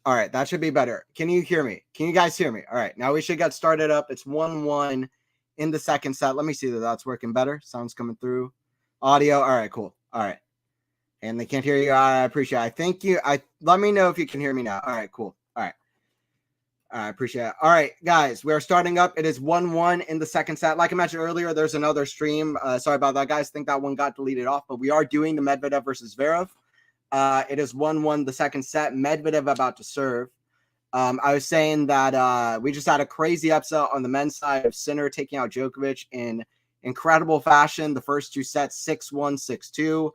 All right, that should be better. Can you hear me? Can you guys hear me? All right, now we should get started up. It's 1-1 in the second set. Let me see that that's working better. Sound's coming through. Audio. All right, cool. All right. And they can't hear you. I appreciate it. Thank you. Let me know if you can hear me now. All right, cool. All right. I appreciate it. All right, guys, we are starting up. It is 1-1 in the second set. Like I mentioned earlier, there's another stream. Sorry about that, guys. I think that one got deleted off, but we are doing the Medvedev versus Zverev. It is 1-1 the second set. Medvedev about to serve. I was saying that we just had a crazy upset on the men's side of Sinner taking out Djokovic in incredible fashion. The first two sets, 6-1, 6-2.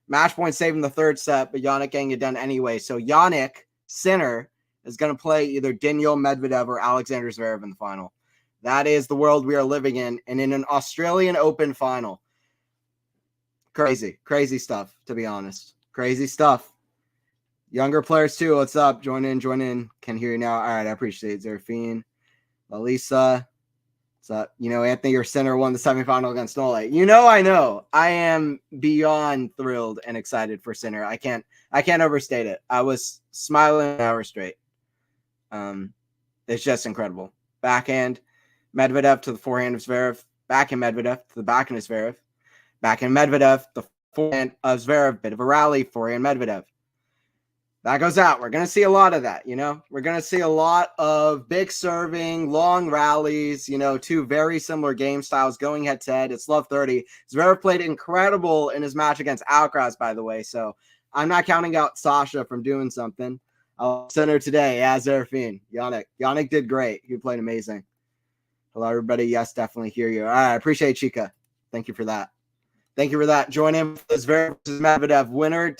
Match point saving the third set, but Jannik getting it done anyway. So Jannik, Sinner, is going to play either Daniil, Medvedev, or Alexander Zverev in the final. That is the world we are living in, and in an Australian Open final. Crazy stuff, to be honest. Crazy stuff. Younger players, too. What's up? Join in. Can hear you now. All right, I appreciate it. Zerafine, Lalisa. What's up? You know, Anthony, your Sinner won the semifinal against Nole. I know. I am beyond thrilled and excited for Sinner. I can't overstate it. I was smiling an hour straight. It's just incredible. Backhand, Medvedev to the forehand of Zverev. Backhand Medvedev to the backhand of Zverev. Backhand Medvedev, the forehand of Zverev. Bit of a rally, forehand Medvedev. That goes out. We're going to see a lot of that, We're going to see a lot of big serving, long rallies, two very similar game styles going head-to-head. It's love 30. Zverev played incredible in his match against Alcaraz, by the way, so I'm not counting out Sasha from doing something. I'll send her today as Zerafine. Jannik did great. He played amazing. Hello, everybody. Yes, definitely hear you. All right, I appreciate Chica. Thank you for that. Join in for this Zverev versus Medvedev. Winner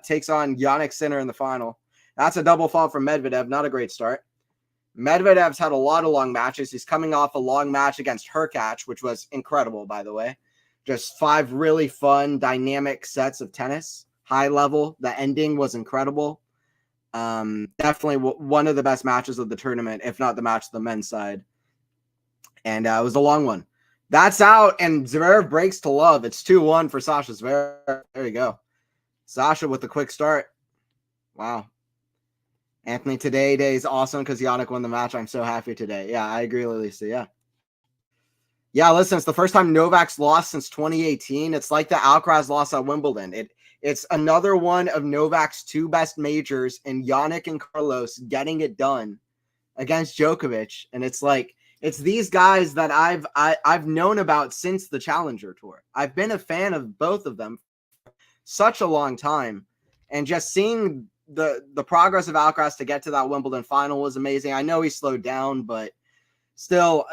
takes on Jannik Sinner in the final. That's a double fall from Medvedev. Not a great start. Medvedev's had a lot of long matches. He's coming off a long match against Hurkacz, which was incredible, by the way. Just 5 really fun, dynamic sets of tennis. High level. The ending was incredible. Definitely one of the best matches of the tournament, if not the match of the men's side. And it was a long one. That's out, and Zverev breaks to love. It's 2-1 for Sasha Zverev. There you go. Sasha with the quick start. Wow. Anthony, today is awesome because Jannik won the match. I'm so happy today. Yeah, I agree, Lisa. Yeah. Yeah, listen, it's the first time Novak's lost since 2018. It's like the Alcaraz loss at Wimbledon. It's another one of Novak's 2 best majors, and Jannik and Carlos getting it done against Djokovic. And it's like, it's these guys that I've known about since the Challenger Tour. I've been a fan of both of them for such a long time, and just seeing the progress of Alcaraz to get to that Wimbledon final was amazing. I know he slowed down, but still,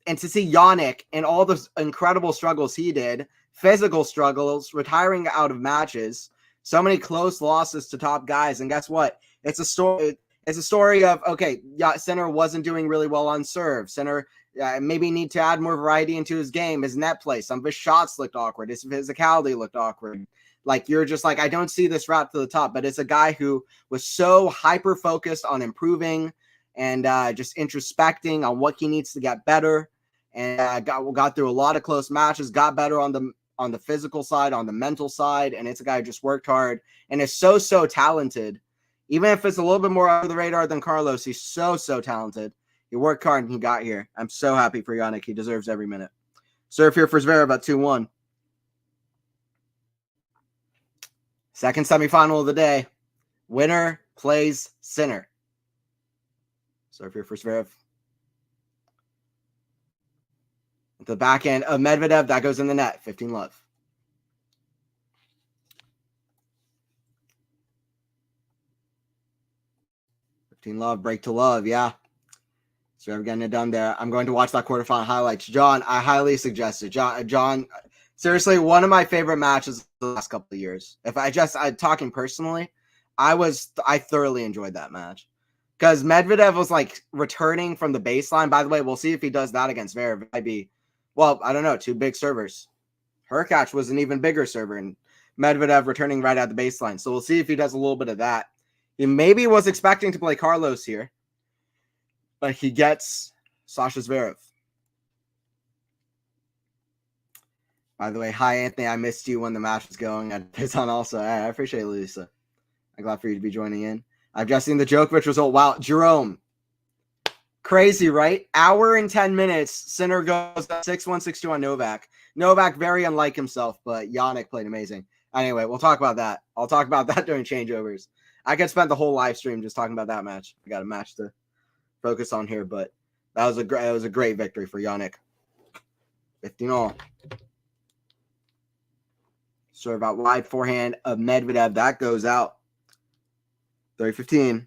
and to see Jannik and all the incredible struggles he did, physical struggles, retiring out of matches, so many close losses to top guys, and guess what? It's a story. It's a story of, okay, Sinner wasn't doing really well on serve. Sinner maybe need to add more variety into his game, his net play. Some of his shots looked awkward. His physicality looked awkward. Like, you're just like, I don't see this route to the top. But it's a guy who was so hyper-focused on improving and just introspecting on what he needs to get better. And got through a lot of close matches, got better on the physical side, on the mental side. And it's a guy who just worked hard and is so talented. Even if it's a little bit more under the radar than Carlos, he's so talented. He worked hard and he got here. I'm so happy for Jannik. He deserves every minute. Serve here for Zverev at 2-1. Second semifinal of the day. Winner plays Sinner. Serve here for Zverev. At the back end of Medvedev, that goes in the net. 15 love. Love, break to love, yeah. So we're getting it done there. I'm going to watch that quarterfinal highlights. John, I highly suggest it. John, seriously, one of my favorite matches the last couple of years. If I talking personally, I thoroughly enjoyed that match. Because Medvedev was like returning from the baseline. By the way, we'll see if he does that against Zverev. It might be, well, I don't know, 2 big servers. Hurkacz was an even bigger server, and Medvedev returning right at the baseline. So we'll see if he does a little bit of that. He maybe was expecting to play Carlos here, but he gets Sasha Zverev. By the way, hi, Anthony. I missed you when the match was going. It's on also. I appreciate it, Lisa. I'm glad for you to be joining in. I've just seen the Djokovic result. Wow, Jerome. Crazy, right? Hour and 10 minutes. Sinner goes 6-1, 6-2 on Novak. Novak very unlike himself, but Jannik played amazing. Anyway, we'll talk about that. I'll talk about that during changeovers. I could spend the whole live stream just talking about that match. We got a match to focus on here, but that was a great victory for Jannik. 15-all. Serve out wide, forehand of Medvedev. That goes out. 30-15.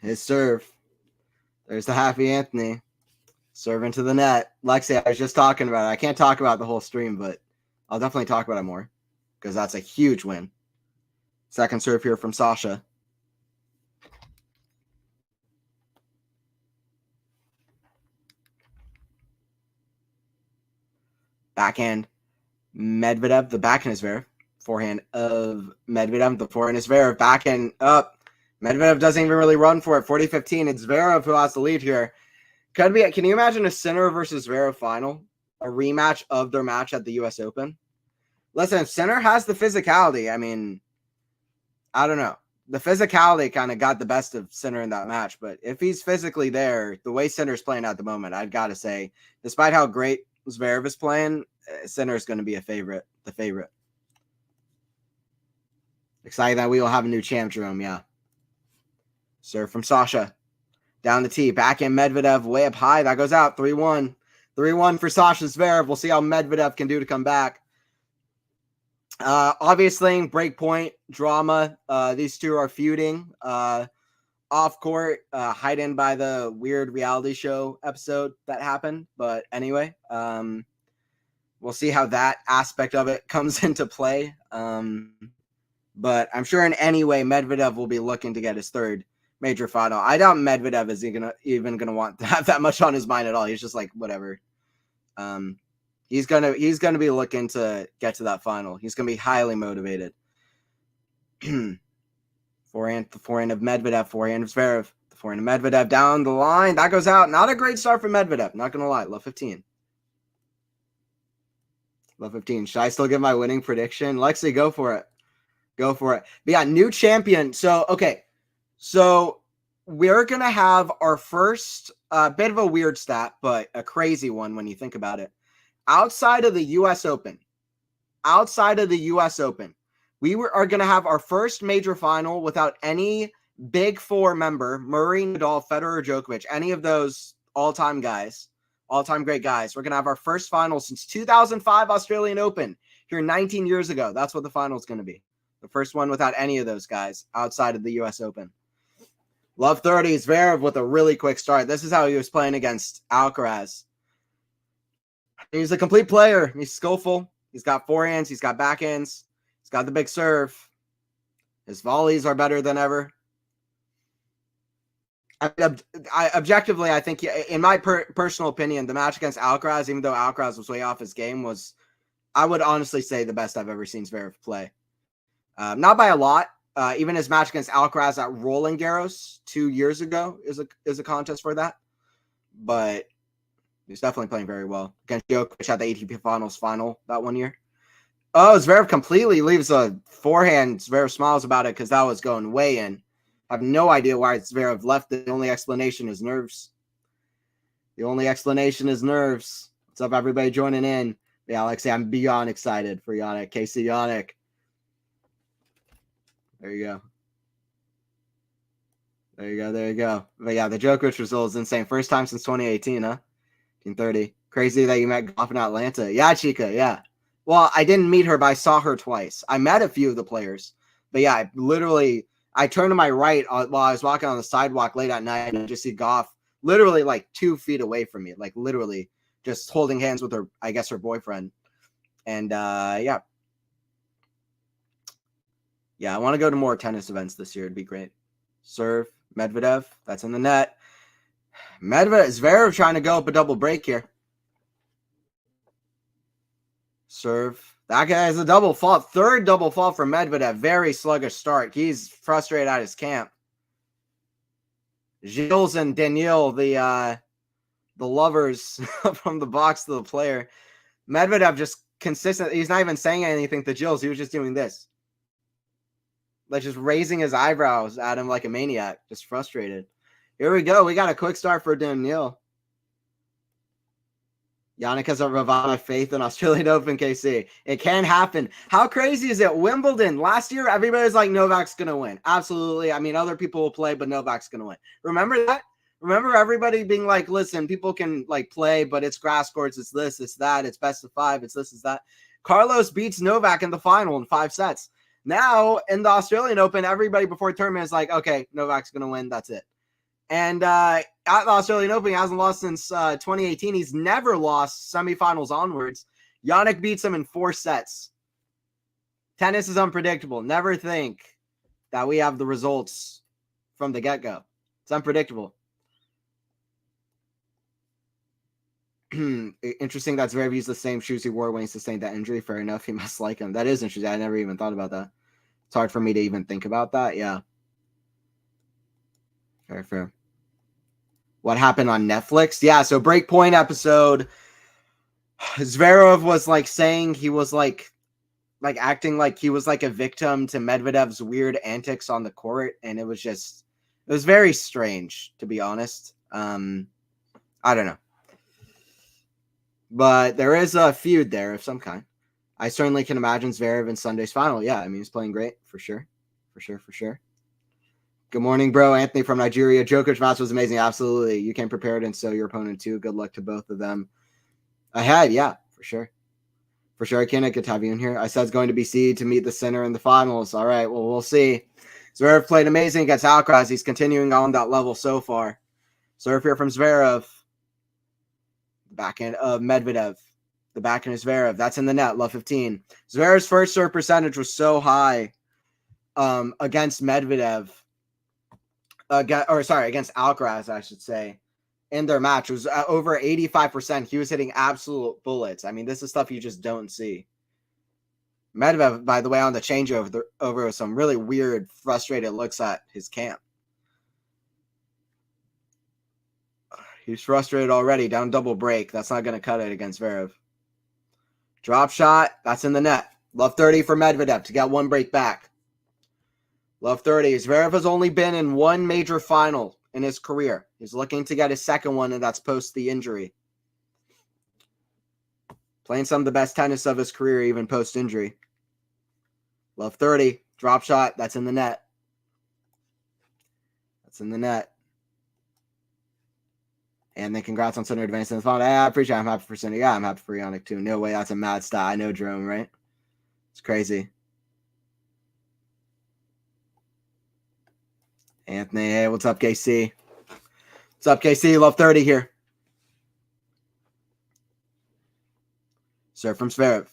His serve. There's the happy Anthony. Serve into the net. Lexi, I was just talking about it. I can't talk about the whole stream, but I'll definitely talk about it more because that's a huge win. Second serve here from Sasha. Backhand Medvedev. The backhand is Zverev. Forehand of Medvedev. The forehand is Zverev. Backhand up. Medvedev doesn't even really run for it. 40-15. It's Zverev who has the lead here. Could be. Can you imagine a Sinner versus Zverev final? A rematch of their match at the U.S. Open? Listen, if Sinner has the physicality, I mean, I don't know. The physicality kind of got the best of Sinner in that match, but if he's physically there, the way Sinner's playing at the moment, I've got to say, despite how great Zverev is playing, Sinner is going to be the favorite. Excited that we will have a new champ, Jerome, yeah. Serve from Sasha. Down the tee. Backhand Medvedev way up high. That goes out. 3-1. 3-1 for Sasha Zverev. We'll see how Medvedev can do to come back. Obviously, break point, drama. These two are feuding. Off court, heightened by the weird reality show episode that happened. But anyway, we'll see how that aspect of it comes into play. But I'm sure in any way, Medvedev will be looking to get his third major final. I doubt Medvedev is even gonna want to have that much on his mind at all. He's just like, whatever. He's gonna be looking to get to that final. He's gonna be highly motivated. Forehand of Medvedev, forehand of Zverev. The forehand of Medvedev down the line. That goes out. Not a great start for Medvedev, not gonna lie. Love 15. Love 15. Should I still give my winning prediction? Lexi, go for it. Go for it. But yeah, new champion. So, okay. So we're going to have our first bit of a weird stat, but a crazy one when you think about it. Outside of the U.S. Open, we are going to have our first major final without any Big Four member, Murray, Nadal, Federer, Djokovic, any of those all-time guys, all-time great guys. We're going to have our first final since 2005 Australian Open here 19 years ago. That's what the final is going to be. The first one without any of those guys outside of the U.S. Open. Love 30, Zverev with a really quick start. This is how he was playing against Alcaraz. He's a complete player. He's skillful. He's got forehands. He's got backhands. He's got the big serve. His volleys are better than ever. Objectively, I think, in my personal opinion, the match against Alcaraz, even though Alcaraz was way off his game, was, I would honestly say, the best I've ever seen Zverev play. Not by a lot. Even his match against Alcaraz at Roland Garros 2 years ago is a contest for that. But he's definitely playing very well. Against Djokovic at the ATP Finals final that 1 year. Oh, Zverev completely leaves a forehand. Zverev smiles about it because that was going way in. I have no idea why Zverev left. The only explanation is nerves. What's up, everybody joining in? Yeah, Alexei, I'm beyond excited for Jannik. Casey Jannik. There you go. But yeah, the Djokovic result is insane. First time since 2018, huh? 1930. Crazy that you met Goff in Atlanta. Yeah, Chica, yeah. Well, I didn't meet her, but I saw her twice. I met a few of the players. But yeah, I turned to my right while I was walking on the sidewalk late at night and I just see Goff literally like 2 feet away from me. Like literally just holding hands with her, I guess her boyfriend. And yeah. Yeah, I want to go to more tennis events this year. It'd be great. Serve, Medvedev. That's in the net. Zverev trying to go up a double break here. Serve. That guy has a double fault. Third double fault for Medvedev. Very sluggish start. He's frustrated at his camp. Gilles and Daniil, the lovers from the box to the player. Medvedev just consistent. He's not even saying anything to Gilles. He was just doing this. Like just raising his eyebrows at him like a maniac. Just frustrated. Here we go. We got a quick start for Daniil. Yannick has a revived faith in Australian Open, KC. It can happen. How crazy is it? Wimbledon. Last year, everybody was like, Novak's going to win. Absolutely. I mean, other people will play, but Novak's going to win. Remember that? Remember everybody being like, listen, people can like play, but it's grass courts. It's this, it's that. It's best of 5. It's this, it's that. Carlos beats Novak in the final in 5 sets. Now, in the Australian Open, everybody before tournament is like, okay, Novak's going to win. That's it. And at the Australian Open, he hasn't lost since 2018. He's never lost semifinals onwards. Yannick beats him in 4 sets. Tennis is unpredictable. Never think that we have the results from the get-go. It's unpredictable. Interesting that Zverev used the same shoes he wore when he sustained that injury. Fair enough. He must like him. That is interesting. I never even thought about that. It's hard for me to even think about that. Yeah. Fair. What happened on Netflix? Yeah, so Breakpoint episode. Zverev was like saying he was like acting like he was like a victim to Medvedev's weird antics on the court, and it was very strange, to be honest. I don't know. But there is a feud there of some kind. I certainly can imagine Zverev in Sunday's final. Yeah, I mean, he's playing great, for sure. For sure. Good morning, bro. Anthony from Nigeria. Djokovic match was amazing. Absolutely. You came prepared, and so your opponent too. Good luck to both of them. Ahead, yeah, for sure. For sure, I can't get to have you in here. I said it's going to be seed to meet the center in the finals. All right, well, we'll see. Zverev played amazing against Alcaraz. He's continuing on that level so far. Serve here from Zverev. Backhand of Medvedev. The backhand is Zverev. That's in the net. Love 15. Zverev's first serve percentage was so high against Medvedev. Against Alcaraz, I should say, in their match. It was over 85%. He was hitting absolute bullets. I mean, this is stuff you just don't see. Medvedev, by the way, on the changeover over some really weird, frustrated looks at his camp. He's frustrated already. Down double break. That's not going to cut it against Zverev. Drop shot. That's in the net. Love 30 for Medvedev to get 1 break back. Love 30. Zverev has only been in 1 major final in his career. He's looking to get his second one, and that's post the injury. Playing some of the best tennis of his career, even post-injury. Love 30. Drop shot. That's in the net. That's in the net. And then congrats on Center advancing the final. I appreciate it. I'm happy for Center. Yeah, I'm happy for Yannick too. No way. That's a mad stat. I know, Jerome, right? It's crazy. Anthony, hey, what's up, KC? What's up, KC? Love 30 here. Serve from Zverev.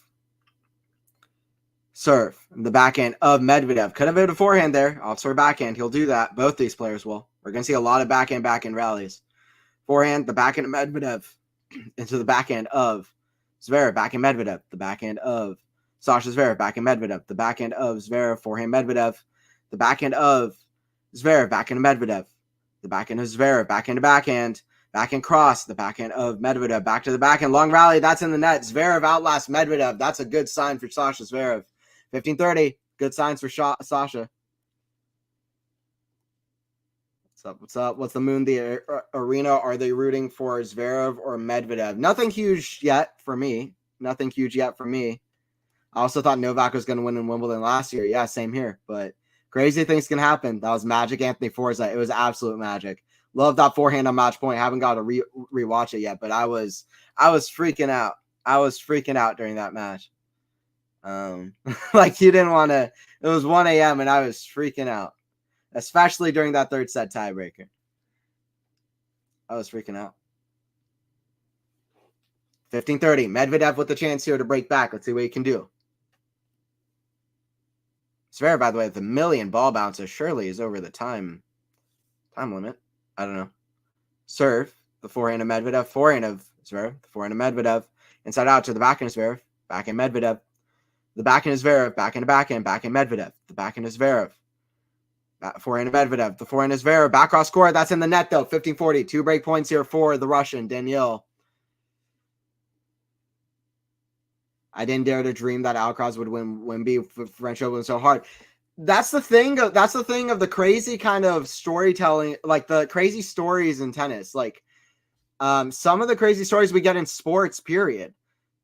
Serve. The backhand of Medvedev. Could have been a forehand there. Off-serve backhand. He'll do that. Both these players will. We're going to see a lot of backhand rallies. Forehand, the backhand of Medvedev. Into the backhand of Zverev. Backhand Medvedev. The backhand of Sasha Zverev. Backhand Medvedev. The backhand of Zverev. Forehand Medvedev. The backhand of Zverev, backhand to Medvedev. The backhand of Zverev, backhand to backhand. Backhand cross, the backhand of Medvedev. Back to the backhand. Long rally, that's in the net. Zverev outlasts Medvedev. That's a good sign for Sasha Zverev. 15-30, good signs for Sasha. What's up? What's the moon, the arena? Are they rooting for Zverev or Medvedev? Nothing huge yet for me. I also thought Novak was going to win in Wimbledon last year. Yeah, same here, but crazy things can happen. That was magic. Anthony Forza. It was absolute magic. Love that forehand on match point. Haven't got to rewatch it yet, but I was freaking out. I was freaking out during that match. Like you didn't want to. It was 1 a.m. and I was freaking out, especially during that 3rd set tiebreaker. I was freaking out. 15-30. Medvedev with the chance here to break back. Let's see what he can do. Zverev, by the way, the 1,000,000 ball bounces surely is over the time limit. I don't know. Serve, the forehand of Medvedev, forehand of Zverev, the forehand of Medvedev, inside out to the backhand of Zverev, backhand Medvedev, The backhand is Zverev, backhand to backhand Medvedev. The backhand is Zverev. Forehand to Medvedev. The forehand is Zverev. Back cross court. That's in the net though. 15-40. 2 break points here for the Russian, Daniil. I didn't dare to dream that Alcaraz would win Wemby. French Open so hard. That's the thing. That's the thing of the crazy kind of storytelling, like the crazy stories in tennis. Like some of the crazy stories we get in sports, period.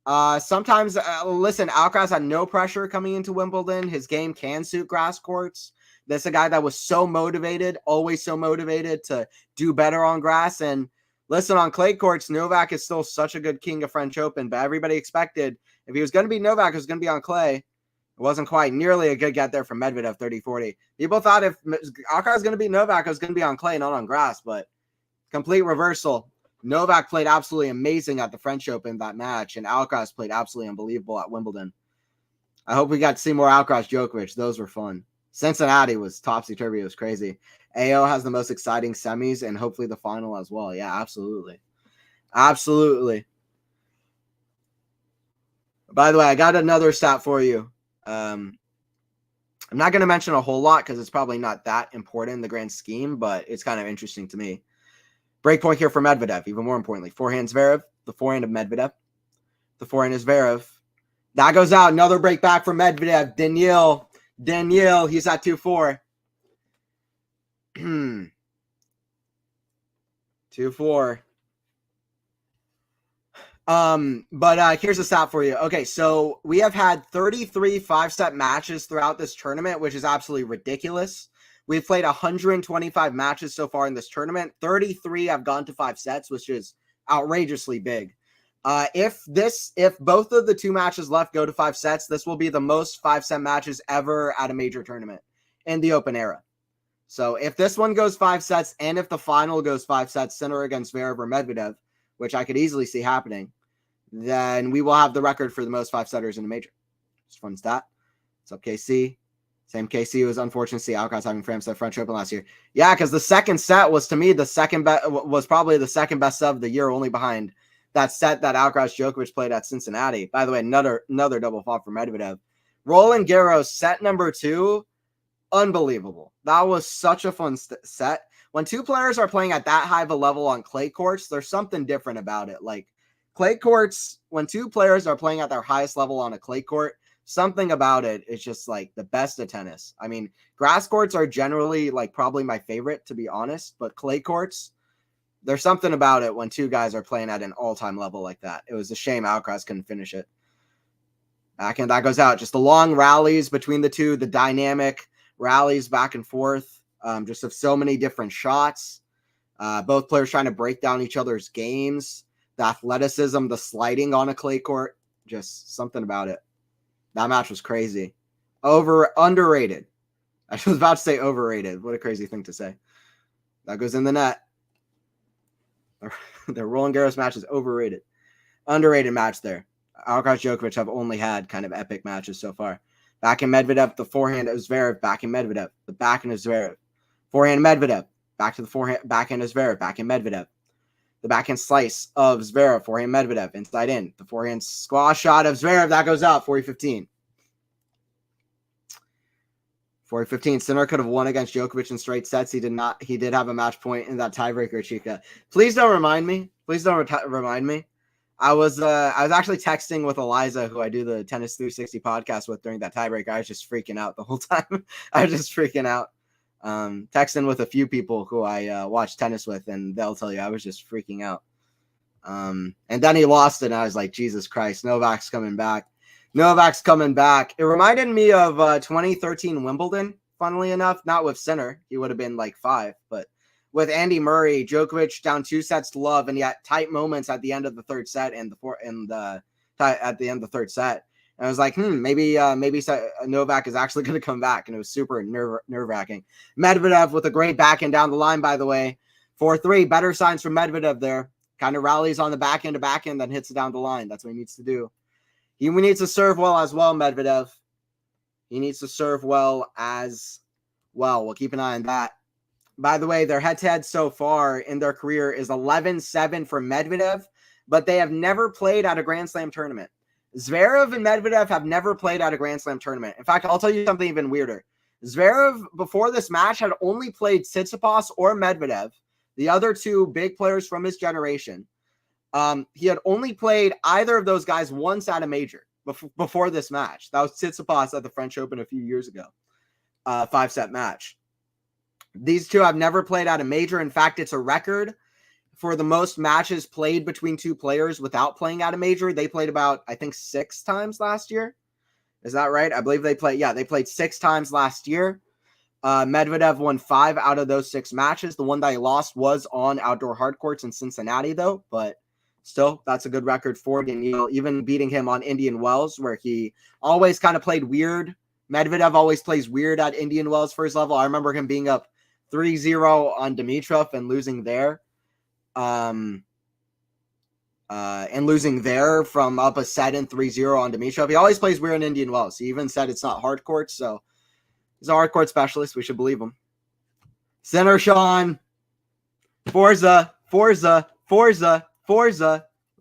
Sometimes, listen, Alcaraz had no pressure coming into Wimbledon. His game can suit grass courts. This is a guy that was so motivated, always so motivated to do better on grass. And listen, on clay courts, Novak is still such a good king of French Open, but everybody expected if he was going to be Novak, it was going to be on clay. It wasn't quite nearly a good get there from Medvedev, 30-40. People thought if Alcaraz was going to be Novak, it was going to be on clay, not on grass, but complete reversal. Novak played absolutely amazing at the French Open that match, and Alcaraz played absolutely unbelievable at Wimbledon. I hope we got to see more Alcaraz Djokovic. Those were fun. Cincinnati was topsy-turvy. It was crazy. AO has the most exciting semis and hopefully the final as well. Yeah, absolutely. Absolutely. By the way, I got another stat for you. I'm not going to mention a whole lot because it's probably not that important in the grand scheme, but it's kind of interesting to me. Break point here for Medvedev, even more importantly. Forehand Zverev, the forehand of Medvedev. The forehand is Zverev. That goes out. Another break back for Medvedev. Daniil, he's at 2-4. 2-4. But here's a stat for you. Okay, so we have had 33 5-set matches throughout this tournament, which is absolutely ridiculous. We've played 125 matches so far in this tournament. 33 have gone to 5 sets, which is outrageously big. If both of the 2 matches left go to 5 sets, this will be the most 5-set matches ever at a major tournament in the Open era. So if this one goes 5 sets and if the final goes 5 sets, Sinner against Zverev or Medvedev, which I could easily see happening, then we will have the record for the most 5-setters in a major. Just fun stat. What's up, KC? Same KC. It was unfortunate to see Alcaraz having frames at French Open last year. Yeah, because the second set was, to me, was probably the second best of the year, only behind that set that Alcaraz Djokovic played at Cincinnati. By the way, another double fault for Medvedev. Roland Garros, set number 2, unbelievable. That was such a fun set. When 2 players are playing at that high of a level on clay courts, there's something different about it. Like clay courts, when 2 players are playing at their highest level on a clay court, something about it is just like the best of tennis. I mean, grass courts are generally like probably my favorite, to be honest, but clay courts, there's something about it when 2 guys are playing at an all-time level like that. It was a shame Alcaraz couldn't finish it. Backhand, that goes out. Just the long rallies between the 2, the dynamic rallies back and forth, just of so many different shots. Both players trying to break down each other's games. The athleticism, the sliding on a clay court, just something about it. That match was crazy. Underrated. I was about to say overrated. What a crazy thing to say. That goes in the net. The Roland Garros match is overrated. Underrated match there. Alcaraz Djokovic have only had kind of epic matches so far. Backhand Medvedev, the forehand of Zverev, backhand Medvedev, the backhand of Zverev. Forehand Medvedev, back to the forehand, backhand of Zverev, backhand Medvedev. The backhand slice of Zverev, forehand Medvedev, inside in. The forehand squash shot of Zverev, that goes out, 40-15. 40-15. Sinner could have won against Djokovic in straight sets. He did not. He did have a match point in that tiebreaker, Chica. Please don't remind me. Remind me. I was actually texting with Eliza, who I do the Tennis 360 podcast with during that tiebreaker. I was just freaking out the whole time. I was just freaking out. Texting with a few people who I watch tennis with, and they'll tell you I was just freaking out. And then he lost it, and I was like, Jesus Christ, Novak's coming back. It reminded me of 2013 Wimbledon, funnily enough. Not with Sinner. He would have been like 5, but with Andy Murray, Djokovic down 2 sets to love, and yet tight moments at the end of the third set at the end of the third set. And I was like, maybe Novak is actually going to come back, and it was super nerve-wracking. Medvedev with a great backhand down the line, by the way. 4-3, better signs from Medvedev there. Kind of rallies on the backhand to backhand, then hits it down the line. That's what he needs to do. He needs to serve well as well, Medvedev. He needs to serve well as well. We'll keep an eye on that. By the way, their head-to-head so far in their career is 11-7 for Medvedev, but they have never played at a Grand Slam tournament. Zverev and Medvedev have never played at a Grand Slam tournament. In fact, I'll tell you something even weirder. Zverev, before this match, had only played Tsitsipas or Medvedev, the other two big players from his generation. He had only played either of those guys once at a major before this match. That was Tsitsipas at the French Open a few years ago. 5-set match. These two have never played at a major. In fact, it's a record for the most matches played between two players without playing at a major. They played about, I think, 6 times last year. Is that right? I believe they played 6 times last year. Medvedev won 5 out of those 6 matches. The one that he lost was on outdoor hard courts in Cincinnati, though. But still, that's a good record for Daniil, even beating him on Indian Wells, where he always kind of played weird. Medvedev always plays weird at Indian Wells first level. I remember him being up 3-0 on Dimitrov and losing there. And losing there from up a set in 3-0 on Dimitrov. He always plays weird in Indian Wells. He even said it's not hard court, so he's a hard court specialist. We should believe him. Center Sean. Forza. What's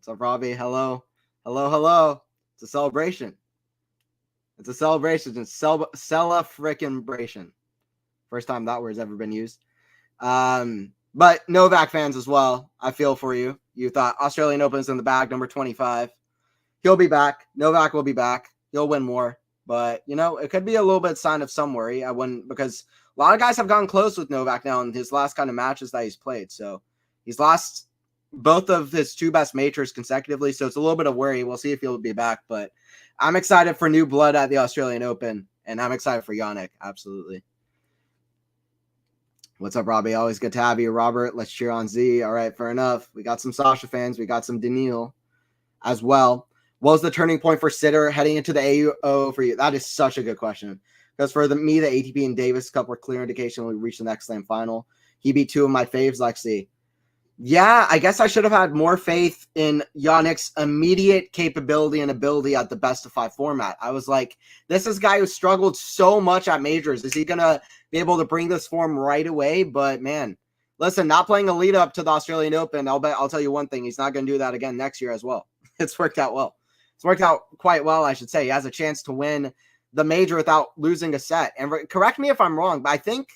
up, Robbie? Hello. It's a celebration. It's a frickin-bration. First time that word's ever been used. But Novak fans as well, I feel for you. You thought Australian Open's in the bag, number 25. He'll be back. Novak will be back. He'll win more. But, it could be a little bit sign of some worry. I wouldn't, because a lot of guys have gotten close with Novak now in his last kind of matches that he's played. So he's lost both of his 2 best majors consecutively. So it's a little bit of worry. We'll see if he'll be back. But I'm excited for new blood at the Australian Open. And I'm excited for Jannik. Absolutely. What's up, Robbie? Always good to have you, Robert. Let's cheer on Z. All right, fair enough. We got some Sasha fans. We got some Daniil as well. What was the turning point for Sitter heading into the AO for you? That is such a good question. Because for me, the ATP and Davis Cup were clear indication we reached the next slam final. He beat 2 of my faves, Lexi. Yeah, I guess I should have had more faith in Jannik's immediate capability and ability at the best of 5 format. I was like, this is a guy who struggled so much at majors. Is he going to be able to bring this form right away? But man, listen, not playing a lead up to the Australian Open, I'll tell you one thing. He's not going to do that again next year as well. It's worked out well. It's worked out quite well, I should say. He has a chance to win the major without losing a set. And correct me if I'm wrong, but I think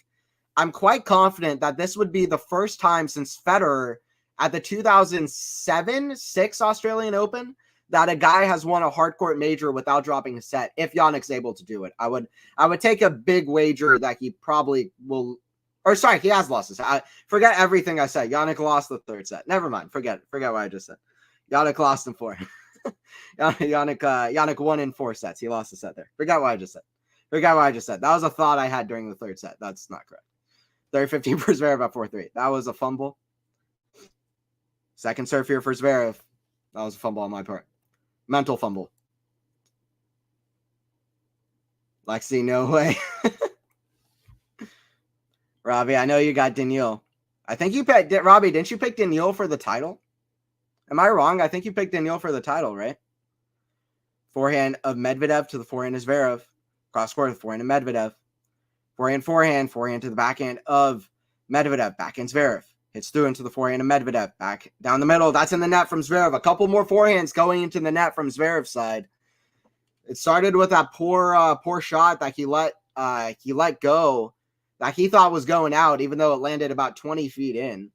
I'm quite confident that this would be the first time since Federer at the 2007-06 Australian Open that a guy has won a hardcourt major without dropping a set. If Jannik's able to do it, I would take a big wager that he probably will. Or sorry, he has lost a set. Forget everything I said. Jannik lost the 3rd set. Never mind. Forget what I just said. Jannik lost in 4. Jannik won in 4 sets. He lost a set there. Forget what I just said. That was a thought I had during the 3rd set. That's not correct. 30-15 for Zverev at 4-3. That was a fumble. Second serve here for Zverev. That was a fumble on my part. Mental fumble. Lexi, no way. Robbie, I know you got Daniil. I think you picked Robbie. Didn't you pick Daniil for the title? Am I wrong? I think you picked Daniil for the title, right? Forehand of Medvedev to the forehand of Zverev. Cross court to the forehand of Medvedev. Forehand to the backhand of Medvedev. Backhand Zverev. Hits through into the forehand of Medvedev. Back down the middle. That's in the net from Zverev. A couple more forehands going into the net from Zverev's side. It started with that poor shot that he let go that he thought was going out, even though it landed about 20 feet in.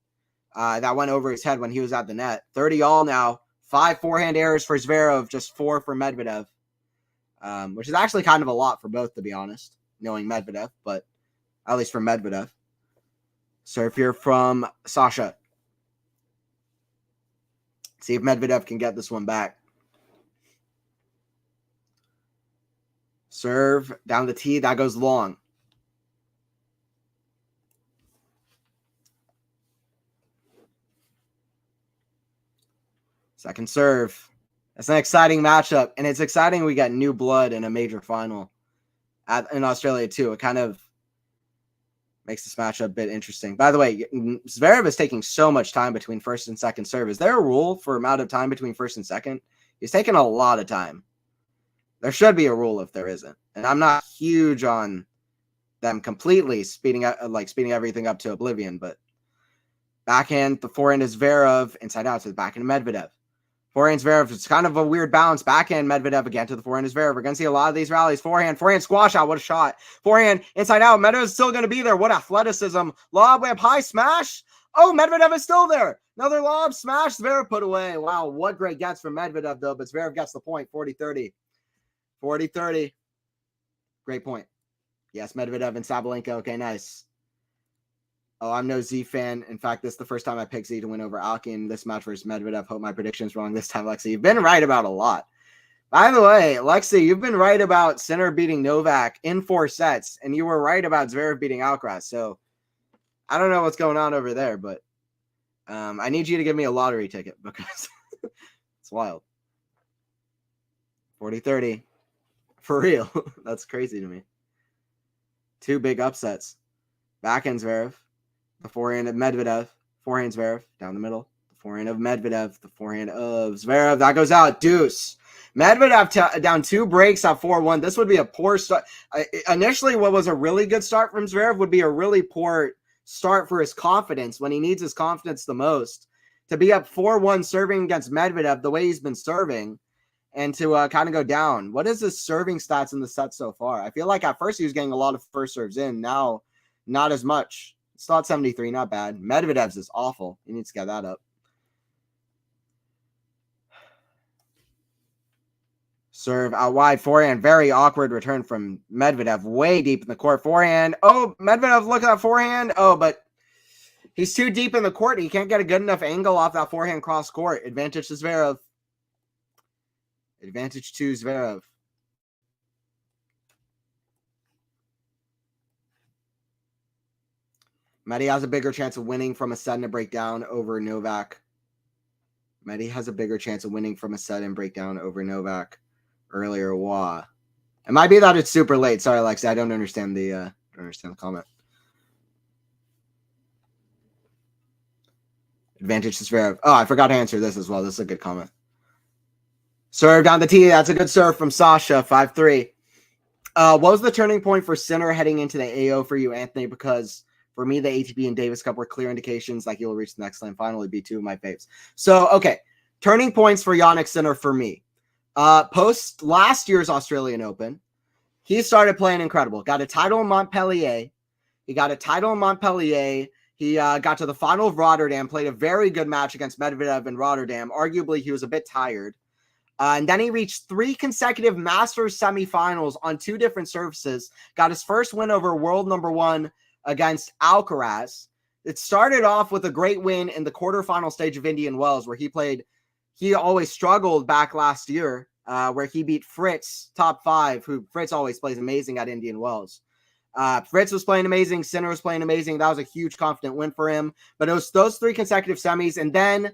That went over his head when he was at the net. 30 all now. 5 forehand errors for Zverev, just 4 for Medvedev. Which is actually kind of a lot for both, to be honest, knowing Medvedev, but at least for Medvedev. Serve here from Sasha. See if Medvedev can get this one back. Serve down the tee. That goes long. Second serve. It's an exciting matchup, and it's exciting we got new blood in a major final in Australia too. It kind of makes this matchup a bit interesting. By the way, Zverev is taking so much time between first and second serve. Is there a rule for amount of time between first and second? He's taking a lot of time. There should be a rule if there isn't. And I'm not huge on them completely speeding everything up to oblivion, but backhand, the forehand is Zverev, inside out to the backhand of Medvedev. Forehand Zverev. It's kind of a weird bounce. Backhand Medvedev again to the forehand is Zverev. We're going to see a lot of these rallies. Forehand squash out. What a shot. Forehand inside out. Medvedev's still going to be there. What athleticism. Lob whip, high smash. Oh, Medvedev is still there. Another lob smash. Zverev put away. Wow, what great gets from Medvedev, though. But Zverev gets the point. 40-30. 40-30. Great point. Yes, Medvedev and Sabalenka. Okay, nice. Oh, I'm no Z fan. In fact, this is the first time I picked Z to win over Alki in this match versus Medvedev. Hope my prediction's wrong this time, Lexi. You've been right about a lot. By the way, Lexi, you've been right about Sinner beating Novak in 4 sets, and you were right about Zverev beating Alcaraz. So I don't know what's going on over there, but I need you to give me a lottery ticket because it's wild. 40-30. For real. That's crazy to me. 2 big upsets. Backhand Zverev. The forehand of Medvedev. Forehand Zverev. Down the middle. The forehand of Medvedev. The forehand of Zverev. That goes out. Deuce. Medvedev down 2 breaks at 4-1. This would be a poor start. Initially, what was a really good start from Zverev would be a really poor start for his confidence when he needs his confidence the most. To be up 4-1 serving against Medvedev the way he's been serving and to kind of go down. What is his serving stats in the set so far? I feel like at first he was getting a lot of first serves in. Now, not as much. It's not 73, not bad. Medvedev's is awful. He needs to get that up. Serve out wide. Forehand. Very awkward return from Medvedev. Way deep in the court. Forehand. Oh, Medvedev, look at that forehand. Oh, but he's too deep in the court. He can't get a good enough angle off that forehand cross court. Advantage to Zverev. Advantage to Zverev. Medi has a bigger chance of winning from a set and a breakdown over Novak. Medi has a bigger chance of winning from a set and breakdown over Novak earlier. Wah. It might be that it's super late. Sorry, Alexi. I don't understand the comment. Advantage to Zverev. Oh, I forgot to answer this as well. This is a good comment. Serve down the tee. That's a good serve from Sasha. 5-3. What was the turning point for Sinner heading into the AO for you, Anthony? Because for me, the ATP and Davis Cup were clear indications like he'll reach the next slam final. It'd be 2 of my faves. So, okay. Turning points for Jannik Sinner for me. Post last year's Australian Open, he started playing incredible. Got a title in Montpellier. He got to the final of Rotterdam, played a very good match against Medvedev in Rotterdam. Arguably, he was a bit tired. And then he reached 3 consecutive Masters semifinals on 2 different surfaces. Got his first win over world number 1 against Alcaraz. It started off with a great win in the quarterfinal stage of Indian Wells, where he always struggled back last year, where he beat Fritz, top 5, who Fritz always plays amazing at Indian Wells. Fritz was playing amazing. Sinner was playing amazing. That was a huge confident win for him. But it was those 3 consecutive semis. And then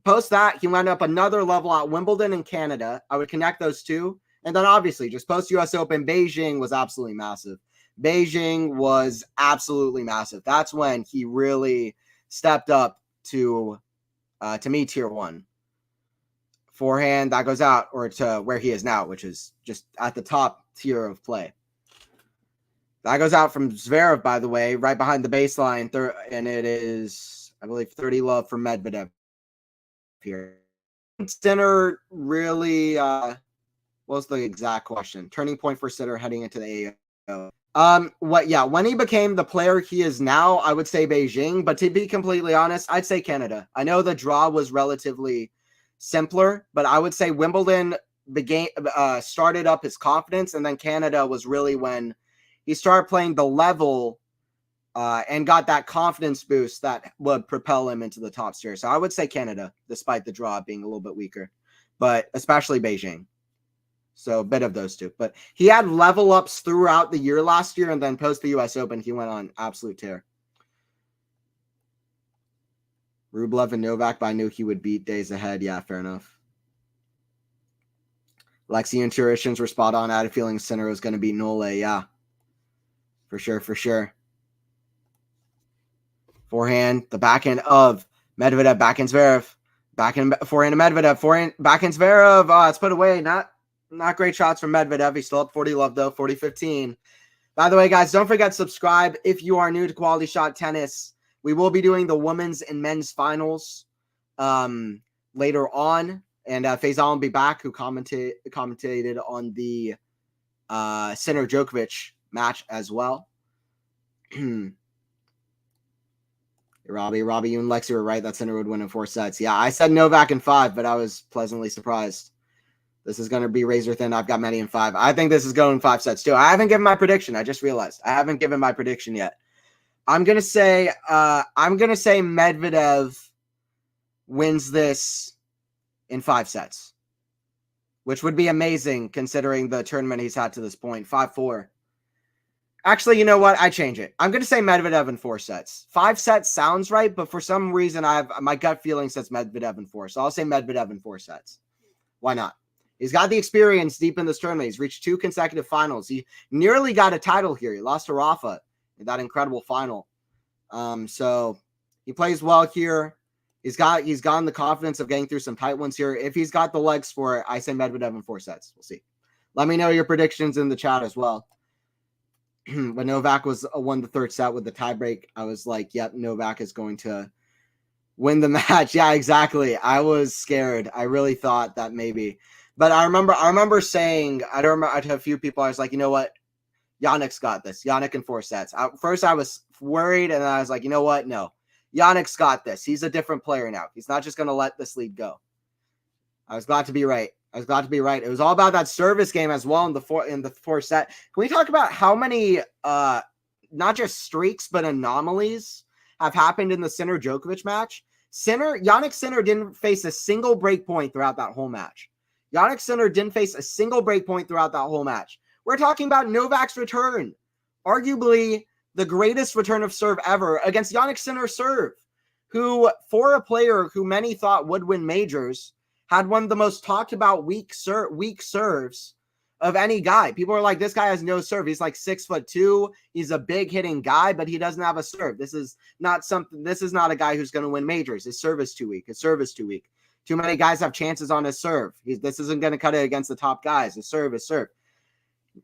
post that, he went up another level at Wimbledon and Canada. I would connect those 2. And then obviously just post US Open, Beijing was absolutely massive. Beijing was absolutely massive. That's when he really stepped up to me, tier 1. Forehand, that goes out, or to where he is now, which is just at the top tier of play. That goes out from Zverev, by the way, right behind the baseline. And it is, I believe, 30 love for Medvedev here. Sinner really, what was the exact question? Turning point for Sinner heading into the AO. When he became the player he is now, I would say Beijing, but to be completely honest, I'd say Canada. I know the draw was relatively simpler, but I would say Wimbledon started up his confidence, and then Canada was really when he started playing the level and got that confidence boost that would propel him into the top tier. So I would say Canada, despite the draw being a little bit weaker, but especially Beijing. So a bit of those 2. But he had level ups throughout the year last year, and then post the US Open, he went on absolute tear. Rublev and Novak, but I knew he would beat days ahead. Yeah, fair enough. Lexi intuitions were spot on. I had a feeling Sinner was going to beat Nole. Yeah, for sure. Forehand, the backhand of Medvedev, backhand Zverev. Forehand to Medvedev, forehand, backhand Zverev. It's put away. Not great shots from Medvedev. He's still up 40 love, though, 40-15. By the way, guys, don't forget to subscribe if you are new to Quality Shot Tennis. We will be doing the women's and men's finals later on. And Faisal will be back, who commentated on the Sinner Djokovic match as well. Robbie, you and Lexi were right that Sinner would win in 4 sets. Yeah, I said Novak in 5, but I was pleasantly surprised. This is going to be razor thin. I've got many in 5. I think this is going 5 sets too. I haven't given my prediction. I just realized I haven't given my prediction yet. I'm gonna say Medvedev wins this in 5 sets, which would be amazing considering the tournament he's had to this point. 5-4. Actually, you know what? I change it. I'm going to say Medvedev in 4 sets. 5 sets sounds right, but for some reason, my gut feeling says Medvedev in 4. So I'll say Medvedev in 4 sets. Why not? He's got the experience deep in this tournament. He's reached 2 consecutive finals. He nearly got a title here. He lost to Rafa in that incredible final. So he plays well here. He's gotten the confidence of getting through some tight ones here. If he's got the legs for it, I say Medvedev in 4 sets. We'll see. Let me know your predictions in the chat as well. When Novak won the 3rd set with the tiebreak, I was like, yep, Novak is going to win the match. Yeah, exactly. I was scared. I really thought that maybe. But I remember saying, I had a few people, I was like, you know what? Yannick's got this. Yannick in 4 sets. First, I was worried, and then I was like, you know what? No. Yannick's got this. He's a different player now. He's not just going to let this lead go. I was glad to be right. It was all about that service game as well in the 4th set. Can we talk about how many not just streaks but anomalies have happened in the Sinner Djokovic match? Jannik Sinner didn't face a single break point throughout that whole match. We're talking about Novak's return, arguably the greatest return of serve ever against Jannik Sinner's serve, who, for a player who many thought would win majors, had one of the most talked about weak serves of any guy. People are like, this guy has no serve. He's like 6'2". He's a big hitting guy, but he doesn't have a serve. This is not a guy who's going to win majors. His serve is too weak. Too many guys have chances on his serve. This isn't going to cut it against the top guys. His serve is serve.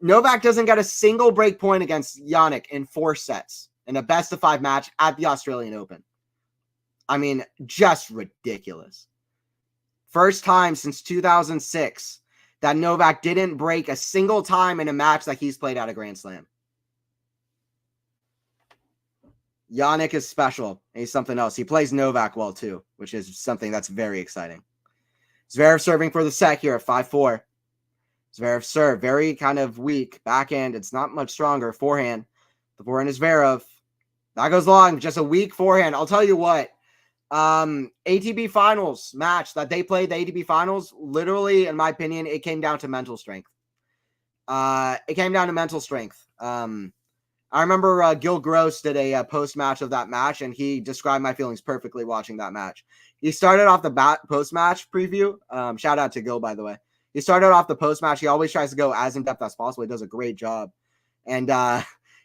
Novak doesn't get a single break point against Jannik in 4 sets in a best-of-5 match at the Australian Open. I mean, just ridiculous. First time since 2006 that Novak didn't break a single time in a match that he's played at a Grand Slam. Jannik is special. He's something else. He plays Novak well, too, which is something that's very exciting. Zverev serving for the set here at 5-4. Zverev serve, very kind of weak. Backhand, it's not much stronger. Forehand. The forehand is Zverev. That goes long. Just a weak forehand. I'll tell you what. ATP Finals match that they played, the ATP Finals, literally, in my opinion, it came down to mental strength. I remember Gil Gross did a post-match of that match, and he described my feelings perfectly watching that match. He started off the post-match preview. Shout out to Gil, by the way. He started off the post-match. He always tries to go as in-depth as possible. He does a great job. And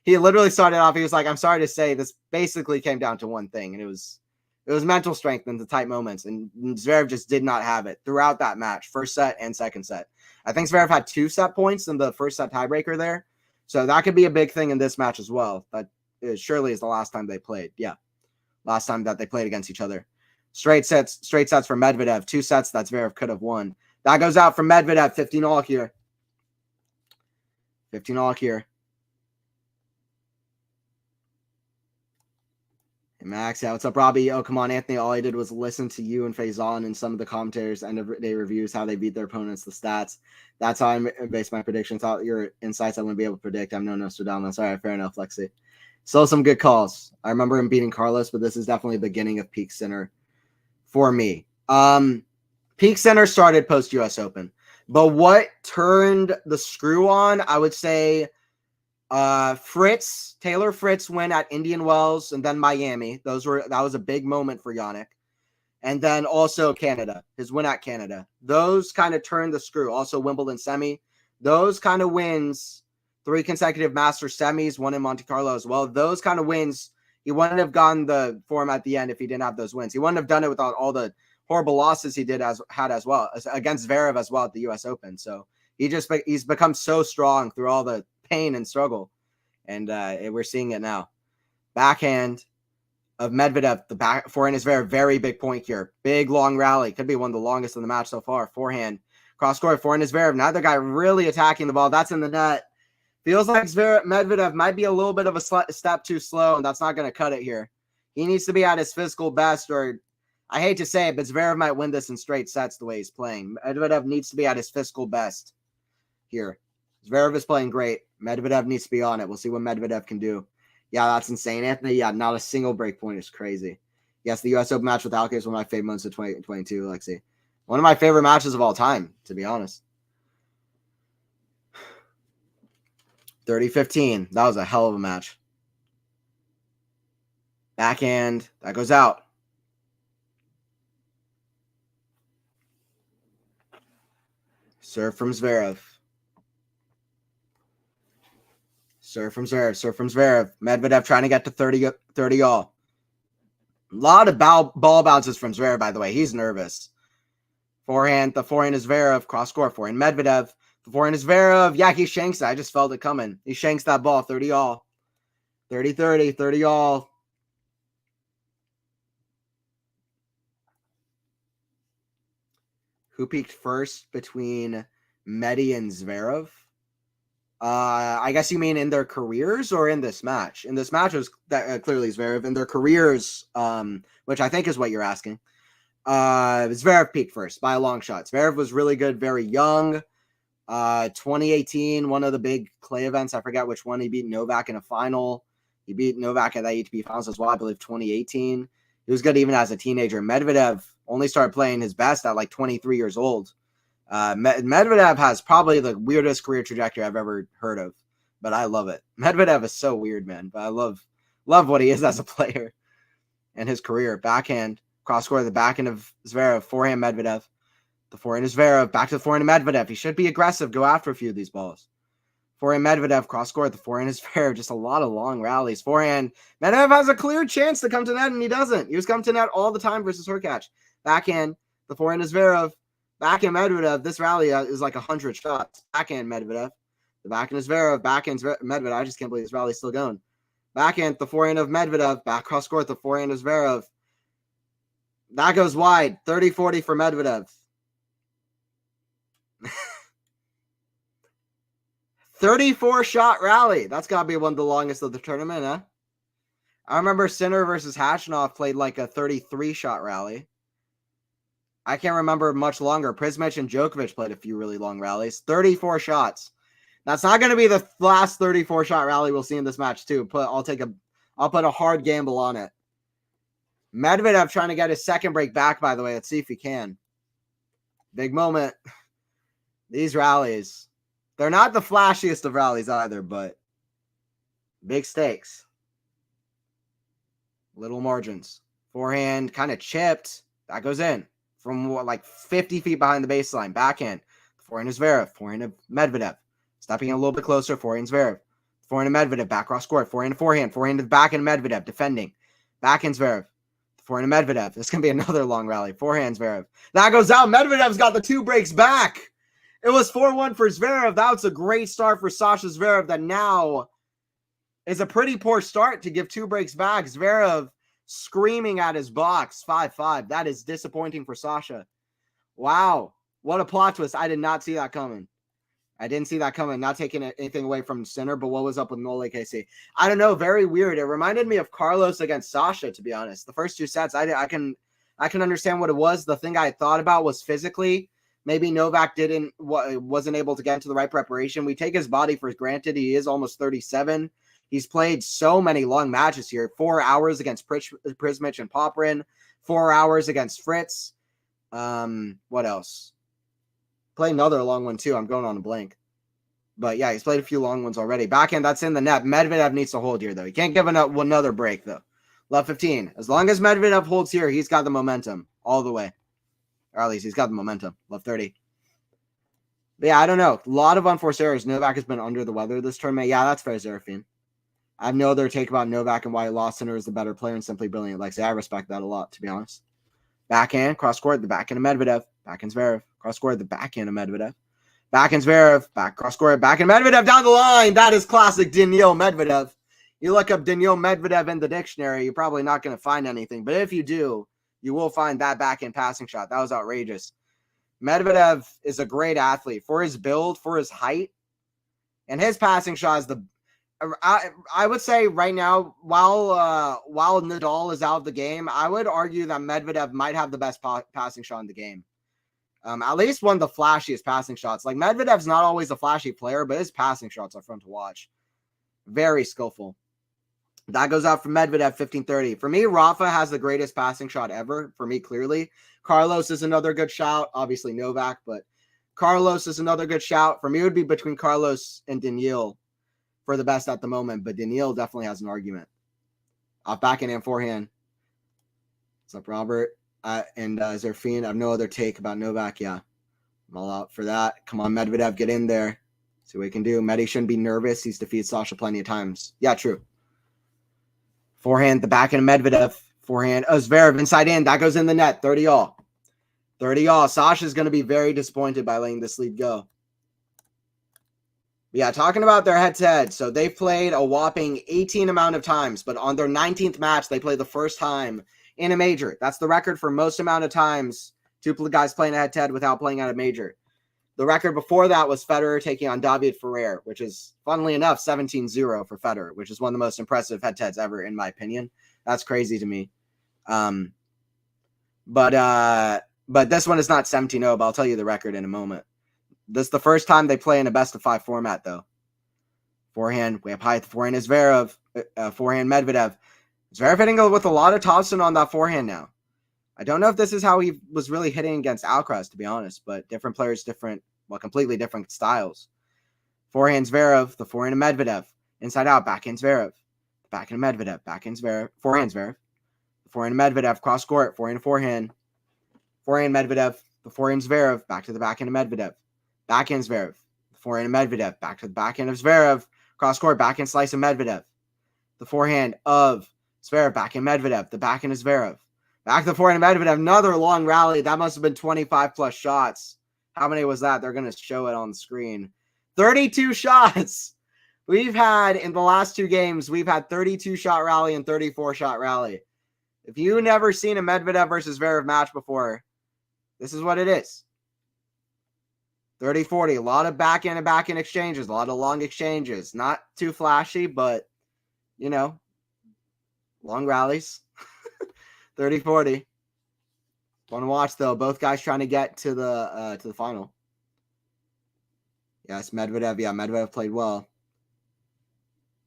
he literally started off, he was like, I'm sorry to say, this basically came down to one thing, and it was mental strength in the tight moments, and Zverev just did not have it throughout that match, first set and second set. I think Zverev had 2 set points in the first set tiebreaker there, so that could be a big thing in this match as well. That surely is the last time they played. Yeah, last time that they played against each other. Straight sets for Medvedev. 2 sets that Zverev could have won. That goes out for Medvedev. 15-all here. 15-all here. Max, yeah, what's up, Robbie? Oh, come on, Anthony. All I did was listen to you and Faison and some of the commentators' end-of-day reviews, how they beat their opponents, the stats. That's how I base my predictions. All your insights I wouldn't be able to predict. I'm no Nostradamus. All right, fair enough, Lexi. Still some good calls. I remember him beating Carlos, but this is definitely the beginning of peak Sinner for me. Peak Sinner started post-US Open. But what turned the screw on, I would say, Taylor Fritz win at Indian Wells and then Miami. That was a big moment for Jannik. And then also Canada, his win at Canada. Those kind of turned the screw. Also Wimbledon semi. Those kind of wins, 3 consecutive Masters semis, 1 in Monte Carlo as well. Those kind of wins, he wouldn't have gotten the form at the end if he didn't have those wins. He wouldn't have done it without all the horrible losses he had as well, against Zverev as well at the US Open. So he's become so strong through all the pain and struggle, and we're seeing it now. Backhand, of Medvedev. The back forehand is very big point here. Big long rally. Could be one of the longest in the match so far. Forehand. Cross court. Forehand is Zverev. Neither guy really attacking the ball. That's in the net. Feels like Medvedev might be a little bit of a step too slow, and that's not going to cut it here. He needs to be at his physical best, or I hate to say it, but Zverev might win this in straight sets the way he's playing. Medvedev needs to be at his physical best here. Zverev is playing great. Medvedev needs to be on it. We'll see what Medvedev can do. Yeah, that's insane, Anthony. Yeah, not a single break point is crazy. Yes, the U.S. Open match with Alcaraz is one of my favorite months of 2022, Lexi. One of my favorite matches of all time, to be honest. 30-15. That was a hell of a match. Backhand. That goes out. Serve from Zverev. Serve from Zverev. Serve from Zverev. Medvedev trying to get to 30 all. A lot of ball bounces from Zverev, by the way. He's nervous. Forehand. The forehand is Zverev. Cross court. Forehand Medvedev. The forehand is Zverev. Yeah, he shanks it. I just felt it coming. He shanks that ball. 30 all. 30-30. 30 all. Who peaked first between Medi and Zverev? I guess you mean in their careers or in this match? In this match, it was clearly Zverev. In their careers, which I think is what you're asking, Zverev peaked first by a long shot. Zverev was really good, very young. 2018, one of the big clay events. I forget which one. He beat Novak in a final. He beat Novak at the ATP finals as well, I believe 2018. He was good even as a teenager. Medvedev only started playing his best at like 23 years old. Medvedev has probably the weirdest career trajectory I've ever heard of, but I love it. Medvedev is so weird, man, but I love what he is as a player and his career. Backhand, cross court, the backhand of Zverev, forehand Medvedev. The forehand is Zverev, back to the forehand of Medvedev. He should be aggressive, go after a few of these balls. Forehand Medvedev, cross court, the forehand is Zverev. Just a lot of long rallies. Forehand, Medvedev has a clear chance to come to net, and he doesn't. He was coming to net all the time versus Hurkacz. Backhand, the forehand is Zverev. Backhand Medvedev, this rally is like 100 shots. Backhand Medvedev. The backhand is Zverev. Backhand Medvedev. I just can't believe this rally's still going. Backhand, the forehand of Medvedev. Back cross court, the forehand is Zverev. That goes wide. 30-40 for Medvedev. 34-shot rally. That's got to be one of the longest of the tournament, huh? I remember Sinner versus Khachanov played like a 33-shot rally. I can't remember much longer. Prismic and Djokovic played a few really long rallies. 34 shots. That's not going to be the last 34-shot rally we'll see in this match, too. I'll put a hard gamble on it. Medvedev trying to get his second break back, by the way. Let's see if he can. Big moment. These rallies. They're not the flashiest of rallies either, but big stakes. Little margins. Forehand kind of chipped. That goes in. From like 50 feet behind the baseline. Backhand. Forehand is Zverev. Forehand of Medvedev. Stepping in a little bit closer. Forehand Zverev. Forehand of Medvedev. Back cross court. Forehand to forehand. Forehand to the backhand of Medvedev. Defending. Backhand Zverev. Forehand of Medvedev. This is going to be another long rally. Forehand Zverev. That goes out. Medvedev's got the 2 breaks back. It was 4-1 for Zverev. That was a great start for Sasha Zverev. That now is a pretty poor start to give 2 breaks back. Zverev screaming at his box. 5-5. That is disappointing for Sasha. Wow. What a plot twist. I did not see that coming. I didn't see that coming. Not taking anything away from Sinner, but what was up with Nole KC? I don't know. Very weird. It reminded me of Carlos against Sasha, to be honest. The first 2 sets, I can understand what it was. The thing I thought about was physically. Maybe Novak wasn't able to get into the right preparation. We take his body for granted. He is almost 37. He's played so many long matches here. 4 hours against Prismic and Poprin. 4 hours against Fritz. What else? Played another long one too. I'm going on a blank. But yeah, he's played a few long ones already. Backhand, that's in the net. Medvedev needs to hold here, though. He can't give another break, though. Love 15. As long as Medvedev holds here, he's got the momentum all the way. Or at least he's got the momentum. Love 30. But yeah, I don't know. A lot of unforced errors. Novak has been under the weather this tournament. Yeah, that's fair, Zerafine. I have no other take about Novak and why he lost. Sinner is the better player and simply brilliant. Like, I respect that a lot, to be honest. Backhand, cross court, the backhand of Medvedev. Backhand Zverev. Cross court, the backhand of Medvedev. Backhand Zverev. Back cross court, backhand Medvedev down the line. That is classic Daniil Medvedev. You look up Daniil Medvedev in the dictionary, you're probably not going to find anything. But if you do, you will find that backhand passing shot. That was outrageous. Medvedev is a great athlete for his build, for his height, and his passing shot is I would say right now, while Nadal is out of the game, I would argue that Medvedev might have the best passing shot in the game. At least one of the flashiest passing shots. Like, Medvedev's not always a flashy player, but his passing shots are fun to watch. Very skillful. That goes out for Medvedev, 15-30. For me, Rafa has the greatest passing shot ever. For me, clearly. Carlos is another good shout. Obviously, Novak, but Carlos is another good shout. For me, it would be between Carlos and Daniil for the best at the moment, but Daniil definitely has an argument. Off backhand and forehand. What's up, Robert? And Zerfine, I have no other take about Novak. Yeah, I'm all out for that. Come on, Medvedev, get in there. See what he can do. Medi shouldn't be nervous. He's defeated Sasha plenty of times. Yeah, true. Forehand, the backhand of Medvedev. Forehand, Zverev inside in. That goes in the net. 30-all. 30-all. Sasha's going to be very disappointed by letting this lead go. Yeah, talking about their head-to-head. So they've played a whopping 18 amount of times, but on their 19th match, they played the first time in a major. That's the record for most amount of times two guys playing a head-to-head without playing at a major. The record before that was Federer taking on David Ferrer, which is, funnily enough, 17-0 for Federer, which is one of the most impressive head-to-heads ever, in my opinion. That's crazy to me. But this one is not 17-0, but I'll tell you the record in a moment. This is the first time they play in a best-of-5 format, though. Forehand, way up high at the forehand is Zverev. Forehand, Medvedev. Zverev hitting with a lot of topspin on that forehand now. I don't know if this is how he was really hitting against Alcaraz, to be honest, but different players, completely different styles. Forehand Zverev, the forehand of Medvedev. Inside out, backhand Zverev. Backhand Medvedev, backhand Zverev. Forehand Zverev. The forehand Medvedev, cross court, forehand forehand. Forehand Medvedev, the forehand Zverev, back to the backhand of Medvedev. Backhand Zverev, the forehand of Medvedev, back to the backhand of Zverev. Cross court, backhand slice of Medvedev. The forehand of Zverev, backhand Medvedev, the backhand of Zverev. Back to the forehand of Medvedev, another long rally. That must have been 25 plus shots. How many was that? They're going to show it on the screen. 32 shots. We've had, in the last two games, we've had 32 shot rally and 34 shot rally. If you never seen a Medvedev versus Zverev match before, this is what it is. 30-40, a lot of backhand and backhand exchanges, a lot of long exchanges. Not too flashy, but, you know, long rallies. 30-40. Fun to watch, though. Both guys trying to get to the final. Yes, Medvedev. Yeah, Medvedev played well.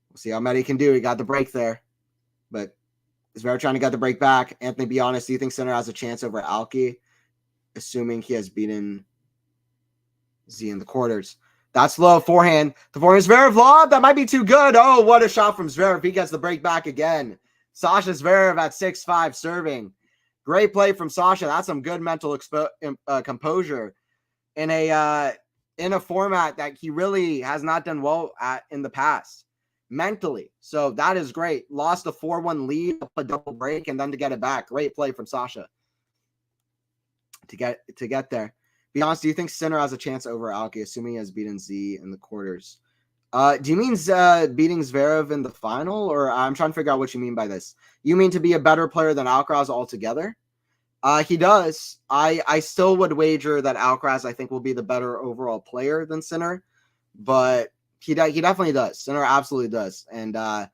We'll see how Medi can do. He got the break there. But Zverev trying to get the break back. Anthony, be honest, do you think Sinner has a chance over Alki, assuming he has beaten Z in the quarters? That's low forehand. The forehand Zverev lob. That might be too good. Oh, what a shot from Zverev. He gets the break back again. Sasha Zverev at 6-5 serving. Great play from Sasha. That's some good mental composure in a format that he really has not done well at in the past mentally. So that is great. Lost a 4-1 lead, a double break, and then to get it back. Great play from Sasha to get there. Be honest, do you think Sinner has a chance over Alki, assuming he has beaten Z in the quarters? Do you mean beating Zverev in the final? Or I'm trying to figure out what you mean by this. You mean to be a better player than Alcaraz altogether? He does. I still would wager that Alcaraz, I think, will be the better overall player than Sinner. But he definitely does. Sinner absolutely does. And I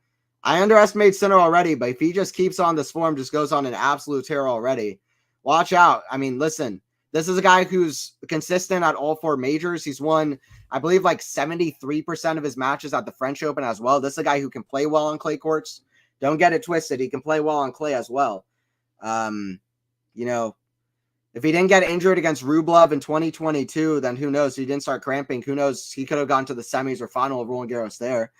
underestimate Sinner already, but if he just keeps on this form, just goes on an absolute tear already, watch out. I mean, listen. This is a guy who's consistent at all four majors. He's won, I believe, like 73% of his matches at the French Open as well. This is a guy who can play well on clay courts. Don't get it twisted. He can play well on clay as well. You know, if he didn't get injured against Rublev in 2022, then who knows? He didn't start cramping. Who knows? He could have gone to the semis or final of Roland Garros there.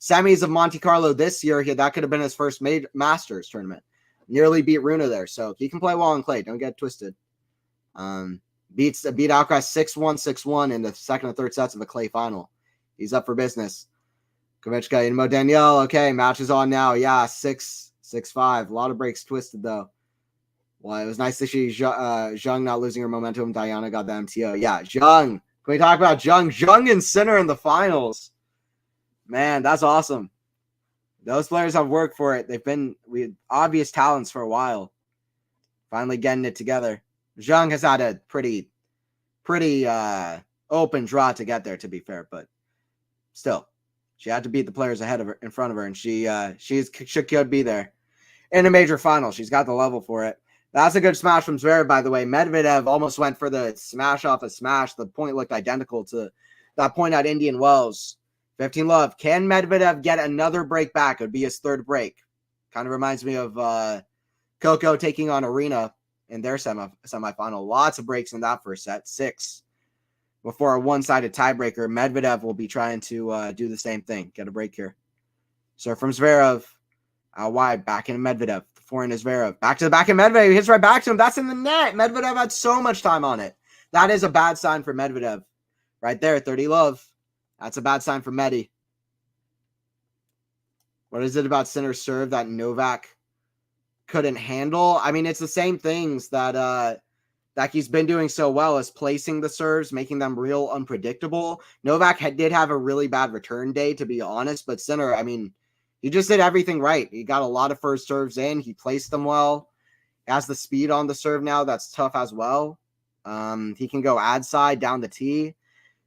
Semis of Monte Carlo this year, that could have been his first Masters tournament. Nearly beat Runa there. So he can play well on clay. Don't get it twisted. Beat Alcaraz 6-1, 6-1 in the second and third sets of a clay final. He's up for business. Kovichka and Daniil. Okay, match is on now. Yeah, 6-5. A lot of breaks twisted though. Well, it was nice to see Zheng not losing her momentum. Diana got the MTO. Yeah, Zheng. Can we talk about Zheng? Zheng and Sinner in the finals. Man, that's awesome. Those players have worked for it. They've been obvious talents for a while. Finally getting it together. Zhang has had a pretty open draw to get there, to be fair, but still, she had to beat the players ahead of her, in front of her, and she could be there in a major final. She's got the level for it. That's a good smash from Zverev, by the way. Medvedev almost went for the smash off a smash. The point looked identical to that point at Indian Wells. 15 love. Can Medvedev get another break back? It would be his third break. Kind of reminds me of Coco taking on Arena in their semifinal. Lots of breaks in that first set. 6. Before a one-sided tiebreaker, Medvedev will be trying to do the same thing. Get a break here. Serve from Zverev. Out wide. Back in Medvedev. The forehand is Zverev. Back to the back of Medvedev. He hits right back to him. That's in the net. Medvedev had so much time on it. That is a bad sign for Medvedev. Right there. 30 love. That's a bad sign for Medi. What is it about Sinner's serve that Novak couldn't handle? I mean, it's the same things that he's been doing so well as placing the serves, making them real unpredictable. Novak did have a really bad return day, to be honest, but Sinner, I mean, he just did everything right. He got a lot of first serves in. He placed them well. He has the speed on the serve now. That's tough as well. He can go ad side down the tee.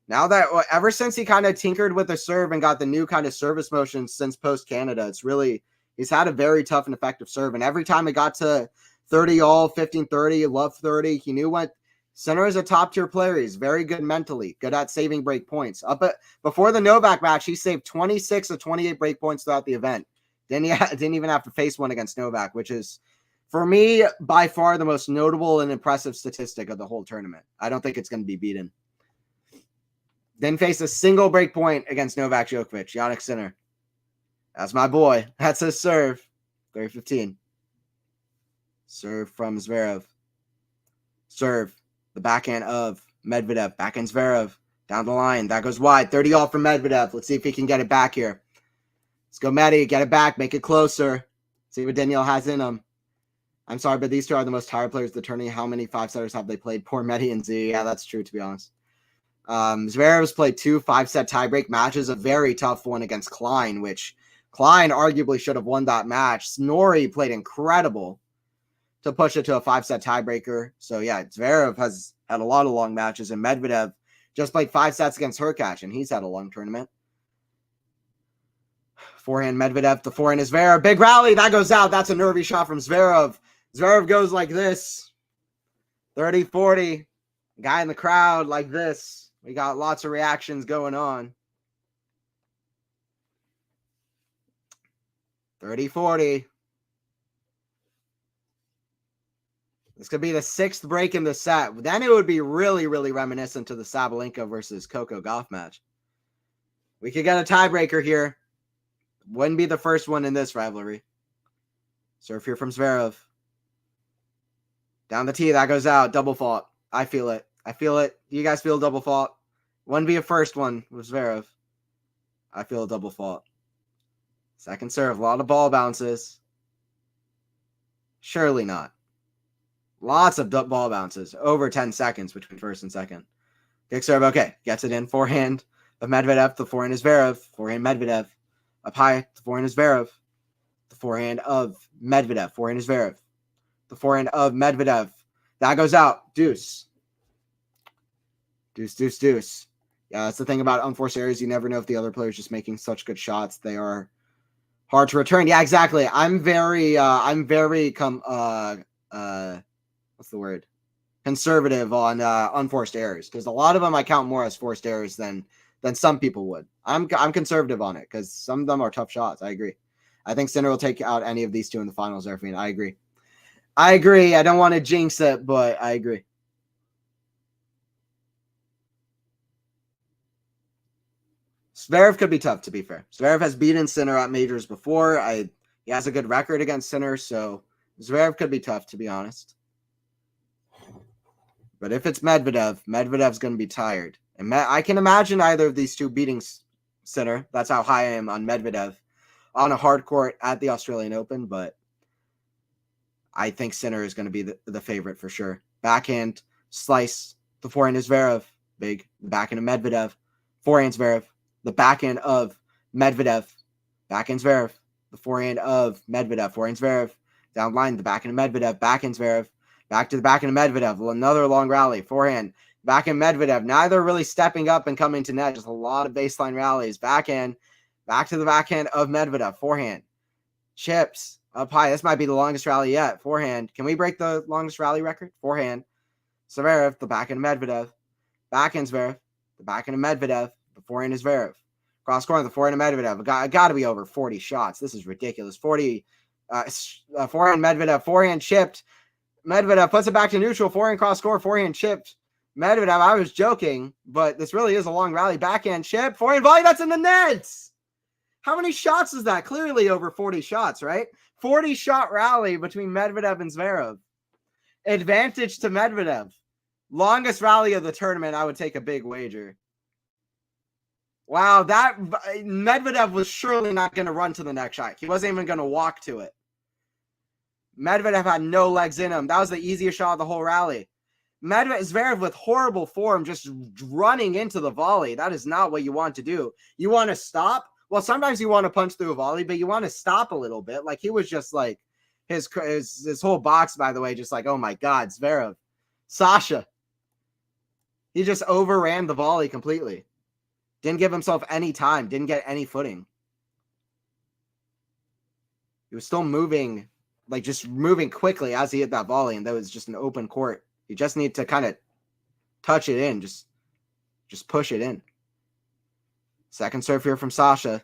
Now that ever since he kind of tinkered with the serve and got the new kind of service motion since post Canada, he's had a very tough and effective serve. And every time it got to 30 all, 15-30, love 30, he knew what Sinner is a top tier player. He's very good mentally, good at saving break points. Before the Novak match, he saved 26 of 28 break points throughout the event. Didn't even have to face one against Novak, which is, for me, by far the most notable and impressive statistic of the whole tournament. I don't think it's going to be beaten. Didn't face a single break point against Novak Djokovic. Jannik Sinner. That's my boy. That's his serve. 30-15. Serve from Zverev. Serve. The backhand of Medvedev. Backhand Zverev. Down the line. That goes wide. 30 all from Medvedev. Let's see if he can get it back here. Let's go, Medi. Get it back. Make it closer. See what Daniil has in him. I'm sorry, but these two are the most tired players of the tournament. How many 5-setters have they played? Poor Medi and Z. Yeah, that's true, to be honest. Zverev's played 2 5-set tiebreak matches, a very tough one against Klein, which Klein arguably should have won that match. Snorri played incredible to push it to a 5-set tiebreaker. So yeah, Zverev has had a lot of long matches, and Medvedev just played 5 sets against Hurkacz, and he's had a long tournament. Forehand Medvedev, the forehand is Zverev. Big rally, that goes out. That's a nervy shot from Zverev. Zverev goes like this. 30-40. Guy in the crowd like this. We got lots of reactions going on. 30-40. This could be the 6th break in the set. Then it would be really, really reminiscent to the Sabalenka versus Coco Gauff match. We could get a tiebreaker here. Wouldn't be the first one in this rivalry. Serve here from Zverev. Down the tee, that goes out. Double fault. I feel it. I feel it. You guys feel double fault? Wouldn't be a first one with Zverev. I feel a double fault. Second serve. A lot of ball bounces. Surely not. Lots of ball bounces. Over 10 seconds between first and second. Kick serve. Okay. Gets it in. Forehand of Medvedev. The forehand is Zverev. Forehand Medvedev. Up high. The forehand is Zverev. The forehand of Medvedev. Forehand is Zverev. The forehand of Medvedev. That goes out. Deuce. Deuce, deuce, deuce. Yeah, that's the thing about unforced errors. You never know if the other player's just making such good shots. They are hard to return. Yeah, exactly. I'm very what's the word? Conservative on unforced errors, because a lot of them I count more as forced errors than some people would. I'm conservative on it because some of them are tough shots. I agree. I think Sinner will take out any of these two in the finals, Zerfine. I agree. I don't want to jinx it, but I agree. Zverev could be tough, to be fair. Zverev has beaten Sinner at majors before. He has a good record against Sinner, so Zverev could be tough, to be honest. But if it's Medvedev, Medvedev's going to be tired. And I can imagine either of these two beating Sinner. That's how high I am on Medvedev on a hard court at the Australian Open, but I think Sinner is going to be the favorite for sure. Backhand, slice. The forehand is Zverev. Big. Backhand of Medvedev. Forehand Zverev. The backhand of Medvedev. Backhand Zverev. the forehand of Medvedev. Forehand Zverev. Down line, the backhand of Medvedev. Backhand Zverev. Back to the backhand of Medvedev. Another long rally. Forehand. Backhand Medvedev. Neither really stepping up and coming to net. Just a lot of baseline rallies. Backhand. Back to the backhand of Medvedev. Forehand. Chips. Up high. This might be the longest rally yet. Forehand. Can we break the longest rally record? Forehand. Zverev. The backhand of Medvedev. Backhand Zverev. The backhand of Medvedev. The forehand is Zverev. Cross corner. The forehand of Medvedev. Got to be over 40 shots. This is ridiculous. 40. Forehand Medvedev. Forehand chipped. Medvedev puts it back to neutral. Forehand cross court. Forehand chipped. Medvedev. I was joking, but this really is a long rally. Backhand chip. Forehand volley. That's in the nets. How many shots is that? Clearly over 40 shots, right? 40 shot rally between Medvedev and Zverev. Advantage to Medvedev. Longest rally of the tournament. I would take a big wager. Wow, that Medvedev was surely not going to run to the next shot. He wasn't even going to walk to it. Medvedev had no legs in him. That was the easiest shot of the whole rally. Zverev with horrible form, just running into the volley. That is not what you want to do. You want to stop. Well, sometimes you want to punch through a volley, but you want to stop a little bit. Like he was just like his whole box, by the way, just like, oh my God, Zverev. Sasha. He just overran the volley completely. Didn't give himself any time. Didn't get any footing. He was still moving, like just moving quickly as he hit that volley, and that was just an open court. You just need to kind of touch it in, just push it in. Second serve here from Sasha.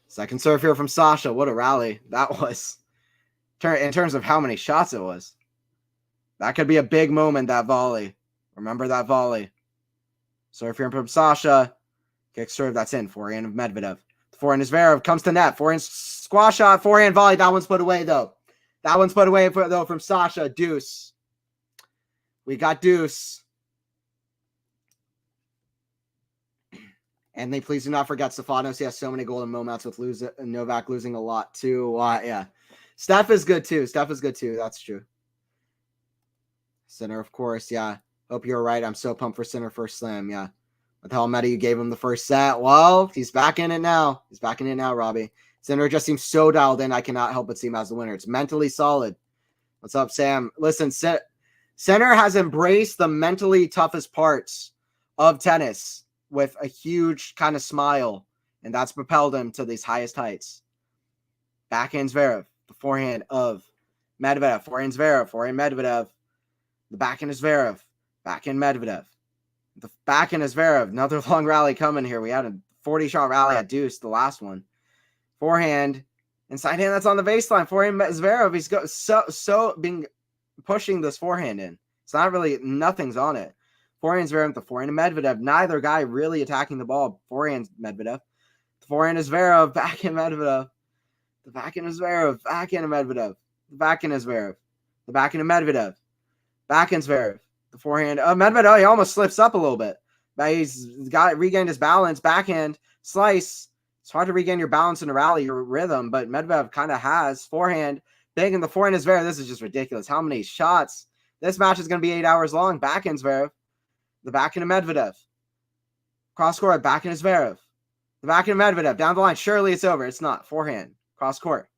Second serve here from Sasha. What a rally that was. In terms of how many shots it was. That could be a big moment, that volley. Remember that volley. Serve here from Sasha. Kick serve, that's in. Forehand of Medvedev. Forehand is Zverev. Comes to net. Forehand squash shot. Forehand volley. That one's put away, though. That one's put away, though, from Sasha. Deuce. We got deuce. And please do not forget Stefanos. He has so many golden moments with Novak losing a lot, too. Yeah. Steph is good, too. That's true. Sinner, of course. Yeah. Hope you're right. I'm so pumped for Sinner first slam. Yeah. With how many you gave him the first set. Well, he's back in it now. Robbie. Sinner just seems so dialed in. I cannot help but see him as the winner. It's mentally solid. What's up, Sam? Listen, Sinner has embraced the mentally toughest parts of tennis with a huge kind of smile, and that's propelled him to these highest heights. Backhand Zverev, the forehand of Medvedev, forehand Zverev, forehand Medvedev, the backhand is Zverev, backhand Medvedev, the backhand is Zverev. Another long rally coming here. We had a 40-shot rally at deuce, the last one. Forehand, inside hand that's on the baseline. Forehand Zverev, he's pushing this forehand in. It's not really, nothing's on it. Forehand Zverev, the forehand of Medvedev. Neither guy really attacking the ball. Forehand Medvedev. The forehand is Zverev. Backhand Medvedev. The backhand is Zverev. Backhand of Medvedev. The backhand is Zverev. The backhand of Medvedev. Backhand Zverev. The forehand of Medvedev. He almost slips up a little bit. But he's regained his balance. Backhand slice. It's hard to regain your balance in a rally, your rhythm, but Medvedev kind of has. Forehand. Big, and the forehand is Zverev. This is just ridiculous. How many shots? This match is going to be 8 hours long. Backhand Zverev. The backhand of Medvedev. Cross court. Backhand is Zverev. The backhand of Medvedev. Down the line. Surely it's over. It's not. Forehand. Cross court.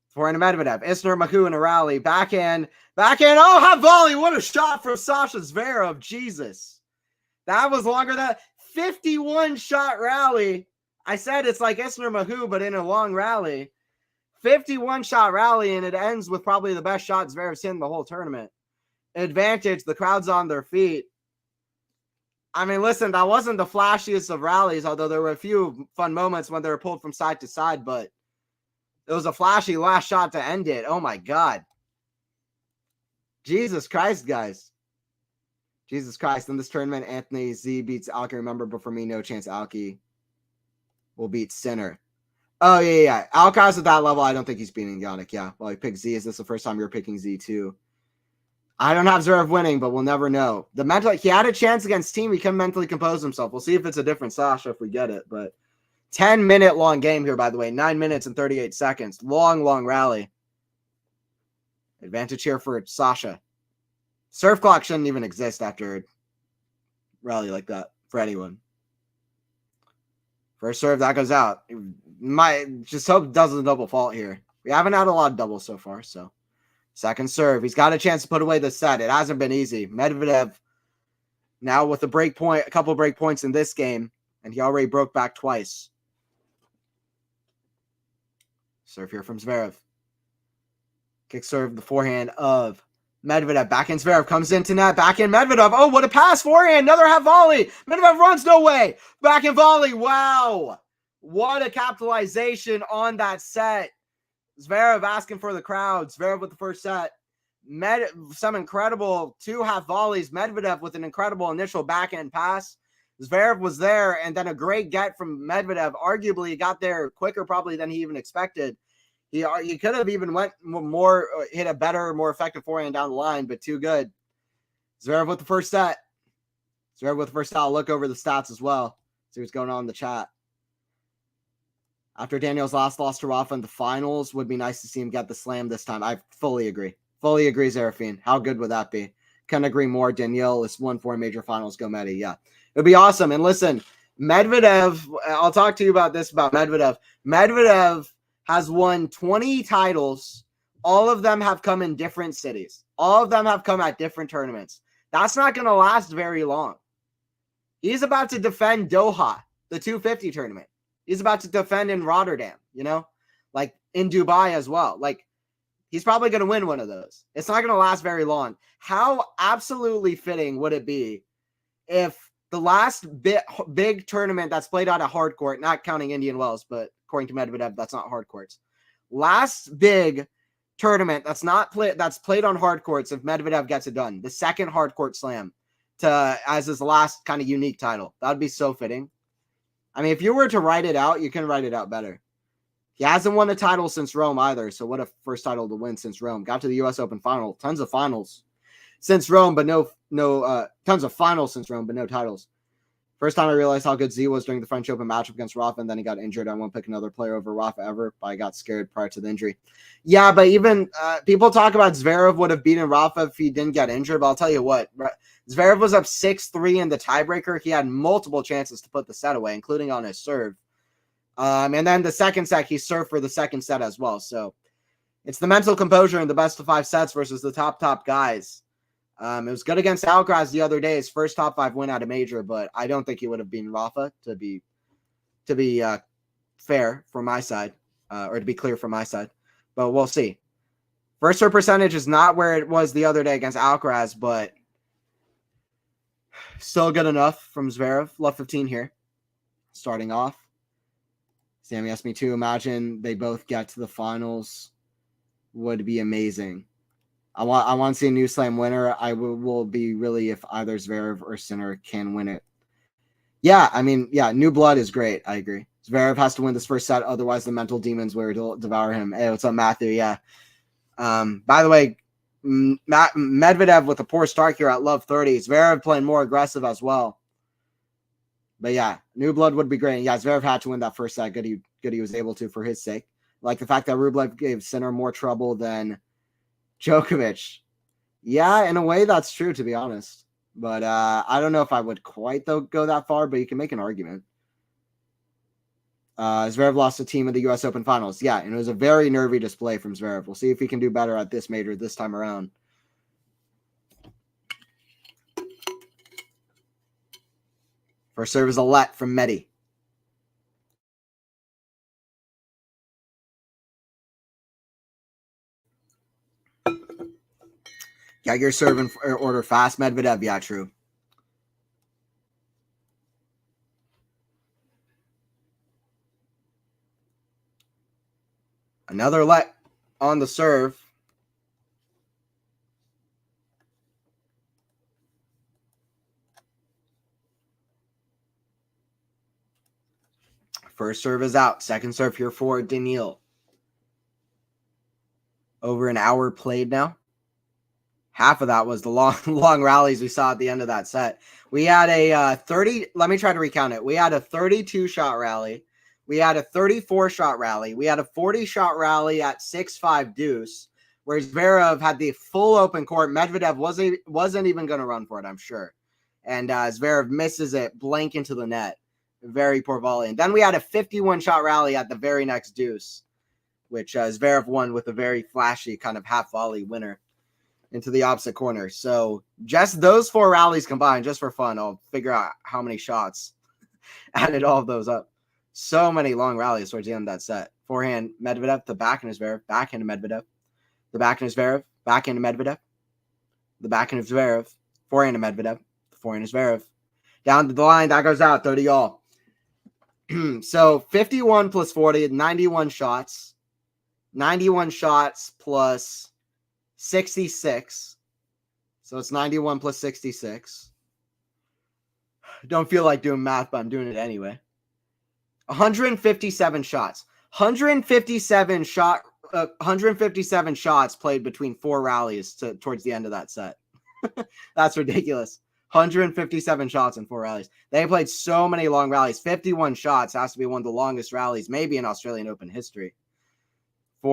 Forehand of Medvedev. Isner Mahou in a rally. Backhand. Oh, hot volley. What a shot from Sasha Zverev. Jesus. That was longer than 51 shot rally. I said it's like Isner Mahou, but in a long rally. 51 shot rally, and it ends with probably the best shot Zverev's hit in the whole tournament. Advantage. The crowd's on their feet. I mean, listen, that wasn't the flashiest of rallies, although there were a few fun moments when they were pulled from side to side, but it was a flashy last shot to end it. Oh, my God. Jesus Christ, guys. Jesus Christ. In this tournament, Anthony Z beats Alki. Remember, but for me, no chance Alki will beat Sinner. Oh, yeah. Alcaraz at that level, I don't think he's beating Yannick. Yeah. Well, he picked Z. Is this the first time you're picking Z, too? I don't have Zverev winning, but we'll never know. He had a chance against Team. He couldn't mentally compose himself. We'll see if it's a different Sasha if we get it. But 10-minute long game here, by the way. 9 minutes and 38 seconds. Long rally. Advantage here for Sasha. Serve clock shouldn't even exist after a rally like that for anyone. First serve, that goes out. Just hope it doesn't double fault here. We haven't had a lot of doubles so far, so second serve. He's got a chance to put away the set. It hasn't been easy. Medvedev now with a couple break points in this game, and he already broke back twice. Serve here from Zverev. Kick serve, the forehand of Medvedev. Backhand Zverev comes into net. Backhand Medvedev. Oh, what a pass. Forehand. Another half volley. Medvedev runs. No way. Backhand volley. Wow. What a capitalization on that set. Zverev asking for the crowd. Zverev with the first set. Some incredible 2 half volleys. Medvedev with an incredible initial backhand pass. Zverev was there, and then a great get from Medvedev. Arguably, he got there quicker probably than he even expected. He could have even went more, hit a better, more effective forehand down the line, but too good. Zverev with the first set. Zverev with the first set. I'll look over the stats as well. See what's going on in the chat. After Daniil's last loss to Rafa in the finals, would be nice to see him get the slam this time. I fully agree. Fully agree, Zerafine. How good would that be? Couldn't agree more. Daniil has won 4 major finals. Go Medi. Yeah. It would be awesome. And listen, Medvedev, I'll talk to you about this about Medvedev. Medvedev has won 20 titles. All of them have come in different cities. All of them have come at different tournaments. That's not going to last very long. He's about to defend Doha, the 250 tournament. He's about to defend in Rotterdam, like in Dubai as well. Like, he's probably going to win one of those. It's not going to last very long. How absolutely fitting would it be if the last big tournament that's played out at hard court, not counting Indian Wells, but according to Medvedev, that's not hard courts. Last big tournament that's played on hard courts, if Medvedev gets it done, the second hard court slam as his last kind of unique title. That would be so fitting. I mean, if you were to write it out, you can write it out better. He hasn't won a title since Rome either, so what a first title to win since Rome. Got to the U.S. Open final, tons of finals since Rome, but tons of finals since Rome, but no titles. First time I realized how good Z was during the French Open matchup against Rafa, and then he got injured. I won't pick another player over Rafa ever, but I got scared prior to the injury. Yeah, but even people talk about Zverev would have beaten Rafa if he didn't get injured, but I'll tell you what, Zverev was up 6-3 in the tiebreaker. He had multiple chances to put the set away, including on his serve. And then the second set, he served for the second set as well. So it's the mental composure in the best of 5 sets versus the top guys. It was good against Alcaraz the other day, his first top 5 win at a major, but I don't think he would have beaten Rafa to be fair from my side, or to be clear from my side. But we'll see. First serve percentage is not where it was the other day against Alcaraz, but still good enough from Zverev. Love 15 here. Starting off. Sammy asked me to imagine they both get to the finals. Would be amazing. I want to see a new slam winner. I will be really if either Zverev or Sinner can win it. Yeah, I mean, yeah, new blood is great. I agree. Zverev has to win this first set, otherwise the mental demons will devour him. Hey, what's up, Matthew? Yeah. By the way, Medvedev with a poor start here at love 30. Zverev playing more aggressive as well. But yeah, new blood would be great. And yeah, Zverev had to win that first set. Good he was able to for his sake. Like the fact that Rublev gave Sinner more trouble than Djokovic. Yeah, in a way that's true, to be honest. But I don't know if I would quite go that far, but you can make an argument. Zverev lost a team in the U.S. Open Finals. Yeah, and it was a very nervy display from Zverev. We'll see if he can do better at this major this time around. First serve is a let from Medi. Got your serve in order fast, Medvedev. Yeah, true. Another let on the serve. First serve is out. Second serve here for Daniil. Over an hour played now. Half of that was the long rallies we saw at the end of that set. We had a 30. Let me try to recount it. We had a 32-shot rally. We had a 34-shot rally. We had a 40-shot rally at 6-5 deuce, where Zverev had the full open court. Medvedev wasn't even going to run for it, I'm sure. And Zverev misses it blank into the net. Very poor volley. And then we had a 51-shot rally at the very next deuce, which Zverev won with a very flashy kind of half volley winner into the opposite corner. So just those 4 rallies combined, just for fun, I'll figure out how many shots. Added all of those up. So many long rallies towards the end of that set. Forehand, Medvedev, the backhand is Zverev, backhand to Medvedev. The backhand is Zverev, backhand to Medvedev. The backhand of Zverev, forehand to Medvedev. The forehand is Zverev. Down to the line, that goes out, 30 all. So 51 plus 40, 91 shots. 91 shots plus 66. So it's 91 plus 66. Don't feel like doing math, but I'm doing it anyway. 157 shots. 157 shots played between 4 rallies towards the end of that set. That's ridiculous. 157 shots in 4 rallies. They played so many long rallies. 51 shots has to be one of the longest rallies, maybe in Australian Open history. The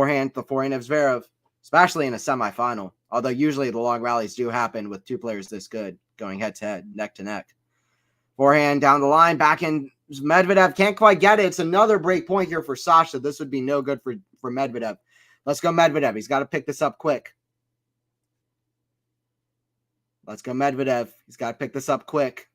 forehand of Zverev, especially in a semifinal. Although usually the long rallies do happen with 2 players this good, going head-to-head, neck-to-neck. Forehand down the line, backhand Medvedev can't quite get it. It's another break point here for Sasha. This would be no good for Medvedev. Let's go Medvedev. He's got to pick this up quick. Let's go Medvedev. He's got to pick this up quick.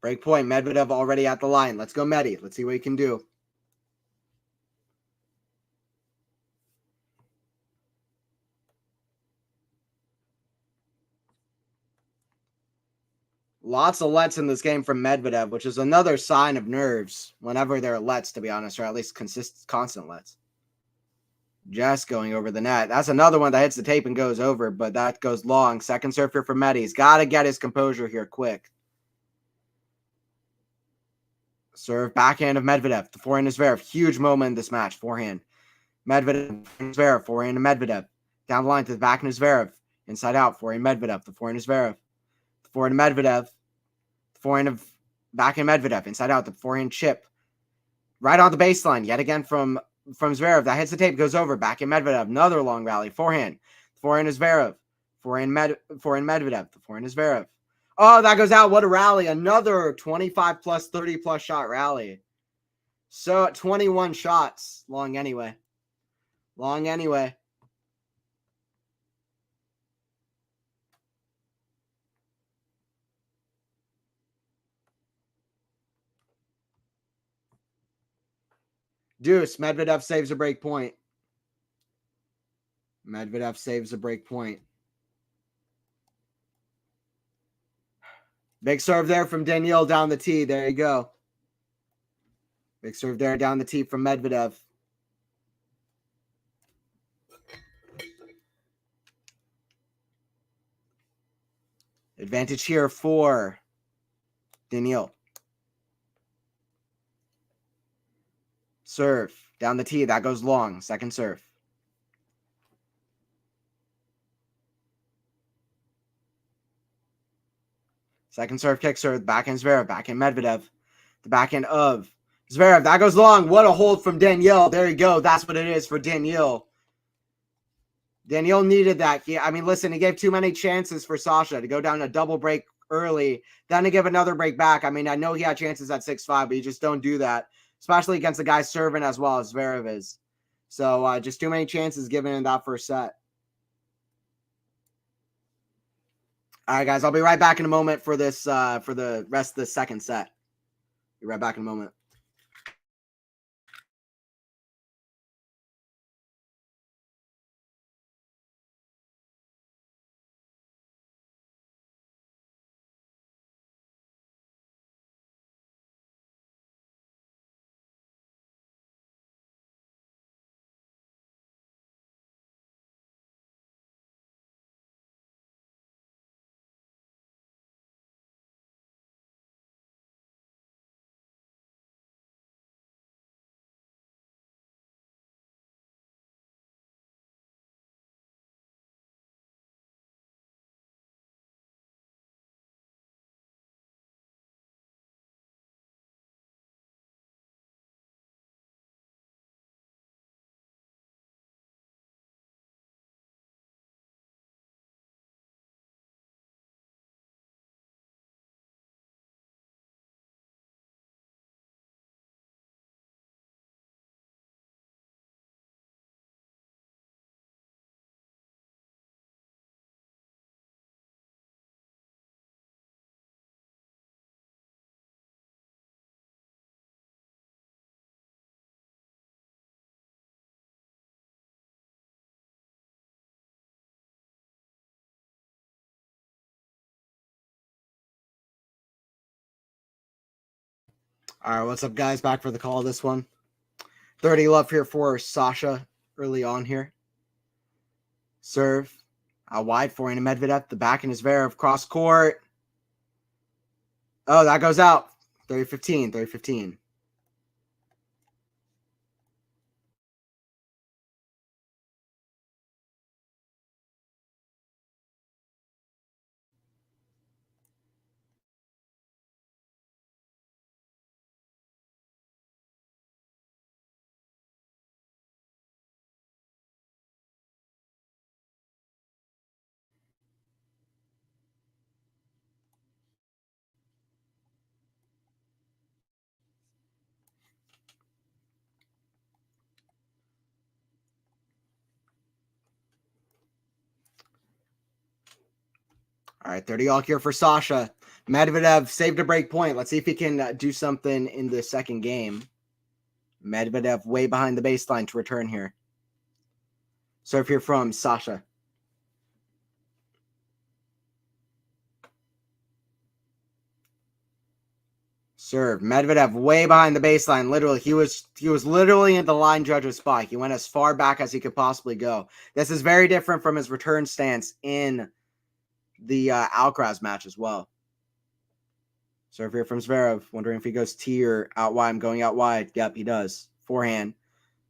Break point. Medvedev already at the line. Let's go Medi. Let's see what he can do. Lots of lets in this game from Medvedev, which is another sign of nerves whenever there are lets, to be honest, or at least constant lets. Just going over the net. That's another one that hits the tape and goes over, but that goes long. Second serve here for Medi. He's got to get his composure here quick. Serve backhand of Medvedev. The forehand is Zverev. Huge moment in this match. Forehand. Medvedev. Zverev. Forehand to Medvedev. Down the line to the backhand is Zverev. Inside out. Forehand Medvedev. The forehand is Zverev. The forehand to Medvedev. The forehand of backhand Medvedev. Inside out. The forehand chip. Right on the baseline. Yet again from Zverev. That hits the tape. Goes over. Backhand Medvedev. Another long rally. Forehand. The forehand is Zverev. Forehand Medvedev. The forehand is Zverev. Oh, that goes out. What a rally. Another 25 plus, 30 plus shot rally. So 21 shots. Long anyway. Long anyway. Deuce. Medvedev saves a break point. Medvedev saves a break point. Big serve there from Daniil down the tee. There you go. Big serve there down the tee from Medvedev. Advantage here for Daniil. Serve down the tee. That goes long. Second serve. Second serve, kick serve, backhand Zverev, backhand Medvedev. The backhand of Zverev. That goes long. What a hold from Daniil. There you go. That's what it is for Daniil. Daniil needed that. Listen, he gave too many chances for Sasha to go down a double break early, then to give another break back. I know he had chances at 6-5, but you just don't do that, especially against a guy serving as well as Zverev is. So just too many chances given in that first set. All right, guys, I'll be right back in a moment for this for the rest of the second set. Be right back in a moment. All right, what's up, guys? Back for the call this one. 30 love here for Sasha early on here. Serve. Out wide for Medvedev. The back in his Zverev. Cross court. Oh, that goes out. 30-15. 30-15. All right, 30 all here for Sasha. Medvedev saved a break point. Let's see if he can do something in the second game. Medvedev way behind the baseline to return here. Serve here from Sasha. Serve. Medvedev way behind the baseline. Literally, he was literally in the line judge's spot. He went as far back as he could possibly go. This is very different from his return stance in the Alcaraz match as well. Serve here from Zverev. Wondering if he goes T or out wide. I'm going out wide. Yep, he does. Forehand.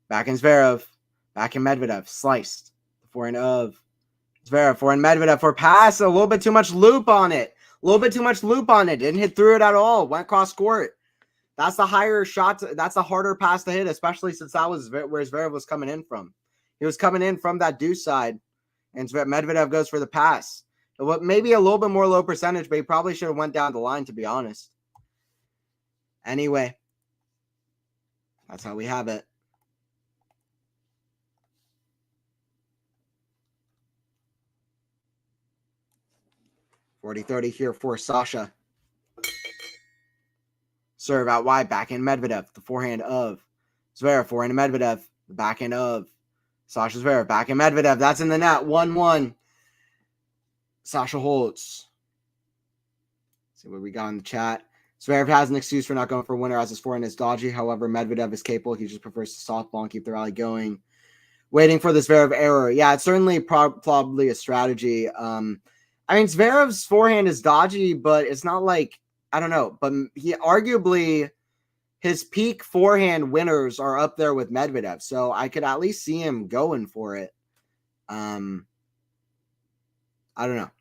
Back in Zverev. Back in Medvedev. Sliced. The forehand of Zverev. Forehand Medvedev for pass. A little bit too much loop on it. A little bit too much loop on it. Didn't hit through it at all. Went cross court. That's the higher shot. That's the harder pass to hit, especially since that was where Zverev was coming in from. He was coming in from that deuce side, and Medvedev goes for the pass. Maybe a little bit more low percentage, but he probably should have went down the line, to be honest. Anyway, that's how we have it. (40-30) here for Sasha. Serve out wide, back in Medvedev. The forehand of Zverev, forehand to Medvedev. The backhand of Sasha Zverev, back in Medvedev. That's in the net. 1-1. Sasha holds. See what we got in the chat. Zverev has an excuse for not going for a winner as his forehand is dodgy. However, Medvedev is capable. He just prefers to softball and keep the rally going. Waiting for the Zverev error. Yeah, it's certainly probably a strategy. I mean, Zverev's forehand is dodgy, but it's not like, I don't know. But he arguably, his peak forehand winners are up there with Medvedev. So I could at least see him going for it. I don't know.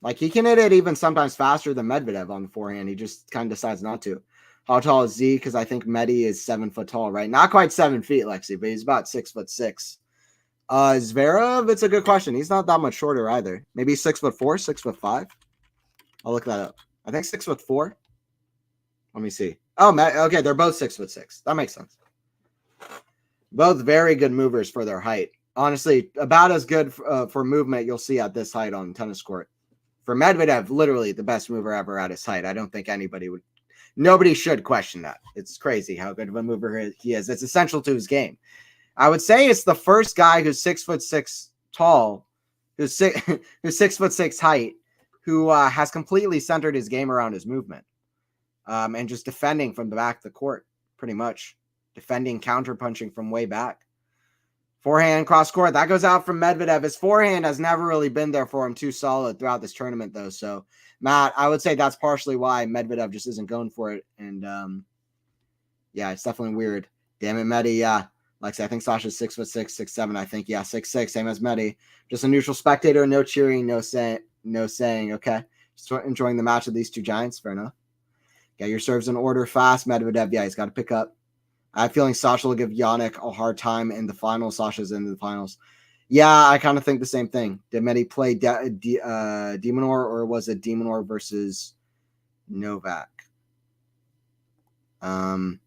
Like, he can hit it even sometimes faster than Medvedev on the forehand. He just kind of decides not to. How tall is Z? Because I think Medi is 7 foot tall, right? Not quite 7 feet, Lexi, but he's about 6'6". Zverev, it's a good question. He's not that much shorter either. Maybe 6'4", 6'5". I'll look that up. I think 6'4". Let me see. Oh, okay, they're both 6'6". That makes sense. Both very good movers for their height. Honestly, about as good for movement you'll see at this height on tennis court. For Medvedev, literally the best mover ever at his height. I don't think nobody should question that. It's crazy how good of a mover he is. It's essential to his game. I would say it's the first guy who's 6'6" tall, who's 6'6" height, who has completely centered his game around his movement, and just defending from the back of the court, pretty much defending, counter punching from way back. Forehand cross court that goes out from Medvedev. His forehand has never really been there for him too solid throughout this tournament, though. So, Matt, I would say that's partially why Medvedev just isn't going for it. And yeah, it's definitely weird. Damn it, Medi. Yeah. Lexi, I think Sasha's 6'6", 6'7". I think, yeah, 6'6", same as Medi. Just a neutral spectator, no cheering, no saying. Okay, just enjoying the match of these two giants. Fair enough. Get your serves in order fast. Medvedev, yeah, he's got to pick up. I have a feeling Sasha will give Yannick a hard time in the finals. Sasha's in the finals. Yeah, I kind of think the same thing. Did Medi play Demonor, or was it Demonor versus Novak? Demonor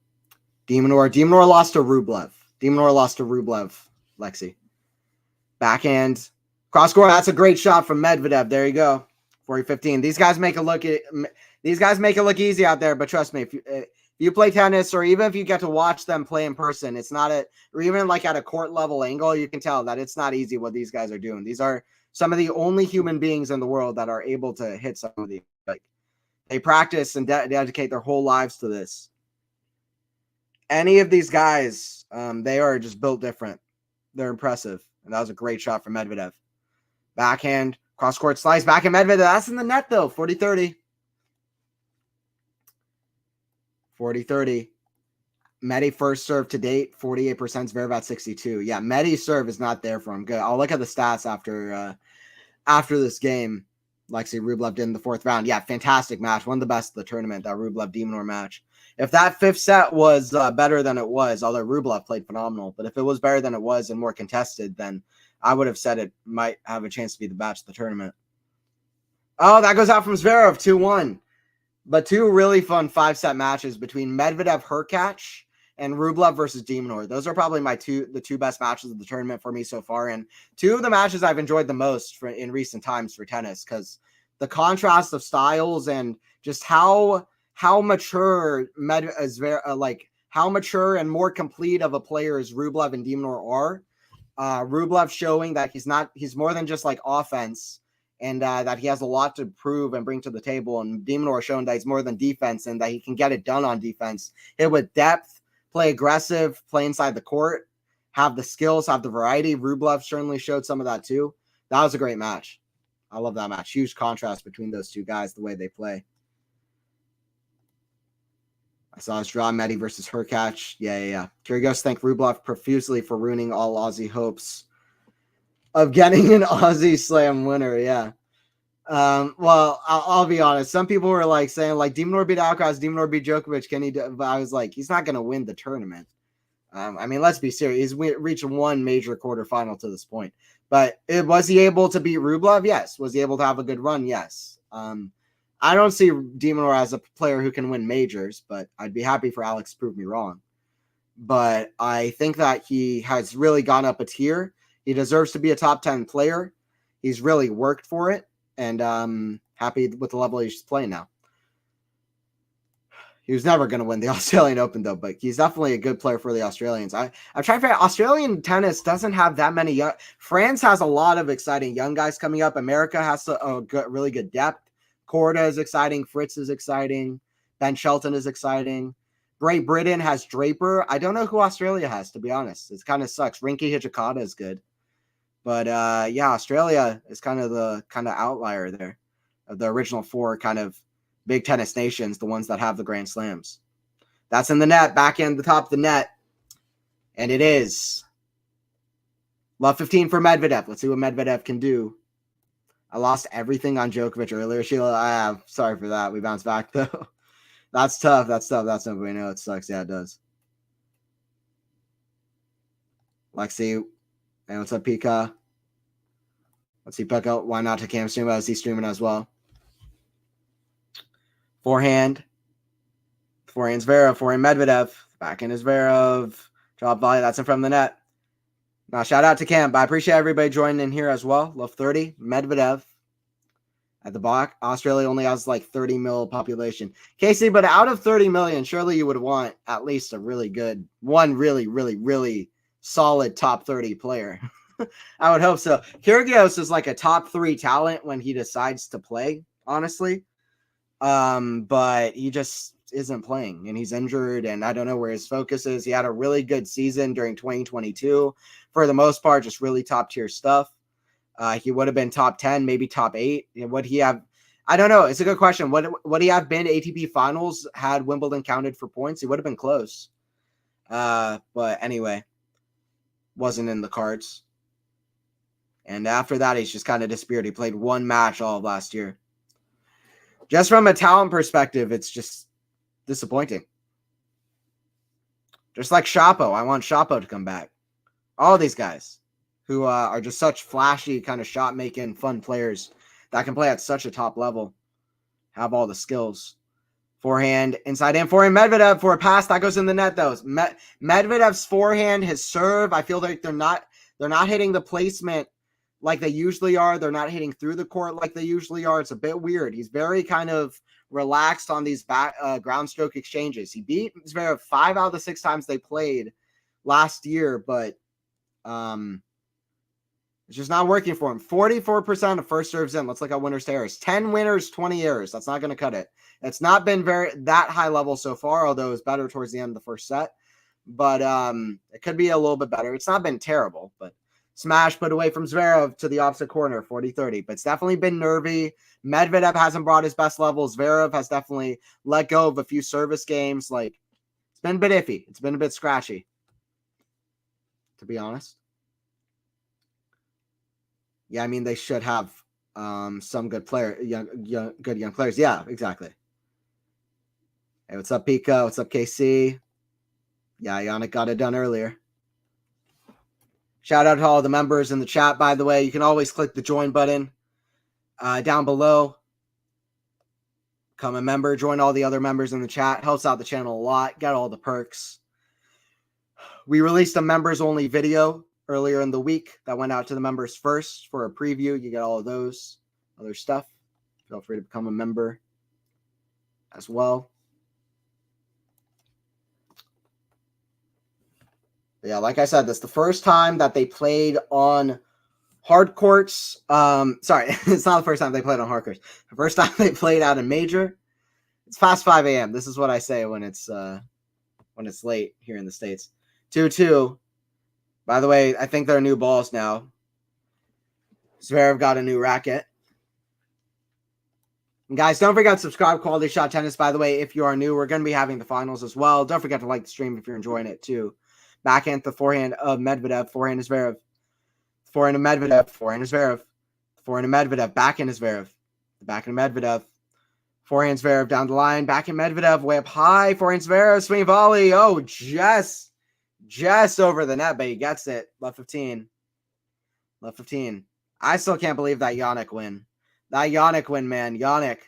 lost to Rublev. Lexi. Backhand. Cross court. That's a great shot from Medvedev. There you go. 40-15. These guys make it look easy out there, but trust me, if you play tennis, or even if you get to watch them play in person, it's not or even like at a court level angle, you can tell that it's not easy what these guys are doing. These are some of the only human beings in the world that are able to hit some of these. Like, they practice and dedicate their whole lives to this. any of these guys, they are just built different. They're impressive. And that was a great shot from Medvedev. Backhand, cross-court slice, backhand Medvedev. That's in the net, though. 40-30. 40-30. Medi first serve to date, 48%. Zverev at 62. Yeah, Medi's serve is not there for him. Good. I'll look at the stats after this game. Alexei Rublev did in the fourth round. Yeah, fantastic match. One of the best of the tournament, that Rublev-Demonor match. If that fifth set was better than it was, although Rublev played phenomenal, but if it was better than it was and more contested, then I would have said it might have a chance to be the match of the tournament. Oh, that goes out from Zverev, 2-1. But two really fun 5-set matches between Medvedev, Hurkacz, and Rublev versus Demonor. Those are probably the two best matches of the tournament for me so far, and two of the matches I've enjoyed the most in recent times for tennis, because the contrast of styles and just how mature how mature and more complete of a player as Rublev and Demonor are. Rublev showing that he's more than just like offense, and that he has a lot to prove and bring to the table, and Demonor showing that he's more than defense and that he can get it done on defense, hit with depth, play aggressive, play inside the court, have the skills, have the variety. Rublev certainly showed some of that too. That was a great match. I love that match. Huge contrast between those two guys, the way they play. I saw us draw Medi versus Hurkacz. Yeah. Kyrgios thanked Rublev profusely for ruining all Aussie hopes of getting an Aussie Slam winner. Yeah. Well, I'll be honest. Some people were like saying like Demonor beat Alcaraz, Demonor beat Djokovic. Can he do? But I was like, he's not going to win the tournament. I mean, let's be serious. He's reached one major quarterfinal to this point. But was he able to beat Rublev? Yes. Was he able to have a good run? Yes. I don't see Demonor as a player who can win majors, but I'd be happy for Alex to prove me wrong. But I think that he has really gone up a tier. He deserves to be a top 10 player. He's really worked for it. And happy with the level he's playing now. He was never going to win the Australian Open, though, but he's definitely a good player for the Australians. I'm trying to figure out, Australian tennis doesn't have that many young. France has a lot of exciting young guys coming up. America has really good depth. Korda is exciting. Fritz is exciting. Ben Shelton is exciting. Great Britain has Draper. I don't know who Australia has, to be honest. It kind of sucks. Rinky Hijikata is good. But yeah, Australia is kind of the outlier there of the original four kind of big tennis nations, the ones that have the Grand Slams. That's in the net, back in the top of the net. And it is. Love 15 for Medvedev. Let's see what Medvedev can do. I lost everything on Djokovic earlier, Sheila. Sorry for that. We bounced back, though. That's tough. That's no bueno. It sucks. Yeah, it does. Lexi. Hey, what's up, Pika? Let's see, Pika. Why not to Cam stream? Is he streaming as well? Forehand. Forehand Zverev. Forehand Medvedev. Back in his Zverev. Drop volley. That's in front of the net. Now, shout out to Cam. I appreciate everybody joining in here as well. Love 30. Medvedev. At the back, Australia only has like 30 mil population. Casey, but out of 30 million, surely you would want at least a really good, one really, really, really solid top 30 player. I would hope so. Kyrgios is like a top 3 talent when he decides to play, honestly. But he just isn't playing, and he's injured, and I don't know where his focus is. He had a really good season during 2022. For the most part, just really top tier stuff. He would have been top 10, maybe top 8. Would he have? I don't know. It's a good question. Would he have been ATP Finals had Wimbledon counted for points? He would have been close. But anyway, wasn't in the cards. And after that, he's just kind of disappeared. He played one match all of last year. Just from a talent perspective, it's just disappointing. Just like Shapo. I want Shapo to come back. All these guys who are just such flashy, kind of shot-making, fun players that can play at such a top level, have all the skills. Forehand, inside in, forehand Medvedev for a pass. That goes in the net, though. Medvedev's forehand, his serve, I feel like they're not hitting the placement like they usually are. They're not hitting through the court like they usually are. It's a bit weird. He's very kind of relaxed on these back ground stroke exchanges. He beat Zverev 5 out of the 6 times they played last year, but it's just not working for him. 44% of first serves in. Let's look at winners to errors. 10 winners, 20 errors. That's not going to cut it. It's not been that high level so far, although it was better towards the end of the first set. but it could be a little bit better. It's not been terrible, but smash put away from Zverev to the opposite corner, 40-30. But it's definitely been nervy. Medvedev hasn't brought his best level. Zverev has definitely let go of a few service games. Like, it's been a bit iffy. It's been a bit scratchy, to be honest. Yeah, I mean, they should have some good good young players. Yeah, exactly. Hey, what's up, Pika? What's up, KC? Yeah, Yannick got it done earlier. Shout out to all the members in the chat, by the way. You can always click the join button down below. Become a member. Join all the other members in the chat. Helps out the channel a lot. Get all the perks. We released a members-only video earlier in the week that went out to the members first for a preview. You get all of those other stuff. Feel free to become a member as well. But yeah, like I said, that's the first time that they played on hard courts. Sorry, it's not the first time they played on hard courts. The first time they played out in major. It's past 5 a.m. This is what I say when it's late here in the States. 2-2. By the way, I think there are new balls now. Zverev got a new racket. And guys, don't forget to subscribe to Quality Shot Tennis, by the way, if you are new. We're going to be having the finals as well. Don't forget to like the stream if you're enjoying it, too. Backhand to the forehand of Medvedev. Forehand is Zverev. Forehand of Medvedev. Forehand is Zverev. Forehand of Medvedev. Backhand is Zverev. The backhand of Medvedev. Forehand Zverev down the line. Backhand Medvedev way up high. Forehand Zverev. Swing volley. Oh, just over the net, but he gets it. Left 15. Left 15. I still can't believe that Yannick win. That Yannick win, man. Yannick.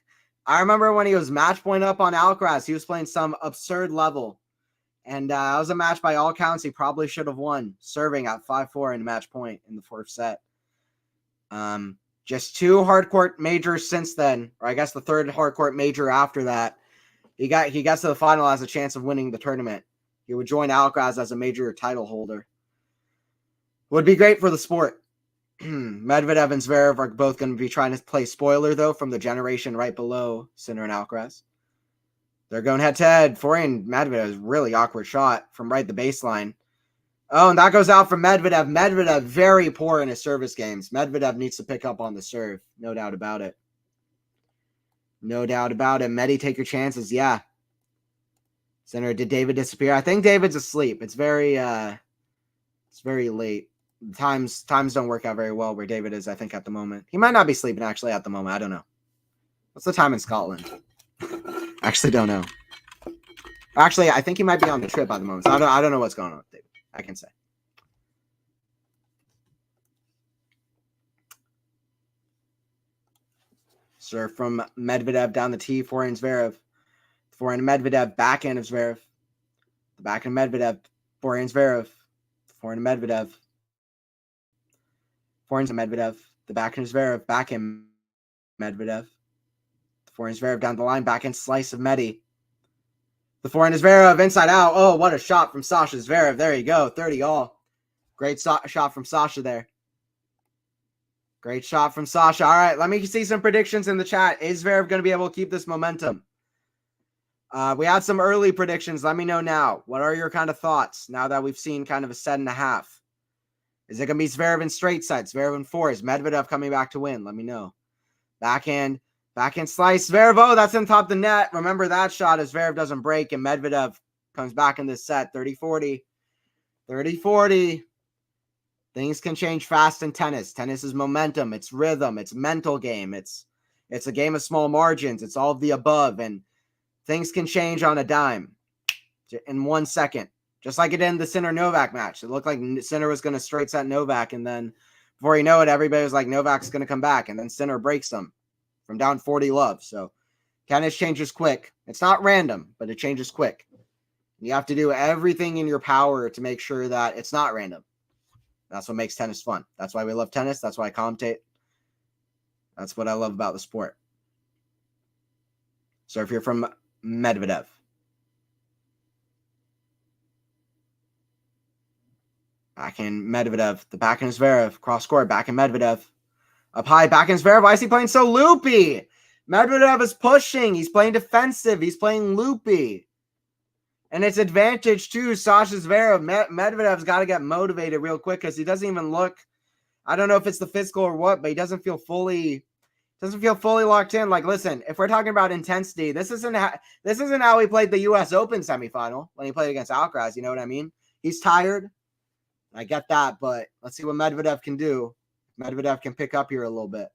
I remember when he was match point up on Alcaraz. He was playing some absurd level. And that was a match by all counts he probably should have won. Serving at 5-4 in match point in the fourth set. Just 2 hardcourt majors since then. Or I guess the 3rd hardcourt major after that. He gets to the final, has a chance of winning the tournament. He would join Alcaraz as a major title holder. Would be great for the sport. Medvedev and Zverev are both going to be trying to play spoiler, though, from the generation right below Sinner and Alcaraz. They're going head-to-head. Forehand Medvedev is really awkward shot from right the baseline. Oh, and that goes out from Medvedev. Medvedev very poor in his service games. Medvedev needs to pick up on the serve. No doubt about it. No doubt about it. Medi, take your chances. Yeah. Center, did David disappear? I think David's asleep. It's very late. Times don't work out very well where David is, I think, at the moment. He might not be sleeping, actually, at the moment. I don't know. What's the time in Scotland? Actually, don't know. Actually, I think he might be on the trip at the moment. So I don't know what's going on with David. I can say. Serve from Medvedev down the tee. Forehand Zverev. Forehand Medvedev. Backhand of Zverev. The backhand of Medvedev. Forehand Zverev. Forehand Medvedev. Forehand Medvedev. The backhand of Zverev. Backhand Medvedev. The forehand Zverev down the line. Backhand slice of Medi. The forehand is Zverev, inside out. Oh, what a shot from Sasha Zverev. There you go, 30 all. Great shot from Sasha there. Great shot from Sasha. All right, let me see some predictions in the chat. Is Zverev going to be able to keep this momentum? We had some early predictions. Let me know now. What are your kind of thoughts now that we've seen kind of a set and a half? Is it going to be Zverev in straight sets? Zverev in 4s? Medvedev coming back to win? Let me know. Backhand slice. Zverev, oh, that's in top the net. Remember that shot as Zverev doesn't break and Medvedev comes back in this set. 30-40. 30-40. Things can change fast in tennis. Tennis is momentum. It's rhythm. It's mental game. It's a game of small margins. It's all of the above. And things can change on a dime in 1 second. Just like it did in the Sinner-Novak match. It looked like Sinner was going to straight set Novak. And then before you know it, everybody was like, Novak's going to come back. And then Sinner breaks them from down 40 love. So tennis changes quick. It's not random, but it changes quick. You have to do everything in your power to make sure that it's not random. That's what makes tennis fun. That's why we love tennis. That's why I commentate. That's what I love about the sport. So if you're from Medvedev. Backhand Medvedev. The backhand is Zverev. Cross court. Backhand Medvedev. Up high. Backhand Zverev. Why is he playing so loopy? Medvedev is pushing. He's playing defensive. He's playing loopy. And it's advantage to Sasha Zverev. Medvedev's got to get motivated real quick because he doesn't even look. I don't know if it's the physical or what, but he doesn't feel fully locked in. Like, listen, if we're talking about intensity, this isn't how he played the U.S. Open semifinal when he played against Alcaraz. You know what I mean? He's tired. I get that, but let's see what Medvedev can do. Medvedev can pick up here a little bit.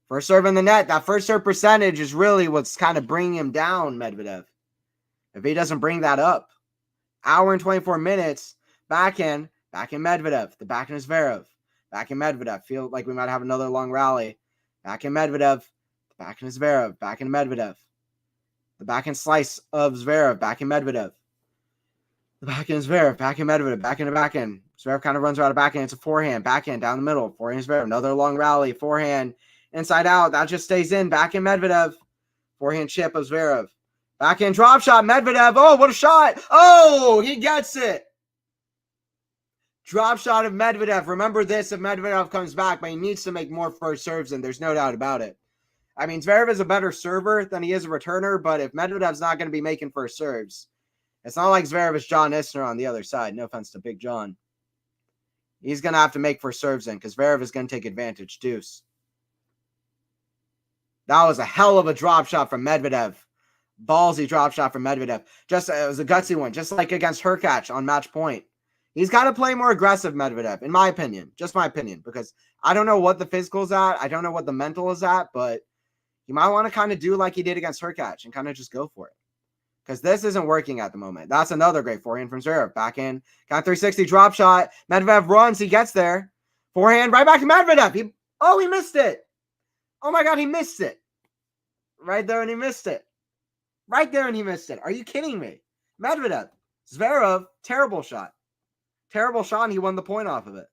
First serve in the net. That first serve percentage is really what's kind of bringing him down, Medvedev. If he doesn't bring that up, hour and 24 minutes, backhand Medvedev. The backhand is Zverev. Backhand Medvedev. Feel like we might have another long rally. Backhand Medvedev. The backhand is Zverev. Backhand Medvedev. The backhand slice of Zverev. Backhand Medvedev. The backhand is Zverev. Backhand Medvedev. Backhand to backhand. Zverev kind of runs out of backhand. It's a forehand. Backhand down the middle. Forehand is Zverev. Another long rally. Forehand. Inside out. That just stays in. Backhand Medvedev. Forehand chip of Zverev. Backhand drop shot. Medvedev. Oh, what a shot. Oh, he gets it. Drop shot of Medvedev. Remember this if Medvedev comes back, but he needs to make more first serves, and there's no doubt about it. I mean, Zverev is a better server than he is a returner, but if Medvedev's not going to be making first serves, it's not like Zverev is John Isner on the other side. No offense to Big John. He's going to have to make first serves in because Zverev is going to take advantage. Deuce. That was a hell of a drop shot from Medvedev. Ballsy drop shot from Medvedev. It was a gutsy one, just like against Hurkacz on match point. He's got to play more aggressive, Medvedev, in my opinion. Just my opinion, because I don't know what the physical's at. I don't know what the mental is at, but you might want to kind of do like he did against Hurkacz and kind of just go for it. Because this isn't working at the moment. That's another great forehand from Zverev. Backhand, count 360, drop shot. Medvedev runs, he gets there. Forehand, right back to Medvedev. He missed it. Oh my God, he missed it. Right there, and he missed it. Right there, and he missed it. Are you kidding me? Medvedev. Zverev, terrible shot. Terrible shot, and he won the point off of it.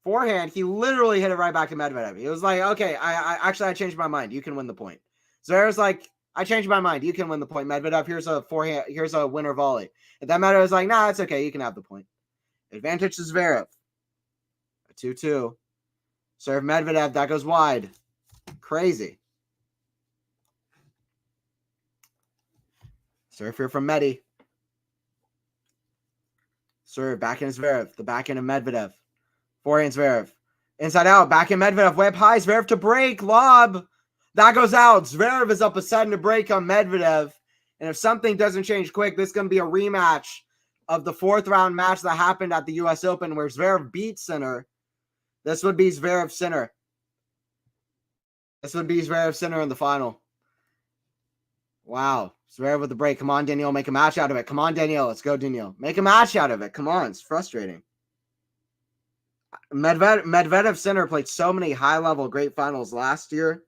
Forehand, he literally hit it right back to Medvedev. He was like, okay, I changed my mind. You can win the point. Zverev's like, I changed my mind. You can win the point. Medvedev, here's a forehand. Here's a winner volley. And that Medvedev was like, nah, it's okay. You can have the point. Advantage to Zverev. A 2-2. Serve Medvedev. That goes wide. Crazy. Serve here from Medi. Serve, backhand Zverev. The backhand of Medvedev. Forehand Zverev. Inside out, backhand Medvedev. Way up high. Zverev to break. Lob. That goes out. Zverev is up a set to break on Medvedev. And if something doesn't change quick, this is going to be a rematch of the fourth round match that happened at the U.S. Open where Zverev beat Sinner. This would be Zverev Sinner. This would be Zverev Sinner in the final. Wow. Zverev with the break. Come on, Daniil. Make a match out of it. Come on, Daniil. Let's go, Daniil. Make a match out of it. Come on. It's frustrating. Medvedev Sinner played so many high-level great finals last year.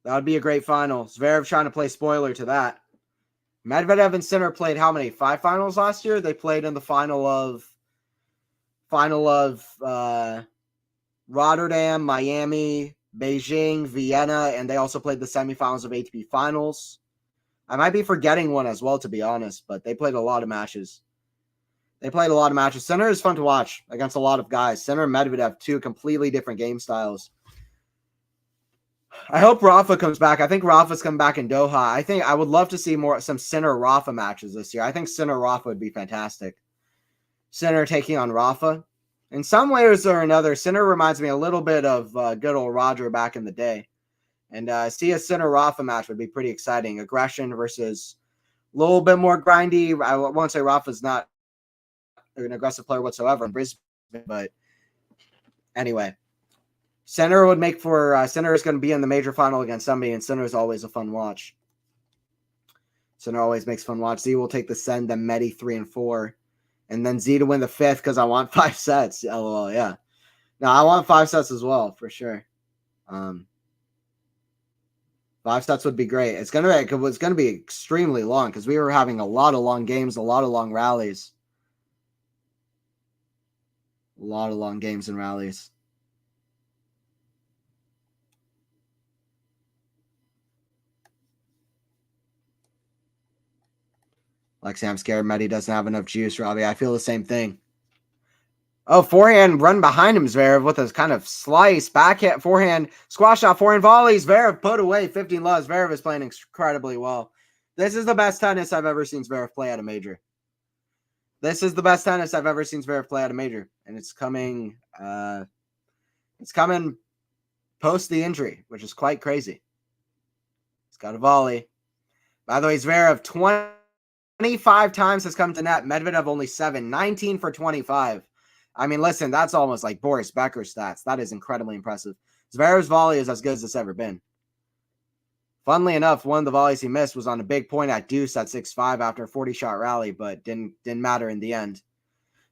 That would be a great final. Zverev trying to play spoiler to that. Medvedev and Sinner played how many? 5 finals last year? They played in the final of Rotterdam, Miami, Beijing, Vienna, and they also played the semifinals of ATP finals. I might be forgetting one as well, to be honest, but they played a lot of matches. Sinner is fun to watch against a lot of guys. Sinner and Medvedev, 2 completely different game styles. I hope Rafa comes back. I think Rafa's coming back in Doha. I would love to see some Sinner-Rafa matches this year. I think Sinner-Rafa would be fantastic. Sinner taking on Rafa. In some ways or another, Sinner reminds me a little bit of good old Roger back in the day. And see a Sinner-Rafa match would be pretty exciting. Aggression versus a little bit more grindy. I won't say Rafa's not an aggressive player whatsoever in Brisbane, but anyway. Sinner would make for Sinner is going to be in the major final against somebody, and Sinner is always a fun watch. Sinner always makes fun watch. Z will take the send, then Medi 3 and 4, and then Z to win the 5th because I want 5 sets. LOL, yeah. No, I want 5 sets as well for sure. 5 sets would be great. It's gonna be extremely long because we were having a lot of long games, a lot of long rallies, a lot of long games and rallies. Like, I'm scared Medi doesn't have enough juice, Robbie. I feel the same thing. Oh, forehand run behind him, Zverev with his kind of slice, backhand, forehand, squash shot, forehand volley. Zverev put away 15 love. Zverev is playing incredibly well. This is the best tennis I've ever seen Zverev play at a major. This is the best tennis I've ever seen Zverev play at a major. And it's coming post the injury, which is quite crazy. He's got a volley. By the way, Zverev 25 times has come to net. Medvedev only 7. 19 for 25. I mean, listen, that's almost like Boris Becker stats. That is incredibly impressive. Zverev's volley is as good as it's ever been. Funnily enough, one of the volleys he missed was on a big point at deuce at 6-5 after a 40-shot rally, but didn't matter in the end.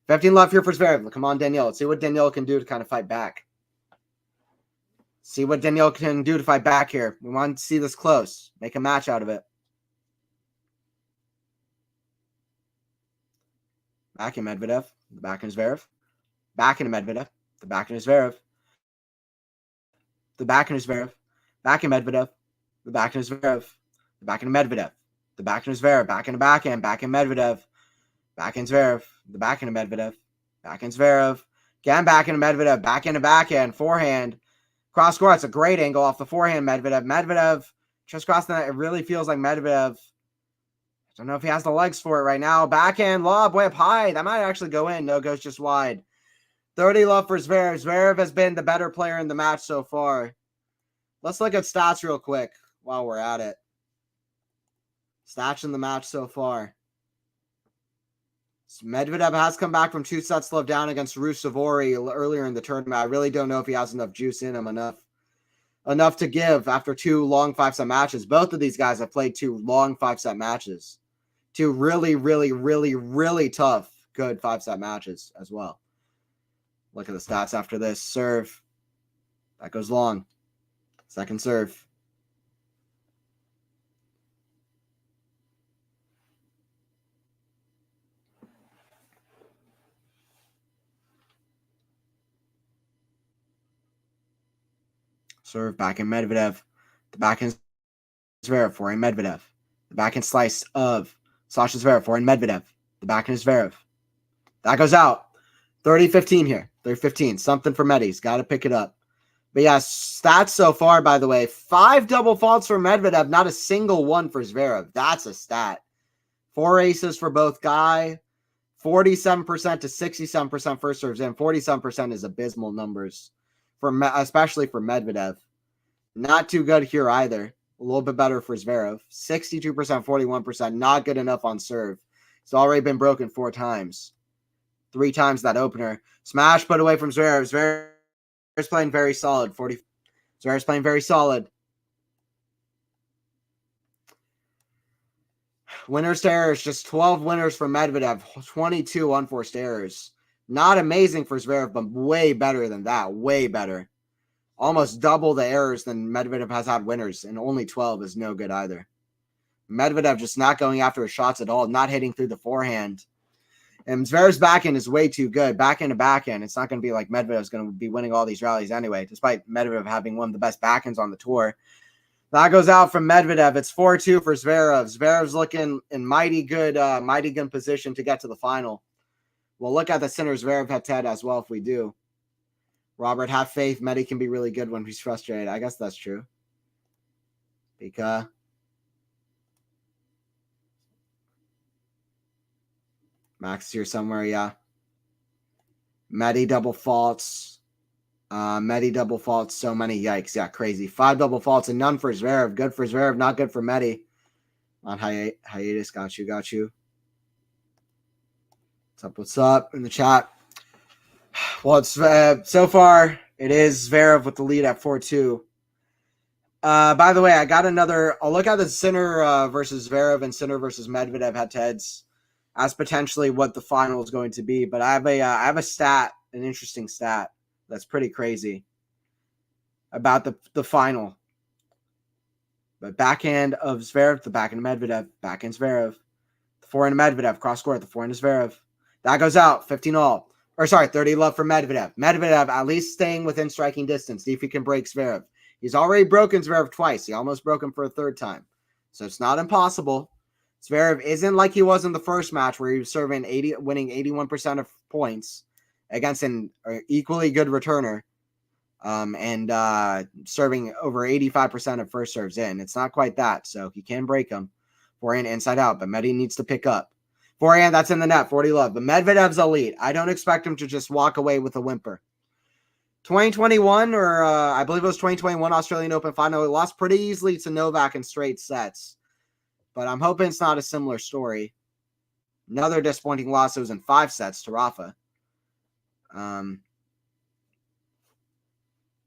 15 left here for Zverev. Come on, Daniil. Let's see what Daniil can do to kind of fight back. See what Daniil can do to fight back here. We want to see this close. Make a match out of it. Back in Medvedev. The back in Zverev. Back in Medvedev. The back in Zverev. The back in Zverev. Back in Medvedev. The back in Zverev. The back in Medvedev. The back in Zverev. Back in the backhand. Back in Medvedev. Back in Zverev. The back in Medvedev. Back in Zverev. Again, back in Medvedev. Back in the backhand. Forehand. Cross court. It's a great angle off the forehand. Medvedev just crossed the net. It really feels like Medvedev. I don't know if he has the legs for it right now. Backhand lob way up high. That might actually go in. No, goes just wide. 30 love for Zverev. Zverev has been the better player in the match so far. Let's look at stats real quick while we're at it. Stats in the match so far. So Medvedev has come back from 2 sets love down against Rusevori earlier in the tournament. I really don't know if he has enough juice in him, enough to give after 2 long 5-set matches. Both of these guys have played 2 long 5-set matches. 2 really, really, really, really tough, good 5-set matches as well. Look at the stats after this. Serve. That goes long. Second serve. Serve back in Medvedev. The backhand Zverev, forehand Medvedev. The backhand slice of Sasha Zverev, forehand Medvedev. The backhand Zverev. That goes out. 30-15 here. 30-15. Something for Medi. He's got to pick it up. But yeah, stats so far, by the way. 5 double faults for Medvedev. Not a single one for Zverev. That's a stat. 4 aces for both guy. 47% to 67% first serves in. 47% is abysmal numbers, especially for Medvedev. Not too good here either. A little bit better for Zverev. 62%, 41%. Not good enough on serve. It's already been broken 4 times. 3 times that opener. Smash put away from Zverev. Zverev's playing very solid. Zverev's playing very solid. Winners to errors, just 12 winners for Medvedev. 22 unforced errors. Not amazing for Zverev, but way better than that. Way better. Almost double the errors than Medvedev has had winners, and only 12 is no good either. Medvedev just not going after his shots at all, not hitting through the forehand. And Zverev's backhand is way too good. Backhand to backhand. It's not going to be like Medvedev's going to be winning all these rallies anyway, despite Medvedev having one of the best backhands on the tour. That goes out from Medvedev. It's 4-2 for Zverev. Zverev's looking in mighty good position to get to the final. We'll look at the center Zverev head-to-head as well if we do. Robert, have faith. Medi can be really good when he's frustrated. I guess that's true. Because Max here somewhere, yeah. Medi double faults. Medi double faults, so many. Yikes. Yeah, crazy. 5 double faults and none for Zverev. Good for Zverev, not good for Medi. On hiatus. Got you. What's up in the chat? Well, it's so far, it is Zverev with the lead at 4-2. By the way, I got another. I'll look at the Sinner versus Zverev and Sinner versus Medvedev head-to-heads as potentially what the final is going to be. But I have a stat, an interesting stat that's pretty crazy about the final. But backhand of Zverev, the backhand of Medvedev, backhand Zverev, the forehand of Medvedev, cross court, the forehand of Zverev. That goes out, 15-all. Or sorry, 30 love for Medvedev. Medvedev at least staying within striking distance. See if he can break Zverev. He's already broken Zverev twice. He almost broke him for a 3rd time. So it's not impossible. Zverev isn't like he was in the first match where he was winning 81% of points against an equally good returner, and serving over 85% of first serves in. It's not quite that, so he can break them. Forehand inside out, but Medi needs to pick up. Forehand, that's in the net, 40 love. But Medvedev's elite. I don't expect him to just walk away with a whimper. 2021, or I believe it was 2021 Australian Open final, he lost pretty easily to Novak in straight sets. But I'm hoping it's not a similar story. Another disappointing loss, it was in 5 sets to Rafa. But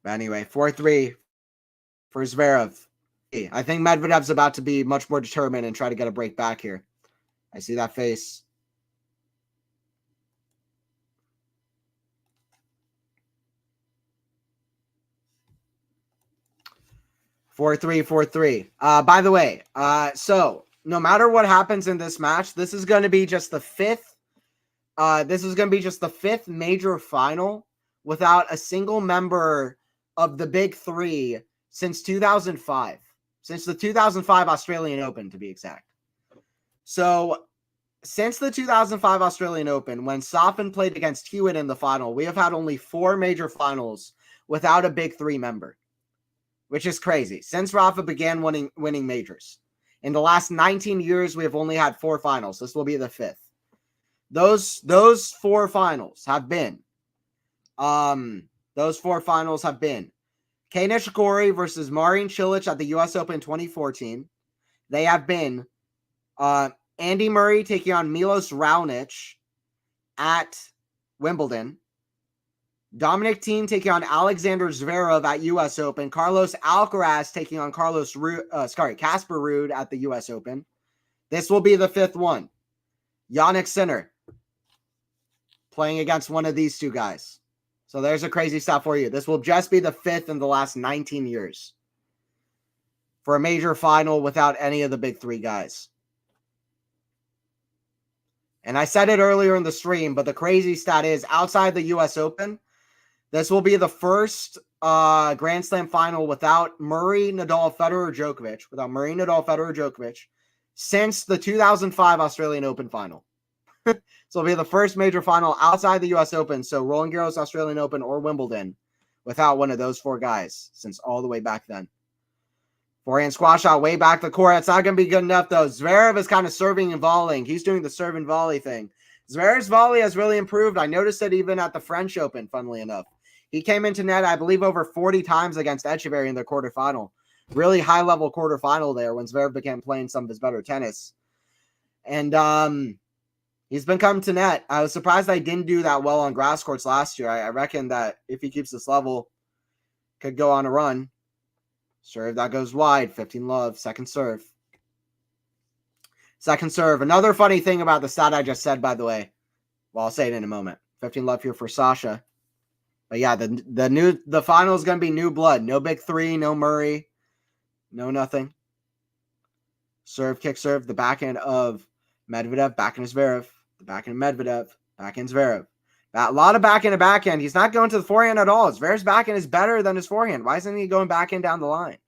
anyway, 4-3 for Zverev. I think Medvedev's about to be much more determined and try to get a break back here. I see that face. Four three. By the way, so no matter what happens in this match, this is going to be just the fifth. This is going to be just the 5th major final without a single member of the big 3 since 2005. Since the 2005 Australian Open, to be exact. So, since the 2005 Australian Open, when Safin played against Hewitt in the final, we have had only 4 major finals without a big 3 member, which is crazy. Since Rafa began winning majors. In the last 19 years, we have only had 4 finals. This will be the 5th. Those 4 finals have been Kei Nishikori versus Marin Cilic at the US Open 2014. They have been Andy Murray taking on Milos Raonic at Wimbledon. Dominic Thiem taking on Alexander Zverev at US Open. Carlos Alcaraz taking on Casper Ruud at the US Open. This will be the 5th one. Jannik Sinner playing against one of these 2 guys. So there's a crazy stat for you. This will just be the 5th in the last 19 years for a major final without any of the big 3 guys. And I said it earlier in the stream, but the crazy stat is outside the US Open, this will be the first Grand Slam final without Murray, Nadal, Federer, Djokovic, since the 2005 Australian Open final. So it'll be the first major final outside the US Open, so Roland Garros, Australian Open, or Wimbledon, without one of those 4 guys since all the way back then. Forehand squash shot way back the court. It's not going to be good enough, though. Zverev is kind of serving and volleying. He's doing the serve and volley thing. Zverev's volley has really improved. I noticed it even at the French Open, funnily enough. He came into net, I believe, over 40 times against Echeverry in their quarterfinal. Really high-level quarterfinal there when Zverev began playing some of his better tennis. And he's been coming to net. I was surprised I didn't do that well on grass courts last year. I reckon that if he keeps this level, could go on a run. Serve that goes wide. 15 love. Second serve. Another funny thing about the stat I just said, by the way. Well, I'll say it in a moment. 15 love here for Sasha. But yeah, the final is going to be new blood. No big 3. No Murray. No nothing. Serve, kick, serve. The backhand of Medvedev. Backhand is Zverev. The backhand of Medvedev. Backhand Zverev. A lot of backhand to backhand. He's not going to the forehand at all. Zverev's backhand is better than his forehand. Why isn't he going backhand down the line?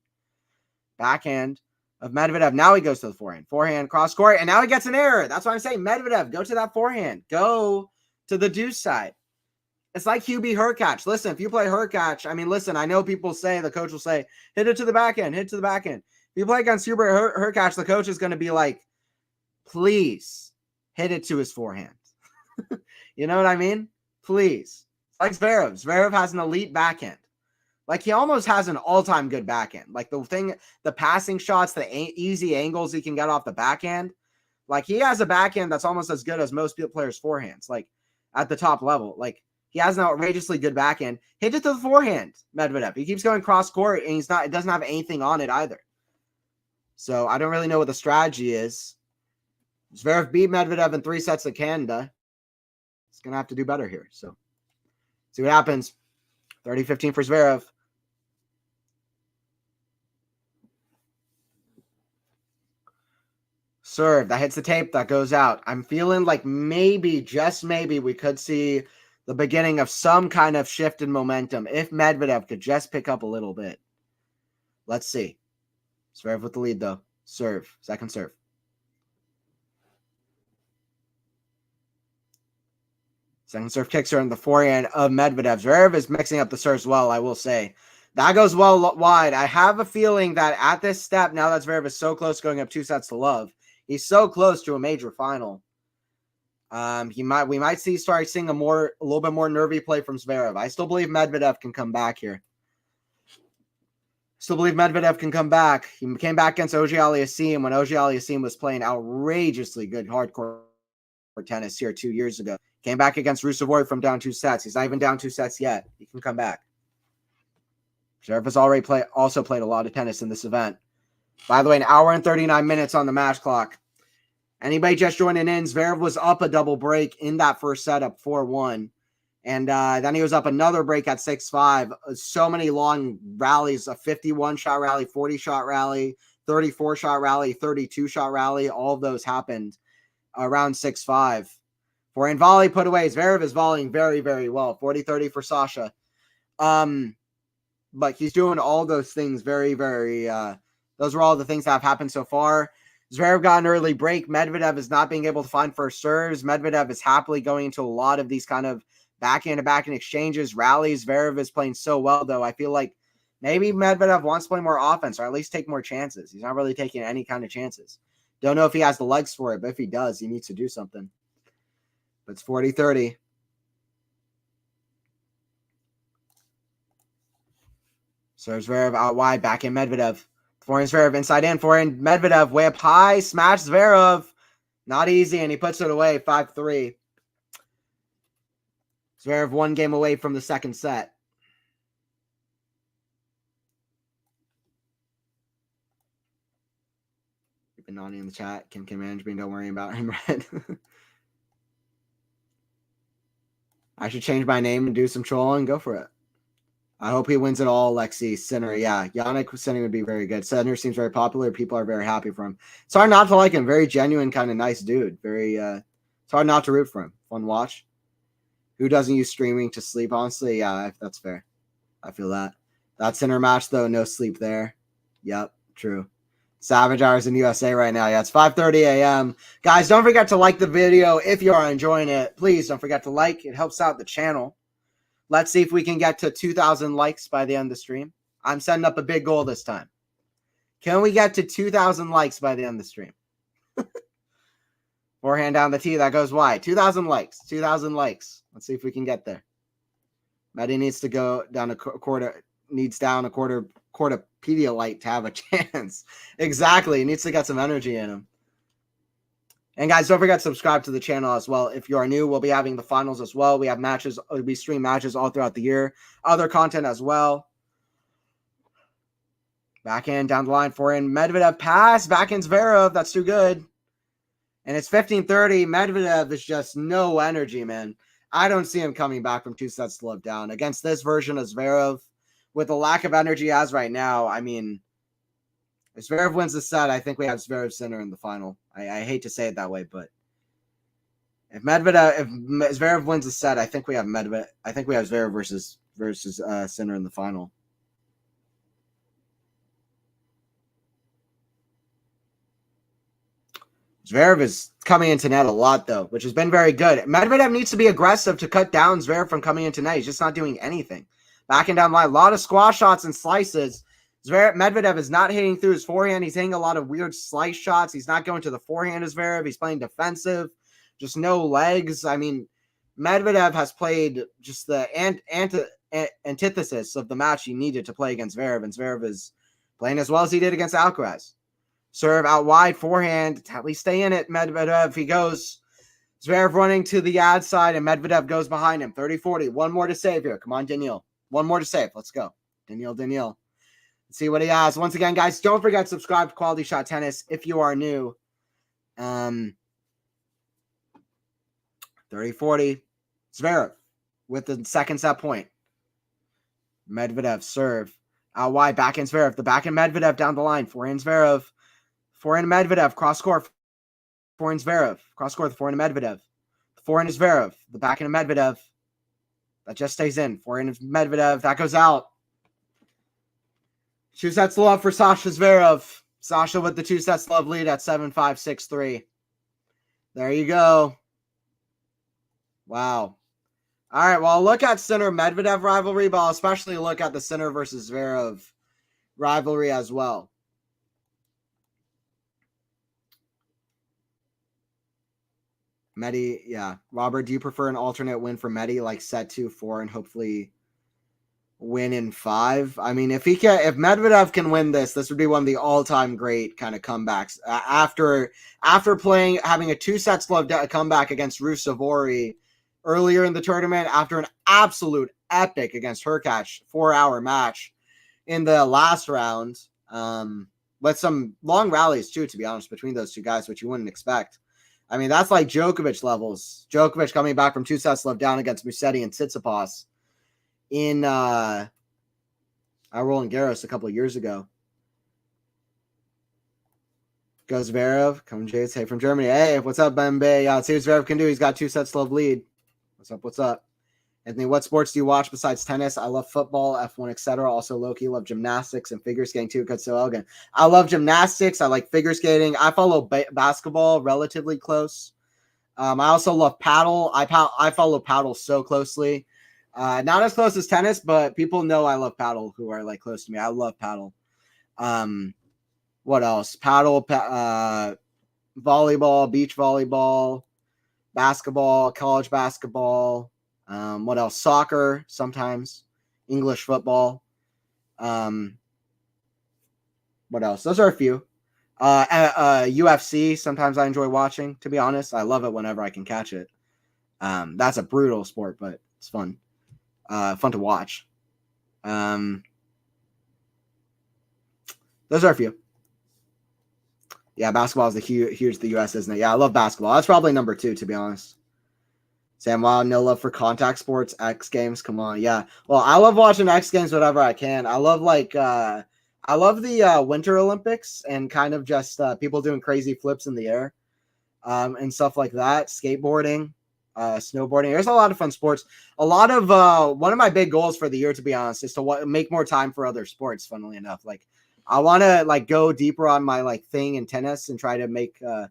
Backhand of Medvedev. Now he goes to the forehand. Forehand, cross court, and now he gets an error. That's why I'm saying Medvedev, go to that forehand. Go to the deuce side. It's like QB Hurkacz. Listen, if you play Hurkacz, I know people say, the coach will say, hit it to the backhand, hit it to the backhand. If you play against Hubert Hurkacz, the coach is going to be like, please hit it to his forehand. You know what I mean? Please. It's like Zverev. Zverev has an elite backhand. Like, he almost has an all-time good backhand. Like, the passing shots, the easy angles he can get off the backhand. Like, he has a backhand that's almost as good as most players' forehands, like, at the top level. Like, he has an outrageously good backhand. Hit it to the forehand, Medvedev. He keeps going cross-court, and it doesn't have anything on it either. So, I don't really know what the strategy is. Zverev beat Medvedev in 3 sets at Canada. He's going to have to do better here. So, see what happens. 30-15 for Zverev. Serve. That hits the tape. That goes out. I'm feeling like maybe, just maybe, we could see the beginning of some kind of shift in momentum if Medvedev could just pick up a little bit. Let's see. Zverev with the lead, though. Serve. Second serve. Second serve kicks her in the forehand of Medvedev. Zverev is mixing up the serves well, I will say. That goes well wide. I have a feeling that at this step, now that Zverev is so close going up 2-0, he's so close to a major final. We might start seeing a little bit more nervy play from Zverev. I still believe Medvedev can come back here. Still believe Medvedev can come back. He came back against Auger-Aliassime when Auger-Aliassime was playing outrageously good hardcore tennis here 2 years ago. Came back against Rusevoy from down 2 sets. He's not even down 2 sets yet. He can come back. Zverev has also played a lot of tennis in this event. By the way, 1 hour and 39 minutes on the match clock. Anybody just joining in, Zverev was up a double break in that first set, up 4-1. And then he was up another break at 6-5. So many long rallies, a 51-shot rally, 40-shot rally, 34-shot rally, 32-shot rally. All of those happened around 6-5. Forehand volley put away. Zverev is volleying very, very well. 40-30 for Sasha. But he's doing all those things very, very those are all the things that have happened so far. Zverev got an early break. Medvedev is not being able to find first serves. Medvedev is happily going into a lot of these kind of backhand-to-backhand exchanges, rallies. Zverev is playing so well, though. I feel like maybe Medvedev wants to play more offense or at least take more chances. He's not really taking any kind of chances. Don't know if he has the legs for it, but if he does, he needs to do something. But it's 40-30. Serves Zverev out wide, back in Medvedev. Forehand Zverev inside in, forehand Medvedev way up high, smash Zverev. Not easy, and he puts it away, 5-3. Zverev 1 game away from the second set. Keep Nani in the chat. Kim manage me, don't worry about him, Red. I should change my name and do some trolling. Go for it. I hope he wins it all, Alexi. Sinner, yeah. Yannick Sinner would be very good. Sinner seems very popular. People are very happy for him. It's hard not to like him. Very genuine, kind of nice dude. Very, it's hard not to root for him. Fun watch. Who doesn't use streaming to sleep? Honestly, yeah, that's fair. I feel that. That Sinner match, though, no sleep there. Yep, true. Savage hours in USA right now. Yeah, it's 5:30 a.m. Guys, don't forget to like the video if you are enjoying it. Please don't forget to like. It helps out the channel. Let's see if we can get to 2,000 likes by the end of the stream. I'm setting up a big goal this time. Can we get to 2,000 likes by the end of the stream? Forehand down the tee. That goes wide. 2,000 likes. 2,000 likes. Let's see if we can get there. Medi needs to go down a quarter. Needs down a quarter Pedialyte to have a chance. Exactly. He needs to get some energy in him. And guys, don't forget to subscribe to the channel as well. If you are new, we'll be having the finals as well. We have matches. We stream matches all throughout the year. Other content as well. Backhand down the line. Forehand Medvedev pass. Backhand Zverev. That's too good. And it's 15:30. Medvedev is just no energy, man. I don't see him coming back from 2 sets to love down. Against this version of Zverev, with the lack of energy he has right now, I mean, if Zverev wins the set, I think we have Zverev Sinner in the final. I hate to say it that way, but if Zverev wins the set, I think we have Medvedev. I think we have Zverev versus Sinner in the final. Zverev is coming into net a lot, though, which has been very good. Medvedev needs to be aggressive to cut down Zverev from coming into net. He's just not doing anything. Backing down the line, a lot of squash shots and slices. Medvedev is not hitting through his forehand. He's hitting a lot of weird slice shots. He's not going to the forehand as Zverev. He's playing defensive, just no legs. I mean, Medvedev has played just the antithesis of the match he needed to play against Zverev, and Zverev is playing as well as he did against Alcaraz. Serve out wide, forehand. At least stay in it, Medvedev. He goes. Zverev running to the ad side, and Medvedev goes behind him. 30-40. One more to save here. Come on, Daniil. One more to save. Let's go. Daniil. Let's see what he has. Once again, guys, don't forget to subscribe to Quality Shot Tennis if you are new. 30-40. Zverev with the second set point. Medvedev serve. Out wide, backhand Zverev. The backhand Medvedev down the line. Forehand Zverev. Forehand Medvedev. Cross court. Forehand Zverev. Cross court. Forehand Medvedev. Forehand is Zverev. The backhand Medvedev. That just stays in. Forehand Medvedev. That goes out. 2 sets love for Sasha Zverev. Sasha with the 2 sets love lead at 7-5, 6-3. There you go. Wow. All right, well, I'll look at Sinner Medvedev rivalry, but I'll especially look at the Sinner versus Zverev rivalry as well. Medi, yeah. Robert, do you prefer an alternate win for Medi, like set 2-4 and hopefully win in 5? I mean, if Medvedev can win this would be one of the all-time great kind of comebacks. After having a 2-set slow comeback against Rusevori earlier in the tournament, after an absolute epic against Hurkacz 4-hour match in the last round, with some long rallies too, to be honest, between those two guys, which you wouldn't expect. I mean, that's like Djokovic levels. Djokovic coming back from 2 sets love down against Musetti and Tsitsipas in Roland Garros a couple of years ago. Goes Zverev. Come Jays. Hey, from Germany. Hey, what's up, Bembe? Yeah, let's see what Zverev can do. He's got 2 sets love lead. What's up? Anthony, what sports do you watch besides tennis? I love football, F1, etc. Also, low-key love gymnastics and figure skating too, because so elegant. I love gymnastics. I like figure skating. I follow basketball relatively close. I also love paddle. I follow paddle so closely. Not as close as tennis, but people know I love paddle who are like close to me. I love paddle. What else? Paddle, volleyball, beach volleyball, basketball, college basketball. What else? Soccer sometimes, English football. What else? Those are a few. UFC sometimes I enjoy watching, to be honest. I love it whenever I can catch it. That's a brutal sport, but it's fun. Fun to watch. Those are a few. Yeah, basketball is huge the US, isn't it? Yeah, I love basketball. That's probably number 2, to be honest. Sam, wow, no love for contact sports, X Games. Come on, yeah. Well, I love watching X Games whenever I can. I love the Winter Olympics and kind of just people doing crazy flips in the air, and stuff like that. Skateboarding, snowboarding. There's a lot of fun sports. A lot of one of my big goals for the year, to be honest, is to make more time for other sports. Funnily enough, like I want to like go deeper on my like thing in tennis and try to make a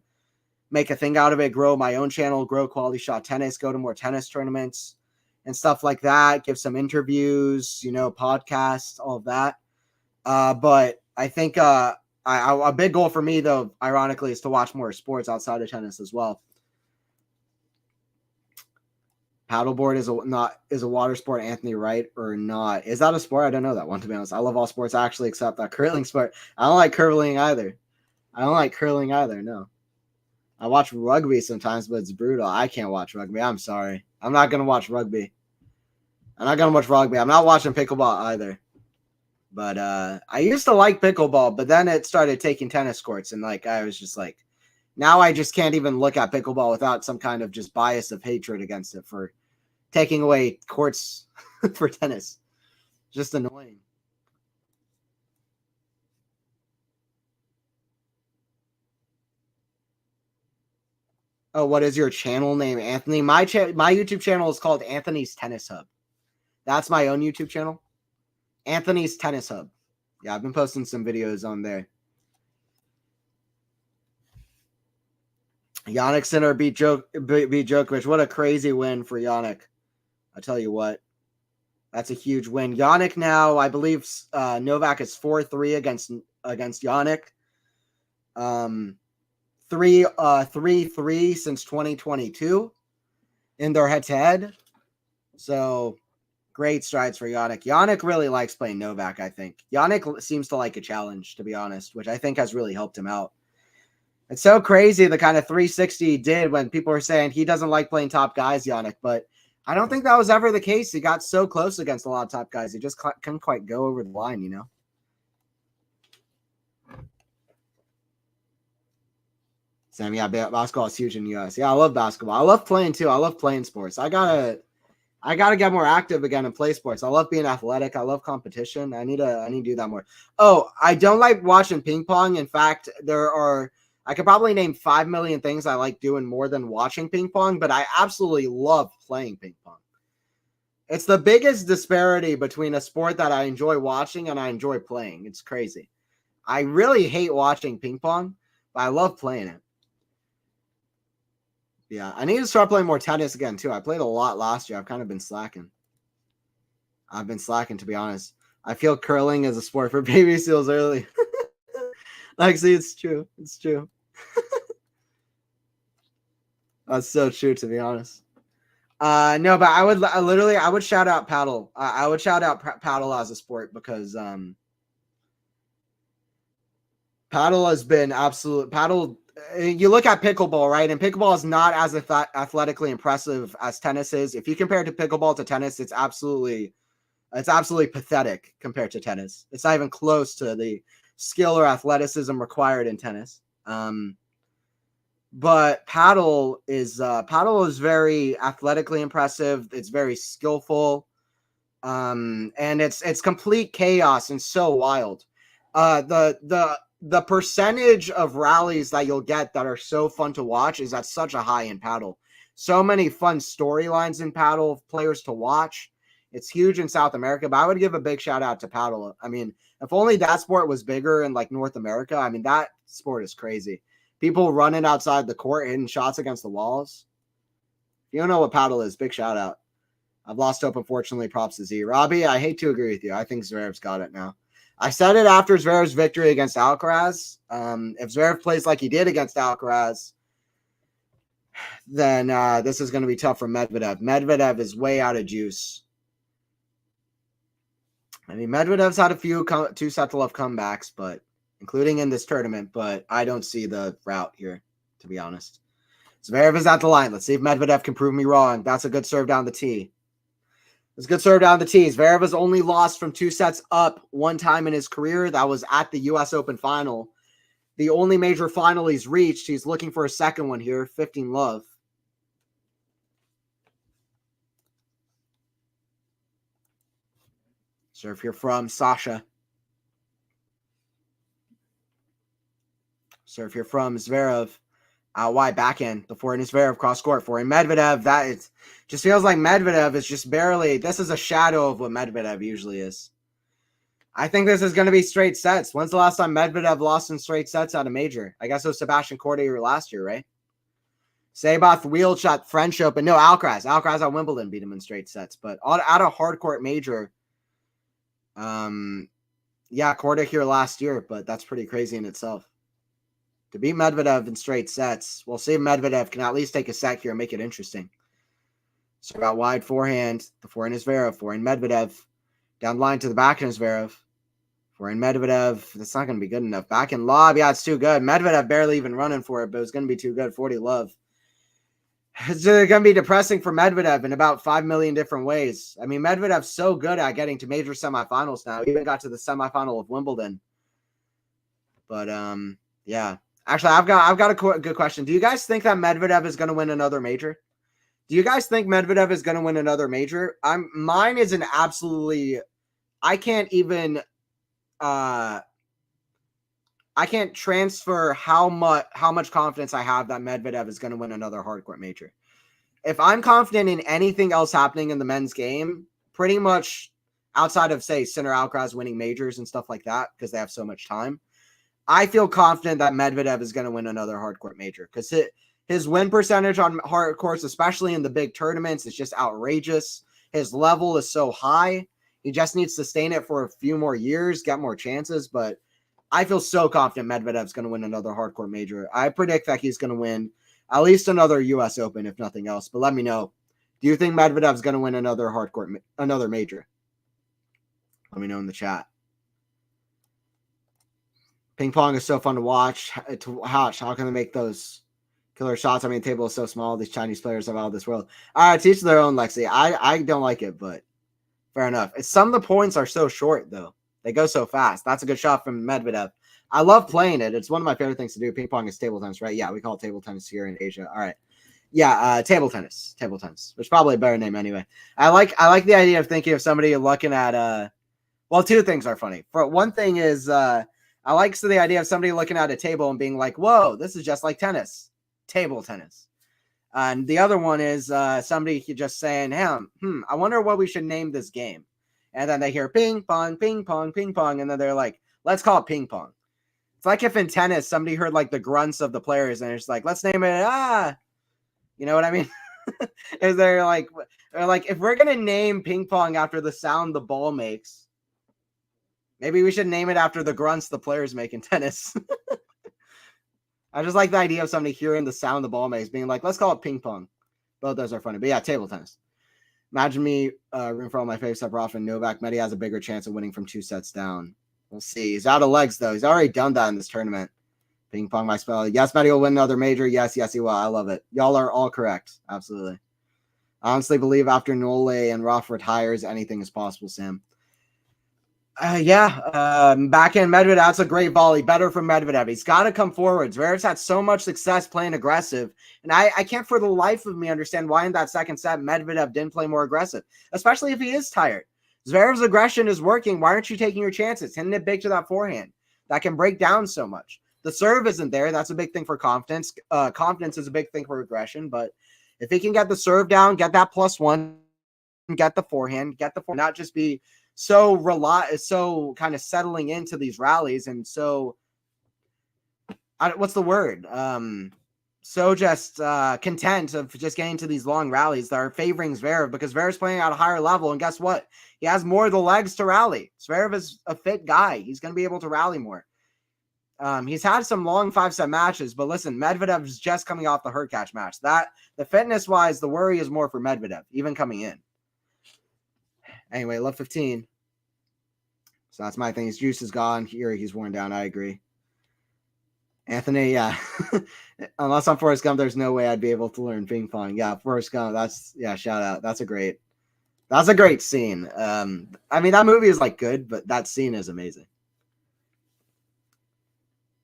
thing out of it, grow my own channel, grow QualityShot Tennis, go to more tennis tournaments and stuff like that, give some interviews, podcasts, all of that. But I think a big goal for me, though, ironically, is to watch more sports outside of tennis as well. Paddleboard is a water sport, Anthony, right or not? Is that a sport? I don't know that one, to be honest. I love all sports actually except that curling sport. I don't like curling either. No. I watch rugby sometimes, but it's brutal. I can't watch rugby. I'm sorry. I'm not going to watch rugby. I'm not watching pickleball either. But I used to like pickleball, but then it started taking tennis courts. And like I was just like, now I just can't even look at pickleball without some kind of just bias of hatred against it for taking away courts for tennis. Just annoying. Oh, what is your channel name, Anthony? My YouTube channel is called Anthony's Tennis Hub. That's my own YouTube channel. Anthony's Tennis Hub. Yeah, I've been posting some videos on there. Yannick Sinner beat Djokovic. What a crazy win for Yannick. I tell you what. That's a huge win. Yannick now, I believe Novak is 4-3 against Yannick. 3-3 since 2022 in their head-to-head. So great strides for Yannick. Yannick really likes playing Novak, I think. Yannick seems to like a challenge, to be honest, which I think has really helped him out. It's so crazy the kind of 360 he did when people were saying he doesn't like playing top guys, Yannick, but I don't think that was ever the case. He got so close against a lot of top guys. He just couldn't quite go over the line, Sam, yeah, basketball is huge in the US. Yeah, I love basketball. I love playing too. I love playing sports. I gotta get more active again and play sports. I love being athletic. I love competition. I need to do that more. Oh, I don't like watching ping pong. In fact, I could probably name 5 million things I like doing more than watching ping pong, but I absolutely love playing ping pong. It's the biggest disparity between a sport that I enjoy watching and I enjoy playing. It's crazy. I really hate watching ping pong, but I love playing it. Yeah, I need to start playing more tennis again, too. I played a lot last year. I've kind of been slacking. To be honest. I feel curling is a sport for baby seals early. Actually, it's true. It's true. That's so true, to be honest. No, but I would shout out paddle. I would shout out paddle as a sport because paddle has been absolute paddle. You look at pickleball, right? And pickleball is not as athletically impressive as tennis is. If you compare to pickleball to tennis, it's absolutely pathetic compared to tennis. It's not even close to the skill or athleticism required in tennis. But paddle is very athletically impressive. It's very skillful. And it's complete chaos and so wild. The percentage of rallies that you'll get that are so fun to watch is at such a high in paddle. So many fun storylines in paddle, players to watch. It's huge in South America, but I would give a big shout out to paddle. I mean, if only that sport was bigger in like North America. I mean, that sport is crazy. People running outside the court, hitting shots against the walls. If you don't know what paddle is, big shout out. I've lost hope, unfortunately. Props to Z. Robbie, I hate to agree with you. I think Zverev's got it now. I said it after Zverev's victory against Alcaraz. If Zverev plays like he did against Alcaraz, then this is going to be tough for Medvedev. Medvedev is way out of juice. I mean, Medvedev's had a few two set to love comebacks, but including in this tournament, but I don't see the route here, to be honest. Zverev is at the line. Let's see if Medvedev can prove me wrong. That's a good serve down the tee. It's a good serve down the tee. Zverev has only lost from 2 sets up one time in his career. That was at the U.S. Open final. The only major final he's reached. He's looking for a second one here. 15 love. Serve here from Sasha. Serve here from Zverev. Out wide, backhand. The forehand is Zverev, cross court. Forehand Medvedev. That is just feels like Medvedev is just barely. This is a shadow of what Medvedev usually is. I think this is going to be straight sets. When's the last time Medvedev lost in straight sets at a major? I guess it was Sebastian Cordier last year, right? Sabath wheel shot French Open. No, Alcaraz. Alcaraz at Wimbledon beat him in straight sets. But at a hard court major, yeah, Cordier here last year, but that's pretty crazy in itself. To beat Medvedev in straight sets, we'll see if Medvedev can at least take a set here and make it interesting. So got wide forehand. The forehand is Zverev. Forehand Medvedev. Down the line to the backhand is Zverev. Forehand Medvedev. That's not going to be good enough. Backhand lob. Yeah, it's too good. Medvedev barely even running for it, but it's going to be too good. 40 love. It's going to be depressing for Medvedev in about 5 million different ways. I mean, Medvedev's so good at getting to major semifinals now. He even got to the semifinal of Wimbledon. But, yeah. Actually, I've got a good question. Do you guys think that Medvedev is going to win another major? Do you guys think Medvedev is going to win another major? Mine is an absolutely. I can't even. I can't transfer how much confidence I have that Medvedev is going to win another hardcourt major. If I'm confident in anything else happening in the men's game, pretty much outside of say Sinner Alcaraz winning majors and stuff like that because they have so much time. I feel confident that Medvedev is going to win another hardcourt major because his win percentage on hard courts, especially in the big tournaments, is just outrageous. His level is so high. He just needs to sustain it for a few more years, get more chances. But I feel so confident Medvedev's going to win another hardcourt major. I predict that he's going to win at least another U.S. Open, if nothing else. But let me know. Do you think Medvedev's going to win another major? Let me know in the chat. Ping pong is so fun to watch. How can they make those killer shots? I mean, the table is so small. These Chinese players have out of this world. All right, teach their own, Lexi. I don't like it, but fair enough. Some of the points are so short, though. They go so fast. That's a good shot from Medvedev. I love playing it. It's one of my favorite things to do. Ping pong is table tennis, right? Yeah, we call it table tennis here in Asia. All right. Yeah, table tennis, which is probably a better name anyway. I like the idea of thinking of somebody looking at well, two things are funny. For one thing is I like the idea of somebody looking at a table and being like, "Whoa, this is just like tennis, table tennis." And the other one is somebody just saying, I wonder what we should name this game. And then they hear ping pong, ping pong, ping pong, and then they're like, "Let's call it ping pong." It's like if in tennis somebody heard like the grunts of the players and it's like, "Let's name it You know what I mean? Is there like if we're gonna name ping pong after the sound the ball makes, maybe we should name it after the grunts the players make in tennis. I just like the idea of somebody hearing the sound the ball makes, being like, let's call it ping pong. Both those are funny. But yeah, table tennis. Imagine me rooting for all my favorite stuff off, and Novak Medvedev has a bigger chance of winning from 2 sets down. We'll see. He's out of legs, though. He's already done that in this tournament. Ping pong my spell. Yes, Medvedev will win another major. Yes, he will. I love it. Y'all are all correct. Absolutely. I honestly believe after Nole and Roth retires, anything is possible, Sam. Backhand Medvedev, that's a great volley. Better from Medvedev. He's got to come forward. Zverev's had so much success playing aggressive, and I can't for the life of me understand why in that second set Medvedev didn't play more aggressive, especially if he is tired. Zverev's aggression is working. Why aren't you taking your chances? Hitting it big to that forehand. That can break down so much. The serve isn't there. That's a big thing for confidence. Confidence is a big thing for aggression, but if he can get the serve down, get that +1, get the forehand, not just be so kind of settling into these rallies and so what's the word? So just content of just getting to these long rallies that are favoring Zverev because Zverev's playing at a higher level, and guess what? He has more of the legs to rally. Zverev is a fit guy. He's going to be able to rally more. He's had some long 5-set matches, but listen, Medvedev's just coming off the Hurkacz match. That the fitness-wise, the worry is more for Medvedev, even coming in. Anyway, love 15. So that's my thing. His juice is gone. Here, he's worn down. I agree. Anthony, yeah. Unless I'm Forrest Gump, there's no way I'd be able to learn ping pong. Yeah, Forrest Gump. Shout out. That's a great scene. I mean, that movie is like good, but that scene is amazing.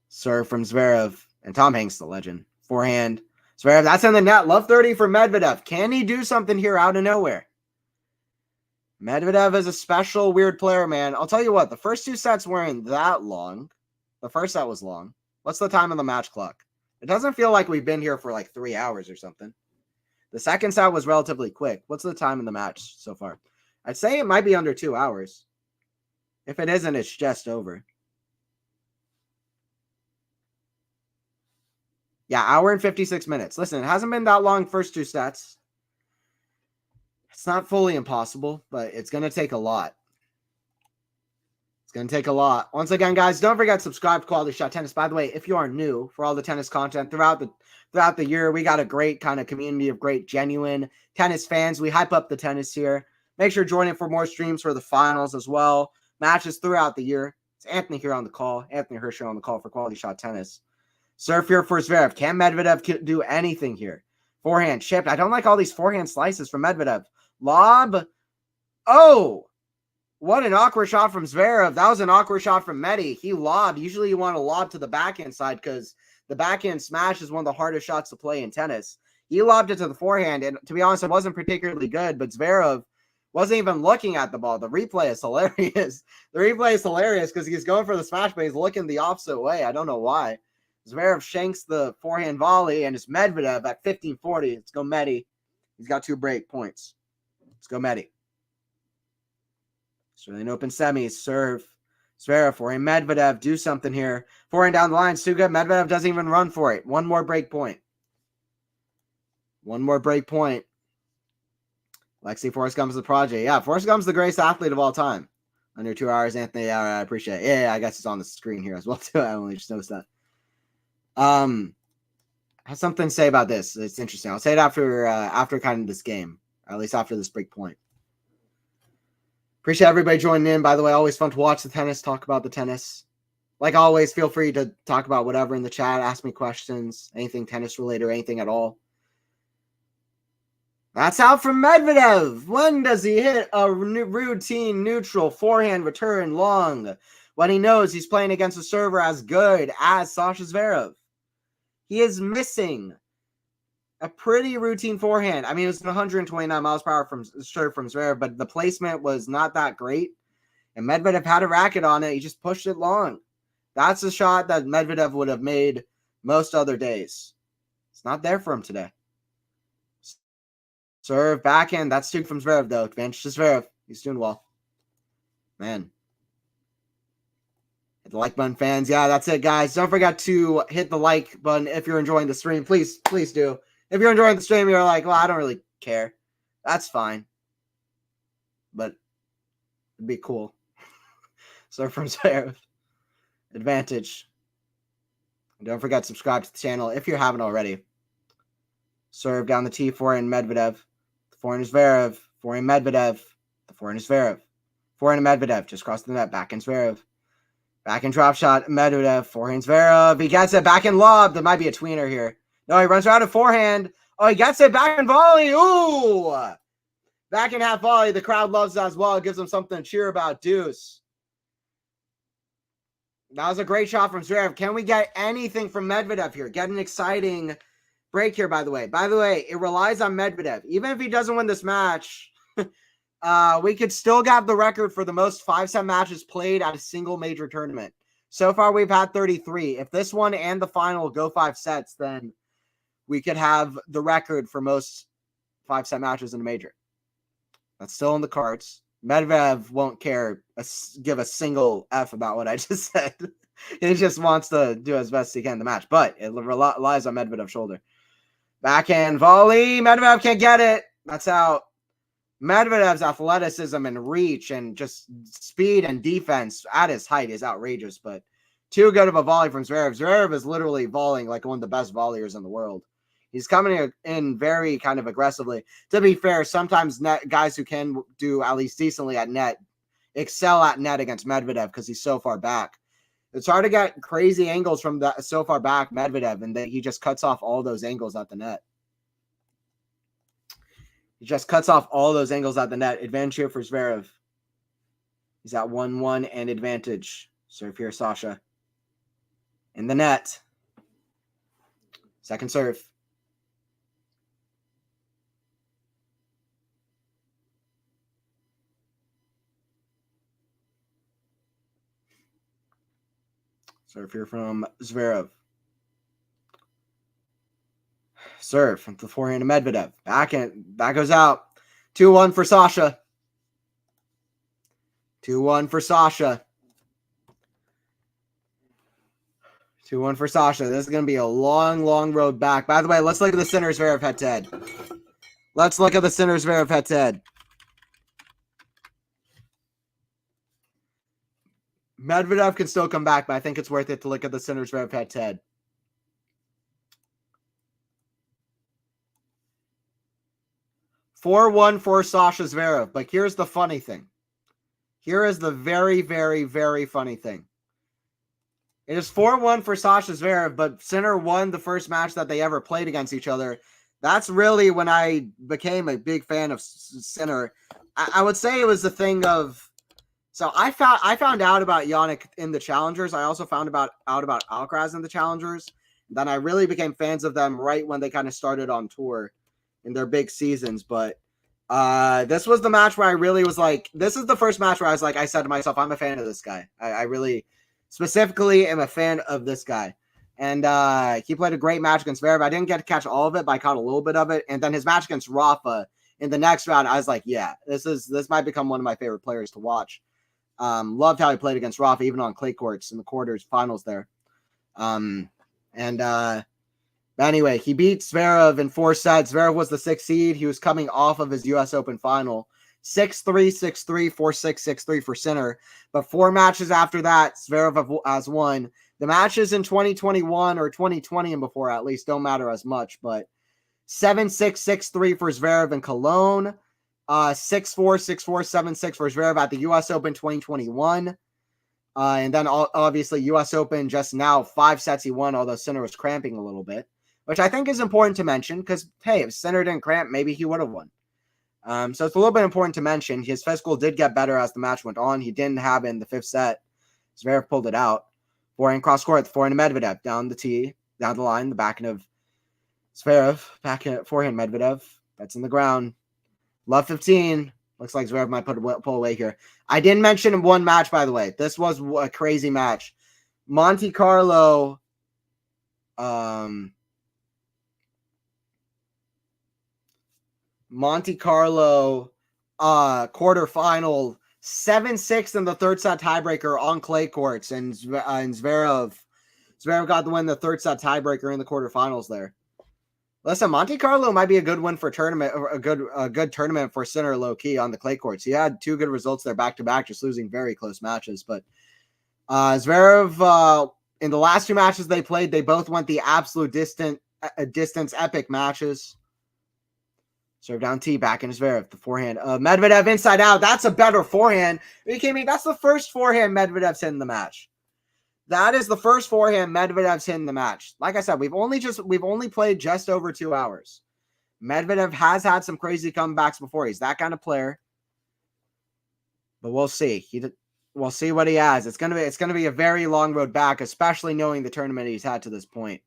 Serve from Zverev and Tom Hanks, the legend. Forehand. Zverev, that's in the net. Love 30 for Medvedev. Can he do something here out of nowhere? Medvedev is a special, weird player, man. I'll tell you what, the first 2 sets weren't that long. The first set was long. What's the time on the match clock? It doesn't feel like we've been here for like 3 hours or something. The second set was relatively quick. What's the time in the match so far? I'd say it might be under 2 hours. If it isn't, it's just over. Yeah, hour and 56 minutes. Listen, it hasn't been that long first 2 sets. It's not fully impossible, but it's going to take a lot. It's going to take a lot. Once again, guys, don't forget to subscribe to Quality Shot Tennis. By the way, if you are new for all the tennis content throughout the year, we got a great kind of community of great, genuine tennis fans. We hype up the tennis here. Make sure to join in for more streams for the finals as well. Matches throughout the year. It's Anthony here on the call. Anthony Hershey on the call for Quality Shot Tennis. Serve here for Zverev. Can Medvedev do anything here? Forehand chipped. I don't like all these forehand slices from Medvedev. Lob. Oh, what an awkward shot from Zverev. That was an awkward shot from Medi. He lobbed. Usually you want to lob to the backhand side because the backhand smash is one of the hardest shots to play in tennis. He lobbed it to the forehand, and to be honest, it wasn't particularly good, but Zverev wasn't even looking at the ball. The replay is hilarious. The replay is hilarious because he's going for the smash, but he's looking the opposite way. I don't know why. Zverev shanks the forehand volley, and it's Medvedev at 15-40. Let's go Medi. He's got 2 break points. Let's go Medi. Australian Open semis. Serve. Zverev forehand. Medvedev, do something here. Forehand down the line. It's too good. Medvedev doesn't even run for it. One more break point. One more break point. Lexi Forrest Gump's the project. Yeah, Forrest Gump's the greatest athlete of all time. Under 2 hours, Anthony. Yeah, I appreciate it. Yeah, I guess it's on the screen here as well, too. I only just noticed that. I have something to say about this. It's interesting. I'll say it after kind of this game, or at least after this break point. Appreciate everybody joining in. By the way, always fun to watch the tennis, talk about the tennis. Like always, feel free to talk about whatever in the chat, ask me questions, anything tennis related or anything at all. That's out from Medvedev. When does he hit a routine neutral forehand return long? When he knows he's playing against a server as good as Sasha Zverev. He is missing a pretty routine forehand. I mean, it was 129 miles per hour from Zverev, but the placement was not that great. And Medvedev had a racket on it. He just pushed it long. That's a shot that Medvedev would have made most other days. It's not there for him today. Serve, backhand. That's two from Zverev, though. Advantage to Zverev. He's doing well. Man. Hit the like button, fans. Yeah, that's it, guys. Don't forget to hit the like button if you're enjoying the stream. Please do. If you're enjoying the stream, you're like, well, I don't really care. That's fine. But it'd be cool. So from Zverev, advantage. And don't forget to subscribe to the channel if you haven't already. Serve down the T, forehand Medvedev. The forehand is Zverev. Forehand Medvedev. The forehand is Zverev. Forehand Medvedev. Just cross the net. Back in Zverev. Back in drop shot. Medvedev. Forehand Zverev. He gets it. Back in lob. There might be a tweener here. No, he runs around a forehand. Oh, he gets it. Back in volley. Ooh. Back in half volley. The crowd loves that as well. It gives them something to cheer about. Deuce. That was a great shot from Zverev. Can we get anything from Medvedev here? Get an exciting break here, by the way. By the way, it relies on Medvedev. Even if he doesn't win this match, we could still have the record for the most 5-set matches played at a single major tournament. So far, we've had 33. If this one and the final go 5 sets, then we could have the record for most 5-set matches in a major. That's still in the cards. Medvedev won't give a single F about what I just said. He just wants to do as best he can in the match, but it relies on Medvedev's shoulder. Backhand volley. Medvedev can't get it. That's out. Medvedev's athleticism and reach and just speed and defense at his height is outrageous, but too good of a volley from Zverev. Zverev is literally volleying like one of the best volleyers in the world. He's coming in very kind of aggressively. To be fair, sometimes guys who can do at least decently at net excel at net against Medvedev because he's so far back. It's hard to get crazy angles from that so far back Medvedev, and that he just cuts off all those angles at the net. He just cuts off all those angles at the net. Advantage here for Zverev. He's at 1-1 and advantage. Serve here, Sasha. In the net. Second serve. Serve here from Zverev. Serve from the forehand of Medvedev. Back goes out. 2-1 for Sasha. 2-1 for Sasha. 2-1 for Sasha. This is going to be a long, long road back. By the way, let's look at the Sinner Zverev head-to-head. Let's look at the Sinner Zverev head-to-head. Medvedev can still come back, but I think it's worth it to look at the Sinner Zverev head-to-head. (4-1) for Sasha Zverev. But here's the funny thing. Here is the very, very, very funny thing. It is 4-1 for Sasha Zverev, but Sinner won the first match that they ever played against each other. That's really when I became a big fan of Sinner. I would say it was the thing of... So I found out about Jannik in the Challengers. I also found out about Alcaraz in the Challengers. Then I really became fans of them right when they kind of started on tour in their big seasons. But this was the match where I really was like, this is the first match where I was like, I said to myself, I'm a fan of this guy. I really specifically am a fan of this guy. And he played a great match against Zverev. I didn't get to catch all of it, but I caught a little bit of it. And then his match against Rafa in the next round, I was like, yeah, this might become one of my favorite players to watch. Loved how he played against Rafa, even on clay courts in the quarters finals there. Anyway, he beat Zverev in 4 sets. Zverev was the 6th seed. He was coming off of his U.S. Open final. 6-3, 6-3, 4-6, 6-3 for Sinner. But 4 matches after that, Zverev has won. The matches in 2021 or 2020 and before at least don't matter as much. But 7-6, 6-3 for Zverev in Cologne. 6-4, 6-4, 7-6 for Zverev at the U.S. Open 2021. And then obviously U.S. Open just now, 5 sets he won, although Sinner was cramping a little bit, which I think is important to mention because, hey, if Sinner didn't cramp, maybe he would have won. So it's a little bit important to mention. His physical did get better as the match went on. He didn't have it in the 5th set. Zverev pulled it out. Forehand cross court, forehand Medvedev, down the tee, down the line, the backhand of Zverev, backhand forehand Medvedev. That's in the ground. Love 15. Looks like Zverev might pull away here. I didn't mention in one match, by the way. This was a crazy match. Monte Carlo. Quarterfinal. 7-6 in the 3rd set tiebreaker on clay courts. And Zverev got the win, the 3rd set tiebreaker in the quarterfinals there. Listen, Monte Carlo might be a good one for tournament, a good tournament for Sinner low key on the clay courts. He had 2 good results there back to back, just losing very close matches. But Zverev, in the last 2 matches they played, they both went the absolute distance epic matches. Serve down T, back in Zverev, the forehand. Medvedev inside out. That's a better forehand. Are you kidding me? That's the first forehand Medvedev's hit in the match. That is the first forehand Medvedev's hit in the match. Like I said, we've only played just over 2 hours. Medvedev has had some crazy comebacks before. He's that kind of player. But we'll see. We'll see what he has. It's gonna be a very long road back, especially knowing the tournament he's had to this point.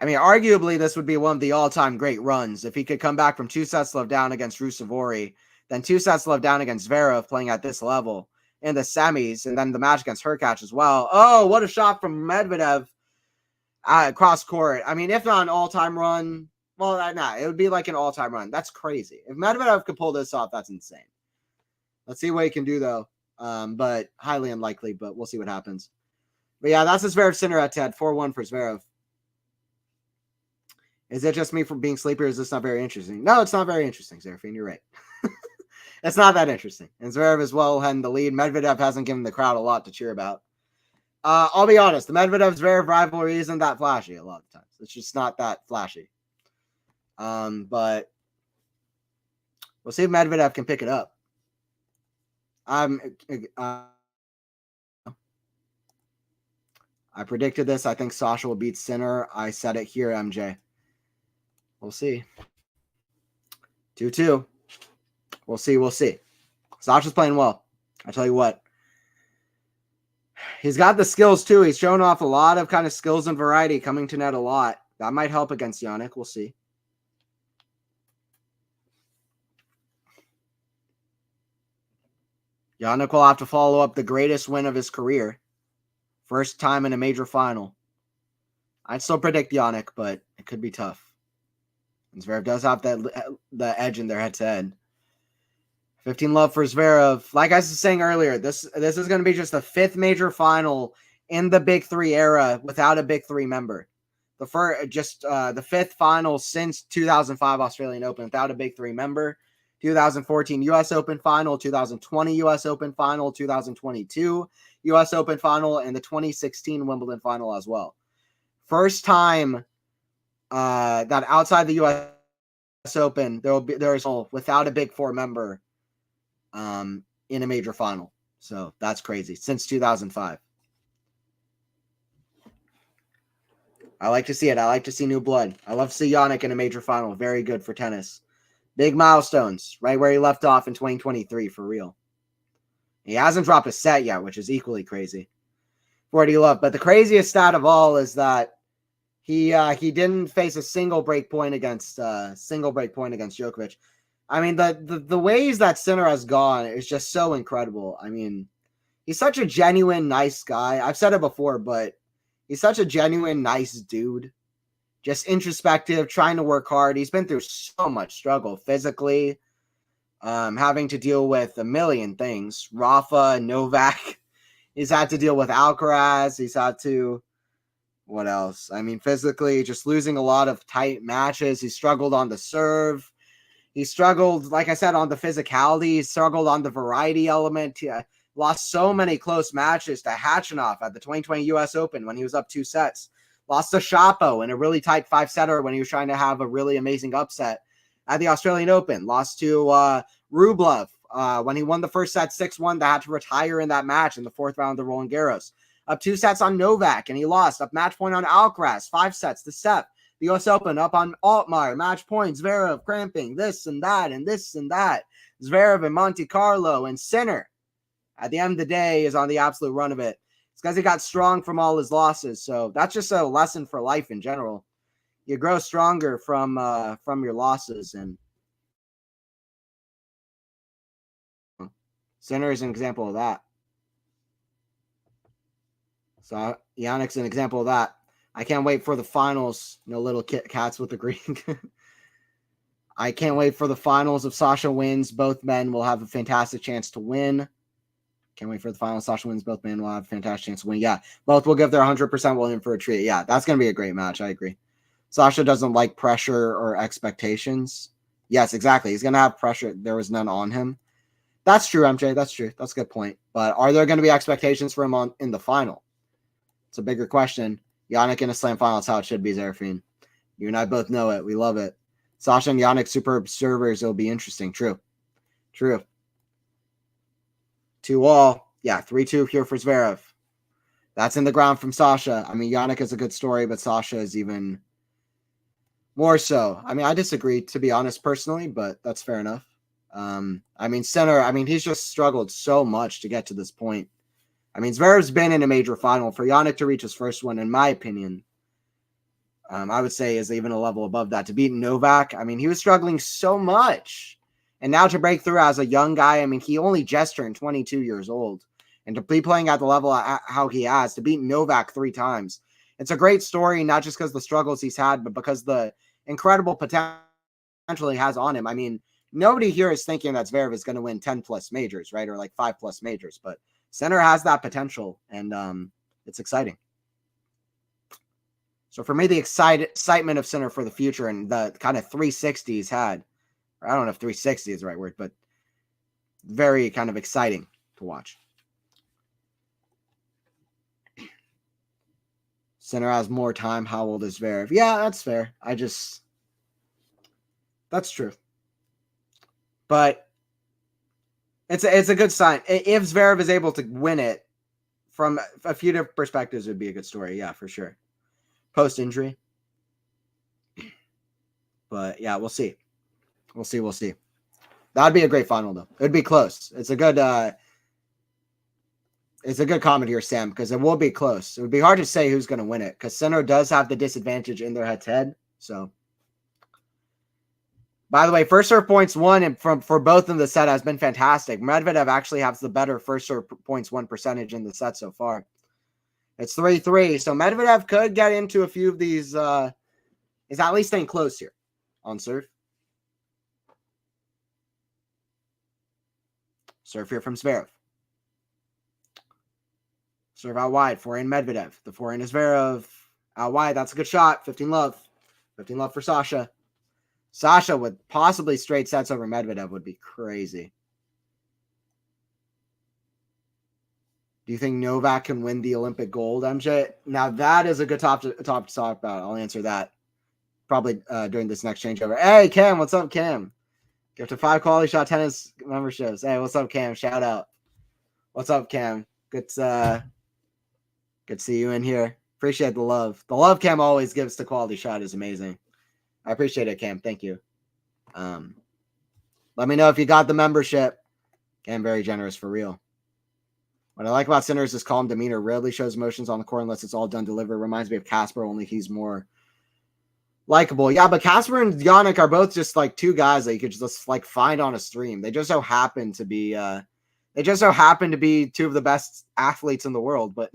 I mean, arguably, this would be one of the all-time great runs if he could come back from 2 sets love down against Ruusuvuori, then 2 sets love down against Zverev playing at this level in the semis, and then the match against Hurkacz as well. Oh, what a shot from Medvedev cross court. I mean, if not an all-time run, well, it would be like an all-time run. That's crazy. If Medvedev could pull this off, that's insane. Let's see what he can do, though. But highly unlikely, but we'll see what happens. But yeah, that's a Zverev Sinner head-to-head, 4-1 for Zverev. Is it just me for being sleepy, or is this not very interesting? No, it's not very interesting, Zerafine. You're right. It's not that interesting. And Zverev is well in the lead. Medvedev hasn't given the crowd a lot to cheer about. I'll be honest. The Medvedev-Zverev rivalry isn't that flashy a lot of times. It's just not that flashy. But we'll see if Medvedev can pick it up. I predicted this. I think Sasha will beat Sinner. I said it here, MJ. We'll see. 2-2. We'll see. Sasha's playing well. I tell you what. He's got the skills, too. He's shown off a lot of kind of skills and variety, coming to net a lot. That might help against Jannik. We'll see. Jannik will have to follow up the greatest win of his career. First time in a major final. I'd still predict Jannik, but it could be tough. And Zverev does have the edge in their head-to-head. 15 love for Zverev. Like I was saying earlier, this is going to be just the 5th major final in the Big 3 era without a Big 3 member. The 5th final since 2005 Australian Open without a Big 3 member. 2014 U.S. Open final, 2020 U.S. Open final, 2022 U.S. Open final, and the 2016 Wimbledon final as well. First time that outside the U.S. Open, there's without a Big 4 member in a major final. So that's crazy. Since 2005. I like to see it. I like to see new blood. I love to see Jannik in a major final. Very good for tennis. Big milestones, right where he left off in 2023 for real. He hasn't dropped a set yet, which is equally crazy. 40 love. But the craziest stat of all is that he didn't face a single break point against Djokovic. I mean, the ways that Sinner has gone is just so incredible. I mean, he's such a genuine, nice guy. I've said it before, but he's such a genuine, nice dude. Just introspective, trying to work hard. He's been through so much struggle physically, having to deal with a million things. Rafa, Novak. He's had to deal with Alcaraz. He's had to, what else? I mean, physically, just losing a lot of tight matches. He struggled on the serve. He struggled, like I said, on the physicality. He struggled on the variety element. He lost so many close matches to Khachanov at the 2020 U.S. Open when he was up 2 sets. Lost to Shapo in a really tight 5-setter when he was trying to have a really amazing upset at the Australian Open. Lost to Rublev when he won the first set 6-1. That had to retire in that match in the 4th round of Roland Garros. Up 2 sets on Novak, and he lost. Up match point on Alcaraz, 5 sets to Steph. The U.S. Open up on Altmaier, match point, Zverev cramping, this and that, and this and that. Zverev and Monte Carlo and Sinner. At the end of the day, is on the absolute run of it. It's because he got strong from all his losses. So that's just a lesson for life in general. You grow stronger from your losses, and Sinner is an example of that. So Jannik's an example of that. I can't wait for the finals. Little cats with the green. I can't wait for the finals. If Sasha wins, both men will have a fantastic chance to win. Can't wait for the final. Sasha wins. Both men will have a fantastic chance to win. Yeah, both will give their 100% will in for a treat. Yeah, that's going to be a great match. I agree. Sasha doesn't like pressure or expectations. Yes, exactly. He's going to have pressure. There was none on him. That's true, MJ. That's true. That's a good point. But are there going to be expectations for him in the final? It's a bigger question. Yannick in a slam final. That's how it should be, Zerafine. You and I both know it. We love it. Sasha and Yannick, super observers. It'll be interesting. True. 2-all. Yeah, 3-2 here for Zverev. That's in the ground from Sasha. I mean, Yannick is a good story, but Sasha is even more so. I mean, I disagree, to be honest, personally, but that's fair enough. I mean, he's just struggled so much to get to this point. I mean, Zverev's been in a major final. For Yannick to reach his first one, in my opinion, I would say is even a level above that. To beat Novak, I mean, he was struggling so much. And now to break through as a young guy, I mean, he only just turned 22 years old. And to be playing at the level how he has, to beat Novak 3 times. It's a great story, not just because of the struggles he's had, but because the incredible potential he has on him. I mean, nobody here is thinking that Zverev is going to win 10-plus majors, right? Or like 5-plus majors. But Sinner has that potential, and it's exciting. So for me, the excitement of Sinner for the future and the kind of 360 he's had, I don't know if 360 is the right word, but very kind of exciting to watch. Sinner has more time. How old is Zverev? Yeah, that's fair. That's true. But it's a good sign. If Zverev is able to win it, from a few different perspectives, it would be a good story. Yeah, for sure. Post-injury. But yeah, we'll see. We'll see. That'd be a great final, though. It'd be close. It's a good comment here, Sam, because it will be close. It would be hard to say who's going to win it, because Sinner does have the disadvantage in their head-to-head. So, by the way, first serve points won for both in the set has been fantastic. Medvedev actually has the better first serve points won percentage in the set so far. It's 3-3, so Medvedev could get into a few of these. Is at least staying close here on serve. Serve here from Zverev. Serve out wide. Forehand Medvedev. The forehand is Zverev. Out wide. That's a good shot. 15-love. 15-love for Sasha. Sasha with possibly straight sets over Medvedev would be crazy. Do you think Novak can win the Olympic gold, MJ? Now, that is a good top to talk about. I'll answer that probably during this next changeover. Hey, Cam. What's up, Cam? Give to 5 QualityShot tennis memberships. Hey, what's up, Cam? Shout out. What's up, Cam? Good to see you in here. Appreciate the love. The love Cam always gives to QualityShot is amazing. I appreciate it, Cam. Thank you. Let me know if you got the membership. Cam, very generous for real. What I like about Sinner is his calm demeanor. Rarely shows emotions on the court unless it's all done delivered. Reminds me of Casper, only he's more likable. Yeah, but Casper and Yannick are both just like two guys that you could just like find on a stream. They just so happen to be two of the best athletes in the world, but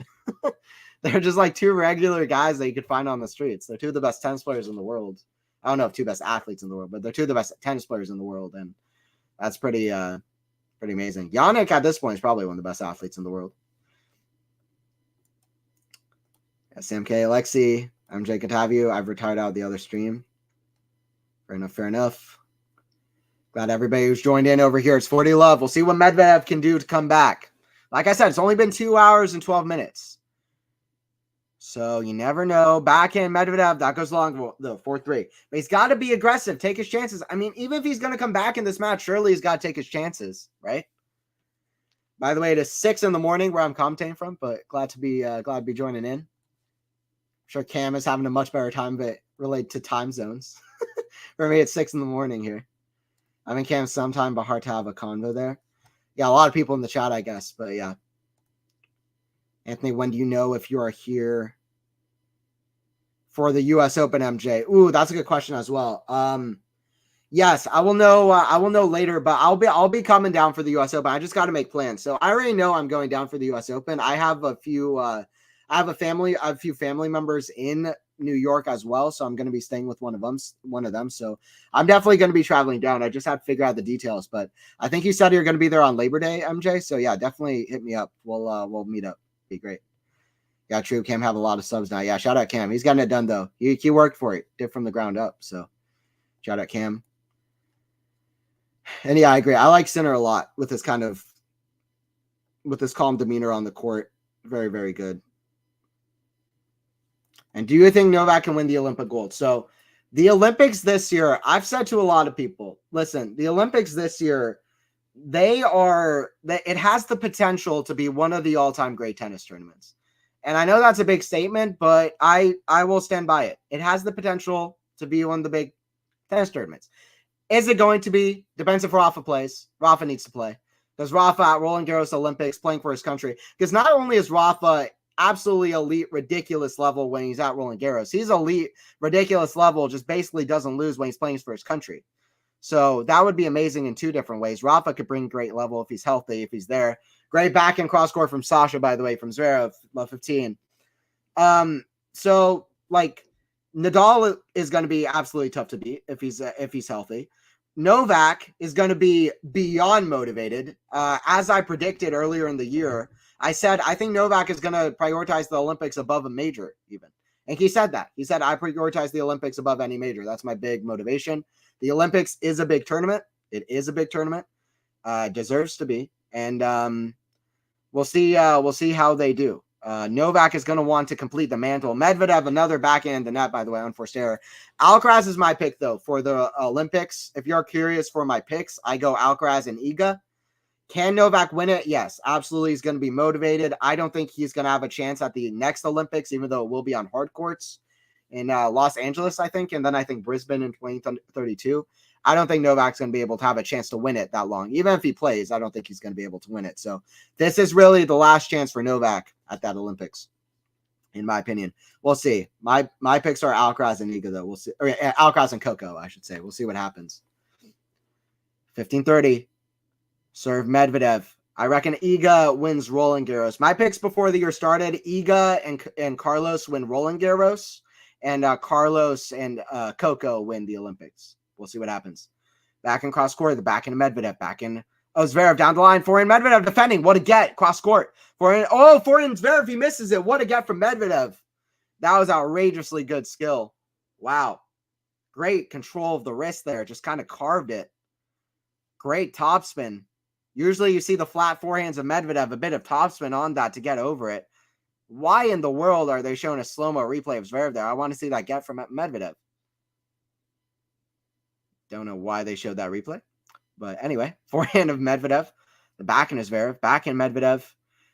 they're just like two regular guys that you could find on the streets. They're two of the best tennis players in the world. I don't know if two best athletes in the world, but they're two of the best tennis players in the world, and that's pretty amazing. Yannick at this point is probably one of the best athletes in the world. SMK Alexi, I'm Jake Ottavio. I've retired out of the other stream. Fair enough. Glad everybody who's joined in over here. It's 40 love. We'll see what Medvedev can do to come back. Like I said, it's only been 2 hours and 12 minutes. So you never know. Backhand Medvedev, that goes long. The 4-3. But he's got to be aggressive. Take his chances. I mean, even if he's going to come back in this match, surely he's got to take his chances, right? By the way, it is 6 in the morning where I'm commentating from, but glad to be joining in. I'm sure Cam is having a much better time, but related to time zones. For me, it's 6 in the morning here. I'm in Cam sometime, but hard to have a convo there. Yeah, a lot of people in the chat, I guess, but yeah. Anthony, when do you know if you are here for the U.S. Open, MJ? Ooh, that's a good question as well. Yes, I will know. I will know later, but I'll be coming down for the U.S. Open. I just got to make plans. So I already know I'm going down for the U.S. Open. I have a few. I have a few family members in New York as well, so I'm going to be staying with one of them. So I'm definitely going to be traveling down. I just have to figure out the details, but I think you said you're going to be there on Labor Day, MJ. So yeah, definitely hit me up. We'll meet up. Be great. Yeah, true. Cam have a lot of subs now. Yeah, shout out Cam. He's getting it done though. He worked for it, did from the ground up. So shout out Cam. And yeah, I agree. I like Sinner a lot with this calm demeanor on the court. Very, very good. And do you think Novak can win the Olympic gold? So the Olympics this year, I've said to a lot of people, listen, the Olympics this year, it has the potential to be one of the all-time great tennis tournaments. And I know that's a big statement, but I will stand by it. It has the potential to be one of the big tennis tournaments. Is it going to be? Depends if Rafa plays. Rafa needs to play. Because Rafa at Roland Garros Olympics playing for his country. Because not only is Rafa absolutely elite, ridiculous level when he's at Roland Garros, he's elite, ridiculous level, just basically doesn't lose when he's playing for his country. So that would be amazing in two different ways. Rafa could bring great level if he's healthy, if he's there. Great back and cross court from Sasha, by the way, from Zverev, love 15. So like Nadal is going to be absolutely tough to beat if he's healthy. Novak is going to be beyond motivated. As I predicted earlier in the year, I said I think Novak is going to prioritize the Olympics above a major even. And he said that. He said, I prioritize the Olympics above any major. That's my big motivation. The Olympics is a big tournament. It is a big tournament. Deserves to be. And we'll see how they do. Novak is going to want to complete the mantle. Medvedev, another backhand the net, by the way, unforced error. Alcaraz is my pick, though, for the Olympics. If you're curious for my picks, I go Alcaraz and Iga. Can Novak win it? Yes, absolutely. He's going to be motivated. I don't think he's going to have a chance at the next Olympics, even though it will be on hard courts in Los Angeles, I think. And then I think Brisbane in 2032. I don't think Novak's going to be able to have a chance to win it that long. Even if he plays, I don't think he's going to be able to win it. So this is really the last chance for Novak at that Olympics, in my opinion. We'll see. My picks are Alcaraz and Iga, though. We'll see. Or Alcaraz and Coco, I should say. We'll see what happens. 15:30. Serve Medvedev. I reckon Iga wins Roland Garros. My picks before the year started, Iga and Carlos win Roland Garros, and Carlos and Coco win the Olympics. We'll see what happens. Back in cross court, the back in Medvedev, back in Zverev down the line. Forehand Medvedev defending. What a get. Cross court. Forehand Zverev, he misses it. What a get from Medvedev. That was outrageously good skill. Wow. Great control of the wrist there. Just kind of carved it. Great topspin. Usually you see the flat forehands of Medvedev, a bit of topspin on that to get over it. Why in the world are they showing a slow-mo replay of Zverev there? I want to see that get from Medvedev. Don't know why they showed that replay. But anyway, forehand of Medvedev. The back in Zverev. Back in Medvedev.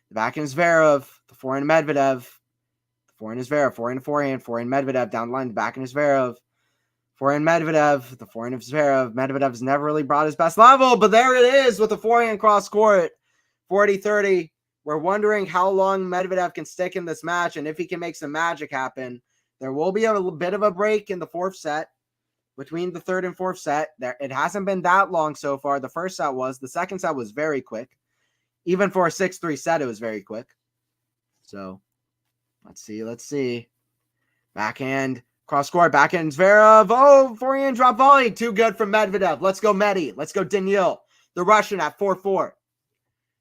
The back in Zverev. The forehand Medvedev. The forehand Zverev. Forehand. Forehand Medvedev. Down the line. The back in Zverev. Forehand Medvedev. The forehand of Zverev. Medvedev's never really brought his best level. But there it is with the forehand cross court. 40-30. We're wondering how long Medvedev can stick in this match and if he can make some magic happen. There will be a bit of a break in the fourth set. Between the third and fourth set, it hasn't been that long so far. The first set was. The second set was very quick. Even for a 6-3 set, it was very quick. So, let's see. Backhand, cross court, backhand, Zverev. Oh, forehand drop volley. Too good from Medvedev. Let's go, Medi. Let's go, Daniil. The Russian at 4-4.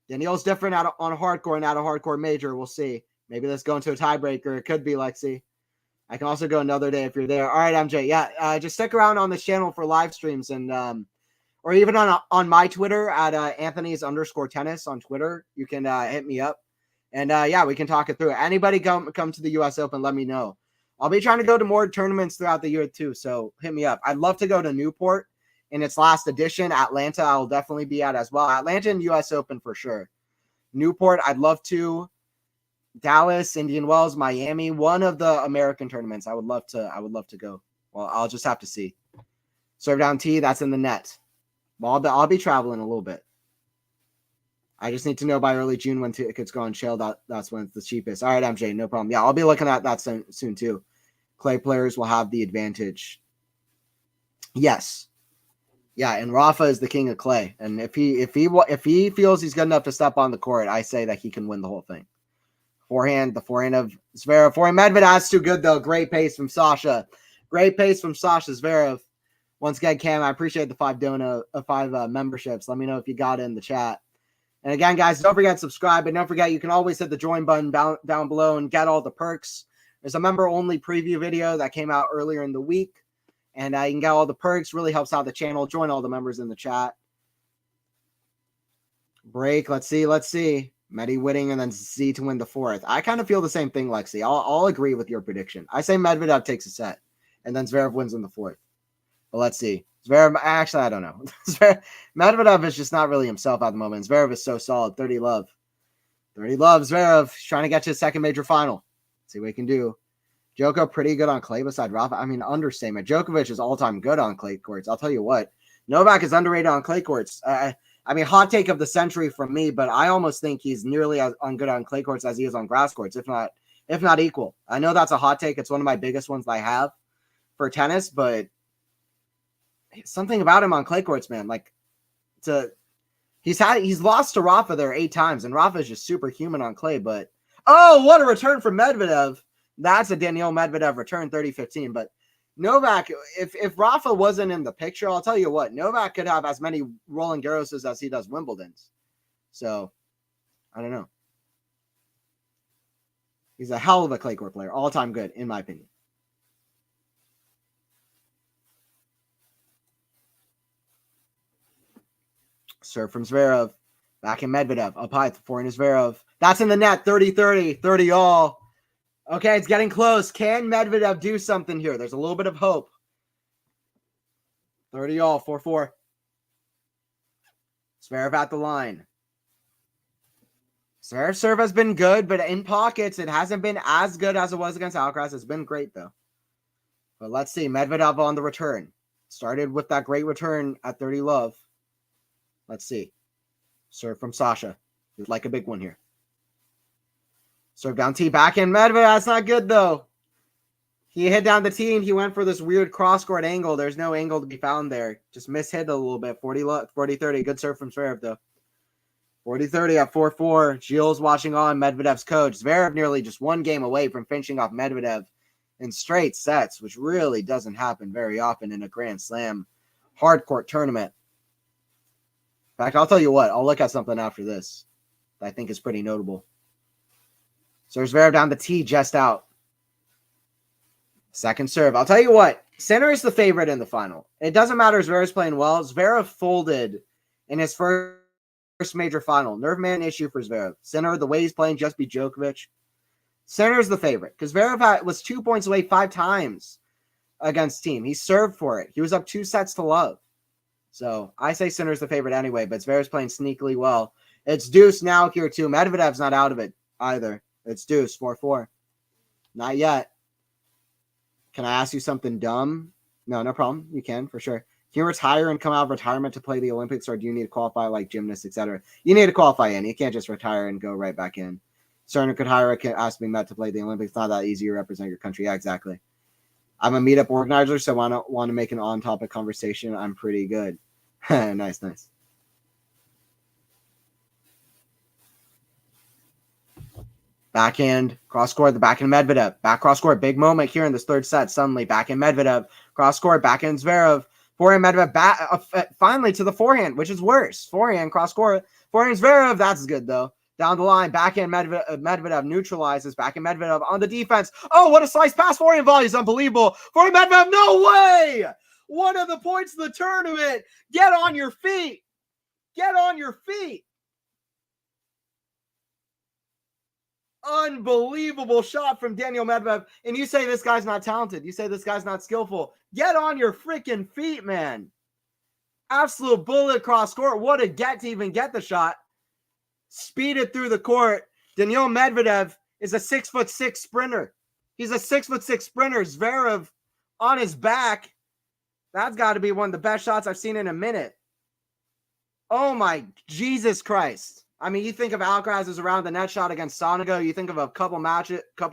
Daniil's different on a hardcore and out of hardcore major. We'll see. Maybe let's go into a tiebreaker. It could be Lexi. I can also go another day if you're there. All right, MJ. Yeah, just stick around on this channel for live streams and or even on my Twitter at Anthony's_tennis on Twitter. You can hit me up. And yeah, we can talk it through. Anybody come to the US Open, let me know. I'll be trying to go to more tournaments throughout the year too, so hit me up. I'd love to go to Newport in its last edition. Atlanta, I'll definitely be at as well. Atlanta and US Open for sure. Newport, I'd love to. Dallas, Indian Wells, Miami, one of the American tournaments. I would love to go. Well, I'll just have to see. Serve down T, that's in the net. Well, I'll be traveling a little bit. I just need to know by early June when tickets go on sale. That's when it's the cheapest. All right, MJ, no problem. Yeah, I'll be looking at that soon too. Clay players will have the advantage. Yes. Yeah, and Rafa is the king of clay. And if he feels he's good enough to step on the court, I say that he can win the whole thing. Forehand, the forehand of Zverev. Forehand Medvedev. That's too good, though. Great pace from Sasha. Great pace from Sasha Zverev. Once again, Cam, I appreciate the 5 memberships. Let me know if you got it in the chat. And again, guys, don't forget to subscribe. And don't forget, you can always hit the join button down below and get all the perks. There's a member-only preview video that came out earlier in the week. And you can get all the perks. Really helps out the channel. Join all the members in the chat. Break. Let's see. Medi winning and then Z to win the fourth. I kind of feel the same thing, Lexi. I'll agree with your prediction. I say Medvedev takes a set. And then Zverev wins in the fourth. But let's see. Zverev, actually, I don't know. Medvedev is just not really himself at the moment. Zverev is so solid. 30 love. 30 love. Zverev trying to get to his second major final. See what he can do. Djoko pretty good on clay beside Rafa. I mean, understatement. Djokovic is all-time good on clay courts. I'll tell you what. Novak is underrated on clay courts. I mean, hot take of the century from me, but I almost think he's nearly as good on clay courts as he is on grass courts, if not equal. I know that's a hot take. It's one of my biggest ones that I have for tennis, but something about him on clay courts, man. Like, he's lost to Rafa there 8 times, and Rafa is just superhuman on clay. But oh, what a return from Medvedev! That's a Daniil Medvedev return, 30-15. But Novak, if Rafa wasn't in the picture, I'll tell you what, Novak could have as many Roland Garroses as he does Wimbledons. So I don't know. He's a hell of a clay court player, all-time good, in my opinion. Serve from Zverev. Back in Medvedev. Up high. Forehand is Zverev. That's in the net. 30-30. 30 all. Okay, it's getting close. Can Medvedev do something here? There's a little bit of hope. 30 all. 4-4. Zverev at the line. Zverev's serve has been good, but in pockets, it hasn't been as good as it was against Alcaraz. It's been great, though. But let's see. Medvedev on the return. Started with that great return at 30 love. Let's see. Serve from Sasha. You'd like a big one here. Serve down T. Backhand Medvedev. That's not good, though. He hit down the T, and he went for this weird cross-court angle. There's no angle to be found there. Just mishit a little bit. 40-30. Good serve from Zverev, though. 40-30 at 4-4. Gilles watching on, Medvedev's coach. Zverev nearly just one game away from finishing off Medvedev in straight sets, which really doesn't happen very often in a Grand Slam hardcourt tournament. In fact, I'll tell you what. I'll look at something after this that I think is pretty notable. So Zverev down the T, just out. Second serve. I'll tell you what. Sinner is the favorite in the final. It doesn't matter if Zverev's playing well. Zverev folded in his first major final. Nerve man issue for Zverev. Sinner, the way he's playing, just beat Djokovic. Sinner's the favorite because Zverev was 2 points away 5 times against Team. He served for it. He was up 2 sets to love. So I say Sinner's the favorite anyway, but Zverev's playing sneakily well. It's deuce now here too. Medvedev's not out of it either. It's deuce, 4-4. Not yet. Can I ask you something dumb? No problem. You can, for sure. Can you retire and come out of retirement to play the Olympics, or do you need to qualify like gymnasts, etc.? You need to qualify in. You can't just retire and go right back in. Cerner could hire ask me Met to play the Olympics. It's not that easy to represent your country. Yeah, exactly. I'm a meetup organizer, so I don't want to make an on-topic conversation. I'm pretty good. Nice. Backhand, cross-court, the backhand Medvedev. Back cross-court, big moment here in this third set. Suddenly, backhand Medvedev. Cross-court, backhand Zverev. Forehand Medvedev, finally to the forehand, which is worse. Forehand, cross-court. Forehand Zverev, that's good, though. Down the line, backhand Medvedev neutralizes. Backhand Medvedev on the defense. Oh, what a slice pass. Forehand volley is unbelievable. Forehand Medvedev, no way! One of the points of the tournament. Get on your feet. Get on your feet. Unbelievable shot from Daniil Medvedev. And you say this guy's not talented. You say this guy's not skillful. Get on your freaking feet, man. Absolute bullet across court. What a get to even get the shot. Speed it through the court. Daniil Medvedev is a 6'6" sprinter. He's a 6'6" sprinter. Zverev on his back. That's got to be one of the best shots I've seen in a minute. Oh my Jesus Christ. I mean, you think of Alcaraz's around the net shot against Sonego. You think of a couple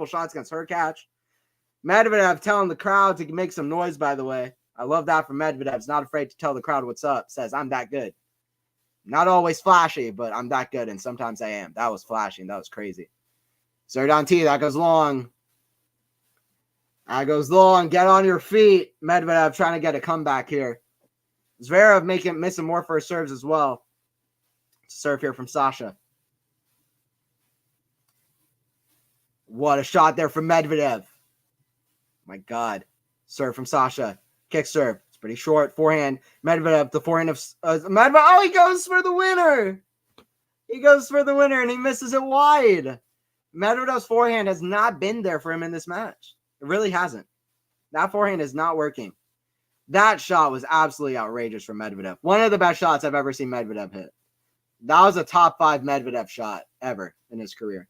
shots against Hurkacz. Medvedev telling the crowd to make some noise, by the way. I love that from Medvedev. He's not afraid to tell the crowd what's up. Says, I'm that good. Not always flashy, but I'm that good, and sometimes I am. That was flashy, and that was crazy. Serve down T. That goes long. That goes long. Get on your feet. Medvedev trying to get a comeback here. Zverev missing more first serves as well. Serve here from Sasha. What a shot there from Medvedev. My God. Serve from Sasha. Kick serve. It's pretty short. Forehand. Medvedev, the forehand of Medvedev. Oh, he goes for the winner. He goes for the winner and he misses it wide. Medvedev's forehand has not been there for him in this match. It really hasn't. That forehand is not working. That shot was absolutely outrageous from Medvedev. One of the best shots I've ever seen Medvedev hit. That was a top 5 Medvedev shot ever in his career.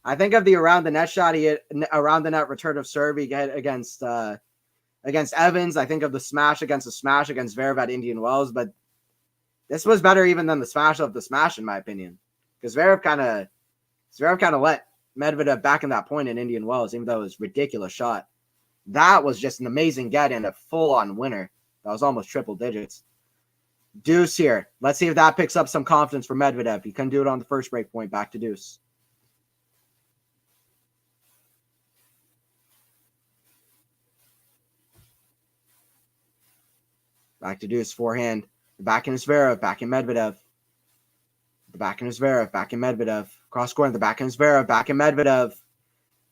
I think of the around the net shot he hit, around the net return of serve he got against Evans. I think of the smash against Zverev at Indian Wells, but this was better even than the smash of the smash in my opinion, because Zverev kind of let Medvedev back in that point in Indian Wells, even though it was a ridiculous shot. That was just an amazing get and a full-on winner. That was almost triple digits. Deuce here. Let's see if that picks up some confidence for Medvedev. He couldn't do it on the first break point. Back to deuce. Back to deuce. Forehand. Back in Zverev. Back in Medvedev. The back in Zverev. Back in Medvedev. Cross court. The back in Zverev. Back in Medvedev.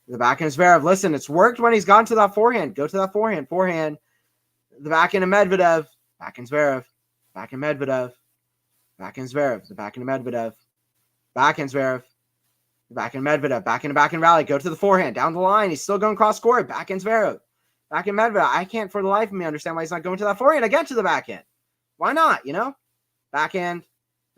The back in Zverev. Listen, it's worked when he's gone to that forehand. Go to that forehand. Forehand. The back in Medvedev. Back in Zverev. Back in Medvedev. Back in Zverev. The back in Medvedev. Back in Zverev. The back in Medvedev. Back in rally. Go to the forehand. Down the line. He's still going cross court. Back in Zverev. Back in Medvedev. I can't for the life of me understand why he's not going to that forehand again to the backhand. Why not, you know? Backhand.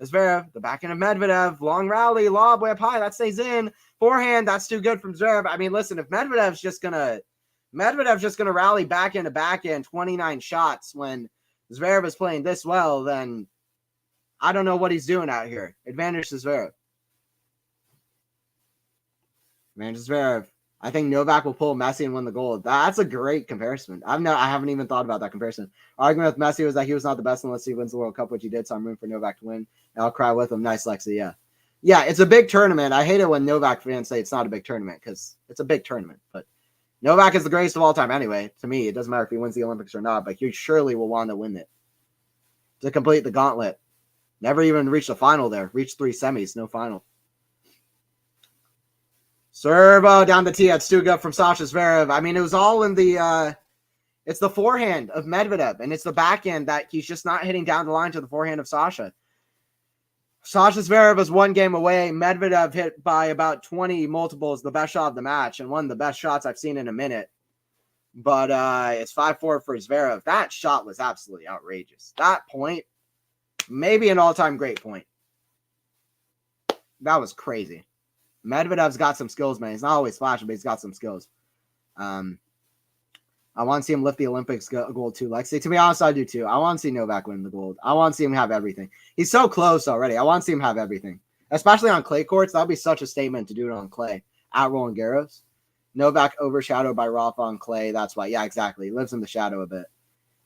Zverev. The backhand of Medvedev. Long rally. Lob way up high. That stays in. Forehand. That's too good from Zverev. I mean, listen, if Medvedev's just going to rally backhand to backhand 29 shots when Zverev is playing this well, then I don't know what he's doing out here. Advantage to Zverev. Advantage to Zverev. I think Novak will pull Messi and win the gold. That's a great comparison. I haven't even thought about that comparison. Argument with Messi was that he was not the best unless he wins the World Cup, which he did, so I'm rooting for Novak to win. And I'll cry with him. Nice, Lexi, yeah. Yeah, it's a big tournament. I hate it when Novak fans say it's not a big tournament because it's a big tournament. But Novak is the greatest of all time anyway. To me, it doesn't matter if he wins the Olympics or not, but he surely will want to win it. To complete the gauntlet. Never even reached the final there. Reached 3 semis, no final. Servo down the tee. That's too good from Sasha Zverev. I mean, it was all in the it's the forehand of Medvedev, and it's the backhand that he's just not hitting down the line to the forehand of Sasha. Sasha Zverev was 1 game away. Medvedev hit by about 20 multiples, the best shot of the match, and one of the best shots I've seen in a minute. But it's 5-4 for Zverev. That shot was absolutely outrageous. That point, maybe an all-time great point. That was crazy. Medvedev's got some skills, man. He's not always flashing, but he's got some skills. I want to see him lift the Olympics gold too. Lexi, to be honest, I do too. I want to see Novak win the gold. I want to see him have everything. He's so close already. I want to see him have everything, especially on clay courts. That would be such a statement to do it on clay at Roland Garros. Novak overshadowed by Rafa on clay. That's why. Yeah, exactly. He lives in the shadow a bit.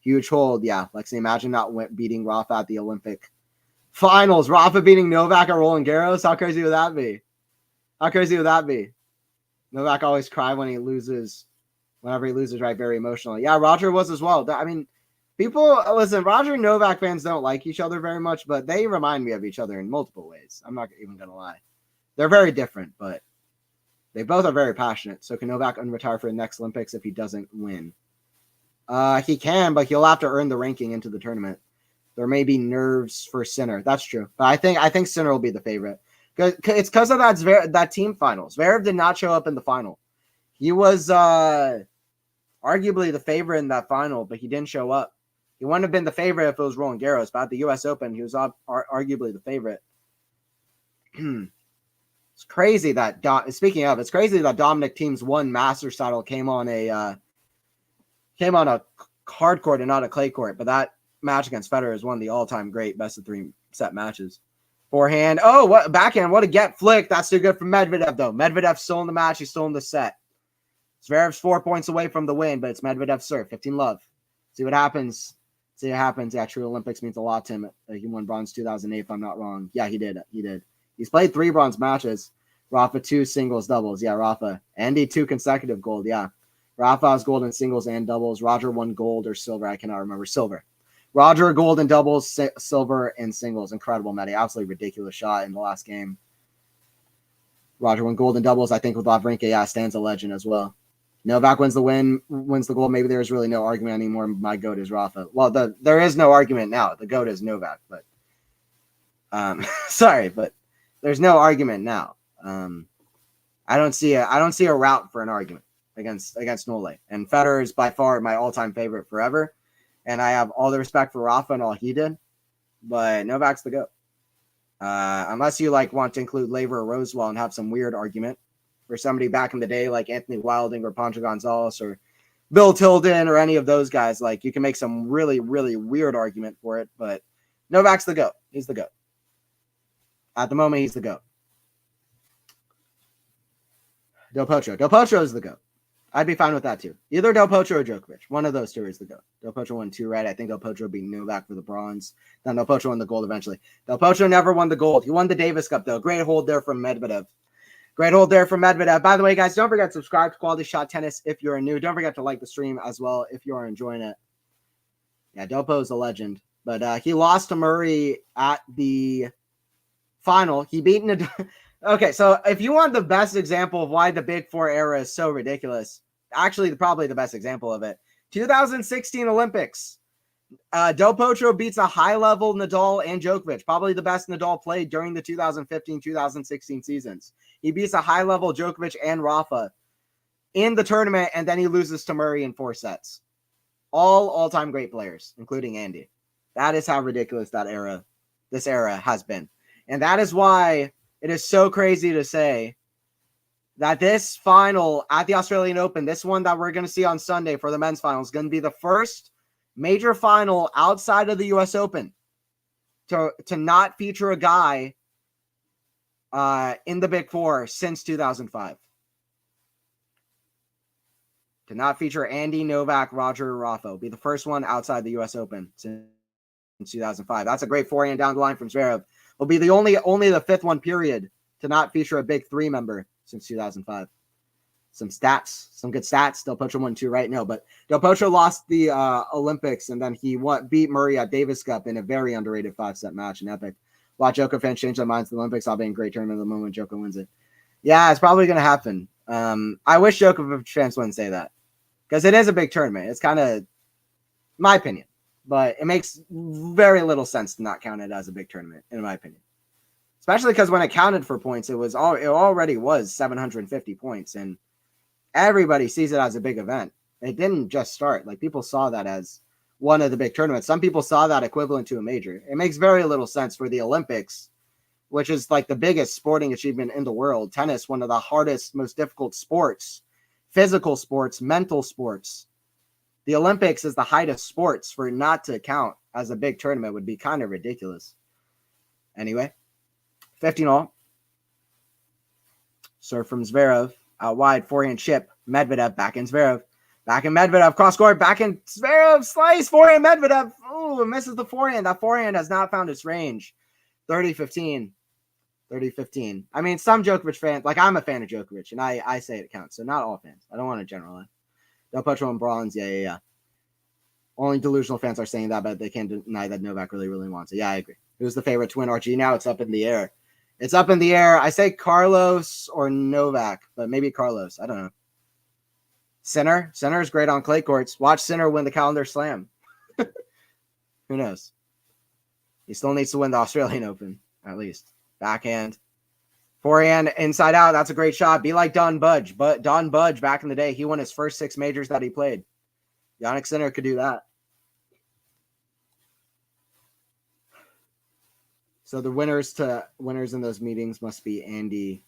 Huge hold. Yeah, Lexi, imagine not beating Rafa at the Olympic finals. Rafa beating Novak at Roland Garros. How crazy would that be? How crazy would that be? Novak always cry when he loses. Whenever he loses, right? Very emotional. Yeah, Roger was as well. I mean, people, listen, Roger and Novak fans don't like each other very much, but they remind me of each other in multiple ways. I'm not even going to lie. They're very different, but they both are very passionate. So can Novak unretire for the next Olympics if he doesn't win? He can, but he'll have to earn the ranking into the tournament. There may be nerves for Sinner. That's true. But I think Sinner will be the favorite. It's because of that team final. Zverev did not show up in the final. He was arguably the favorite in that final, but he didn't show up. He wouldn't have been the favorite if it was Roland Garros, but at the U.S. Open, he was arguably the favorite. It's crazy that it's crazy that Dominic Thiem's 1 Masters title came on a hard court and not a clay court, but that match against Federer is one of the all-time great best of 3 set matches. Forehand. Oh, what backhand. What a get flick. That's too good for Medvedev, though. Medvedev's still in the match. He's still in the set. Zverev's 4 points away from the win, but it's Medvedev's serve. 15 love. See what happens. Yeah, true. Olympics means a lot to him. He won bronze 2008, if I'm not wrong. Yeah, he did. He's played 3 bronze matches. Rafa 2 singles, doubles. Yeah, Rafa. Andy 2 consecutive gold. Yeah. Rafa has gold in singles and doubles. Roger 1 gold or silver. I cannot remember. Silver. Roger gold in doubles, silver in singles. Incredible, Medi. Absolutely ridiculous shot in the last game. Roger 1 gold in doubles. I think with Wawrinka, yeah, stands a legend as well. Novak wins the gold. Maybe there's really no argument anymore. My GOAT is Rafa. Well, there is no argument now. The GOAT is Novak, but sorry, but there's no argument now. I don't see a route for an argument against Nole. And Federer is by far my all-time favorite forever. And I have all the respect for Rafa and all he did, but Novak's the GOAT. Unless you want to include Laver or Rosewall and have some weird argument for somebody back in the day like Anthony Wilding or Pancho Gonzalez or Bill Tilden or any of those guys, you can make some really, really weird argument for it, but Novak's the GOAT. He's the GOAT. At the moment, he's the GOAT. Del Potro. Del Potro is the GOAT. I'd be fine with that too. Either Del Potro or Djokovic. One of those two is the GOAT. Del Potro won 2 red. I think Del Potro beat Novak for the bronze. Then Del Potro won the gold eventually. Del Potro never won the gold. He won the Davis Cup though. Great hold there from Medvedev. Great hold there from Medvedev. By the way, guys, don't forget to subscribe to Quality Shot Tennis if you're new. Don't forget to like the stream as well if you are enjoying it. Yeah, Delpo's a legend. But he lost to Murray at the final. He beat Nadal. Okay, so if you want the best example of why the Big Four era is so ridiculous, actually probably the best example of it, 2016 Olympics. Del Potro beats a high-level Nadal and Djokovic, probably the best Nadal played during the 2015-2016 seasons. He beats a high-level Djokovic and Rafa in the tournament, and then he loses to Murray in 4 sets. All-time great players, including Andy. That is how ridiculous this era has been. And that is why it is so crazy to say that this final at the Australian Open, this one that we're going to see on Sunday for the men's final, is going to be the first major final outside of the U.S. Open to not feature a guy in the Big Four since 2005. To not feature Andy, Novak, Roger, Rafa. Will be the first one outside the U.S. Open since 2005. That's a great forehand down the line from Zverev. Will be the only the 5th one, period, to not feature a Big 3 member since 2005. Some good stats. Del Potro won 2 right now, but Del Potro lost the Olympics, and then he beat Murray at Davis Cup in a very underrated 5-set match in Epic. Watch Djokovic fans change their minds to the Olympics. I'll be in a great tournament the moment Djokovic wins it. Yeah, it's probably going to happen. I wish Djokovic fans wouldn't say that because it is a big tournament. It's kind of my opinion, but it makes very little sense to not count it as a big tournament, in my opinion. Especially because when it counted for points, it already was 750 points, and everybody sees it as a big event. It didn't just start. People saw that as one of the big tournaments. Some people saw that equivalent to a major. It makes very little sense for the Olympics, which is the biggest sporting achievement in the world. Tennis, one of the hardest, most difficult sports, physical sports, mental sports. The Olympics is the height of sports. For it not to count as a big tournament would be kind of ridiculous. Anyway, 15-all. Serve from Zverev. Out wide, forehand chip. Medvedev, back in Zverev. Back in Medvedev, cross court, back in Zverev, slice, forehand Medvedev. Ooh, misses the forehand. That forehand has not found its range. 30-15. 30-15. I mean, some Djokovic fans, I'm a fan of Djokovic, and I say it counts, so not all fans. I don't want to generalize. Del Potro and bronze, yeah. Only delusional fans are saying that, but they can't deny that Novak really, really wants it. Yeah, I agree. Who's the favorite to win RG now? It's up in the air. It's up in the air. I say Carlos or Novak, but maybe Carlos. I don't know. Sinner is great on clay courts. Watch Sinner win the calendar slam. Who knows? He still needs to win the Australian Open, at least. Backhand. Forehand, inside out. That's a great shot. Be like Don Budge. But Don Budge, back in the day, he won his first 6 majors that he played. Jannik Sinner could do that. So the winners in those meetings must be Andy,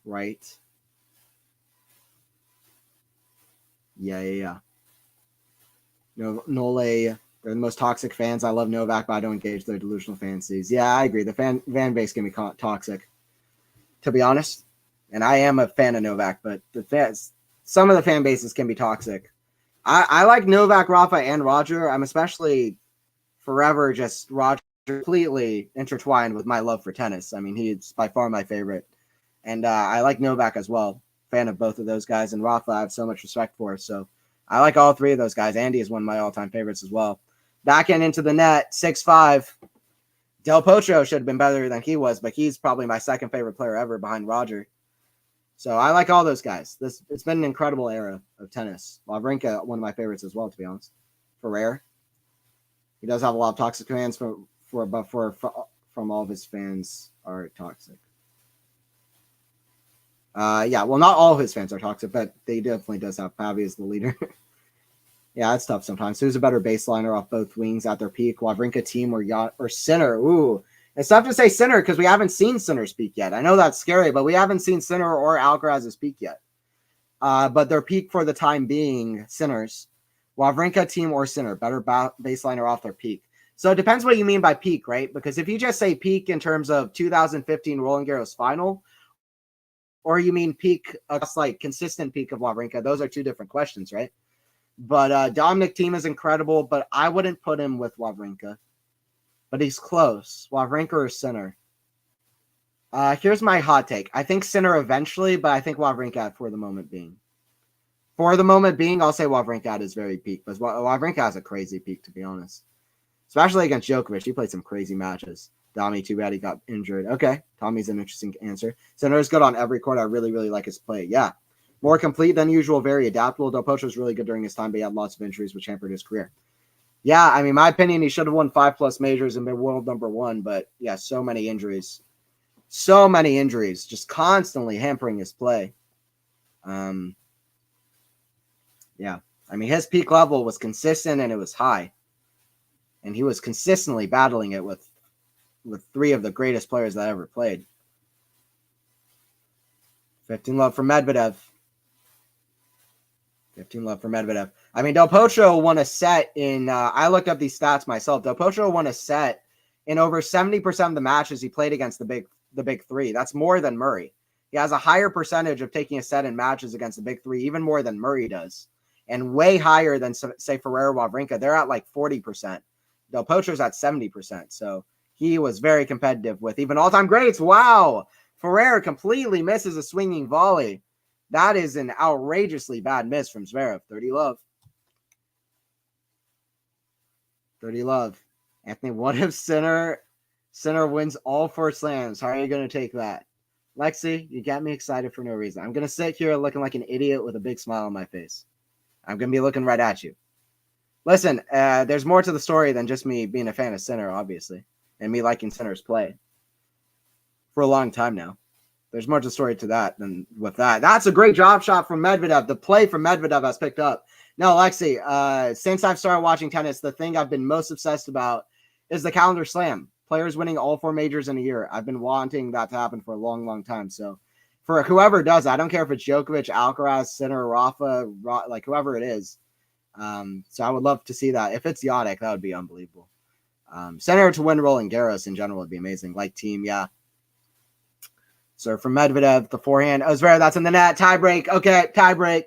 right? Yeah. Nole, they're the most toxic fans. I love Novak, but I don't engage their delusional fantasies. Yeah, I agree. The fan base can be toxic, to be honest. And I am a fan of Novak, but some of the fan bases can be toxic. I like Novak, Rafa, and Roger. I'm especially forever just Roger completely intertwined with my love for tennis. I mean, he's by far my favorite. And I like Novak as well. Fan of both of those guys. And Rafa, I have so much respect for. So I like all three of those guys. Andy is one of my all-time favorites as well. Backhand into the net, 6-5. Del Potro should have been better than he was, but he's probably my second favorite player ever behind Roger. So I like all those guys. It's been an incredible era of tennis. Wawrinka, one of my favorites as well, to be honest. Ferrer. He does have a lot of toxic fans from all of his fans are toxic. Yeah, well, not all of his fans are toxic, but they definitely does have Pavi as the leader. Yeah, it's tough sometimes. Who's a better baseliner off both wings at their peak? Wawrinka, Team, or Sinner? Ooh, it's tough to say Sinner because we haven't seen Sinner's peak yet. I know that's scary, but we haven't seen Sinner or Alcaraz's peak yet. But their peak for the time being, Sinner's. Wawrinka, Team, or Sinner, better baseliner off their peak. So it depends what you mean by peak, right? Because if you just say peak in terms of 2015 Roland Garros final, or you mean peak, like consistent peak of Wawrinka, those are two different questions, right? But Dominic Thiem is incredible, but I wouldn't put him with Wawrinka. But he's close. Wawrinka or Sinner? Here's my hot take. I think Sinner eventually, but I think Wawrinka for the moment being. For the moment being, I'll say Wawrinka at his very peak. But Wawrinka has a crazy peak, to be honest. Especially against Djokovic. He played some crazy matches. Domi, too bad he got injured. Okay, Tommy's an interesting answer. Sinner is good on every court. I really, really like his play. Yeah. More complete than usual, very adaptable. Del Potro was really good during his time, but he had lots of injuries, which hampered his career. Yeah, I mean, my opinion, he should have won 5+ majors and been world number one, but yeah, so many injuries. So many injuries, just constantly hampering his play. Yeah, I mean, his peak level was consistent and it was high. And he was consistently battling it with three of the greatest players that ever played. 15 love for Medvedev. 15 love for Medvedev. I mean, Del Potro won a set in, I looked up these stats myself. Del Potro won a set in over 70% of the matches he played against the big three. That's more than Murray. He has a higher percentage of taking a set in matches against the big three, even more than Murray does. And way higher than, say, Ferrer, Wawrinka. They're at like 40%. Del Potro's at 70%. So he was very competitive with even all-time greats. Wow. Ferrer completely misses a swinging volley. That is an outrageously bad miss from Zverev. 30 love. 30 love. Anthony, what if Sinner wins all 4 slams? How are you going to take that? Lexi, you got me excited for no reason. I'm going to sit here looking like an idiot with a big smile on my face. I'm going to be looking right at you. Listen, there's more to the story than just me being a fan of Sinner, obviously, and me liking Sinner's play for a long time now. There's more to the story to that than with that. That's a great drop shot from Medvedev. The play from Medvedev has picked up. No, Lexi, since I've started watching tennis, the thing I've been most obsessed about is the calendar slam. Players winning all 4 majors in a year. I've been wanting that to happen for a long, long time. So for whoever does it, I don't care if it's Djokovic, Alcaraz, Sinner, Rafa, like whoever it is. So I would love to see that. If it's Yadek, that would be unbelievable. Sinner to win Roland Garros in general would be amazing. Like Team, yeah. So from Medvedev, the forehand. Oh, Zverev, that's in the net. Tiebreak. Okay, tiebreak.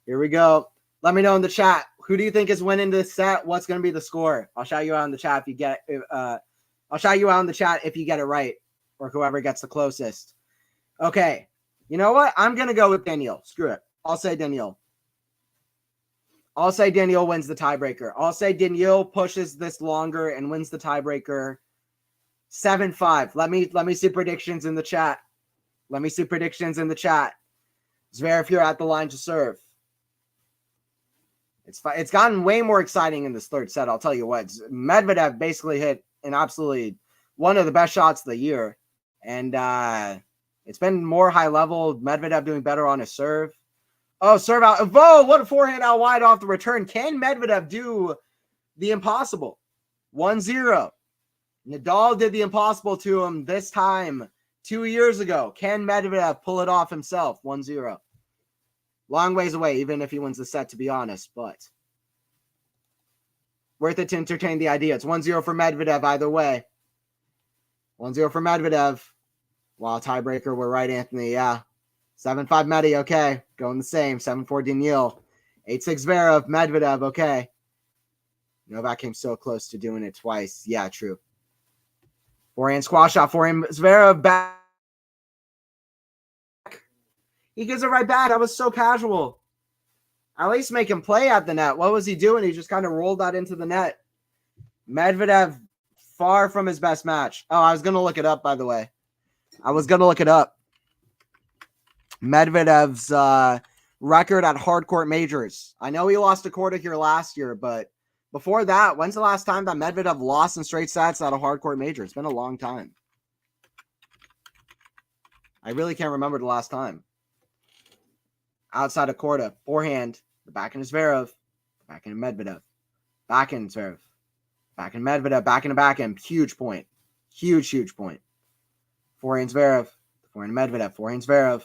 Here we go. Let me know in the chat. Who do you think is winning this set? What's going to be the score? I'll shout you out in the chat if you get it. I'll shout you out in the chat if you get it right, or whoever gets the closest. Okay. You know what? I'm going to go with Daniil. Screw it. I'll say Daniil. I'll say Daniil wins the tiebreaker. I'll say Daniil pushes this longer and wins the tiebreaker. 7-5. Let me see predictions in the chat. Let me see predictions in the chat. Zverev here at the line to serve. It's gotten way more exciting in this third set, I'll tell you what. Medvedev basically hit an absolutely one of the best shots of the year. And it's been more high level. Medvedev doing better on his serve. Oh, serve out. Whoa, what a forehand out wide off the return. Can Medvedev do the impossible? 1-0. Nadal did the impossible to him this time 2 years ago. Can Medvedev pull it off himself? 1-0. Long ways away, even if he wins the set, to be honest, but worth it to entertain the idea. It's 1-0 for Medvedev either way. 1-0 for Medvedev. Wow, tiebreaker. We're right, Anthony. Yeah. 7-5 Medi. Okay. Going the same. 7-4 Daniil. 8-6 Zverev. Medvedev. Okay. Novak came so close to doing it twice. Yeah, true. Forehand squash shot. Forehand Zverev back. He gives it right back. That was so casual. At least make him play at the net. What was he doing? He just kind of rolled that into the net. Medvedev, far from his best match. Oh, I was going to look it up, by the way. I was going to look it up. Medvedev's record at hardcourt majors. I know he lost a quarter here last year, but before that, when's the last time that Medvedev lost in straight sets at a hardcourt major? It's been a long time. I really can't remember the last time. Outside of Korda, forehand, the backhand is Zverev, backhand Medvedev, backhand Zverev, backhand Medvedev, backhand to backhand, huge point, huge point. Forehand Zverev, forehand Medvedev, forehand Zverev,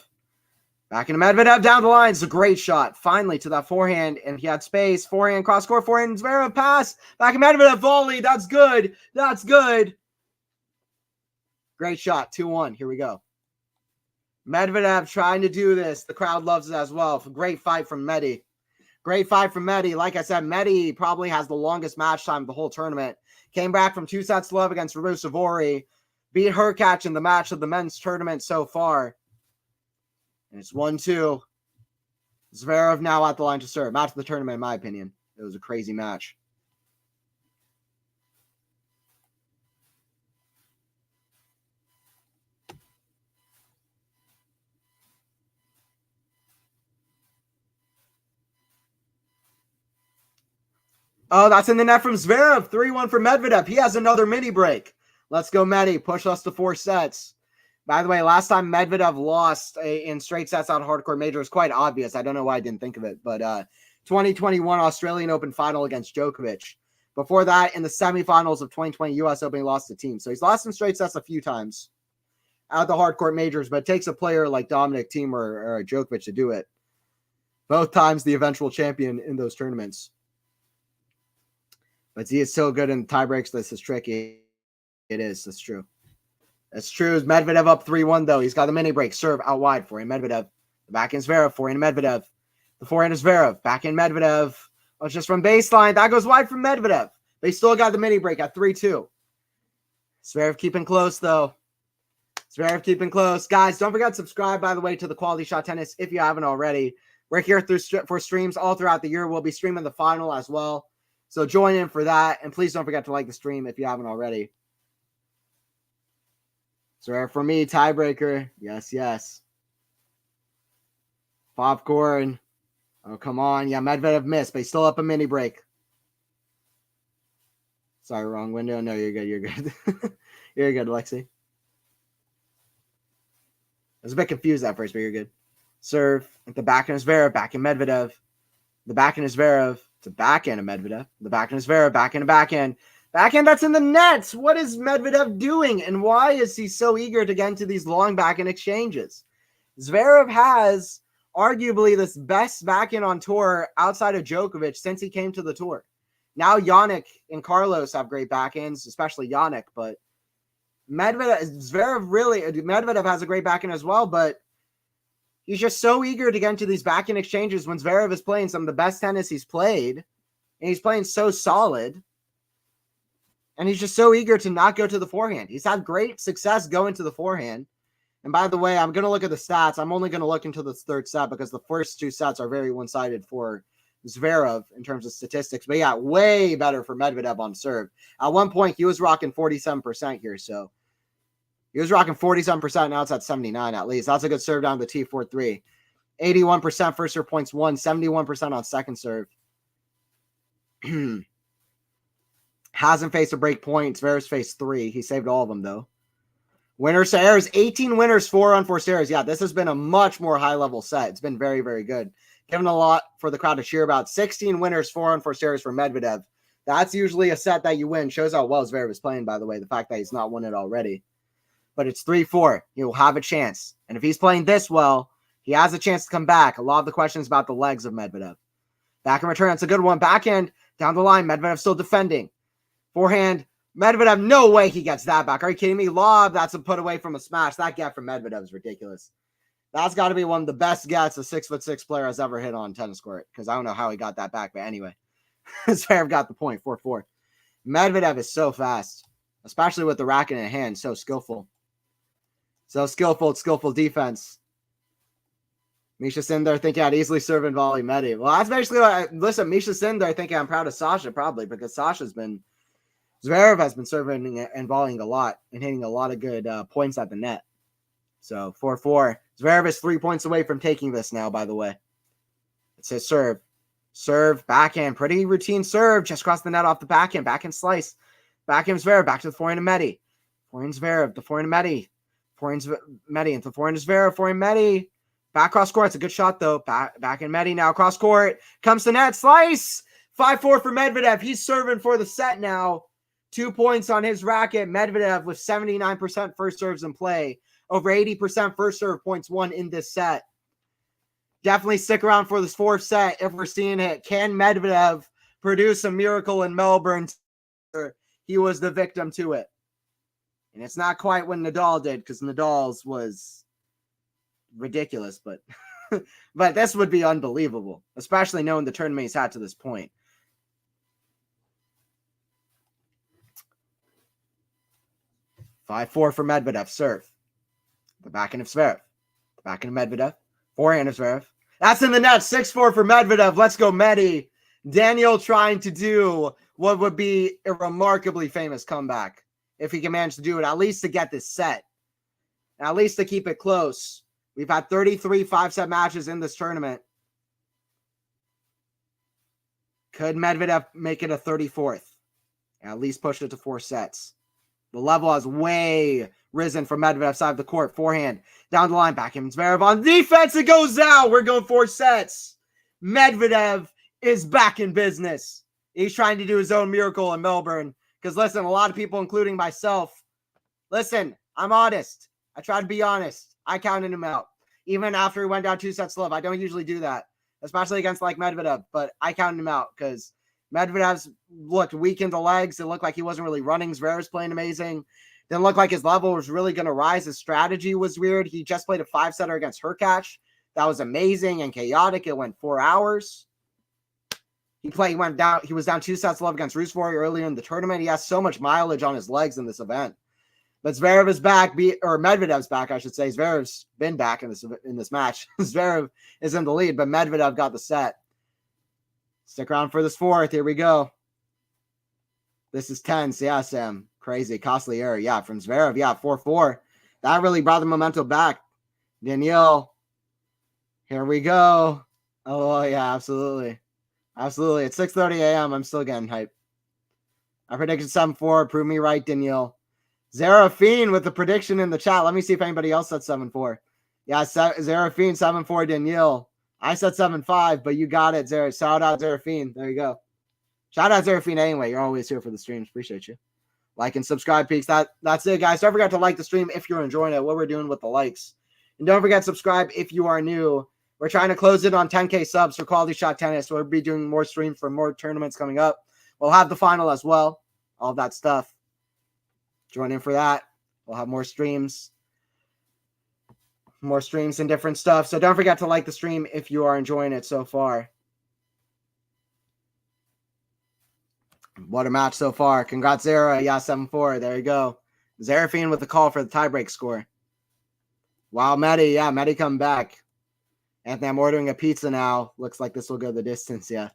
backhand Medvedev down the line. It's a great shot, finally to that forehand, and he had space. Forehand cross court, forehand Zverev pass, backhand Medvedev volley. That's good. That's good. Great shot, 2-1. Here we go. Medvedev trying to do this. The crowd loves it as well. Great fight from Medi. Great fight from Medi. Like I said, Medi probably has the longest match time of the whole tournament. Came back from 2-0 against Rusevori. Beat Hurkacz in the match of the men's tournament so far. And it's 1-2. Zverev now at the line to serve. Match of the tournament, in my opinion. It was a crazy match. Oh, that's in the net from Zverev. 3-1 for Medvedev. He has another mini break. Let's go, Medi. Push us to 4 sets. By the way, last time Medvedev lost in straight sets on hardcourt major was quite obvious. I don't know why I didn't think of it, but 2021 Australian Open final against Djokovic. Before that, in the semifinals of 2020 U.S. Open, he lost to Team. So he's lost in straight sets a few times at the hardcourt majors, but it takes a player like Dominic Thiem or Djokovic to do it. Both times the eventual champion in those tournaments. But he is so good in tiebreaks. This is tricky. It is. That's true. That's true. Medvedev up 3-1, though. He's got the mini break. Serve out wide for him. Medvedev. The backhand Zverev. Forehand Medvedev. The forehand is Zverev. Backhand Medvedev. Oh, it's just from baseline. That goes wide from Medvedev. They still got the mini break at 3-2. Zverev keeping close, though. Zverev keeping close. Guys, don't forget to subscribe, by the way, to the Quality Shot Tennis if you haven't already. We're here for streams all throughout the year. We'll be streaming the final as well. So join in for that. And please don't forget to like the stream if you haven't already. So for me, tiebreaker. Yes, yes. Popcorn. Oh, come on. Yeah, Medvedev missed, but he's still up a mini break. Sorry, wrong window. No, you're good. You're good. You're good, Lexi. I was a bit confused at first, but you're good. Serve. At the backhand is Zverev. Backhand Medvedev. The backhand is Zverev. It's a backhand of Medvedev. The backhand is Zverev. Backhand to backhand. Backhand that's in the nets. What is Medvedev doing? And why is he so eager to get into these long backhand exchanges? Zverev has arguably this best backhand on tour outside of Djokovic since he came to the tour. Now Jannik and Carlos have great backhands, especially Jannik, but Medvedev has a great backhand as well, but he's just so eager to get into these backhand exchanges when Zverev is playing some of the best tennis he's played, and he's playing so solid, and he's just so eager to not go to the forehand. He's had great success going to the forehand. And by the way, I'm going to look at the stats. I'm only going to look into the third set because the first 2 sets are very one-sided for Zverev in terms of statistics. But yeah, way better for Medvedev on serve. At one point, he was rocking 47% here. So he was rocking 47%. Now it's at 79 at least. That's a good serve down the T4-3. 81% first serve points won. 71% on second serve. Hasn't faced a break point. Zverev's faced 3. He saved all of them, though. Winners to errors. 18 winners, 4 unforced errors. Yeah, this has been a much more high-level set. It's been very, very good. Given a lot for the crowd to cheer about. 16 winners, 4 unforced errors for Medvedev. That's usually a set that you win. Shows how well Zverev is playing, by the way, the fact that he's not won it already. But it's 3-4. He'll have a chance. And if he's playing this well, he has a chance to come back. A lot of the questions about the legs of Medvedev. Back in return, it's a good one. Backhand, down the line. Medvedev still defending. Forehand, Medvedev, no way he gets that back. Are you kidding me? Lob, that's a put away from a smash. That get from Medvedev is ridiculous. That's got to be one of the best gets a 6'6" player has ever hit on tennis court, because I don't know how he got that back, but anyway. Zverev got the point, 4-4. Medvedev is so fast. especially with the racket in hand. So skillful. So skillful defense. Misha's in there thinking I'd easily serve and volley Medvedev. Well, that's basically what listen, Misha's in there thinking I'm proud of Sasha, probably, because Zverev has been serving and volleying a lot and hitting a lot of good points at the net. So 4-4. Zverev is 3 points away from taking this now, by the way. It's his serve. Serve, backhand, pretty routine serve. Just cross the net off the backhand slice. Backhand Zverev, back to the forehand of Medi. Forehand Zverev, the forehand of Medi. Forehand Medi into the forehand of Zverev, forehand Medi. Back cross court. It's a good shot, though. Backhand Medi now cross court. Comes to net, slice. 5-4 for Medvedev. He's serving for the set now. 2 points on his racket. Medvedev with 79% first serves in play. Over 80% first serve points won in this set. Definitely stick around for this fourth set if we're seeing it. Can Medvedev produce a miracle in Melbourne? He was the victim to it. And it's not quite what Nadal did, because Nadal's was ridiculous, but but this would be unbelievable, especially knowing the tournament he's had to this point. Five-4 for Medvedev. Serve. The backhand of Zverev. The backhand of Medvedev. Forehand of Zverev. That's in the net. 6-4 for Medvedev. Let's go, Medi. Daniil trying to do what would be a remarkably famous comeback if he can manage to do it, at least to get this set. At least to keep it close. We've had 33 5-set matches in this tournament. Could Medvedev make it a 34th? At least push it to 4 sets. The level has way risen from Medvedev's side of the court. Forehand, down the line, backhand Zverev on defense. It goes out. We're going 4 sets. Medvedev is back in business. He's trying to do his own miracle in Melbourne. Because listen, a lot of people, including myself, listen, I'm honest. I try to be honest. I counted him out. Even after he went down 2 sets to love. I don't usually do that, especially against like Medvedev, but I counted him out because Medvedev's looked weak in the legs. It looked like he wasn't really running. Zverev's playing amazing. Didn't look like his level was really going to rise. His strategy was weird. He just played a 5-setter against Hurkacz. That was amazing and chaotic. It went 4 hours. He was down 2 sets to love against Rusevori earlier in the tournament. He has so much mileage on his legs in this event. But Zverev is back, or Medvedev's back, I should say. Zverev's been back in this match. Zverev is in the lead, but Medvedev got the set. Stick around for this 4th. Here we go. This is tense. Yeah, Sam. Crazy. Costly error. Yeah, from Zverev. Yeah, 4-4. That really brought the momentum back. Daniil. Here we go. Oh, yeah, absolutely. Absolutely. It's 6:30 a.m. I'm still getting hyped. I predicted 7-4. Prove me right, Daniil. Zerafine with the prediction in the chat. Let me see if anybody else said 7-4. Yeah, Zerafine 7-4 Daniil. I said 7-5, but you got it, Zerafine. Shout out Zerafine. There you go. Shout out Zerafine anyway. You're always here for the streams. Appreciate you. Like and subscribe, peeps. That's it, guys. Don't forget to like the stream if you're enjoying it, what we're doing with the likes. And don't forget to subscribe if you are new. We're trying to close it on 10K subs for Quality Shot Tennis. We'll be doing more streams for more tournaments coming up. We'll have the final as well. All that stuff. Join in for that. We'll have more streams. More streams and different stuff. So don't forget to like the stream if you are enjoying it so far. What a match so far. Congrats, Zara. Yeah, 7-4. There you go. Zerafine with the call for the tiebreak score. Wow, Medi. Yeah, Medi come back. Anthony, I'm ordering a pizza now. Looks like this will go the distance. Yeah.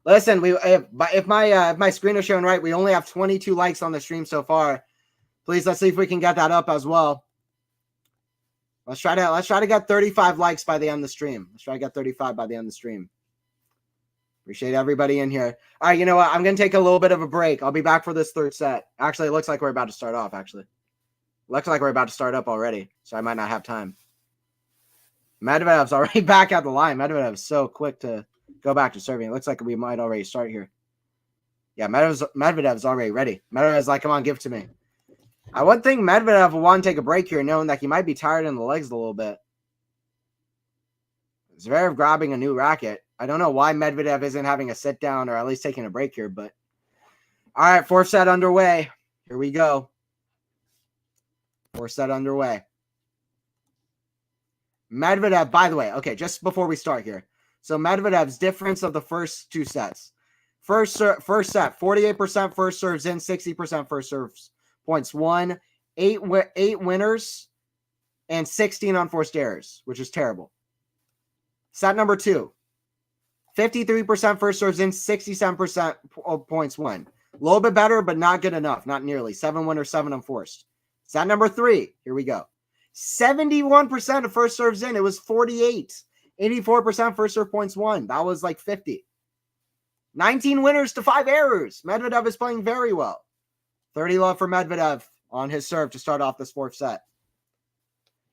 Listen, if my screen is showing right, we only have 22 likes on the stream so far. Please, let's see if we can get that up as well. Let's try to get 35 likes by the end of the stream. Let's try to get 35 by the end of the stream. Appreciate everybody in here. All right, you know what? I'm going to take a little bit of a break. I'll be back for this 3rd set. Actually, it looks like we're about to start off, actually. Looks like we're about to start up already, so I might not have time. Medvedev's already back at the line. Medvedev's so quick to go back to serving. It looks like we might already start here. Yeah, Medvedev's already ready. Medvedev's like, come on, give it to me. I would think Medvedev will want to take a break here, knowing that he might be tired in the legs a little bit. Zverev grabbing a new racket. I don't know why Medvedev isn't having a sit down or at least taking a break here, but all right, 4th set underway. Here we go. 4th set underway. Medvedev, by the way, okay, just before we start here. So Medvedev's difference of the first 2 sets. First set, 48% first serves in, 60% first serves points won, eight winners, and 16 unforced errors, which is terrible. Set number 2, 53% first serves in, 67% of points won. A little bit better, but not good enough. Not nearly. 7 winners, 7 unforced. Set number 3. Here we go. 71% of first serves in. It was 48. 84% first serve points won. That was like 50. 19 winners to 5 errors. Medvedev is playing very well. 30 love for Medvedev on his serve to start off this 4th set.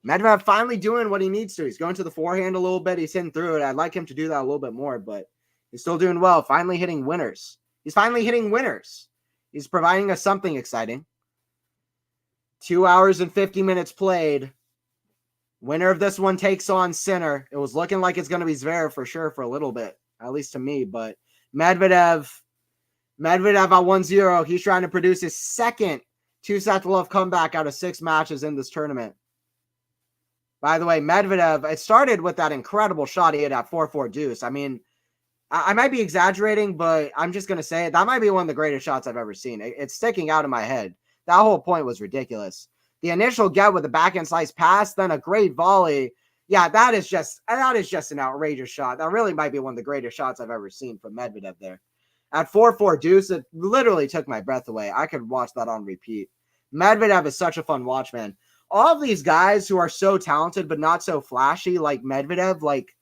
Medvedev finally doing what he needs to. He's going to the forehand a little bit. He's hitting through it. I'd like him to do that a little bit more, but he's still doing well. Finally hitting winners. He's finally hitting winners. He's providing us something exciting. 2 hours and 50 minutes played. Winner of this one takes on Sinner. It was looking like it's going to be Zverev for sure for a little bit, at least to me, but Medvedev at 1-0. He's trying to produce his second 2-set-to-love comeback out of 6 matches in this tournament. By the way, Medvedev, it started with that incredible shot he hit at 4-4 deuce. I mean, I might be exaggerating, but I'm just going to say it. That might be one of the greatest shots I've ever seen. It's sticking out in my head. That whole point was ridiculous. The initial get with the backhand slice pass, then a great volley. Yeah, that is just an outrageous shot. That really might be one of the greatest shots I've ever seen from Medvedev there. At 4-4 deuce, it literally took my breath away. I could watch that on repeat. Medvedev is such a fun watch, man. All of these guys who are so talented but not so flashy, like Medvedev, like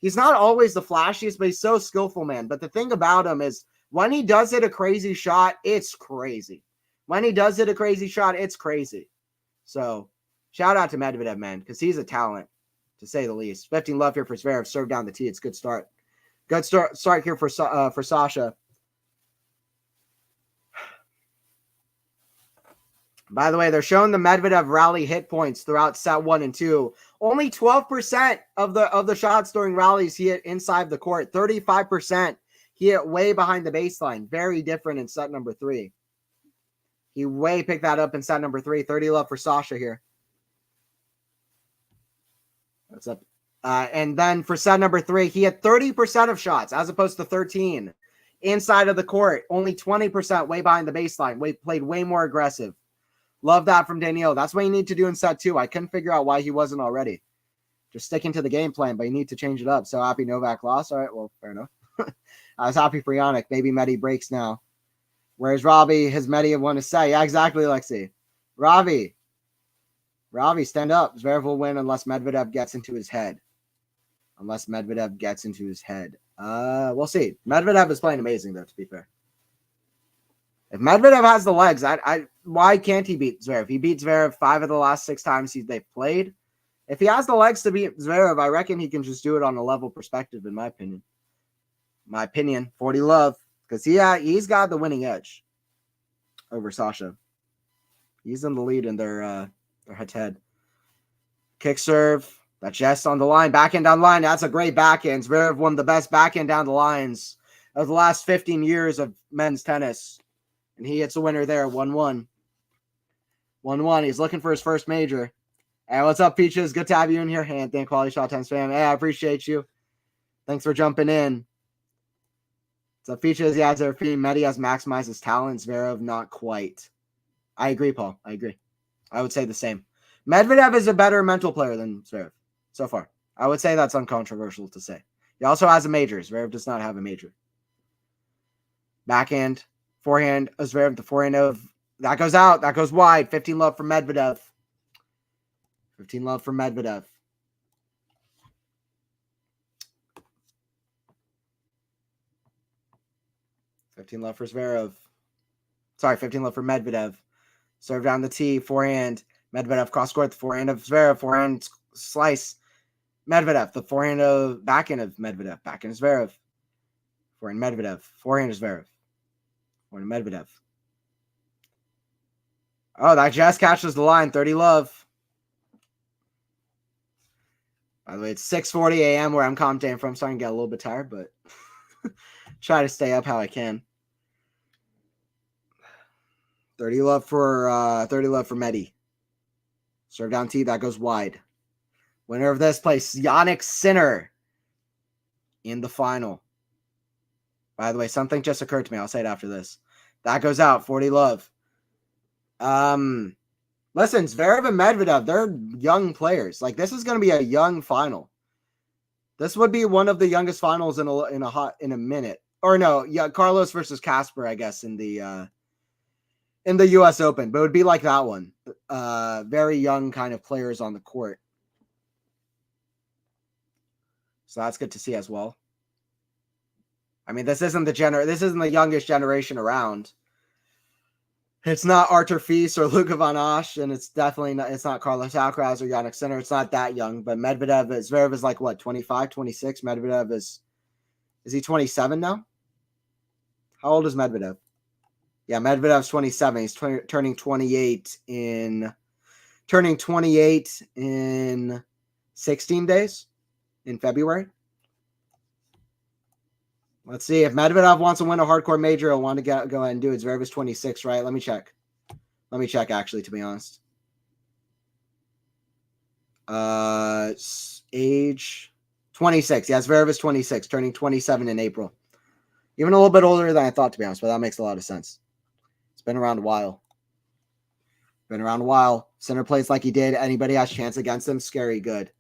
he's not always the flashiest, but he's so skillful, man. But the thing about him is when he does hit a crazy shot, it's crazy. When he does hit a crazy shot, it's crazy. So shout out to Medvedev, man, because he's a talent, to say the least. 15 love here for Zverev. Serve down the tee. It's a good start. Good start here for Sasha. By the way, they're showing the Medvedev rally hit points throughout set 1 and 2. Only 12% of the shots during rallies he hit inside the court. 35% he hit way behind the baseline. Very different in set number 3. He way picked that up in set number 3. 30 love for Sasha here. That's up. And then for set number 3, he had 30% of shots as opposed to 13 inside of the court. Only 20% way behind the baseline. Played way more aggressive. Love that from Daniil. That's what you need to do in set 2. I couldn't figure out why he wasn't already. Just sticking to the game plan, but you need to change it up. So happy Novak lost. All right, well, fair enough. I was happy for Yannick. Maybe Medi breaks now. Where's Robbie? His Medi want to say. Yeah, exactly, Lexi. Robbie, stand up. Zverev will win unless Medvedev gets into his head. We'll see. Medvedev is playing amazing, though, to be fair. If Medvedev has the legs, why can't he beat Zverev? He beat Zverev 5 of the last 6 times they've played. If he has the legs to beat Zverev, I reckon he can just do it on a level perspective, in my opinion. 40 love, because he's got the winning edge over Sasha. He's in the lead in their head-to-head. Kick serve. That's just on the line. Backhand down the line. That's a great backhand. Zverev one of the best backhand down the lines of the last 15 years of men's tennis. And he hits a winner there, 1-1. 1-1. He's looking for his first major. Hey, what's up, Peaches? Good to have you in here. Hey, thank QualityShot Tennis fam. Hey, I appreciate you. Thanks for jumping in. So Peaches, yeah, Zerafine, Medi has maximized his talent. Zverev, not quite. I agree, Paul. I agree. I would say the same. Medvedev is a better mental player than Zverev so far. I would say that's uncontroversial to say. He also has a major. Zverev does not have a major. Backhand. Forehand, Zverev, the forehand of that goes out. That goes wide. 15 love for Medvedev. 15 love for Medvedev. $15 love for Zverev. Sorry, 15 love for Medvedev. Serve down the tee. Forehand. Medvedev cross court. The forehand of Zverev. Forehand slice. Medvedev. The forehand of backhand of Medvedev. Backhand of Zverev. Forehand Medvedev. Forehand of Zverev. Or Medvedev. Oh, that just catches the line. 30 love. By the way, it's 6:40 a.m. where I'm commentating from. I'm starting to get a little bit tired, but try to stay up how I can. 30 love for Medi. Serve down tee. That goes wide. Winner of this place, Yannick Sinner in the final. By the way, something just occurred to me. I'll say it after this. That goes out. 40 love. Listen, Zverev and Medvedev, they're young players. Like, this is going to be a young final. This would be one of the youngest finals in a minute. Or no, yeah, Carlos versus Casper, I guess, in the US Open, but it would be like that one. Very young kind of players on the court. So that's good to see as well. I mean, this isn't the youngest generation around. It's not Artur Fils or Luka Van Asch, and it's not Carlos Alcaraz or Jannik Sinner. It's not that young, but Zverev is like what, 25, 26? Medvedev is he 27 now? How old is Medvedev? Yeah, Medvedev's 27. He's turning 28 in 16 days in February. Let's see. If Medvedev wants to win a hardcore major, he'll want to go ahead and do it. Zverev is 26, right? Let me check. Actually, to be honest. Age 26. Yeah, Zverev is 26, turning 27 in April. Even a little bit older than I thought, to be honest, but that makes a lot of sense. It's been around a while. Sinner plays like he did. Anybody has a chance against him? Scary good.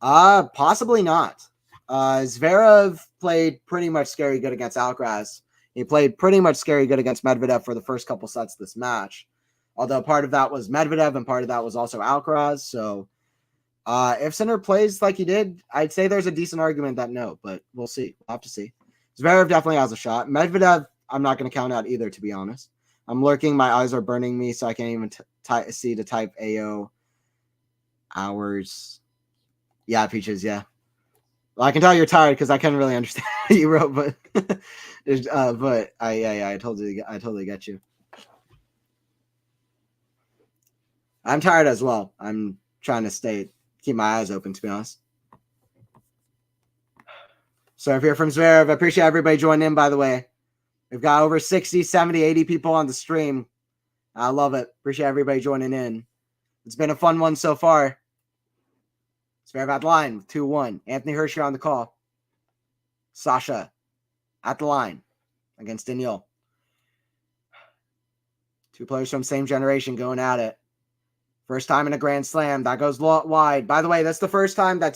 Possibly not. Zverev played pretty much scary good against Alcaraz. He played pretty much scary good against Medvedev for the first couple sets of this match. Although part of that was Medvedev and part of that was also Alcaraz. So if Sinner plays like he did, I'd say there's a decent argument that no, but we'll see. We'll have to see. Zverev definitely has a shot. Medvedev, I'm not going to count out either, to be honest. I'm lurking. My eyes are burning me, so I can't even see to type AO hours. Yeah, Peaches, yeah. Well, I can tell you're tired because I couldn't really understand what you wrote, but I totally get you. I'm tired as well. I'm trying to keep my eyes open, to be honest. So if you're from Zverev, I appreciate everybody joining in, by the way. We've got over 60, 70, 80 people on the stream. I love it. Appreciate everybody joining in. It's been a fun one so far. Zverev at the line with 2-1. Anthony Hershey on the call. Sasha at the line against Daniil. Two players from same generation going at it. First time in a Grand Slam. That goes wide. By the way, that's the first time that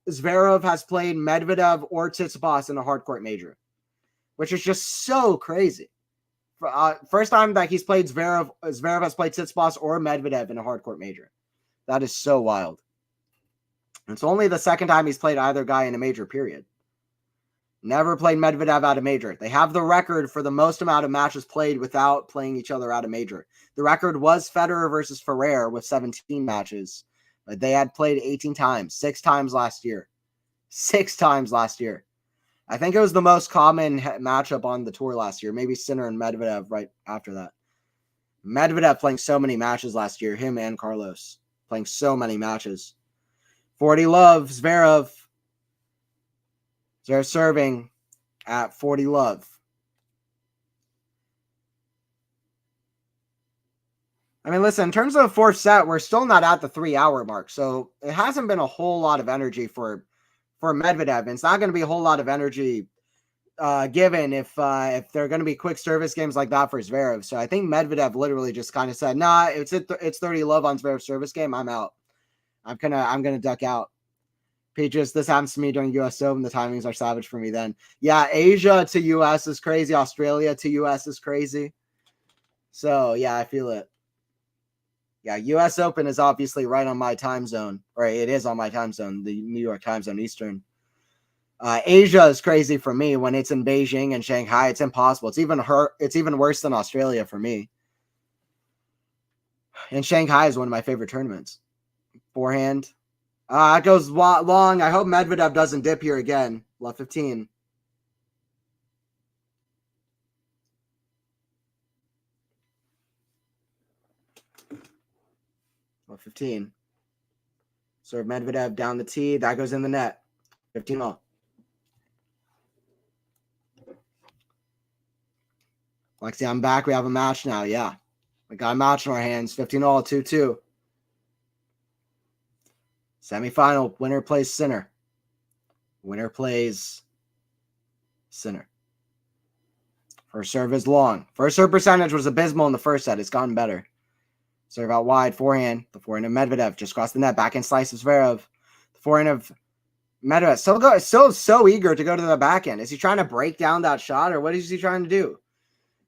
Zverev has played Medvedev or Tsitsipas in a hardcourt major, which is just so crazy. First time that he's played Zverev has played Tsitsipas or Medvedev in a hardcourt major. That is so wild. It's only the second time he's played either guy in a major, period. Never played Medvedev out of major. They have the record for the most amount of matches played without playing each other out of major. The record was Federer versus Ferrer with 17 matches. But they had played 18 times, 6 times last year. 6 times last year. I think it was the most common matchup on the tour last year. Maybe Sinner and Medvedev right after that. Medvedev playing so many matches last year. Him and Carlos playing so many matches. 40 love, Zverev. Zverev serving at 40 love. I mean, listen, in terms of the fourth set, we're still not at the 3-hour mark. So it hasn't been a whole lot of energy for Medvedev. And it's not going to be a whole lot of energy given if there are going to be quick service games like that for Zverev. So I think Medvedev literally just kind of said, nah, it's 30 love on Zverev's service game. I'm out. I'm gonna duck out. Peaches, this happens to me during US Open. The timings are savage for me then. Yeah, Asia to US is crazy. Australia to US is crazy. So yeah, I feel it. Yeah, US Open is obviously right on my time zone. Or it is on my time zone, the New York time zone, Eastern. Asia is crazy for me when it's in Beijing and Shanghai. It's impossible. It's even worse than Australia for me. And Shanghai is one of my favorite tournaments. Forehand. It goes long. I hope Medvedev doesn't dip here again. Love 15. Love 15. Serve Medvedev down the tee. That goes in the net. 15 all. Lexi, I'm back. We have a match now. Yeah. We got a match in our hands. 15 all, 2-2. Semifinal. Winner plays Sinner. Winner plays Sinner. First serve is long. First serve percentage was abysmal in the first set. It's gotten better. Serve out wide, forehand. The forehand of Medvedev just crossed the net. Backhand slice of Zverev. The forehand of Medvedev. So eager to go to the backhand. Is he trying to break down that shot, or what is he trying to do?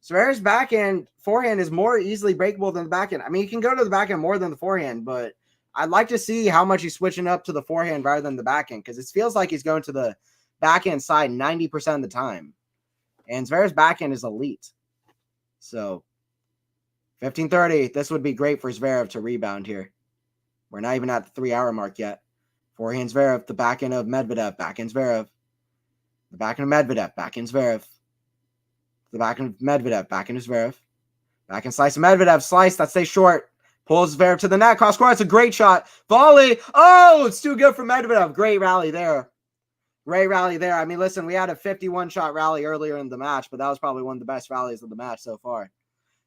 Zverev's forehand is more easily breakable than the backhand. I mean, he can go to the backhand more than the forehand, but I'd like to see how much he's switching up to the forehand rather than the backhand, because it feels like he's going to the backhand side 90% of the time. And Zverev's backhand is elite. So 15:30, this would be great for Zverev to rebound here. We're not even at the 3-hour mark yet. Forehand Zverev, the backhand of Medvedev, backhand Zverev. The backhand of Medvedev, backhand Zverev. The backhand of Medvedev, backhand of Zverev. Backhand slice of Medvedev, slice, that stays short. Pulls Zverev to the net, cross court, it's a great shot. Volley, oh, it's too good for Medvedev. Great rally there. Great rally there. I mean, listen, we had a 51-shot rally earlier in the match, but that was probably one of the best rallies of the match so far.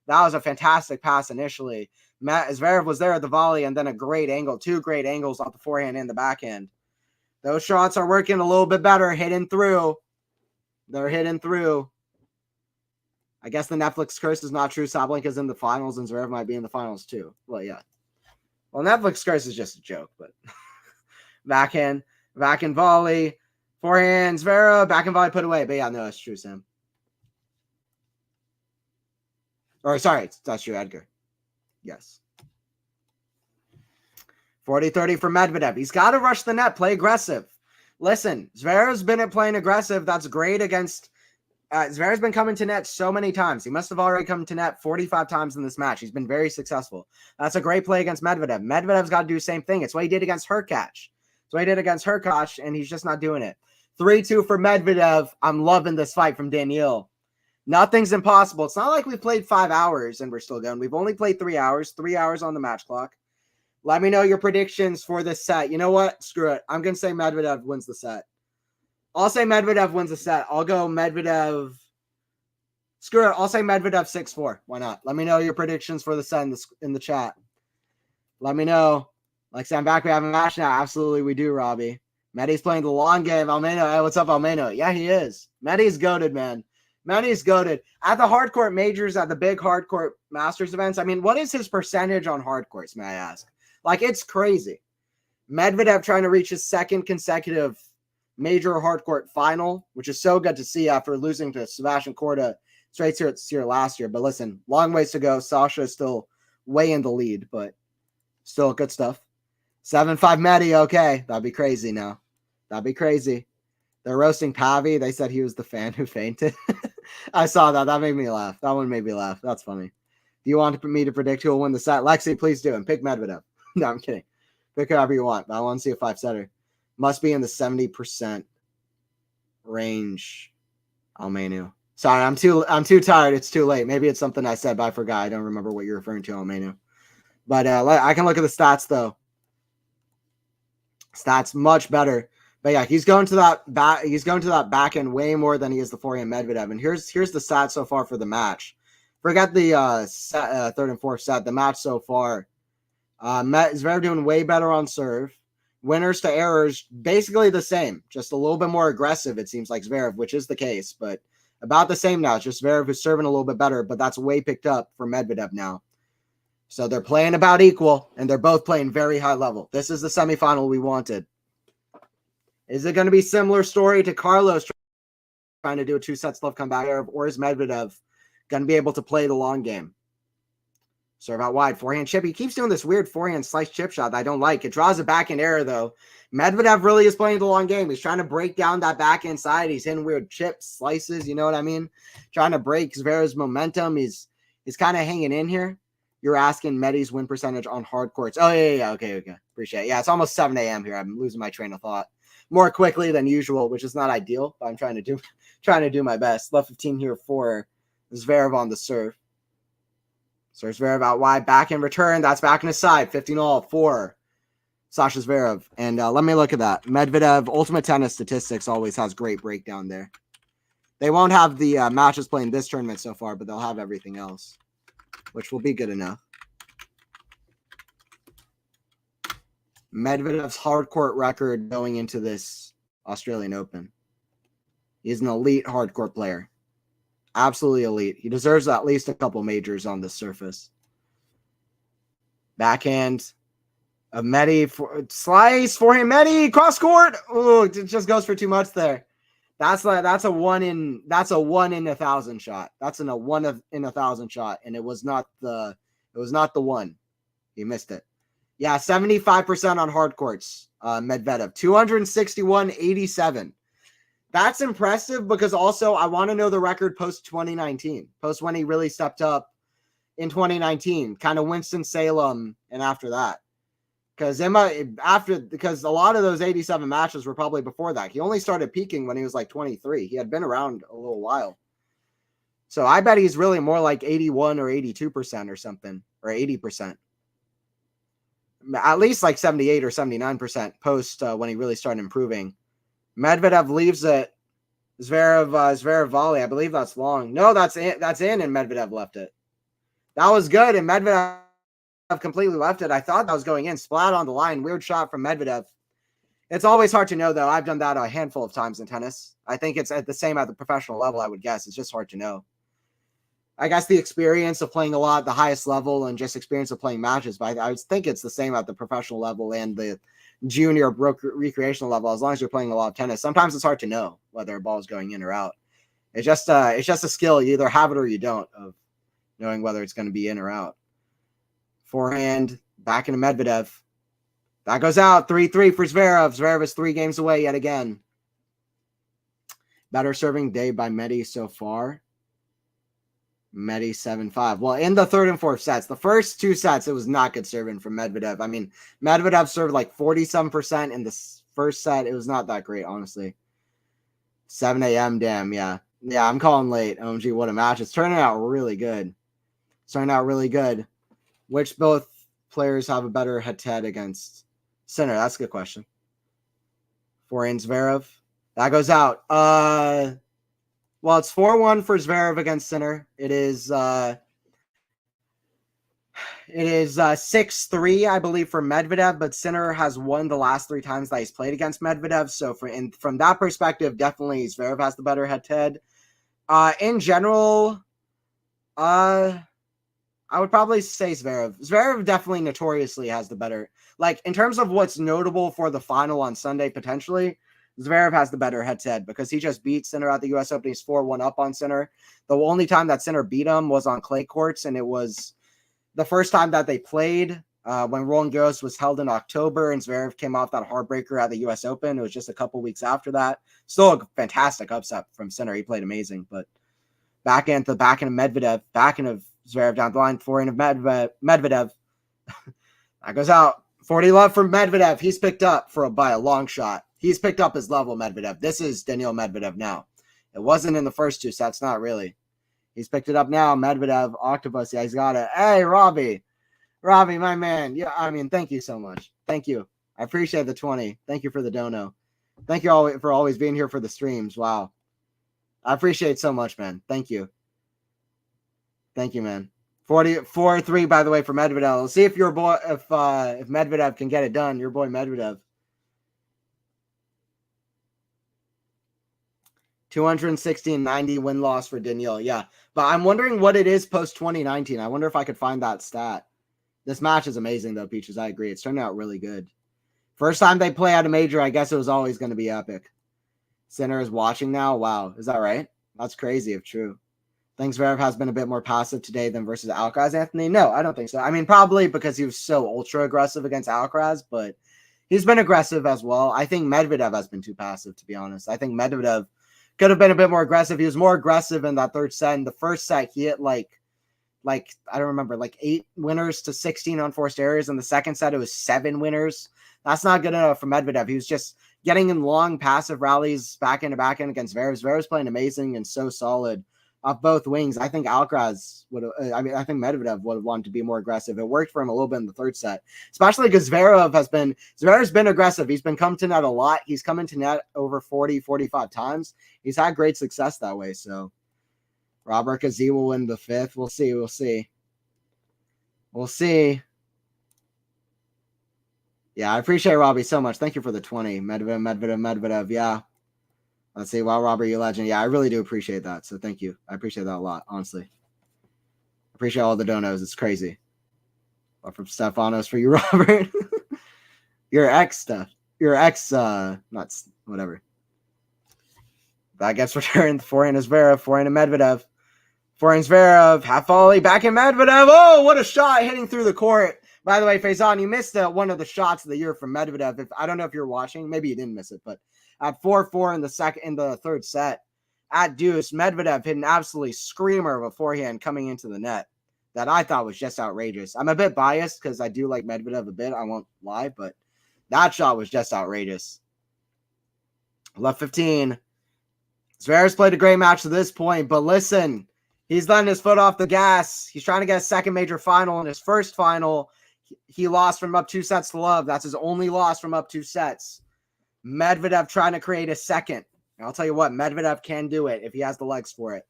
That was a fantastic pass initially. Zverev was there at the volley, and then a great angle, 2 great angles off the forehand and the backhand. Those shots are working a little bit better, hitting through. They're hitting through. I guess the Netflix curse is not true. Sabalenka's in the finals, and Zverev might be in the finals too. Well, yeah. Well, Netflix curse is just a joke, but backhand volley, forehand Zverev, backhand volley put away. But yeah, no, it's true, Sam. Or sorry, that's true, Edgar. Yes. 40-30 for Medvedev. He's got to rush the net, play aggressive. Listen, Zverev's been playing aggressive. That's great against... Zverev's been coming to net so many times. He must have already come to net 45 times in this match. He's been very successful. That's a great play against Medvedev. Medvedev's got to do the same thing. It's what he did against Hurkacz. It's what he did against Hurkacz, and he's just not doing it. 3-2 for Medvedev. I'm loving this fight from Daniil. Nothing's impossible. It's not like we've played 5 hours and we're still going. We've only played 3 hours. 3 hours on the match clock. Let me know your predictions for this set. You know what? Screw it. I'm going to say Medvedev wins the set. I'll say Medvedev wins the set. I'll go Medvedev. Screw it. I'll say Medvedev 6-4. Why not? Let me know your predictions for the set in the chat. Let me know. Like, I'm back. We have a match now. Absolutely, we do, Robbie. Medi's playing the long game. Almeno. Hey, what's up, Almeno? Yeah, he is. Medi's goated, man. Medi's goated. At the hardcourt majors, at the big hardcourt masters events, I mean, what is his percentage on hardcourts, may I ask? Like, it's crazy. Medvedev trying to reach his second consecutive major hardcourt final, which is so good to see after losing to Sebastian Korda straight here last year. But listen, long ways to go. Sasha is still way in the lead, but still good stuff. 7-5 Medi. Okay, that'd be crazy now. That'd be crazy. They're roasting Pavi. They said he was the fan who fainted. I saw that. That made me laugh. That one made me laugh. That's funny. Do you want me to predict who will win the set? Lexi, please do. And pick Medvedev. No, I'm kidding. Pick whoever you want. But I want to see a 5-setter. Must be in the 70% range. Almenu. Sorry, I'm too tired. It's too late. Maybe it's something I said, but I forgot. I don't remember what you're referring to, Almenu. But I can look at the stats though. Stats much better. But yeah, he's going to that back end way more than he is the forehand Medvedev. And here's the stats so far for the match. Forget the third and fourth set. The match so far. Zverev doing way better on serve. Winners to errors, basically the same. Just a little bit more aggressive, it seems like Zverev, which is the case. But about the same now. It's just Zverev is serving a little bit better, but that's way picked up for Medvedev now. So they're playing about equal, and they're both playing very high level. This is the semifinal we wanted. Is it going to be similar story to Carlos trying to do a 2 sets love comeback, or is Medvedev going to be able to play the long game? Serve out wide, forehand chip. He keeps doing this weird forehand slice chip shot that I don't like. It draws a backhand error, though. Medvedev really is playing the long game. He's trying to break down that backhand side. He's hitting weird chips, slices, you know what I mean? Trying to break Zverev's momentum. He's kind of hanging in here. You're asking Medi's win percentage on hard courts. Oh, yeah. Okay. Appreciate it. Yeah, it's almost 7 a.m. here. I'm losing my train of thought more quickly than usual, which is not ideal, but I'm trying to do my best. Left 15 here for Zverev on the serve. So Zverev out wide, back in return. That's back in his side. 15-all for Sasha Zverev. And let me look at that. Medvedev, Ultimate Tennis Statistics always has great breakdown there. They won't have the matches playing this tournament so far, but they'll have everything else, which will be good enough. Medvedev's hardcourt record going into this Australian Open. He's an elite hardcourt player. Absolutely elite. He deserves at least a couple majors on this surface. Backhand of Medi, slice, forehand Medi, cross court. Oh, it just goes for too much there. That's a 1 in 1,000 shot. That's a 1 in 1,000 shot, and it was not the one. He missed it. Yeah, 75% on hard courts. Medvedev, 261.87. That's impressive because also I want to know the record post 2019, post when he really stepped up in 2019, kind of Winston-Salem and after that. Because a lot of those 87 matches were probably before that. He only started peaking when he was like 23. He had been around a little while. So I bet he's really more like 81 or 82% or something, or 80%. At least like 78 or 79% post when he really started improving. Medvedev leaves it. Zverev volley. I believe that's long. No, that's in, and Medvedev left it. That was good, and Medvedev completely left it. I thought that was going in. Splat on the line. Weird shot from Medvedev. It's always hard to know, though. I've done that a handful of times in tennis. I think it's the same at the professional level, I would guess. It's just hard to know. I guess the experience of playing a lot at the highest level and just experience of playing matches, but I would think it's the same at the professional level and the junior recreational level, as long as you're playing a lot of tennis. Sometimes it's hard to know whether a ball is going in or out. It's just a skill. You either have it or you don't, of knowing whether it's going to be in or out. Forehand, back into Medvedev. That goes out. 3-3 for Zverev. Zverev is 3 games away yet again. Better serving day by Medi so far. Medi 7-5. Well, in the third and fourth sets, the first 2 sets, it was not good serving from Medvedev. I mean, Medvedev served like 47% in the first set. It was not that great, honestly. 7 a.m. Damn, yeah. Yeah, I'm calling late. OMG, what a match. It's turning out really good. Which both players have a better head-to-head against Sinner? That's a good question. Forehand Zverev. That goes out. Well, it's 4-1 for Zverev against Sinner. It is 6-3, I believe, for Medvedev, but Sinner has won the last 3 times that he's played against Medvedev. So from that perspective, definitely Zverev has the better head-to-head. In general, I would probably say Zverev. Zverev definitely notoriously has the better. Like, in terms of what's notable for the final on Sunday, potentially, Zverev has the better head-to-head because he just beat Sinner at the U.S. Open. He's 4-1 up on Sinner. The only time that Sinner beat him was on clay courts, and it was the first time that they played when Roland Garros was held in October, and Zverev came off that heartbreaker at the U.S. Open. It was just a couple weeks after that. Still a fantastic upset from Sinner. He played amazing, but backhand of Medvedev, backhand of Zverev down the line, forehand of Medvedev. That goes out. 40 love from Medvedev. He's picked up by a long shot. He's picked up his level, Medvedev. This is Daniil Medvedev now. It wasn't in the first 2 sets, not really. He's picked it up now. Medvedev, Octopus. Yeah, he's got it. Hey, Robbie, my man. Yeah, I mean, thank you so much. Thank you. I appreciate the 20. Thank you for the dono. Thank you all for always being here for the streams. Wow. I appreciate it so much, man. Thank you. Thank you, man. 4-3, by the way, for Medvedev. We'll see if your boy, if Medvedev can get it done. Your boy Medvedev. 216.90 win-loss for Daniil. Yeah, but I'm wondering what it is post-2019. I wonder if I could find that stat. This match is amazing, though, Peaches. I agree. It's turned out really good. First time they play at a major, I guess it was always going to be epic. Sinner is watching now. Wow. Is that right? That's crazy if true. Thinks Zverev has been a bit more passive today than versus Alcaraz, Anthony? No, I don't think so. I mean, probably because he was so ultra-aggressive against Alcaraz, but he's been aggressive as well. I think Medvedev has been too passive, to be honest. I think Medvedev could have been a bit more aggressive. He was more aggressive in that third set. In the first set, he hit like I don't remember, like 8 winners to 16 unforced errors. In the second set, it was 7 winners. That's not good enough for Medvedev. He was just getting in long passive rallies back end against Zverev. Zverev's playing amazing and so solid off both wings. I think Alcaraz I think Medvedev would have wanted to be more aggressive. It worked for him a little bit in the third set, especially because Zverev's been aggressive. He's been coming to net a lot. He's come into net over 40, 45 times. He's had great success that way. So Robert Kazee will win the 5th. We'll see. Yeah, I appreciate Robbie so much. Thank you for the 20. Medvedev. Yeah. Let's see. Wow, Robert, you legend. Yeah, I really do appreciate that. So thank you. I appreciate that a lot, honestly. Appreciate all the donos. It's crazy. But from Stefanos for you, Robert. Your ex stuff. Your ex, nuts. Whatever. That gets returned. Forehand is Zverev. Forehand and Medvedev. Forehand Zverev. Half volley. Back in Medvedev. Oh, what a shot hitting through the court. By the way, Faison, you missed one of the shots of the year from Medvedev. I don't know if you're watching. Maybe you didn't miss it, but at 4-4 in the third set, at deuce, Medvedev hit an absolutely screamer of a forehand coming into the net that I thought was just outrageous. I'm a bit biased because I do like Medvedev a bit. I won't lie, but that shot was just outrageous. Left 15. Zverev's played a great match to this point, but listen, he's letting his foot off the gas. He's trying to get a second major final. In his first final, he lost from up 2 sets to love. That's his only loss from up 2 sets. Medvedev trying to create a second. And I'll tell you what, Medvedev can do it if he has the legs for it.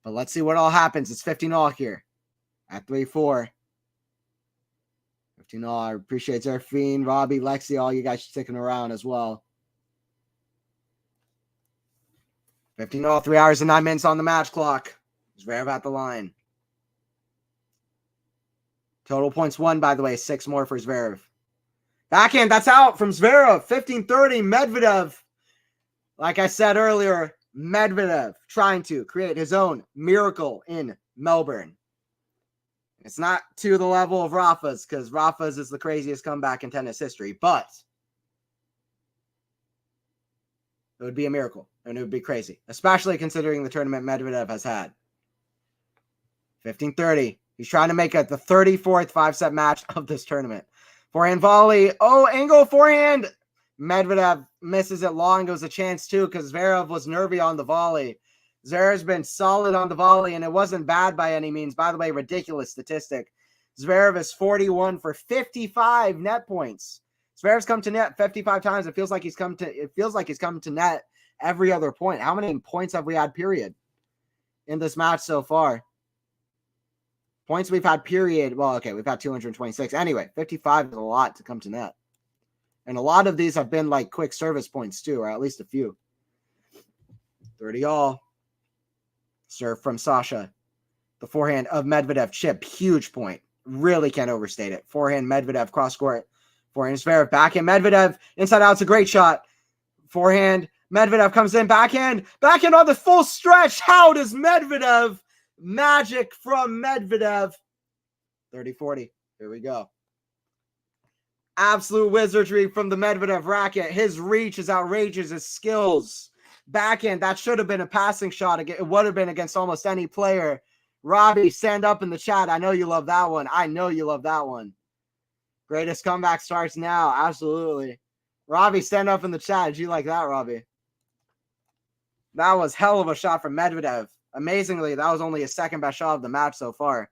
But let's see what all happens. It's 15-all here at 3-4. 15-all. I appreciate Zerfine, Robbie, Lexi, all you guys sticking around as well. 15-all, 3 hours and 9 minutes on the match clock. Zverev at the line. Total points won, by the way, 6 more for Zverev. Backhand, that's out from Zverev. 15-30, Medvedev. Like I said earlier, Medvedev trying to create his own miracle in Melbourne. It's not to the level of Rafa's, because Rafa's is the craziest comeback in tennis history, but it would be a miracle, and it would be crazy, especially considering the tournament Medvedev has had. 15-30. He's trying to make it the 34th 5-set match of this tournament. Forehand volley. Oh, angle forehand. Medvedev misses it long. It was a chance, too, because Zverev was nervy on the volley. Zverev's been solid on the volley, and it wasn't bad by any means. By the way, ridiculous statistic. Zverev is 41 for 55 net points. Zverev's come to net 55 times. It feels like he's come to net every other point. How many points have we had, period, in this match so far? Points we've had, period. Well, okay, we've had 226. Anyway, 55 is a lot to come to net. And a lot of these have been like quick service points too, or at least a few. 30-all. Serve from Sasha. The forehand of Medvedev chip. Huge point. Really can't overstate it. Forehand Medvedev cross court. Forehand Zverev. Backhand Medvedev. Inside out. It's a great shot. Forehand Medvedev comes in. Backhand. Backhand on the full stretch. How does Medvedev? Magic from Medvedev. 30-40. Here we go. Absolute wizardry from the Medvedev racket. His reach is outrageous. His skills. Backhand, that should have been a passing shot. It would have been against almost any player. Robbie, stand up in the chat. I know you love that one. I know you love that one. Greatest comeback starts now. Absolutely. Robbie, stand up in the chat. Did you like that, Robbie? That was hell of a shot from Medvedev. Amazingly, that was only his second best shot of the match so far.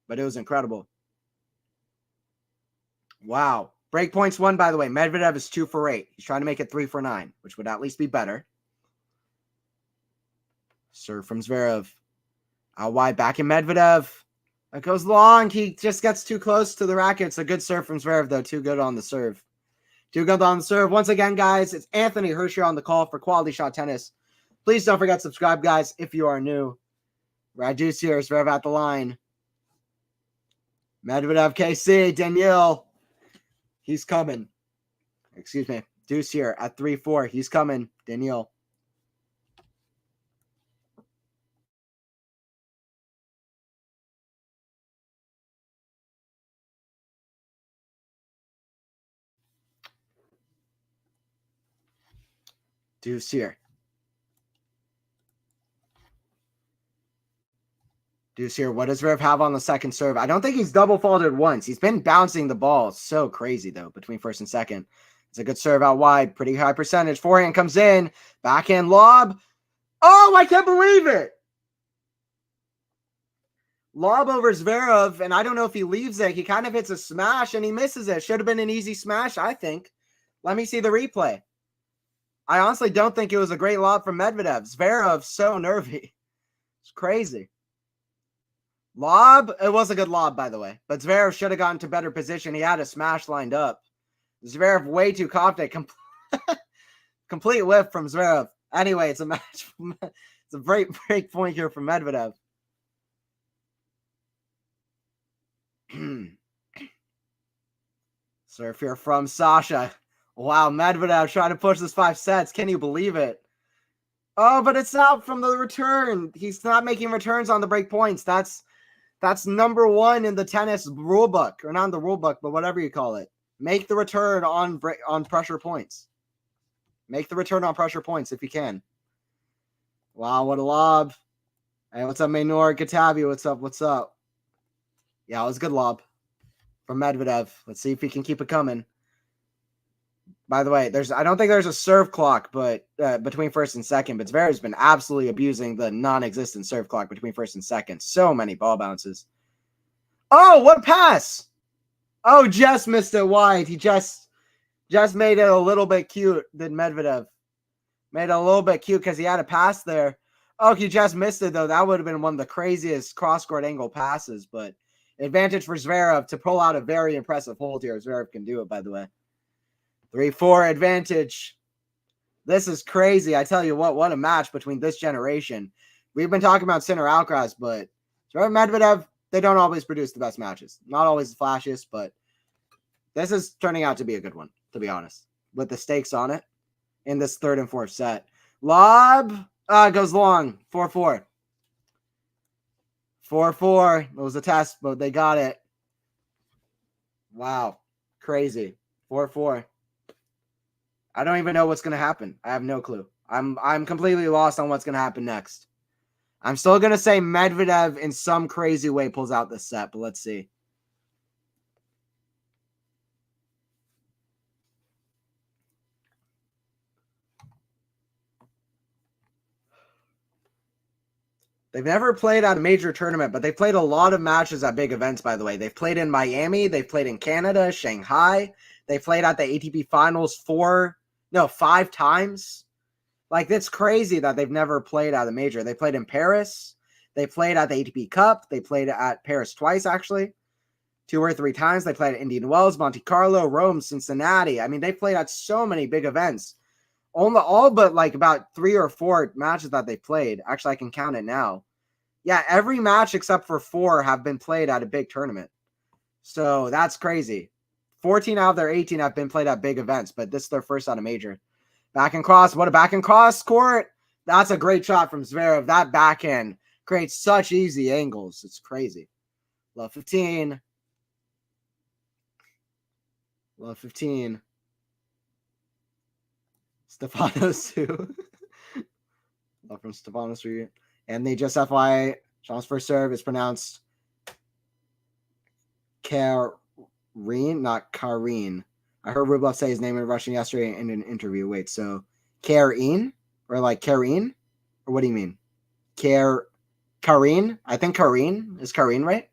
But it was incredible. Wow. Break points won, by the way. Medvedev is 2 for 8. He's trying to make it 3 for 9, which would at least be better. Serve from Zverev. Out wide, back in Medvedev. That goes long. He just gets too close to the racket. It's a good serve from Zverev, though. Too good on the serve. Too good on the serve. Once again, guys, it's Anthony Hershey on the call for Quality Shot Tennis. Please don't forget to subscribe, guys, if you are new. Rajus here. Zverev at the line. Medvedev, KC, Daniil. He's coming. Excuse me. Deuce here at 3-4. He's coming. Daniil. Deuce here. Deuce here. What does Zverev have on the second serve? I don't think he's double faulted once. He's been bouncing the ball so crazy, though, between first and second. It's a good serve out wide. Pretty high percentage. Forehand comes in. Backhand lob. Oh, I can't believe it. Lob over Zverev, and I don't know if he leaves it. He kind of hits a smash, and he misses it. Should have been an easy smash, I think. Let me see the replay. I honestly don't think it was a great lob from Medvedev. Zverev, so nervy. It's crazy. Lob, it was a good lob, by the way. But Zverev should have gotten to better position. He had a smash lined up. Zverev way too confident. Complete whiff from Zverev. Anyway, it's a match. It's a break point here from Medvedev. Serve here from Sasha. Wow, Medvedev trying to push this 5 sets. Can you believe it? Oh, but it's not from the return. He's not making returns on the break points. That's number 1 in the tennis rule book, or not in the rule book, but whatever you call it. Make the return on pressure points. Make the return on pressure points if you can. Wow, what a lob. Hey, what's up, Maynor? Katabi, what's up? What's up? Yeah, it was a good lob from Medvedev. Let's see if he can keep it coming. By the way, I don't think there's a serve clock, but between first and second. But Zverev's been absolutely abusing the non-existent serve clock between first and second. So many ball bounces. Oh, what pass! Oh, just missed it wide. He just made it a little bit cute. Did Medvedev made it a little bit cute because he had a pass there. Oh, he just missed it though. That would have been one of the craziest cross-court angle passes. But advantage for Zverev to pull out a very impressive hold here. Zverev can do it, by the way. 3-4 advantage. This is crazy. I tell you what a match between this generation. We've been talking about Sinner Alcaraz, but Zverev Medvedev, they don't always produce the best matches. Not always the flashiest, but this is turning out to be a good one, to be honest, with the stakes on it in this 3rd and 4th set. Lob goes long. 4-4. 4-4. It was a test, but they got it. Wow. Crazy. 4-4. I don't even know what's going to happen. I have no clue. I'm completely lost on what's going to happen next. I'm still going to say Medvedev in some crazy way pulls out this set, but let's see. They've never played at a major tournament, but they've played a lot of matches at big events, by the way. They've played in Miami. They've played in Canada, Shanghai. They played at the ATP Finals 5 times. Like, it's crazy that they've never played at a major. They played in Paris. They played at the ATP Cup. They played at Paris twice, actually. 2 or 3 times. They played at Indian Wells, Monte Carlo, Rome, Cincinnati. I mean, they played at so many big events. All but like about 3 or 4 matches that they played. Actually, I can count it now. Yeah, every match except for 4 have been played at a big tournament. So that's crazy. 14 out of their 18 have been played at big events, but this is their first at a major. Back and cross. What a back and cross court. That's a great shot from Zverev. That backhand creates such easy angles. It's crazy. Love 15. Love 15. Stefanos too. Love from Stefanos. And they just FYI, Sean's first serve is pronounced Kareen, not Kareen. I heard Rublev say his name in Russian yesterday in an interview. Wait, so Kareen or like Kareen? Or what do you mean? Kareen? I think Kareen. Is Kareen right?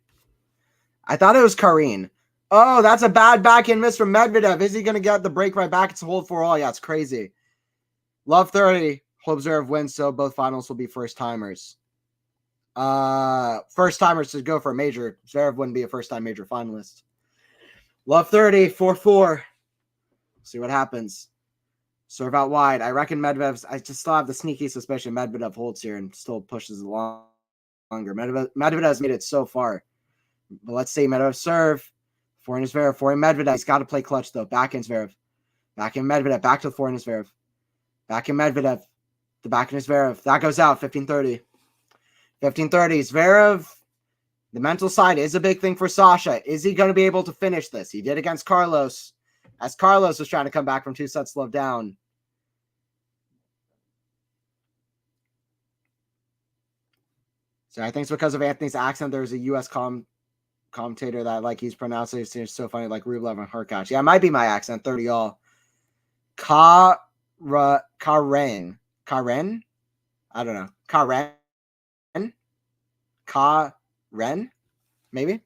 I thought it was Kareen. Oh, that's a bad backhand miss from Medvedev. Is he going to get the break right back? It's a hold for all. Yeah, it's crazy. Love 30. Hope Zverev wins, so both finals will be first-timers. First-timers to go for a major. Zverev wouldn't be a first-time major finalist. Love 30, 4-4. See what happens. Serve out wide. I reckon Medvedev's... I just still have the sneaky suspicion Medvedev holds here and still pushes it longer. Medvedev's made it so far. But let's see. Medvedev serve. Forehand Zverev. Forehand Medvedev. He's got to play clutch, though. Backhand Zverev. Backhand Medvedev. Back to the forehand Zverev. Backhand Medvedev. The backhand Zverev. That goes out. 15-30. 15-30. Zverev. The mental side is a big thing for Sasha. Is he going to be able to finish this? He did against Carlos. As Carlos was trying to come back from 2 sets love down. So I think it's because of Anthony's accent. There's a U.S. commentator that like he's pronouncing it so funny, like Rublev and Hurkacz. Yeah, it might be my accent. 30 all. Karen. I don't know. Karen? Maybe?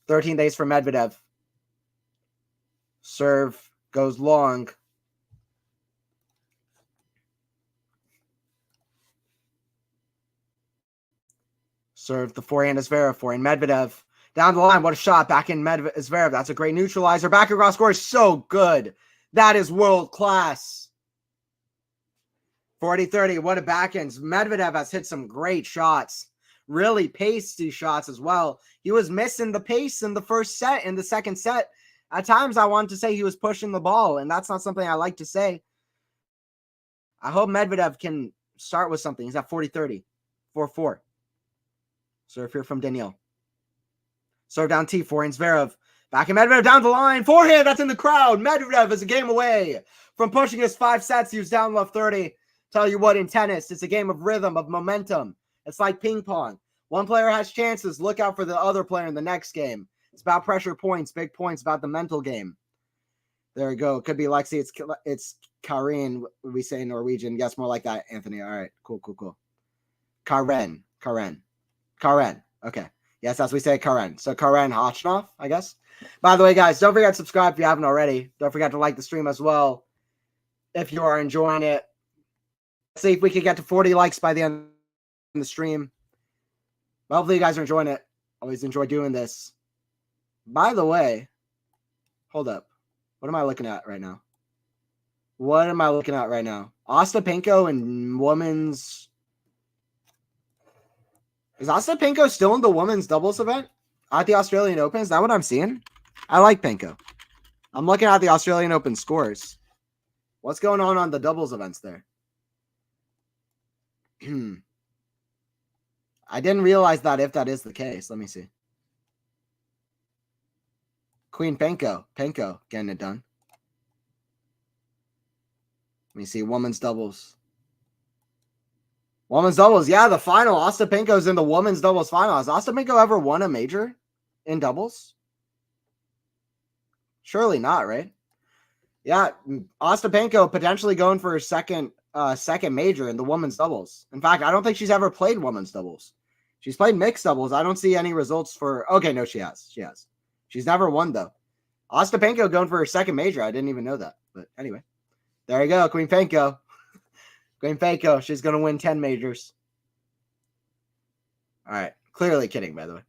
13 days for Medvedev. Serve goes long. Serve the forehand is Zverev. Forehand Medvedev. Down the line. What a shot. Back in Zverev. That's a great neutralizer. Back across score is so good. That is world class. 40-30. What a backhand. Medvedev has hit some great shots. Really pacey shots as well. He was missing the pace in the first set. In the second set, at times I wanted to say he was pushing the ball, and that's not something I like to say. I hope Medvedev can start with something. He's at 40-30. 4-4. Serve here from Daniil. Serve down T. Forehand Zverev. Back in Medvedev down the line. Forehand, that's in the crowd. Medvedev is a game away from pushing his 5 sets. He was down love 30. Tell you what, in tennis, it's a game of rhythm, of momentum. It's like ping pong. One player has chances. Look out for the other player in the next game. It's about pressure points, big points, about the mental game. There we go. It could be Lexi. It's Karen. We say in Norwegian. Yes, more like that, Anthony. All right. Cool. Karen. Okay. Yes, as we say, Karen. So Karen Hochnov, I guess. By the way, guys, don't forget to subscribe if you haven't already. Don't forget to like the stream as well if you are enjoying it. Let's see if we can get to 40 likes by the end of the stream. But hopefully you guys are enjoying it. Always enjoy doing this. By the way, hold up. What am I looking at right now? Ostapenko and women's... Is Ostapenko still in the women's doubles event at the Australian Open? Is that what I'm seeing? I like Penko. I'm looking at the Australian Open scores. What's going on the doubles events there? I didn't realize that if that is the case. Let me see. Queen Penko. Penko getting it done. Let me see. Women's doubles. Yeah, the final. Ostapenko's in the women's doubles final. Has Ostapenko ever won a major in doubles? Surely not, right? Yeah, Ostapenko potentially going for her second major in the women's doubles. In fact, I don't think she's ever played women's doubles. She's played mixed doubles. I don't see any results for... Okay, no, she has. She's never won, though. Ostapenko going for her second major. I didn't even know that. But anyway, there you go, Queen Penko. Queen Penko, she's going to win 10 majors. All right. Clearly kidding, by the way.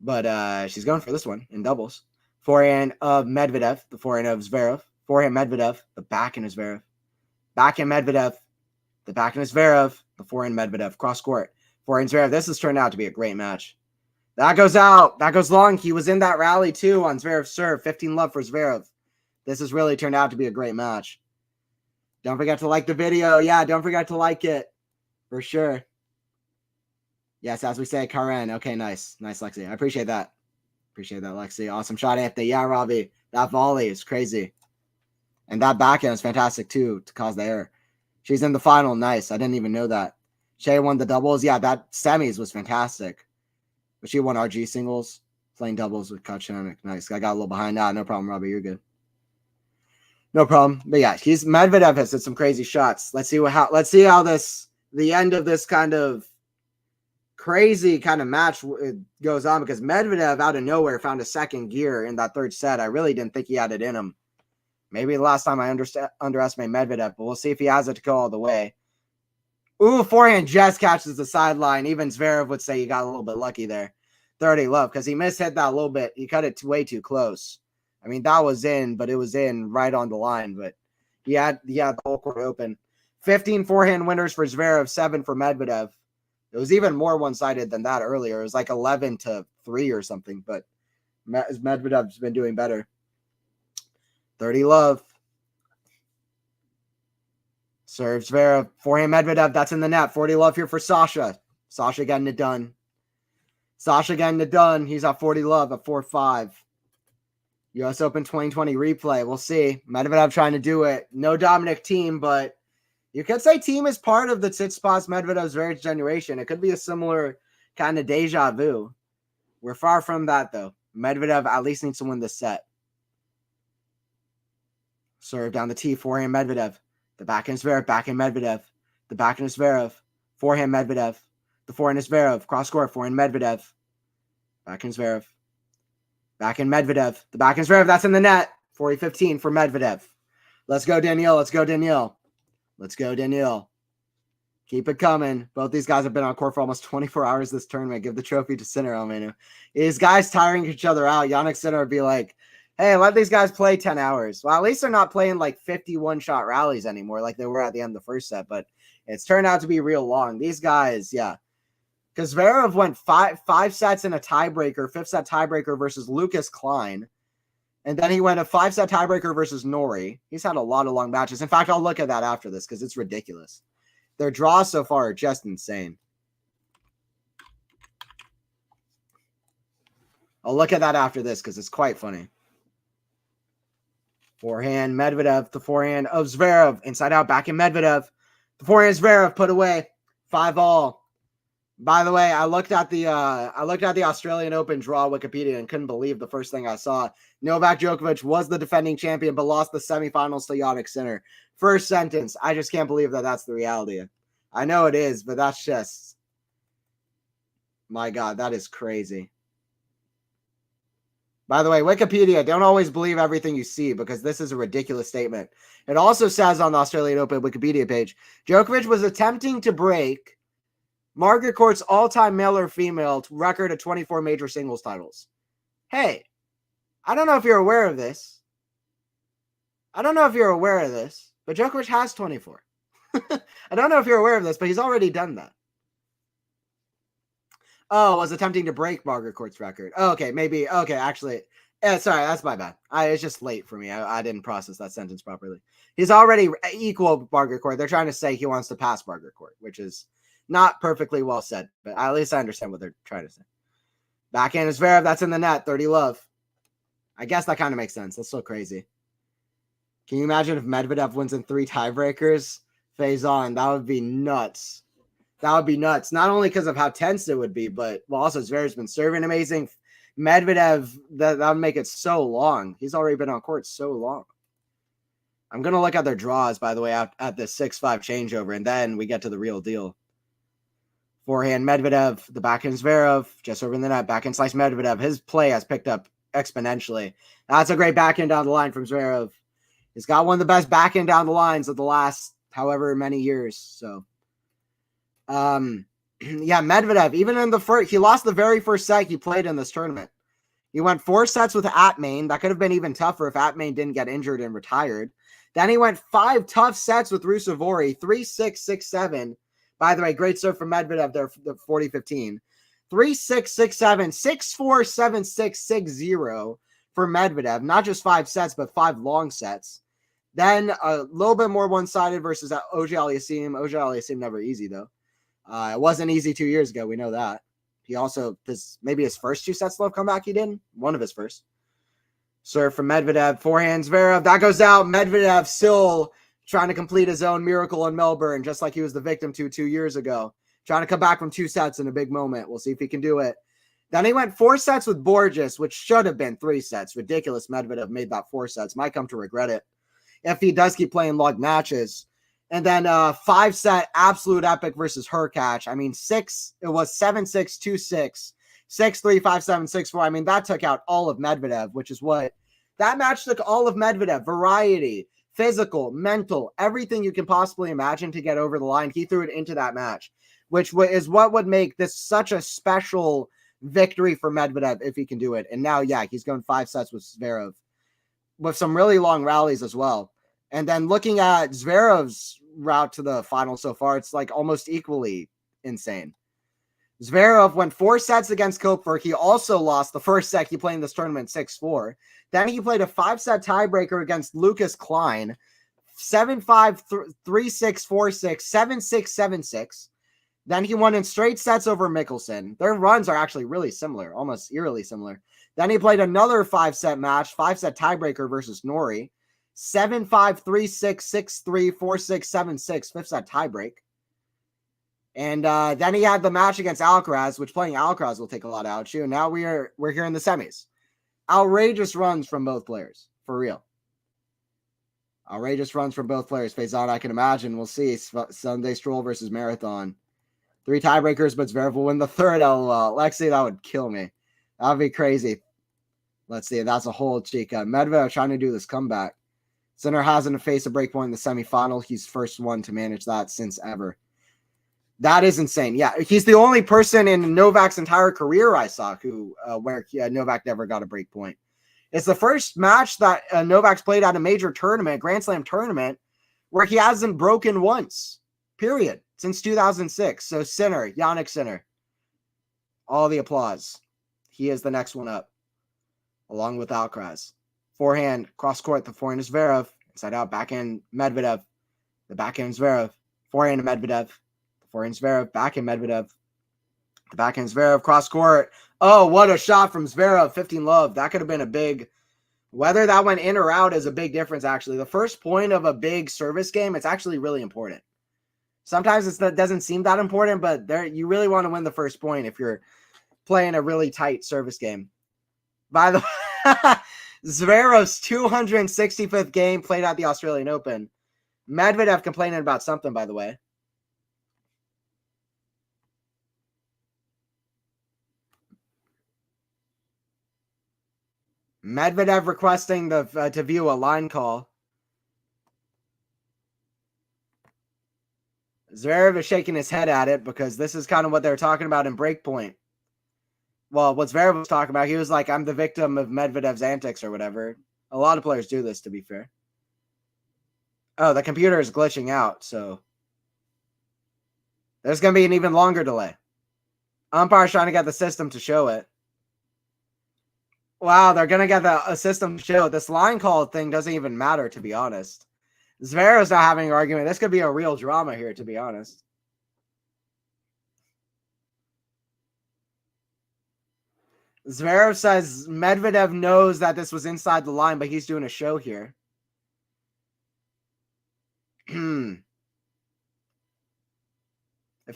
But she's going for this one in doubles. Forehand of Medvedev, the forehand of Zverev. Forehand Medvedev, the backhand of Zverev. Backhand Medvedev, the backhand of Zverev. The forehand Medvedev, cross court. Forehand Zverev. This has turned out to be a great match. That goes out. That goes long. He was in that rally, too, on Zverev's serve. 15 love for Zverev. This has really turned out to be a great match. Don't forget to like the video. Yeah, don't forget to like it. For sure. Yes, as we say, Karen. Okay, nice. Nice, Lexi. I appreciate that. Appreciate that, Lexi. Awesome shot, Anthony. Yeah, Robbie. That volley is crazy. And that backhand is fantastic, too, to cause the error. She's in the final. Nice. I didn't even know that. Shea won the doubles. Yeah, that semis was fantastic. But she won RG singles, playing doubles with Kachanok. Nice. I got a little behind that. No problem, Robbie. You're good. No problem. But yeah, Medvedev has hit some crazy shots. Let's see how the end of this kind of crazy kind of match goes on, because Medvedev out of nowhere found a second gear in that third set. I really didn't think he had it in him. Maybe the last time I underestimate Medvedev, but we'll see if he has it to go all the way. Ooh, forehand just catches the sideline. Even Zverev would say he got a little bit lucky there. 30 love, because he mishit that a little bit. He cut it way too close. I mean, that was in, but it was in right on the line. But he had the whole court open. 15 forehand winners for Zverev, 7 for Medvedev. It was even more one-sided than that earlier. It was like 11-3 or something. But Medvedev's been doing better. 30 love. Serve Zverev. Forehand Medvedev. That's in the net. 40 love here for Sasha. Sasha getting it done. He's at 40 love at 4-5. US Open 2020 replay. We'll see. Medvedev trying to do it. No Dominic team, but you could say team is part of the Tsitsipas Medvedev Zverev generation. It could be a similar kind of deja vu. We're far from that, though. Medvedev at least needs to win this set. Serve down the tee. Forehand Medvedev. The backhand Zverev. Backhand Medvedev. The backhand Zverev. Forehand Medvedev. The forehand Zverev. Cross court. Forehand Medvedev. Backhand Zverev. Backhand Medvedev. The backhand Zverev. That's in the net. 40-15 for Medvedev. Let's go, Daniil. Keep it coming. Both these guys have been on court for almost 24 hours this tournament. Give the trophy to Sinner, Almenu. These guys tiring each other out. Yannick Sinner would be like, Hey, let these guys play 10 hours. Well, at least they're not playing like 51-shot rallies anymore like they were at the end of the first set, but it's turned out to be real long. These guys, yeah. Because Zverev went five sets in a tiebreaker, 5th-set tiebreaker versus Lucas Klein. And then he went a 5-set tiebreaker versus Nori. He's had a lot of long matches. In fact, I'll look at that after this because it's ridiculous. Their draws so far are just insane. I'll look at that after this because it's quite funny. Forehand, Medvedev, the forehand of Zverev. Inside out, back in Medvedev. The forehand Zverev put away. 5-all. By the way, I looked at the Australian Open draw Wikipedia and couldn't believe the first thing I saw. Novak Djokovic was the defending champion, but lost the semifinals to Jannik Sinner. First sentence. I just can't believe that that's the reality. I know it is, but that's just, my God, that is crazy. By the way, Wikipedia, don't always believe everything you see because this is a ridiculous statement. It also says on the Australian Open Wikipedia page, Djokovic was attempting to break Margaret Court's all-time male or female record of 24 major singles titles. Hey, I don't know if you're aware of this. But Djokovic has 24. I don't know if you're aware of this, but he's already done that. Oh, was attempting to break Margaret Court's record. Oh, okay, maybe. Okay, actually. Sorry, that's my bad. It's just late for me. I didn't process that sentence properly. He's already equal Margaret Court. They're trying to say he wants to pass Margaret Court, which is not perfectly well said, but at least I understand what they're trying to say. Backhand is Zverev. That's in the net. 30 love. I guess that kind of makes sense. That's so crazy. Can you imagine if Medvedev wins in 3 tiebreakers? Phase on. That would be nuts. That would be nuts. Not only because of how tense it would be, but also Zverev's been serving amazing. Medvedev, that would make it so long. He's already been on court so long. I'm going to look at their draws, by the way, at the 6-5 changeover, and then we get to the real deal. Forehand Medvedev, the backhand Zverev, just over in the net, backhand slice Medvedev. His play has picked up exponentially. That's a great backhand down the line from Zverev. He's got one of the best backhand down the lines of the last however many years. So, yeah, Medvedev, even in the first, he lost the very first set he played in this tournament. He went 4 sets with Atmain. That could have been even tougher if Atmain didn't get injured and retired. Then he went 5 tough sets with Ruusuvuori, 3-6, 6-7. By the way, great serve from Medvedev there, the 40-15. 3-6, 6-7, 6-4, 7-6, 6-0 for Medvedev. Not just 5 sets, but 5 long sets. Then a little bit more one-sided versus Auger-Aliassime. Auger-Aliassime never easy, though. It wasn't easy 2 years ago. We know that. He also, maybe his first 2 sets love comeback he did. One of his first. Serve from Medvedev. Forehand Zverev. That goes out. Medvedev still trying to complete his own miracle in Melbourne, just like he was the victim to 2 years ago. Trying to come back from 2 sets in a big moment. We'll see if he can do it. Then he went 4 sets with Borges, which should have been 3 sets. Ridiculous Medvedev made that 4 sets. Might come to regret it if he does keep playing long matches. And then 5-set absolute epic versus Hurkacz. I mean, it was 7-6, 2-6, 6-3, 5-7, 6-4. I mean, that took out all of Medvedev, which is what that match took all of Medvedev. Variety, physical, mental, everything you can possibly imagine to get over the line. He threw it into that match, which is what would make this such a special victory for Medvedev if he can do it. And now, yeah, he's going 5 sets with Zverev with some really long rallies as well. And then looking at Zverev's route to the final so far, it's like almost equally insane. Zverev went 4 sets against Koepfer. He also lost the first set he played in this tournament 6-4. Then he played a 5-set tiebreaker against Lucas Klein, 7-5, 3-6, 4-6, 7-6, 7-6. Then he won in straight sets over Mickelson. Their runs are actually really similar, almost eerily similar. Then he played another 5-set match, 5-set tiebreaker versus Nori. 7-5, 3-6, 6-3, 4-6, 7-6, 5th-set tiebreak. And then he had the match against Alcaraz, which playing Alcaraz will take a lot out of you. And now we're here in the semis. Outrageous runs from both players, for real. Outrageous runs from both players. Faison, I can imagine. We'll see. Sunday Stroll versus Marathon. 3 tiebreakers, but Zverev will win the 3rd. LOL. Lexi, that would kill me. That would be crazy. Let's see. That's a whole Chica. Medvedev trying to do this comeback. Sinner hasn't faced a break point in the semifinal. He's first one to manage that since ever. That is insane. Yeah, he's the only person in Novak's entire career I saw who where Novak never got a break point. It's the first match that Novak's played at a major tournament, Grand Slam tournament, where he hasn't broken once, period, since 2006. So Sinner, Yannick Sinner, all the applause. He is the next one up, along with Alcaraz. Forehand, cross court, the forehand is Zverev. Inside out, backhand, Medvedev. The backhand Zverev. Forehand, Medvedev. The forehand Zverev, backhand, Medvedev. The backhand Zverev, cross court. Oh, what a shot from Zverev, 15 love. That could have been a big, whether that went in or out is a big difference, actually. The first point of a big service game, it's actually really important. Sometimes it doesn't seem that important, but there you really want to win the first point if you're playing a really tight service game. By the way, Zverev's 265th game played at the Australian Open. Medvedev complaining about something, by the way. Medvedev requesting to view a line call. Zverev is shaking his head at it because this is kind of what they were talking about in Breakpoint. Well, what Zverev was talking about, he was like, I'm the victim of Medvedev's antics or whatever. A lot of players do this, to be fair. Oh, the computer is glitching out, so there's going to be an even longer delay. Umpire's trying to get the system to show it. Wow, they're going to get a system to show it. This line call thing doesn't even matter, to be honest. Zverev's not having an argument. This could be a real drama here, to be honest. Zverev says Medvedev knows that this was inside the line, but he's doing a show here. If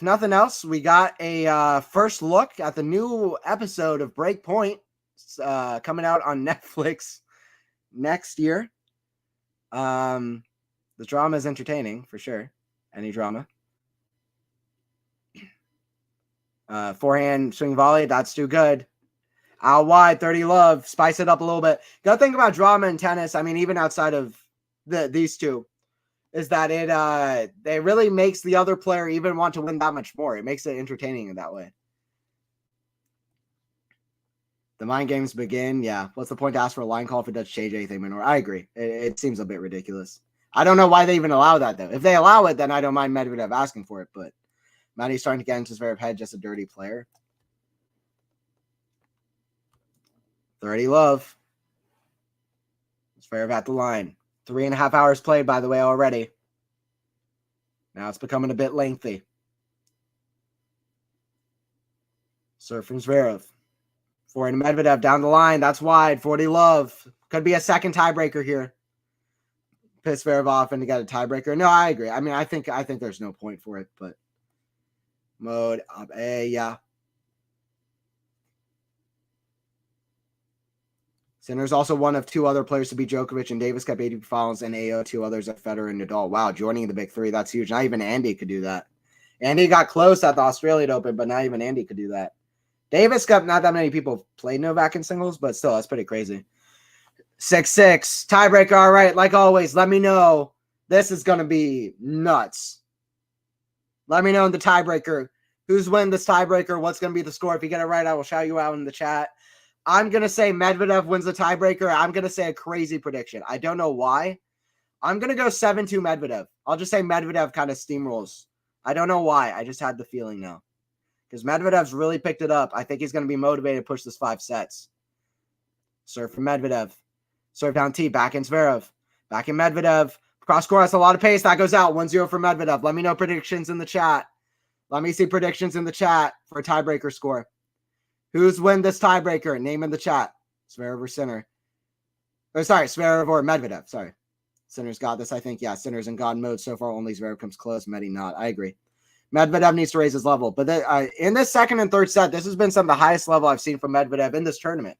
nothing else, we got a first look at the new episode of Breakpoint coming out on Netflix next year. The drama is entertaining, for sure. Any drama. Forehand swing volley, that's too good. Out wide, 30 love. Spice it up a little bit. Got to think about drama in tennis. I mean, even outside of these two, is that it really makes the other player even want to win that much more. It makes it entertaining in that way. The mind games begin. Yeah. What's the point to ask for a line call if it does change anything? I agree. It seems a bit ridiculous. I don't know why they even allow that, though. If they allow it, then I don't mind Medvedev asking for it. But Matty's starting to get into Zverev's head, just a dirty player. 30 love. Zverev at the line. 3.5 hours played, by the way, already. Now it's becoming a bit lengthy. Serve from Zverev. Forehand Medvedev down the line. That's wide. 40 love. Could be a second tiebreaker here. Piss Zverev off and to get a tiebreaker. No, I agree. I mean, I think there's no point for it, but mode up A, yeah. Sinner's also one of two other players to beat Djokovic and Davis Cup ATP Finals and AO, two others at Federer and Nadal. Wow, joining the big three. That's huge. Not even Andy could do that. Andy got close at the Australian Open, but not even Andy could do that. Davis Cup, not that many people played Novak in singles, but still, that's pretty crazy. 6-6. Tiebreaker, all right. Like always, let me know. This is going to be nuts. Let me know in the tiebreaker. Who's winning this tiebreaker? What's going to be the score? If you get it right, I will shout you out in the chat. I'm going to say Medvedev wins the tiebreaker. I'm going to say a crazy prediction. I don't know why. I'm going to go 7-2 Medvedev. I'll just say Medvedev kind of steamrolls. I don't know why. I just had the feeling now. Because Medvedev's really picked it up. I think he's going to be motivated to push this 5 sets. Serve from Medvedev. Serve down T. Back in Zverev. Back in Medvedev. Cross court. That's a lot of pace. That goes out. 1-0 for Medvedev. Let me know predictions in the chat. Let me see predictions in the chat for a tiebreaker score. Who's win this tiebreaker? Name in the chat. Zverev or Sinner? Or sorry, Zverev or Medvedev. Sorry. Sinner's got this, I think. Yeah, Sinner's in God mode. So far, only Zverev comes close. Medi not. I agree. Medvedev needs to raise his level. But in this second and third set, this has been some of the highest level I've seen from Medvedev in this tournament.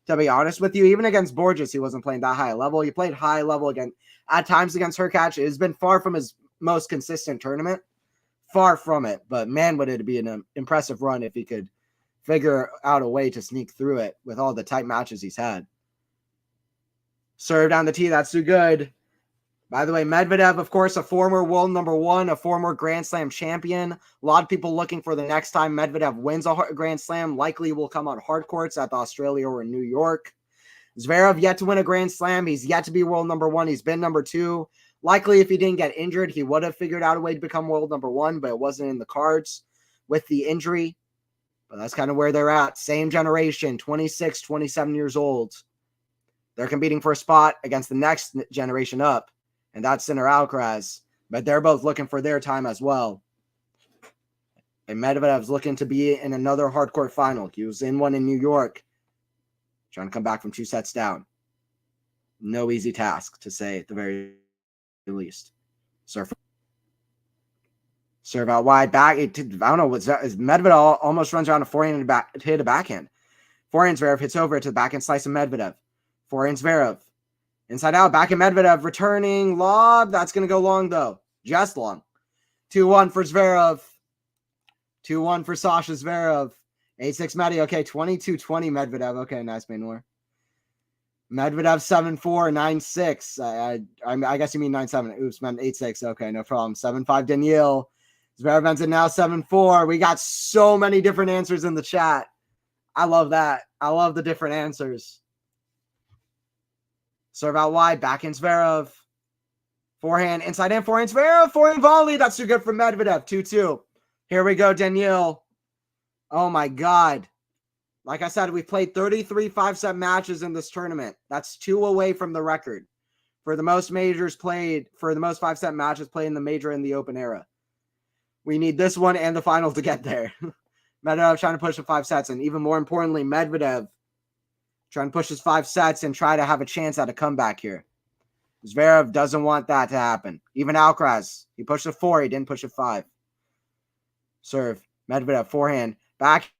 To be honest with you, even against Borges, he wasn't playing that high level. He played high level again at times against Hurkacz. It has been far from his most consistent tournament. Far from it. But man, would it be an impressive run if he could figure out a way to sneak through it with all the tight matches he's had. Serve down the tee. That's too good. By the way, Medvedev, of course, a former world number 1, a former Grand Slam champion. A lot of people looking for the next time Medvedev wins a Grand Slam. Likely will come on hard courts at the Australia or in New York. Zverev yet to win a Grand Slam. He's yet to be world number 1. He's been number 2. Likely, if he didn't get injured, he would have figured out a way to become world number 1, but it wasn't in the cards with the injury. But that's kind of where they're at. Same generation, 26, 27 years old. They're competing for a spot against the next generation up, and that's Sinner Alcaraz. But they're both looking for their time as well. And Medvedev's looking to be in another hardcourt final. He was in one in New York, trying to come back from 2 sets down. No easy task, to say at the very least. Serve out wide, back. I don't know what's that. Medvedev almost runs around a forehand and hit a backhand. Forehand Zverev hits over to the backhand slice of Medvedev. Forehand Zverev. Inside out, backhand Medvedev returning lob. That's going to go long though. Just long. 2-1 for Zverev. 2-1 for Sasha Zverev. 8-6 Medi. Okay, 22-20 Medvedev. Okay, nice Maynor. Medvedev 7-4, 9-6. I guess you mean 9-7. Oops, meant 8-6. Okay, no problem. 7-5 Daniil. Zverev ends it now 7-4. We got so many different answers in the chat. I love that. I love the different answers. Serve out wide. Backhand Zverev. Forehand. Inside in. Forehand Zverev. Forehand volley. That's too good for Medvedev. 2-2. Here we go, Daniil. Oh, my God. Like I said, we've played 33 5-set matches in this tournament. That's 2 away from the record for the most majors played, for the most 5-set matches played in the major and the open era. We need this one and the final to get there. Medvedev trying to push the 5 sets, and even more importantly, Medvedev trying to push his 5 sets and try to have a chance at a comeback here. Zverev doesn't want that to happen. Even Alcaraz, he pushed a 4, he didn't push a 5. Serve, Medvedev, forehand, back.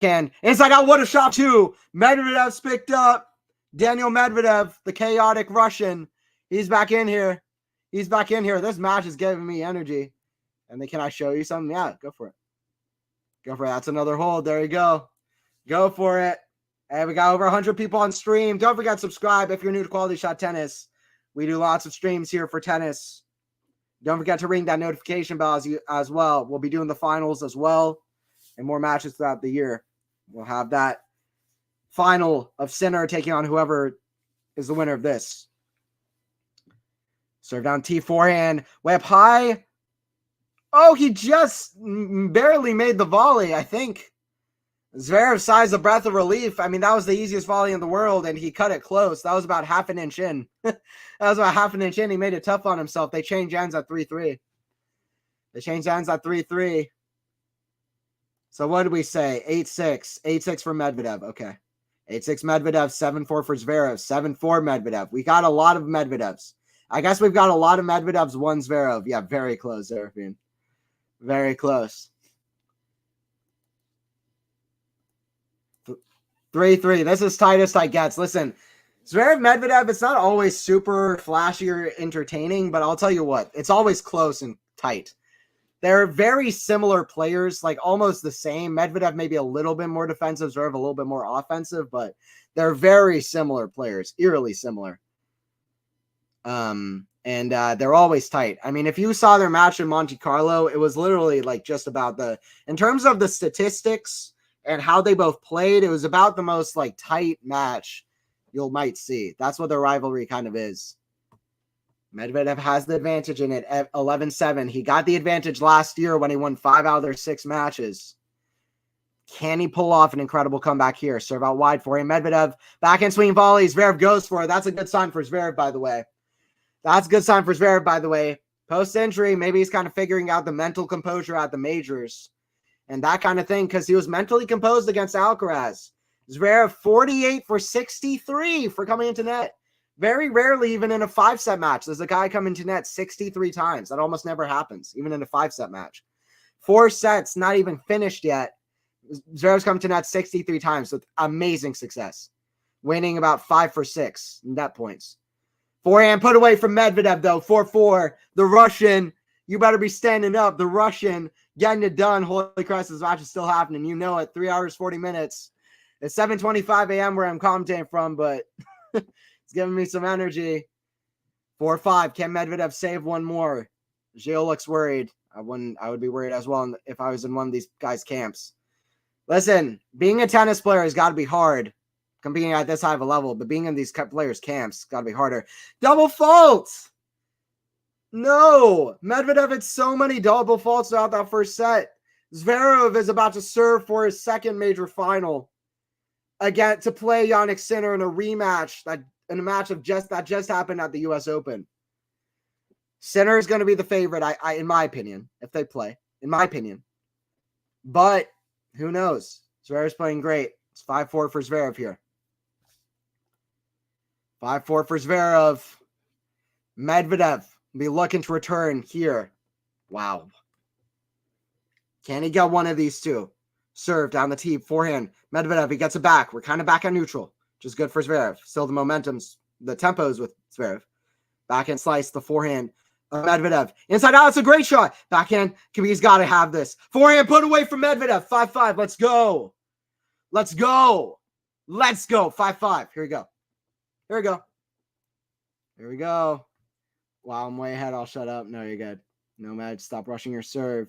Inside out, what a shot too. Medvedev's picked up. Daniil Medvedev, the chaotic Russian. He's back in here. He's back in here. This match is giving me energy. And then, can I show you something? Yeah, go for it. Go for it. That's another hold. There you go. Go for it. And we got over 100 people on stream. Don't forget to subscribe if you're new to Quality Shot Tennis. We do lots of streams here for tennis. Don't forget to ring that notification bell as well. We'll be doing the finals as well and more matches throughout the year. We'll have that final of Sinner taking on whoever is the winner of this. Serve down T forehand. Way up high. Oh, he just barely made the volley, I think. Zverev sighs a breath of relief. I mean, that was the easiest volley in the world, and he cut it close. That was about half an inch in. That was about half an inch in. He made it tough on himself. They changed ends at 3-3. They changed ends at 3-3. So what did we say? 8-6. 8-6 for Medvedev. Okay. 8-6 Medvedev. 7-4 for Zverev. 7-4 Medvedev. We got a lot of Medvedevs. I guess we've got a lot of Medvedevs. 1 Zverev. Yeah, very close, Zverev. Very close. 3-3. This is tightest I gets. Listen, Zverev Medvedev, it's not always super flashy or entertaining, but I'll tell you what, it's always close and tight. They're very similar players, like almost the same. Medvedev maybe a little bit more defensive, Zverev a little bit more offensive, but they're very similar players, eerily similar. And they're always tight. I mean, if you saw their match in Monte Carlo, it was literally like just about in terms of the statistics and how they both played, it was about the most like tight match you might see. That's what their rivalry kind of is. Medvedev has the advantage in it at 11-7. He got the advantage last year when he won 5 out of their 6 matches. Can he pull off an incredible comeback here? Serve out wide for him. Medvedev, backhand swing volley. Zverev goes for it. That's a good sign for Zverev, by the way. That's a good sign for Zverev, by the way. Post-injury, maybe he's kind of figuring out the mental composure at the majors and that kind of thing, because he was mentally composed against Alcaraz. Zverev 48 for 63 for coming into net. Very rarely, even in a 5-set match, does a guy come into net 63 times. That almost never happens, even in a 5-set match. 4 sets, not even finished yet. Zverev's come to net 63 times with amazing success, winning about 5 for 6 net points. Forehand put away from Medvedev, though. 4-4. The Russian, you better be standing up. The Russian getting it done. Holy Christ, this match is still happening. You know it. 3 hours, 40 minutes. It's 7:25 a.m. where I'm commentating from, but it's giving me some energy. 4-5. Can Medvedev save one more? Gilles looks worried. I would be worried as well if I was in one of these guys' camps. Listen, being a tennis player has got to be hard. competing at this high of a level, but being in these players' camps got to be harder. Double fault! No! Medvedev had so many double faults throughout that first set. Zverev is about to serve for his second major final again to play Jannik Sinner in a rematch in a match of that just happened at the U.S. Open. Sinner is going to be the favorite, I in my opinion, if they play. In my opinion. But who knows? Zverev's playing great. It's 5-4 for Zverev here. 5-4 for Zverev. Medvedev will be looking to return here. Wow. Can he get one of these two? Serve down the tee, forehand. Medvedev, he gets it back. We're kind of back at neutral, which is good for Zverev. Still the momentum's, the tempo's with Zverev. Backhand slice, the forehand. Medvedev. Inside out, it's a great shot. Backhand, he's got to have this. Forehand put away from Medvedev. 5-5. Let's go. Let's go. Let's go. 5-5. Here we go. Here we go. Here we go. Wow, I'm way ahead. I'll shut up. No, you're good. No, Med, stop rushing your serve.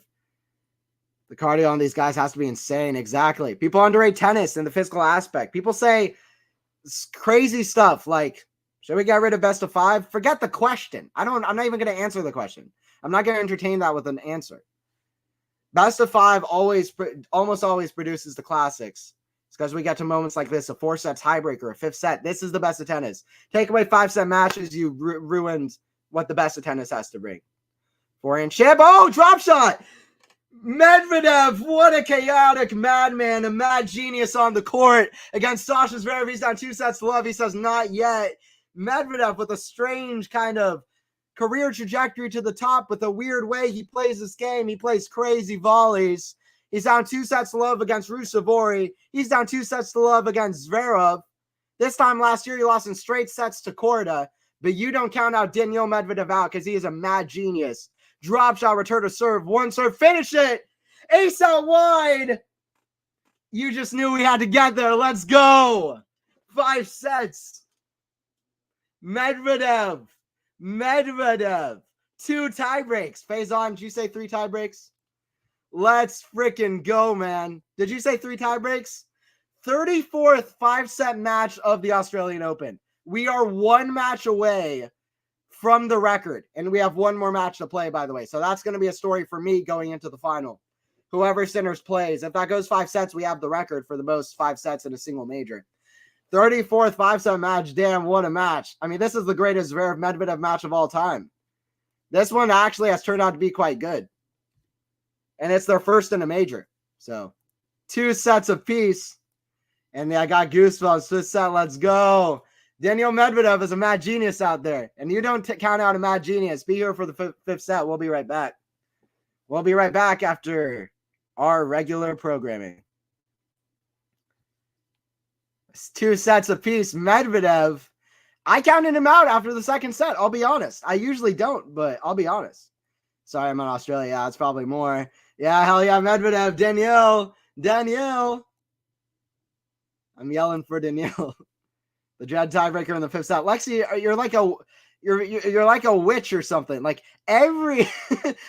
The cardio on these guys has to be insane. Exactly. People underrate tennis and the physical aspect. People say crazy stuff like, should we get rid of best of 5? Forget the question. I'm not even going to answer the question. I'm not going to entertain that with an answer. Best of 5 almost always produces the classics. It's because we get to moments like this, a 4-set tiebreaker, a 5th set. This is the best of tennis. Take away 5-set matches, you ruined what the best of tennis has to bring. Forehand chip. Oh, drop shot. Medvedev, what a chaotic madman, a mad genius on the court against Sasha Zverev. He's down 2-0. He says, not yet. Medvedev with a strange kind of career trajectory to the top with a weird way he plays this game. He plays crazy volleys. He's down 2-0 against Rusevori. He's down 2-0 against Zverev. This time last year, he lost in straight sets to Korda, but you don't count out Daniil Medvedev out because he is a mad genius. Drop shot, return to serve, one serve, finish it. Ace out wide. You just knew we had to get there. Let's go. 5 sets. Medvedev. 2 tie breaks. Faison, did you say 3 tie breaks? Let's freaking go, man. Did you say 3 tie breaks? 34th 5-set match of the Australian Open. We are 1 match away from the record, and we have 1 more match to play, by the way. So that's going to be a story for me going into the final. Whoever Sinners plays, if that goes 5 sets, we have the record for the most 5 sets in a single major. 34th 5-set match. Damn, what a match. I mean, this is the greatest Zverev-Medvedev match of all time. This one actually has turned out to be quite good. And it's their first in a major. So 2 sets apiece. And I got goosebumps. 5th set, let's go. Daniil Medvedev is a mad genius out there. And you don't count out a mad genius. Be here for the 5th set. We'll be right back. We'll be right back after our regular programming. 2 sets apiece. Medvedev, I counted him out after the 2nd set. I'll be honest. I usually don't, but I'll be honest. Sorry, I'm in Australia. Yeah, it's probably more. Yeah, hell yeah, Medvedev. Daniil. I'm yelling for Daniil. The dread tiebreaker in the 5th set. Lexi, you're like a witch or something. Like every,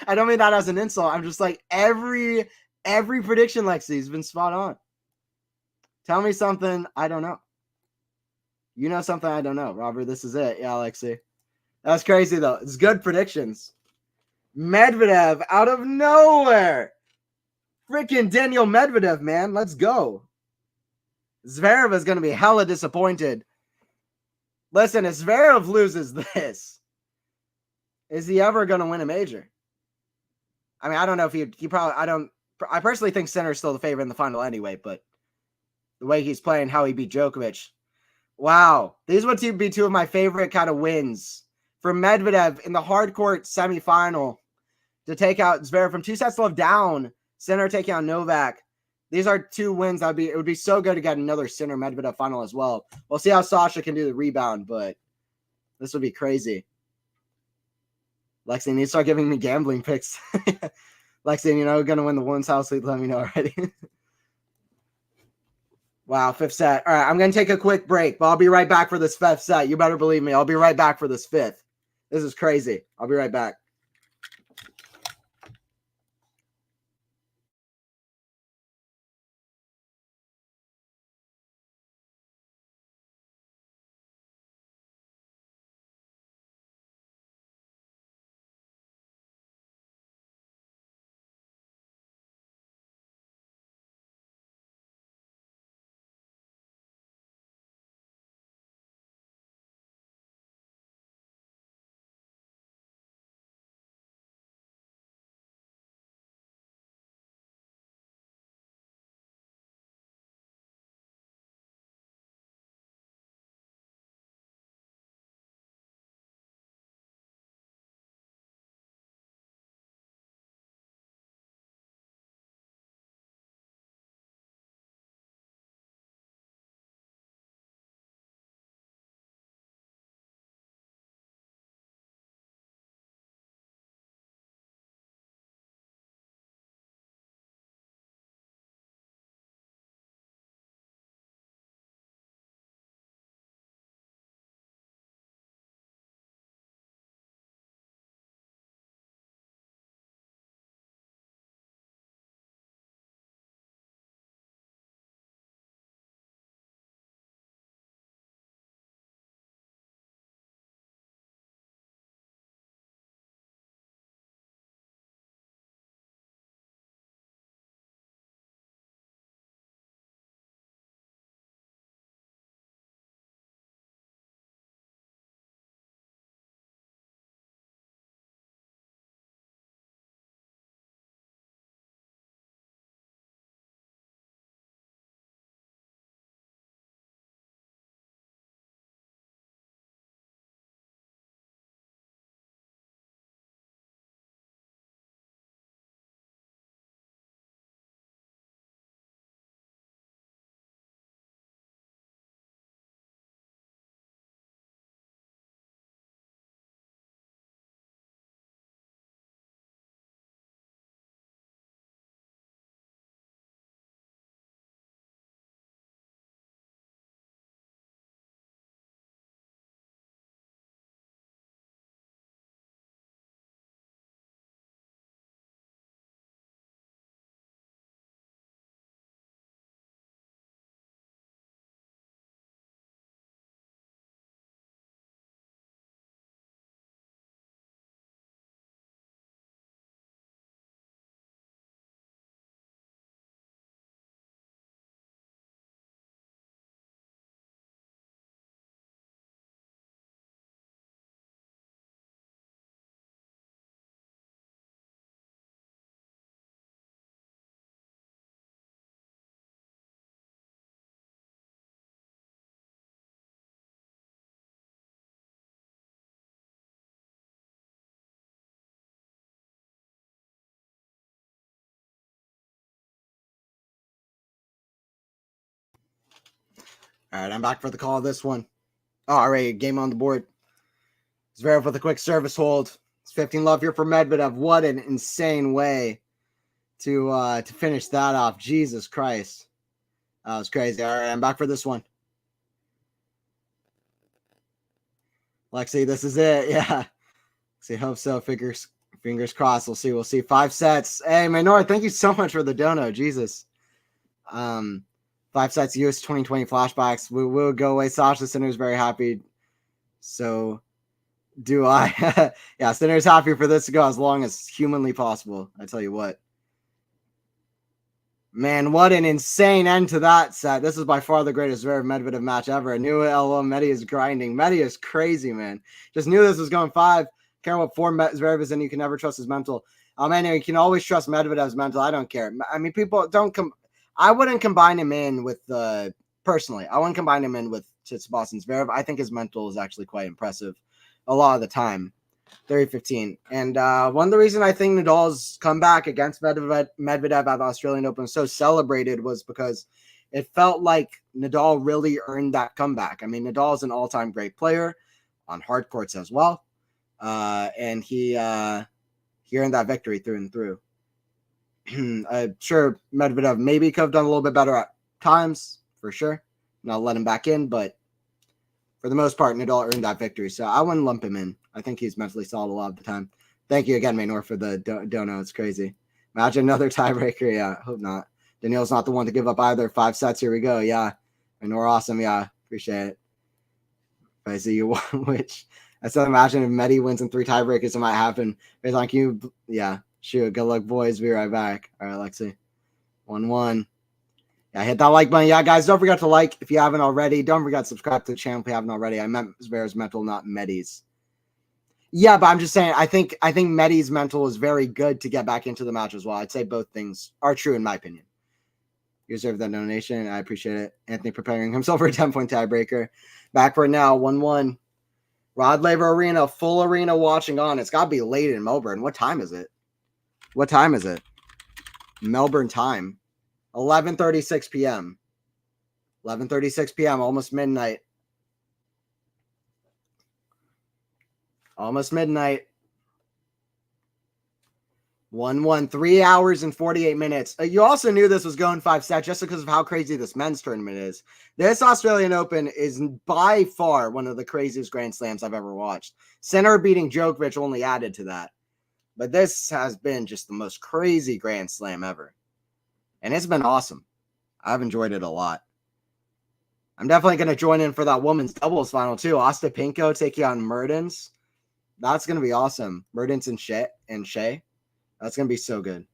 I don't mean that as an insult. I'm just like every prediction, Lexi, has been spot on. Tell me something I don't know. You know something I don't know, Robert. This is it. Yeah, Lexi. That's crazy though. It's good predictions. Medvedev out of nowhere. Freaking Daniil Medvedev, man. Let's go. Zverev is going to be hella disappointed. Listen, if Zverev loses this, is he ever going to win a major? I mean, I don't know if he probably, I personally think Sinner's still the favorite in the final anyway, but the way he's playing, how he beat Djokovic. Wow. These would be 2 of my favorite kind of wins for Medvedev in the hard court semifinal to take out Zverev from 2-0 down, Sinner taking out Novak. These are 2 wins. It would be so good to get another Sinner Medvedev final as well. We'll see how Sasha can do the rebound, but this would be crazy. Lexi, you need to start giving me gambling picks. Lexi, you know, going to win the women's house league. Let me know already. Wow, 5th set. All right, I'm going to take a quick break, but I'll be right back for this 5th set. You better believe me. I'll be right back for this 5th. This is crazy. I'll be right back. All right, I'm back for the call of this one. Oh, all right, game on the board. Zverev with a quick service hold. It's 15 love here for Medvedev. What an insane way to finish that off. Jesus Christ. That was crazy. All right, I'm back for this one. Lexi, this is it. Yeah. See, hope so. Fingers crossed. We'll see. We'll see. 5 sets. Hey, Minor, thank you so much for the dono. Jesus. 5 sets, US 2020 flashbacks. We will go away. Sasha Sinner's very happy. So do I. Yeah, Sinner's happy for this to go as long as humanly possible. I tell you what. Man, what an insane end to that set. This is by far the greatest Zverev Medvedev match ever. I knew it. LO, Medi is grinding. Medi is crazy, man. Just knew this was going 5. Care what form Zverev is in. You can never trust his mental. Man, you can always trust Medvedev's mental. I don't care. I mean, people don't come. I wouldn't combine him in with personally. I wouldn't combine him in with Tsitsipas and Zverev. I think his mental is actually quite impressive a lot of the time. 30-15. And one of the reasons I think Nadal's comeback against Medvedev at the Australian Open was so celebrated was because it felt like Nadal really earned that comeback. I mean, Nadal is an all-time great player on hard courts as well. And he earned that victory through and through. I'm sure Medvedev maybe could have done a little bit better at times, for sure. Not let him back in, but for the most part, Nadal earned that victory. So I wouldn't lump him in. I think he's mentally solid a lot of the time. Thank you again, Maynor, for the dono. It's crazy. Imagine another tiebreaker. Yeah, hope not. Daniil's not the one to give up either. 5 sets. Here we go. Yeah. Maynor, awesome. Yeah, appreciate it. If I see you one, which I still imagine if Medi wins in 3 tiebreakers, it might happen. Based on you, yeah. Shoot. Good luck, boys. Be right back. All right, Lexi. 1-1. Yeah, hit that like button. Yeah, guys, don't forget to like if you haven't already. Don't forget to subscribe to the channel if you haven't already. I meant Zverev's mental, not Medi's. Yeah, but I'm just saying, I think Medi's mental is very good to get back into the match as well. I'd say both things are true in my opinion. You deserve that donation. I appreciate it. Anthony preparing himself for a 10-point tiebreaker. Back for now, 1-1. Rod Laver Arena, full arena watching on. It's got to be late in Melbourne. What time is it? What time is it? Melbourne time. 11:36 p.m. 11:36 p.m. Almost midnight. Almost midnight. 1-1. 3 hours and 48 minutes. You also knew this was going 5 sets just because of how crazy this men's tournament is. This Australian Open is by far one of the craziest Grand Slams I've ever watched. Sinner beating Djokovic only added to that. But this has been just the most crazy Grand Slam ever. And it's been awesome. I've enjoyed it a lot. I'm definitely going to join in for that women's doubles final too. Ostapenko taking on Mertens. That's going to be awesome. Mertens and Shea. That's going to be so good.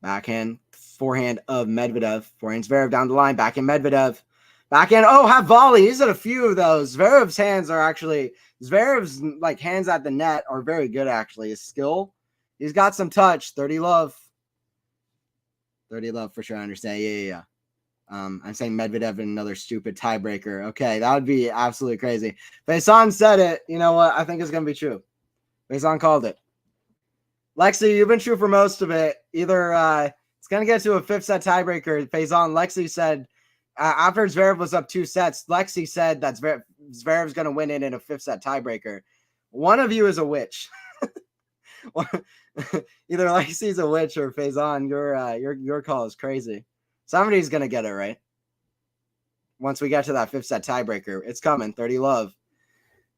Backhand, forehand of Medvedev. Forehand Zverev down the line. Backhand Medvedev. Backhand. Oh, have volley. He's at a few of those. Zverev's hands at the net are very good actually. His skill. He's got some touch. 30 love. 30 love for sure. I understand. Yeah. I'm saying Medvedev in another stupid tiebreaker. Okay, that would be absolutely crazy. Faison said it. You know what? I think it's going to be true. Faison called it. Lexi, you've been true for most of it. Either it's going to get to a 5th set tiebreaker. Faison, Lexi said, after Zverev was up 2 sets, Lexi said that Zverev's going to win it in a 5th set tiebreaker. One of you is a witch. Either Lexi's a witch or Faison, your call is crazy. Somebody's gonna get it right. Once we get to that 5th set tiebreaker, it's coming. 30 love.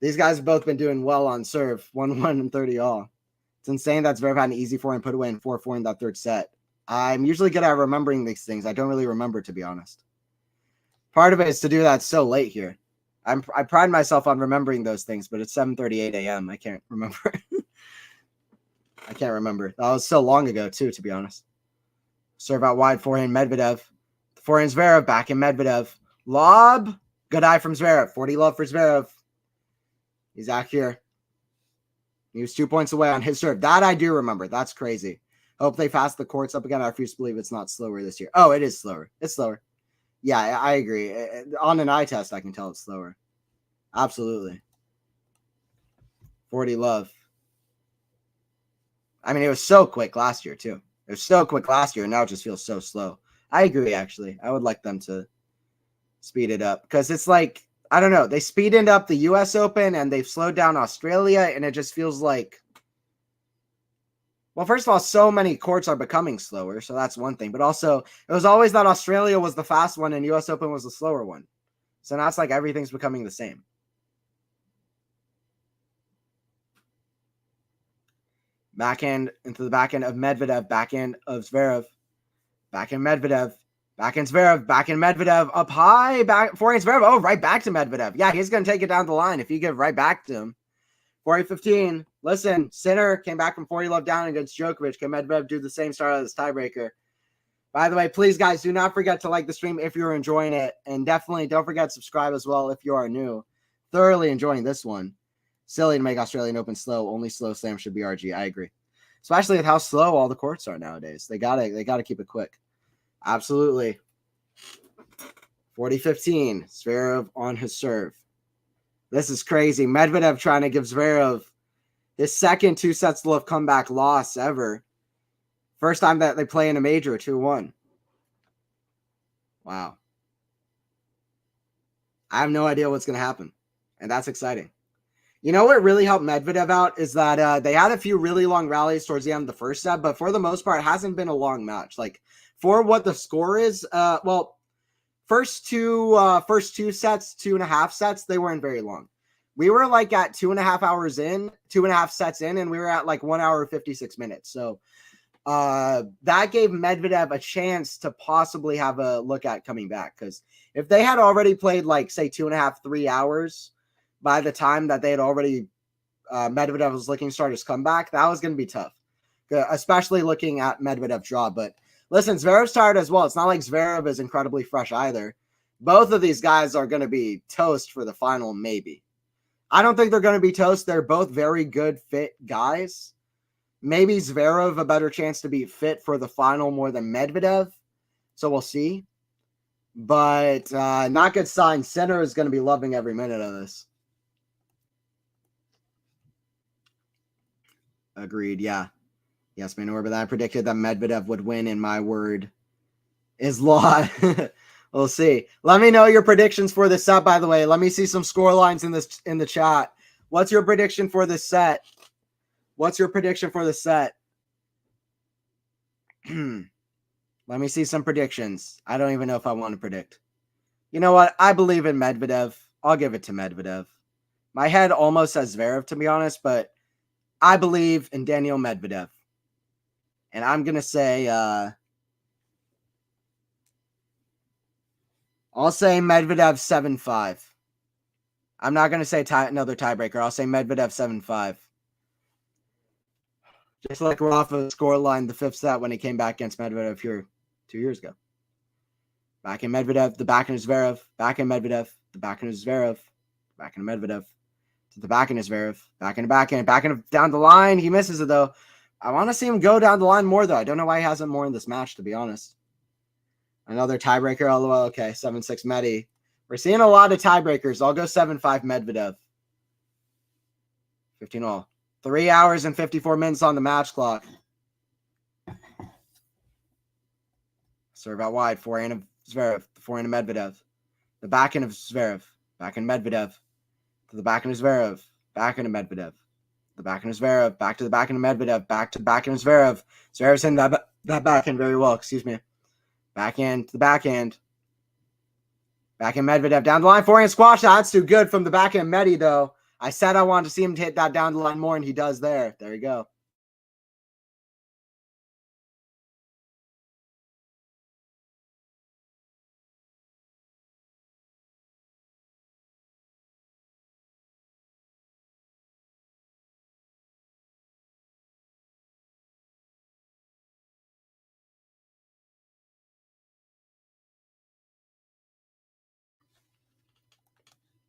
These guys have both been doing well on serve. 1-1 and 30 all. It's insane that Zverev had an easy forehand put away in 4-4 in that 3rd set. I'm usually good at remembering these things. I don't really remember, to be honest. Part of it is to do that so late here. I pride myself on remembering those things, but it's 7:38 a.m. I can't remember. I can't remember. That was so long ago, too, to be honest. Serve out wide, forehand Medvedev. Forehand Zverev, back in Medvedev. Lob. Good eye from Zverev. 40 love for Zverev. He's out here. He was 2 points away on his serve. That I do remember. That's crazy. Hope they fast the courts up again. I refuse to believe it's not slower this year. Oh, it is slower. It's slower. Yeah, I agree. On an eye test, I can tell it's slower. Absolutely. 40 love. I mean, it was so quick last year, too. It was so quick last year, and now it just feels so slow. I agree, actually. I would like them to speed it up. Because it's like, I don't know. They speeded up the U.S. Open and they've slowed down Australia. And it just feels like, well, first of all, so many courts are becoming slower. So that's one thing. But also, it was always that Australia was the fast one and U.S. Open was the slower one. So now it's like everything's becoming the same. Backhand into the backhand of Medvedev, backhand of Zverev, backhand Medvedev, backhand Zverev, backhand Medvedev, up high, back forehand Zverev. Oh, right back to Medvedev. Yeah, he's going to take it down the line if you give right back to him. 4-15. Listen, Sinner came back from 40 love down against Djokovic. Can Medvedev do the same start of this tiebreaker? By the way, please, guys, do not forget to like the stream if you're enjoying it. And definitely don't forget to subscribe as well if you are new. Thoroughly enjoying this one. Silly to make Australian Open slow. Only slow slam should be RG. I agree. Especially with how slow all the courts are nowadays. They gotta keep it quick. Absolutely. 40-15. Zverev on his serve. This is crazy. Medvedev trying to give Zverev his second 2 sets to love comeback loss ever. First time that they play in a major, 2-1. Wow. I have no idea what's going to happen. And that's exciting. You know what really helped Medvedev out is that they had a few really long rallies towards the end of the first set, but for the most part, it hasn't been a long match. Like, for what the score is, first two sets, 2.5 sets, they weren't very long. We were like at 2.5 hours in, 2.5 sets in, and we were at like 1 hour, 56 minutes. So that gave Medvedev a chance to possibly have a look at coming back. Because if they had already played like, say, 2.5, 3 hours by the time that they had already Medvedev was looking to start his comeback, that was going to be tough, especially looking at Medvedev draw. But listen, Zverev's tired as well. It's not like Zverev is incredibly fresh either. Both of these guys are going to be toast for the final, maybe. I don't think they're going to be toast. They're both very good, fit guys. Maybe Zverev a better chance to be fit for the final more than Medvedev. So we'll see. But not good sign. Sinner is going to be loving every minute of this. Agreed, yeah. Yes, Manor, but I predicted that Medvedev would win, and my word is law. We'll see. Let me know your predictions for this set, by the way. Let me see some score lines in the chat. What's your prediction for this set? What's your prediction for the set? Let me see some predictions. I don't even know if I want to predict. You know what? I believe in Medvedev. I'll give it to Medvedev. My head almost says Zverev, to be honest, but I believe in Daniil Medvedev. And I'm going to say, I'll say Medvedev 7-5. I'm not going to say another tiebreaker. I'll say Medvedev 7-5. Just like Rafa scoreline the 5th set when he came back against Medvedev here 2 years ago. Back in Medvedev, the back in Zverev. Back in Medvedev, the back in Zverev. Back in Medvedev. To the back in Zverev. Back in the backhand. Back in down the line. He misses it though. I want to see him go down the line more though. I don't know why he hasn't more in this match, to be honest. Another tiebreaker. LOL. Okay, 7-6 Medi. We're seeing a lot of tiebreakers. I'll go 7-5 Medvedev. 15-all. 3 hours and 54 minutes on the match clock. Serve out wide. Forehand of Zverev. The forehand of Medvedev. The backhand of Zverev. Backhand Medvedev. To the backhand of Zverev. Backhand of Medvedev. The backhand of Zverev. Back to the backhand of Medvedev. Back to the backhand of Zverev. Zverev's hitting that backhand very well. Excuse me. Backhand to the backhand. Backhand Medvedev down the line. Forehand squash. That's too good from the backhand Medi, though. I said I wanted to see him hit that down the line more, and he does there. There you go.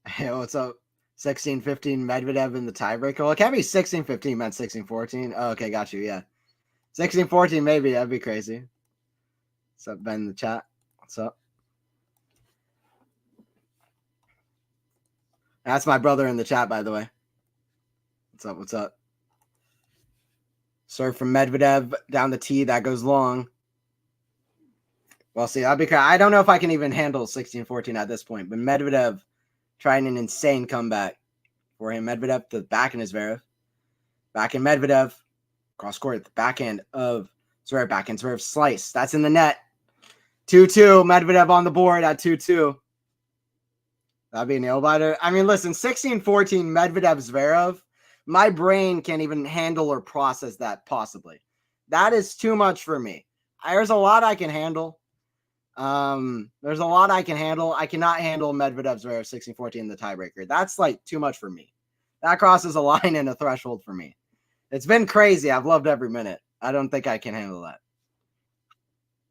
Hey, what's up? 16-15 Medvedev in the tiebreaker. Well, it can't be 16-15, meant 16-14. Oh, okay, got you, yeah. 16-14, maybe. That'd be crazy. What's up, Ben in the chat? What's up? That's my brother in the chat, by the way. What's up? What's up? Serve from Medvedev down the tee. That goes long. Well, see, I don't know if I can even handle 16-14 at this point, but Medvedev trying an insane comeback for him. Medvedev to the backhand of Zverev. Backhand Medvedev. Cross court at the backhand of Zverev. Backhand Zverev slice. That's in the net. 2-2. Medvedev on the board at 2-2. That'd be a nail biter. I mean, listen, 16-14 Medvedev Zverev. My brain can't even handle or process that possibly. That is too much for me. There's a lot I can handle. There's a lot I can handle. I cannot handle Medvedev Zverev 16-14 in the tiebreaker. That's like too much for me. That crosses a line and a threshold for me. It's been crazy. I've loved every minute. I don't think I can handle that.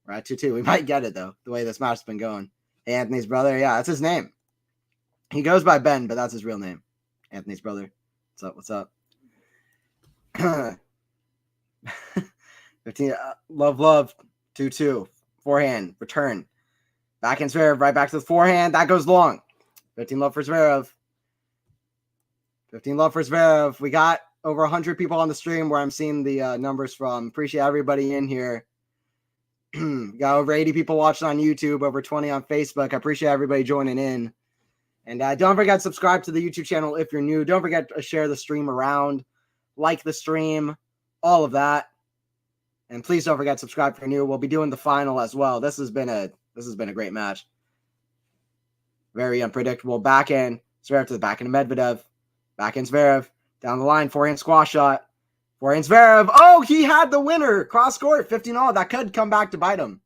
Right, 2-2. We might get it though, the way this match's been going. Hey, Anthony's brother. Yeah, that's his name. He goes by Ben, but that's his real name. Anthony's brother. What's up? What's up? 15. Love. 2-2. Forehand. Return. Backhand Zverev. Right back to the forehand. That goes long. 15 love for Zverev. 15 love for Zverev. We got over 100 people on the stream where I'm seeing the numbers from. Appreciate everybody in here. Got over 80 people watching on YouTube, over 20 on Facebook. I appreciate everybody joining in. And don't forget to subscribe to the YouTube channel if you're new. Don't forget to share the stream around, like the stream, all of that. And please don't forget to subscribe if you're new. We'll be doing the final as well. This has been a great match. Very unpredictable. Backhand Zverev to the backhand of Medvedev. Backhand Zverev down the line. Forehand squash shot. Forehand Zverev. Oh, he had the winner. Cross court 15-all. That could come back to bite him.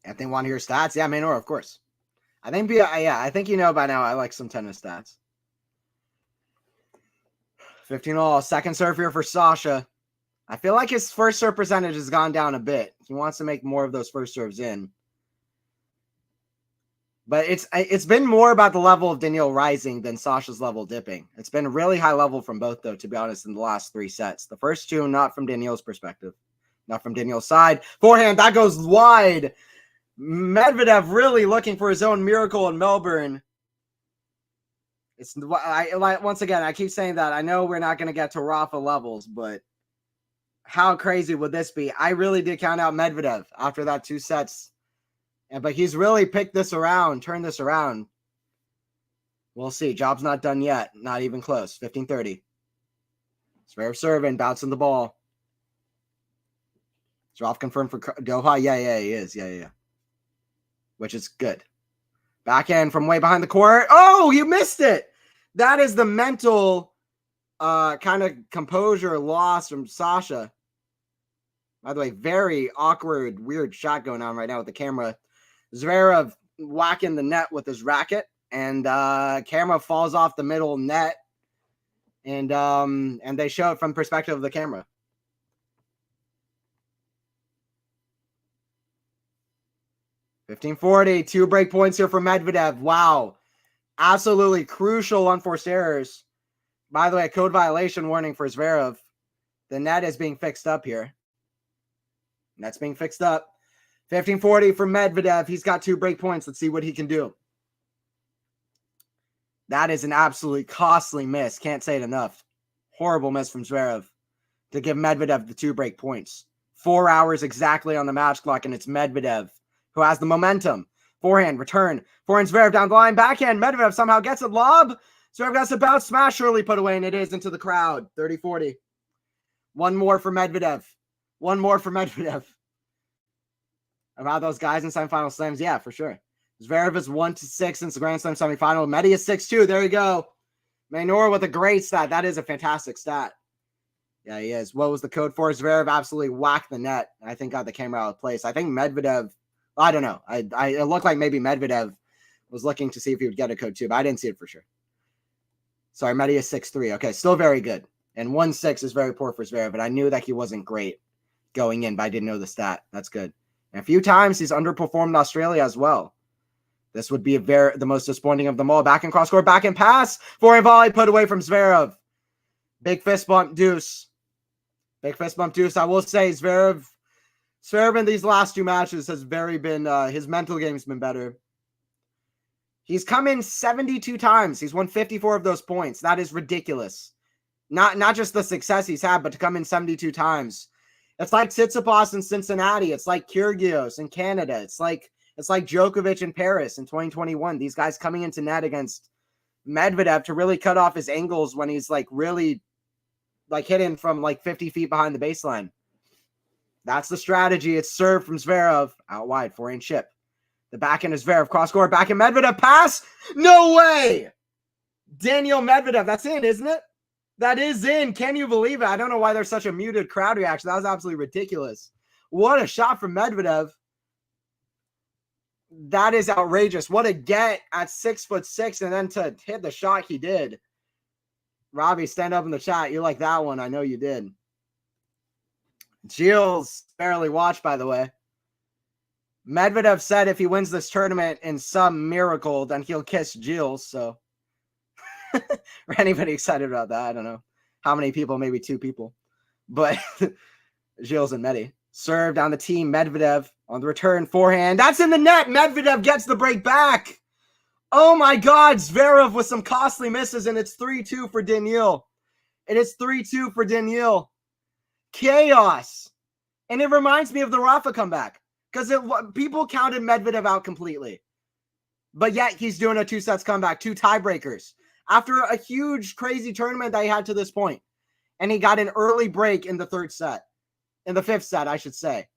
Anthony want to hear stats? Yeah, Manor, of course. I think you know by now I like some tennis stats. 15-all. Second serve here for Sasha. I feel like his first serve percentage has gone down a bit. He wants to make more of those first serves in. But it's been more about the level of Daniil rising than Sasha's level dipping. It's been a really high level from both, though, to be honest, in the last 3 sets. The first 2, not from Daniil's perspective. Not from Daniil's side. Forehand, that goes wide. Medvedev really looking for his own miracle in Melbourne. Once again, I keep saying that. I know we're not going to get to Rafa levels, but how crazy would this be? I really did count out Medvedev after that 2 sets. But he's really turned this around. We'll see. Job's not done yet. Not even close. 15-30. Zverev serving, bouncing the ball. Zverev confirmed for Doha. Yeah, he is. Yeah. Which is good. Backhand from way behind the court. Oh, you missed it. That is the mental kind of composure loss from Sasha. By the way, very awkward, weird shot going on right now with the camera. Zverev whacking the net with his racket, and camera falls off the middle net, and they show it from the perspective of the camera. $15.40, 2 break points here for Medvedev. Wow. Absolutely crucial unforced errors. By the way, code violation warning for Zverev. The net is being fixed up here. Net's being fixed up. 15-40 for Medvedev. He's got 2 break points. Let's see what he can do. That is an absolutely costly miss. Can't say it enough. Horrible miss from Zverev to give Medvedev the 2 break points. 4 hours exactly on the match clock, and it's Medvedev who has the momentum. Forehand, return. Forehand, Zverev down the line. Backhand, Medvedev somehow gets it. Lob. Zverev gets a bounce. Smash surely put away, and it is into the crowd. 30-40. One more for Medvedev. About those guys in semifinal slams? Yeah, for sure. Zverev is 1-6 since the Grand Slam semifinal. Medi is 6-2. There you go. Maynor with a great stat. That is a fantastic stat. Yeah, he is. What was the code for? Zverev absolutely whacked the net. I think got the camera out of place. I think Medvedev, I don't know. It looked like maybe Medvedev was looking to see if he would get a code too, but I didn't see it for sure. Sorry, Medi is 6-3. Okay, still very good. And 1-6 is very poor for Zverev, but I knew that he wasn't great going in, but I didn't know the stat. That's good. And a few times he's underperformed Australia as well. This would be the most disappointing of them all. Back and cross court, back and pass. Forehand volley put away from Zverev. Big fist bump deuce. Big fist bump deuce. I will say Zverev in these last 2 matches has been, his mental game's been better. He's come in 72 times. He's won 54 of those points. That is ridiculous. Not just the success he's had, but to come in 72 times. It's like Tsitsipas in Cincinnati. It's like Kyrgios in Canada. It's like Djokovic in Paris in 2021. These guys coming into net against Medvedev to really cut off his angles when he's like really like hitting from like 50 feet behind the baseline. That's the strategy. It's serve from Zverev out wide, forehand chip. The backhand is Zverev, cross court, backhand Medvedev pass. No way. Daniil Medvedev. That's in, isn't it? That is in. Can you believe it? I don't know why there's such a muted crowd reaction. That was absolutely ridiculous. What a shot from Medvedev. That is outrageous. What a get at 6'6", and then to hit the shot he did. Robbie, stand up in the chat. You like that one. I know you did. Gilles barely watched, by the way. Medvedev said if he wins this tournament in some miracle, then he'll kiss Gilles. So, for anybody excited about that, I don't know how many people, maybe 2 people. But Gilles and Medi. Serve down the tee. Medvedev on the return forehand. That's in the net. Medvedev gets the break back. Oh my God. Zverev with some costly misses, and it's 3-2 for Daniil. It is 3-2 for Daniil. Chaos. And it reminds me of the Rafa comeback because people counted Medvedev out completely. But yet he's doing a 2-sets comeback, 2 tiebreakers after a huge, crazy tournament that he had to this point. And he got an early break in the 3rd set. In the 5th set, I should say.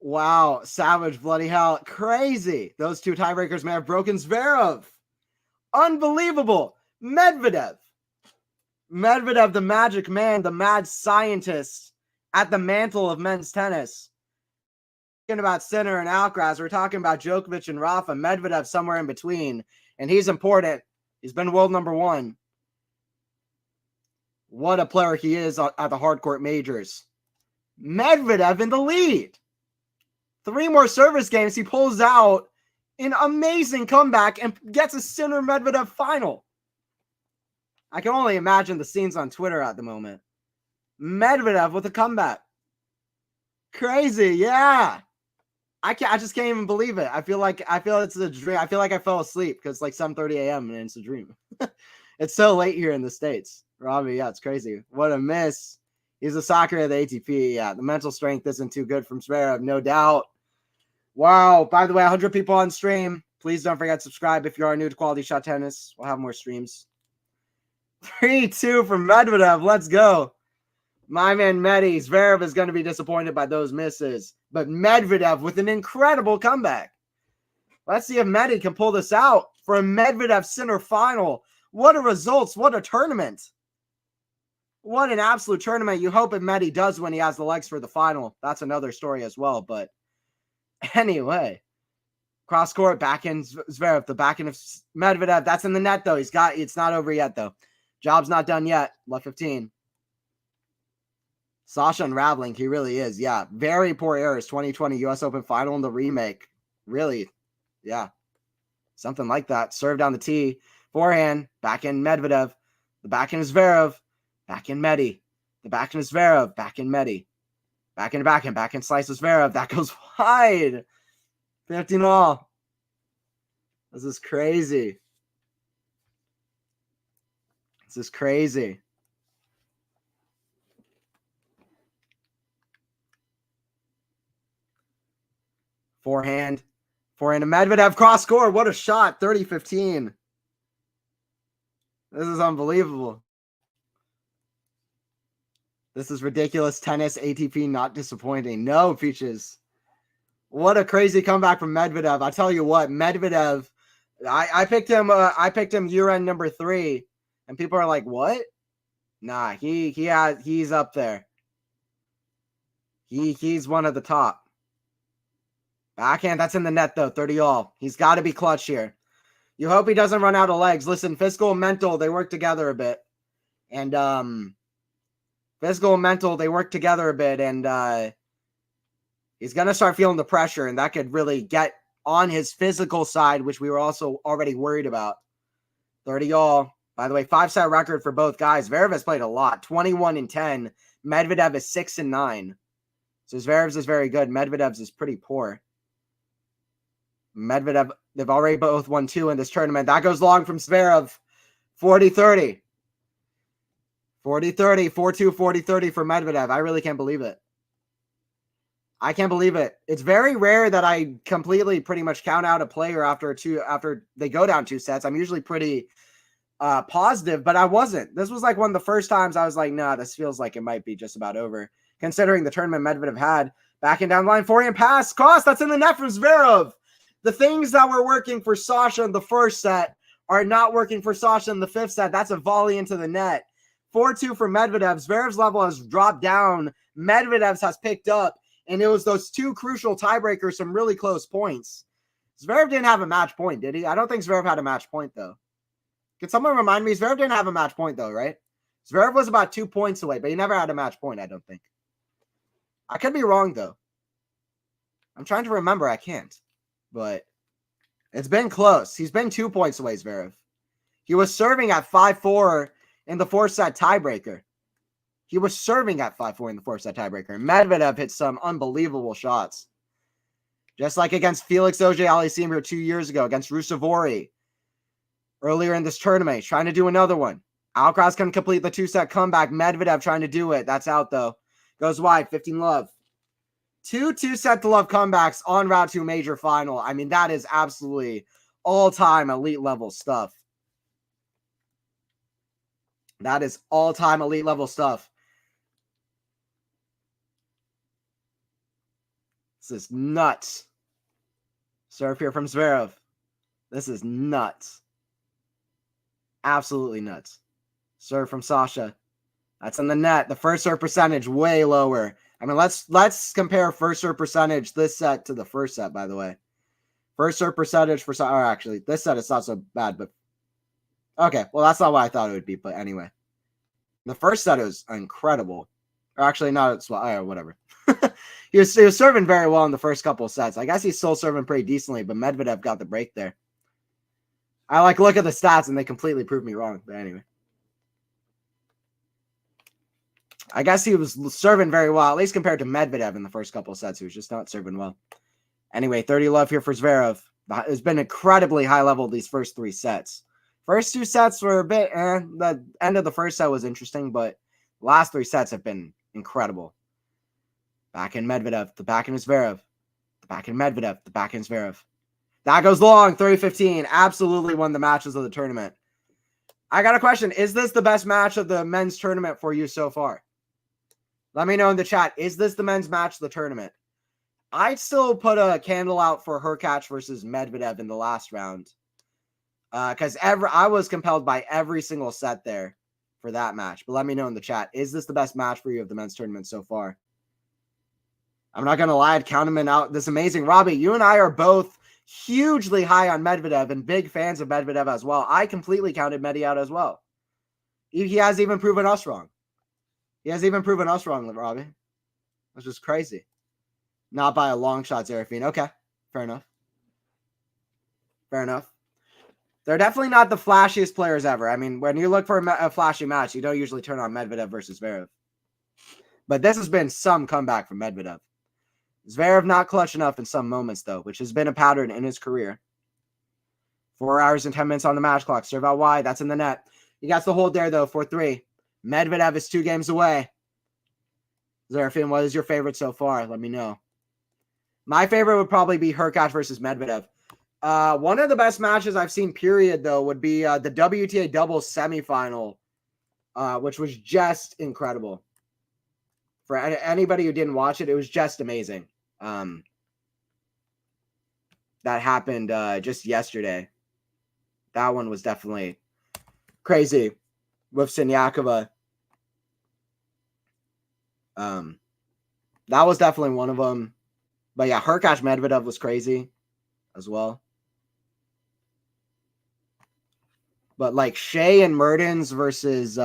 Wow. Savage, bloody hell. Crazy. Those 2 tiebreakers may have broken Zverev. Unbelievable. Medvedev, the magic man, the mad scientist at the mantle of men's tennis. Talking about Sinner and Alcaraz. We're talking about Djokovic and Rafa. Medvedev somewhere in between. And he's important. He's been world number 1. What a player he is at the hardcourt majors. Medvedev in the lead. 3 more service games. He pulls out an amazing comeback and gets a Sinner Medvedev final. I can only imagine the scenes on Twitter at the moment. Medvedev with a comeback. Crazy, yeah. I just can't even believe it. I feel it's a dream. I feel like I fell asleep because it's like 7:30 a.m. and it's a dream. It's so late here in the States. Robbie, yeah, it's crazy. What a miss. He's a soccer at the ATP. Yeah, the mental strength isn't too good from Zverev, no doubt. Wow. By the way, 100 people on stream. Please don't forget to subscribe if you are new to Quality Shot Tennis. We'll have more streams. 3-2 from Medvedev. Let's go. My man Medi. Zverev is going to be disappointed by those misses. But Medvedev with an incredible comeback. Let's see if Medi can pull this out for a Medvedev Sinner final. What a results. What a tournament. What an absolute tournament. You hope if Medi does when he has the legs for the final. That's another story as well. But anyway, cross court, backhand Zverev, the backhand of Medvedev. That's in the net, though. It's not over yet, though. Job's not done yet. Left 15. Sasha unraveling. He really is. Yeah. Very poor errors. 2020 US Open final in the remake. Really. Yeah. Something like that. Serve down the tee. Forehand. Backhand Medvedev. The backhand is Zverev. Backhand Medi. The backhand is Zverev. Backhand Medi. Backhand. Backhand slices Zverev. That goes wide. 15 all. This is crazy. This is crazy. Forehand to Medvedev. Cross score. What a shot. 30-15. This is unbelievable. This is ridiculous tennis. ATP not disappointing. No, Peaches. What a crazy comeback from Medvedev. I tell you what, Medvedev, I picked him year-end number 3. And people are like, what? Nah, he's up there. He's one of the top. Backhand, that's in the net, though. 30 all. He's got to be clutch here. You hope he doesn't run out of legs. Listen, physical and mental, they work together a bit. And physical and mental, they work together a bit. And he's going to start feeling the pressure. And that could really get on his physical side, which we were also already worried about. 30-all. By the way, 5-set record for both guys. Zverev has played a lot. 21-10. Medvedev is 6-9. So Zverev's is very good. Medvedev's is pretty poor. Medvedev, they've already both won 2 in this tournament. That goes long from Zverev. 40-30. 40-30. 4-2, 40-30 for Medvedev. I really can't believe it. I can't believe it. It's very rare that I completely pretty much count out a player after they go down 2 sets. I'm usually pretty positive, but I wasn't. This was like one of the first times I was like, nah, this feels like it might be just about over. Considering the tournament Medvedev had. Backing down line, forehand pass. Cross, that's in the net from Zverev. The things that were working for Sasha in the first set are not working for Sasha in the 5th set. That's a volley into the net. 4-2 for Medvedev. Zverev's level has dropped down. Medvedev's has picked up. And it was those 2 crucial tiebreakers, some really close points. Zverev didn't have a match point, did he? I don't think Zverev had a match point, though. Can someone remind me? Zverev didn't have a match point, though, right? Zverev was about 2 points away, but he never had a match point, I don't think. I could be wrong, though. I'm trying to remember. I can't. But it's been close. He's been 2 points away, Zverev. He was serving at 5-4 in the 4-set tiebreaker. He was serving at 5-4 in the 4-set tiebreaker. Medvedev hit some unbelievable shots. Just like against Felix Auger-Aliassime 2 years ago, against Ruusuvuori. Earlier in this tournament, he's trying to do another one. Alcaraz can complete the 2-set comeback. Medvedev trying to do it. That's out, though. Goes wide, 15-love. 2 2-set-to-love comebacks en route to a major final. I mean, that is absolutely all-time elite-level stuff. That is all-time elite-level stuff. This is nuts. Serve here from Zverev. This is nuts. Absolutely nuts. Serve from Sasha. That's in the net. The first serve percentage way lower. I mean, let's compare first serve percentage this set to the first set, by the way. First serve percentage for Sasha. Actually, this set is not so bad, but okay. Well, that's not what I thought it would be, but anyway. The first set was incredible. Or actually, not as well. Whatever. He was serving very well in the first couple of sets. I guess he's still serving pretty decently, but Medvedev got the break there. I look at the stats and they completely proved me wrong. But anyway. I guess he was serving very well, at least compared to Medvedev in the first couple of sets. He was just not serving well. Anyway, 30-love here for Zverev. It's been incredibly high level these first 3 sets. First 2 sets were a bit, the end of the first set was interesting, but the last 3 sets have been incredible. Back in Medvedev, the back in Zverev. The back in Medvedev, the back in Zverev. That goes long, 30-15. Absolutely one of the matches of the tournament. I got a question. Is this the best match of the men's tournament for you so far? Let me know in the chat. Is this the men's match of the tournament? I'd still put a candle out for Hurkacz versus Medvedev in the last round. Because I was compelled by every single set there for that match. But let me know in the chat. Is this the best match for you of the men's tournament so far? I'm not going to lie. I'd count him out. This amazing. Robbie, you and I are both hugely high on Medvedev and big fans of Medvedev as well. I completely counted Medi out as well. He has even proven us wrong. He has even proven us wrong, Robbie. That's just crazy. Not by a long shot, Zerafine. Okay. Fair enough. Fair enough. They're definitely not the flashiest players ever. I mean, when you look for a flashy match, you don't usually turn on Medvedev versus Zverev. But this has been some comeback from Medvedev. Zverev not clutch enough in some moments, though, which has been a pattern in his career. 4 hours and 10 minutes on the match clock. Serve out wide. That's in the net. He got the hold there, though, 4-3. Medvedev is 2 games away. Zerafine, what is your favorite so far? Let me know. My favorite would probably be Hurkacz versus Medvedev. One of the best matches I've seen, period, though, would be the WTA doubles semifinal, which was just incredible. For anybody who didn't watch it, it was just amazing. That happened just yesterday. That one was definitely crazy with Siniakova. That was definitely one of them. But yeah, Hurkacz Medvedev was crazy as well. But like Shea and Mertens versus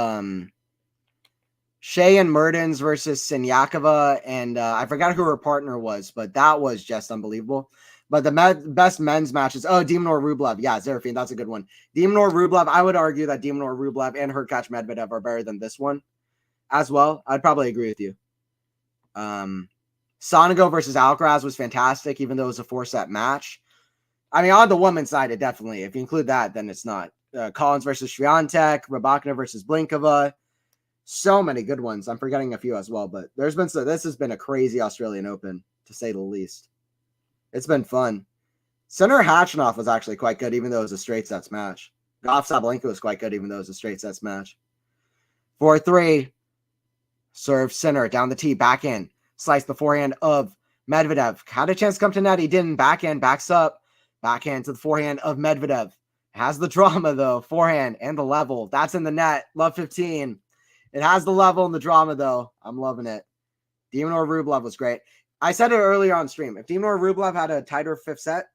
Siniakova, and I forgot who her partner was, but that was just unbelievable. But the best men's matches, Demon or Rublev. Yeah, Zerafin, that's a good one. Demon or Rublev, I would argue that Demon or Rublev and Hurkacz Medvedev are better than this one as well. I'd probably agree with you. Sonego versus Alcaraz was fantastic, even though it was a 4-set match. I mean, on the women's side, it definitely, if you include that, then it's not. Collins versus Swiatek, Rybakina versus Blinkova. So many good ones. I'm forgetting a few as well, but this has been a crazy Australian Open, to say the least. It's been fun. Sinner Khachanov was actually quite good, even though it was a straight sets match. Goff Sabalenka was quite good, even though it was a straight sets match. 4-3. Serve Sinner down the tee, back in. Slice the forehand of Medvedev. Had a chance to come to net. He didn't. Backhand, backs up. Backhand to the forehand of Medvedev. Has the drama, though. Forehand and the level. That's in the net. Love 15. It has the level and the drama, though. I'm loving it. Demon or Rublev was great. I said it earlier on stream. If Demon or Rublev had a tighter 5th set,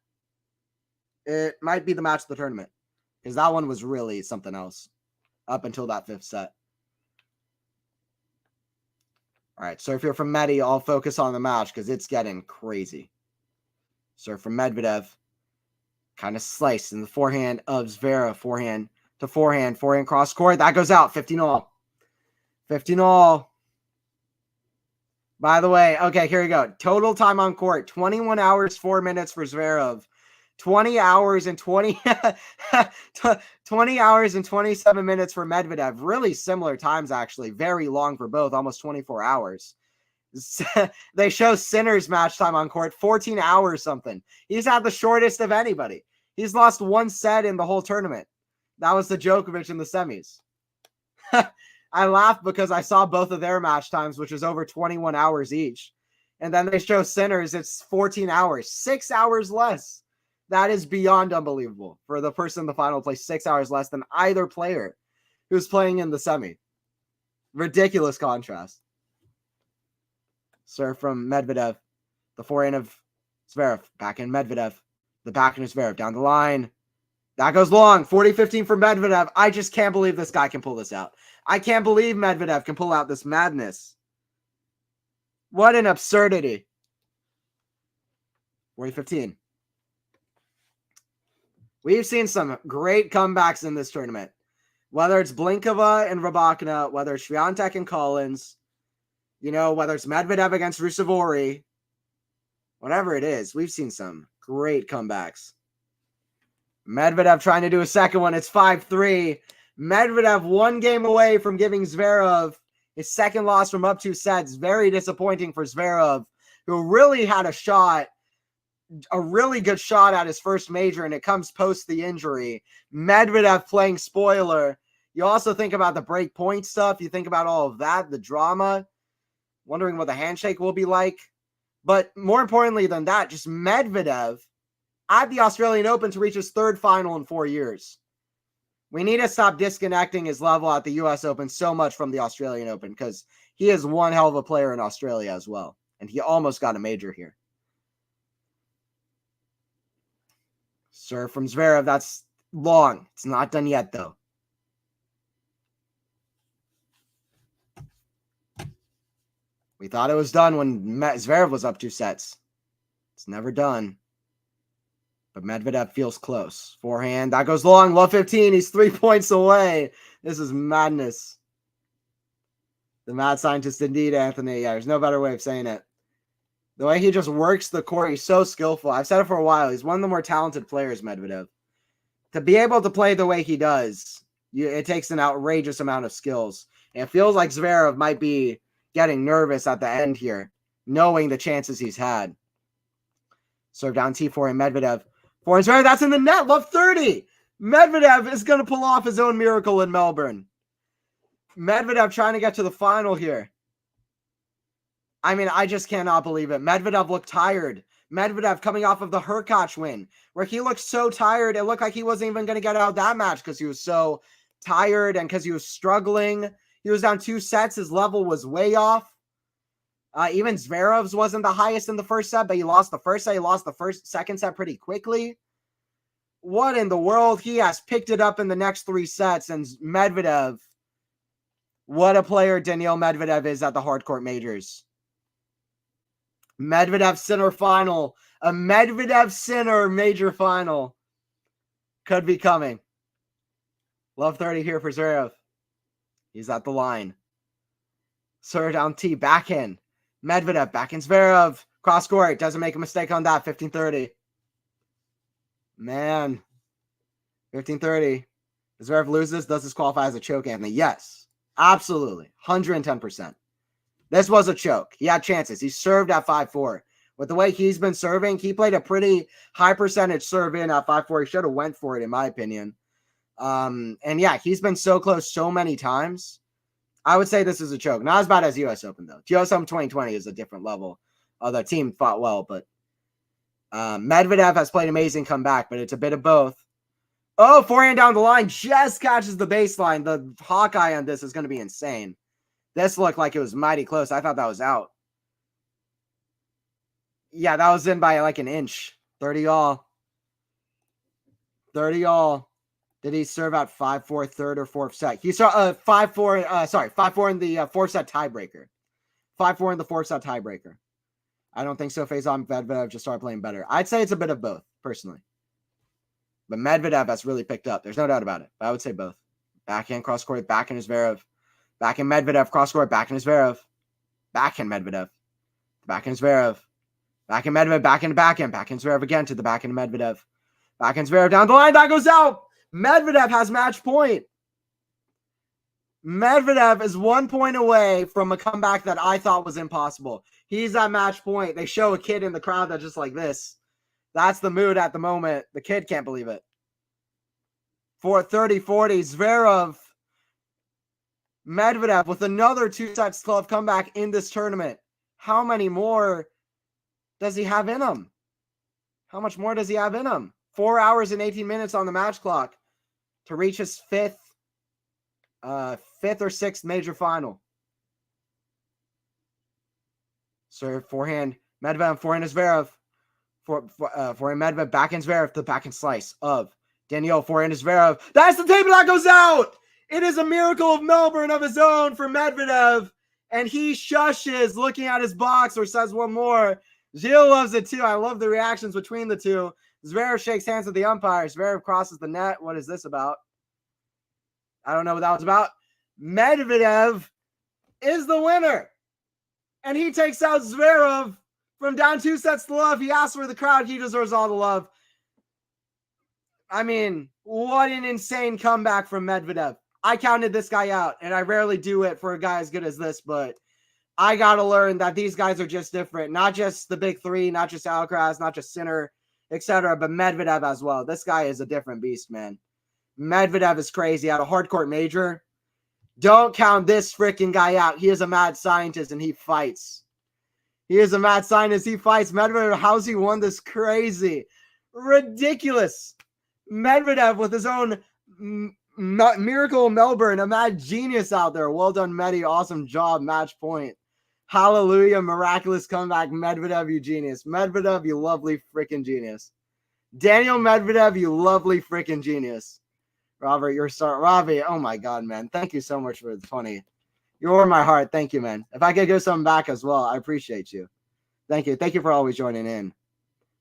it might be the match of the tournament. Because that one was really something else up until that 5th set. All right, so if you're from Medi, I'll focus on the match because it's getting crazy. So from Medvedev, kind of sliced in the forehand of Zverev. Forehand to forehand cross court. That goes out. 15-all. 15-all. By the way, okay, here we go. Total time on court, 21 hours, 4 minutes for Zverev. 20 hours and 20 hours and 27 minutes for Medvedev. Really similar times, actually. Very long for both, almost 24 hours. They show Sinner's match time on court, 14 hours something. He's had the shortest of anybody. He's lost 1 set in the whole tournament. That was the Djokovic in the semis. I laughed because I saw both of their match times, which was over 21 hours each. And then they show Sinner's, it's 14 hours, 6 hours less. That is beyond unbelievable for the person in the final play 6 hours less than either player who's playing in the semi. Ridiculous contrast. Serve from Medvedev. The forehand of Zverev. Back in Medvedev. The back in Zverev. Down the line. That goes long. 40-15 for Medvedev. I just can't believe this guy can pull this out. I can't believe Medvedev can pull out this madness. What an absurdity. 40-15. We've seen some great comebacks in this tournament. Whether it's Blinkova and Rybakina, whether it's Swiatek and Collins, whether it's Medvedev against Ruusuvuori, whatever it is, we've seen some great comebacks. Medvedev trying to do a second one. It's 5-3. Medvedev 1 game away from giving Zverev his second loss from up 2 sets. Very disappointing for Zverev, who really had a really good shot at his first major, and it comes post the injury. Medvedev playing spoiler. You also think about the break point stuff. You think about all of that, the drama, wondering what the handshake will be like. But more importantly than that, just Medvedev at the Australian Open to reach his 3rd final in 4 years. We need to stop disconnecting his level at the US Open so much from the Australian Open because he is one hell of a player in Australia as well. And he almost got a major here. Serve from Zverev. That's long. It's not done yet, though. We thought it was done when Zverev was up 2 sets. It's never done. But Medvedev feels close. Forehand. That goes long. Love 15. He's 3 points away. This is madness. The mad scientist indeed, Anthony. Yeah, there's no better way of saying it. The way he just works the court, he's so skillful. I've said it for a while. He's one of the more talented players, Medvedev. To be able to play the way he does, it takes an outrageous amount of skills. And it feels like Zverev might be getting nervous at the end here, knowing the chances he's had. Serve down T4 and Medvedev. Forehand Zverev, that's in the net. Love 30. Medvedev is going to pull off his own miracle in Melbourne. Medvedev trying to get to the final here. I mean, I just cannot believe it. Medvedev looked tired. Medvedev coming off of the Hurkacz win, where he looked so tired. It looked like he wasn't even going to get out of that match because he was so tired and because he was struggling. He was down 2 sets. His level was way off. Even Zverev's wasn't the highest in the first set, but he lost the first set. He lost the second set pretty quickly. What in the world? He has picked it up in the next 3 sets. And Medvedev, what a player Daniil Medvedev is at the hardcourt majors. Medvedev Sinner final. A Medvedev Sinner major final could be coming. Love 30 here for Zverev. He's at the line. Serve down T, backhand. Medvedev, backhand Zverev. Cross court, doesn't make a mistake on that. 15-30. Man. 15-30. Zverev loses, does this qualify as a choke, Anthony? Yes. Absolutely. 110%. This was a choke. He had chances. He served at 5-4. With the way he's been serving, he played a pretty high percentage serve in at 5-4. He should have went for it, in my opinion. And yeah, he's been so close so many times. I would say this is a choke. Not as bad as US Open, though. US Open 2020 is a different level. The team fought well, but Medvedev has played amazing comeback, but it's a bit of both. Oh, forehand down the line. Just catches the baseline. The Hawkeye on this is going to be insane. This looked like it was mighty close. I thought that was out. Yeah, that was in by like an inch. 30 all. 30 all. Did he serve out 5-4 third or fourth set? He saw 5-4. 5-4 in the fourth set tiebreaker. 5-4 in the fourth set tiebreaker. I don't think so. Faison Medvedev just started playing better. I'd say it's a bit of both, personally. But Medvedev has really picked up. There's no doubt about it. But I would say both. Backhand cross court, backhand Zverev. Backhand Medvedev cross court, backhand Zverev. Backhand Medvedev. Backhand Zverev. Backhand Medvedev, backhand. Backhand Zverev again to the backhand Medvedev. Backhand Zverev down the line. That goes out. Medvedev has match point. Medvedev is 1 point away from a comeback that I thought was impossible. He's at match point. They show a kid in the crowd that's just like this. That's the mood at the moment. The kid can't believe it. For 30-40, Zverev, Medvedev with another 2 sets to love comeback in this tournament. How many more does he have in him? How much more does he have in him? 4 hours and 18 minutes on the match clock to reach his fifth or sixth major final. Serve forehand. Medvedev forehand is Zverev. Forehand Medvedev backhand Zverev. The backhand slice of Daniil forehand is Zverev. That's the table that goes out. It is a miracle of Melbourne of his own for Medvedev. And he shushes looking at his box or says one more. Gilles loves it too. I love the reactions between the two. Zverev shakes hands with the umpire. Zverev crosses the net. What is this about? I don't know what that was about. Medvedev is the winner. And he takes out Zverev from down 2 sets to love. He asks for the crowd. He deserves all the love. I mean, what an insane comeback from Medvedev. I counted this guy out, and I rarely do it for a guy as good as this, but I got to learn that these guys are just different. Not just the big three, not just Alcaraz, not just Sinner, etc., but Medvedev as well. This guy is a different beast, man. Medvedev is crazy. At a hardcourt major, don't count this freaking guy out. He is a mad scientist, and he fights. He is a mad scientist. He fights. Medvedev, how's he won this crazy, ridiculous? Medvedev with his own miracle Melbourne, a mad genius out there. Well done, Medi. Awesome job. Match point. Hallelujah. Miraculous comeback. Medvedev, you genius. Medvedev, you lovely freaking genius. Daniil Medvedev, you lovely freaking genius. Robert, you're star. Robbie, oh my God, man. Thank you so much for the 20. You're in my heart. Thank you, man. If I could give something back as well, I appreciate you. Thank you. Thank you for always joining in.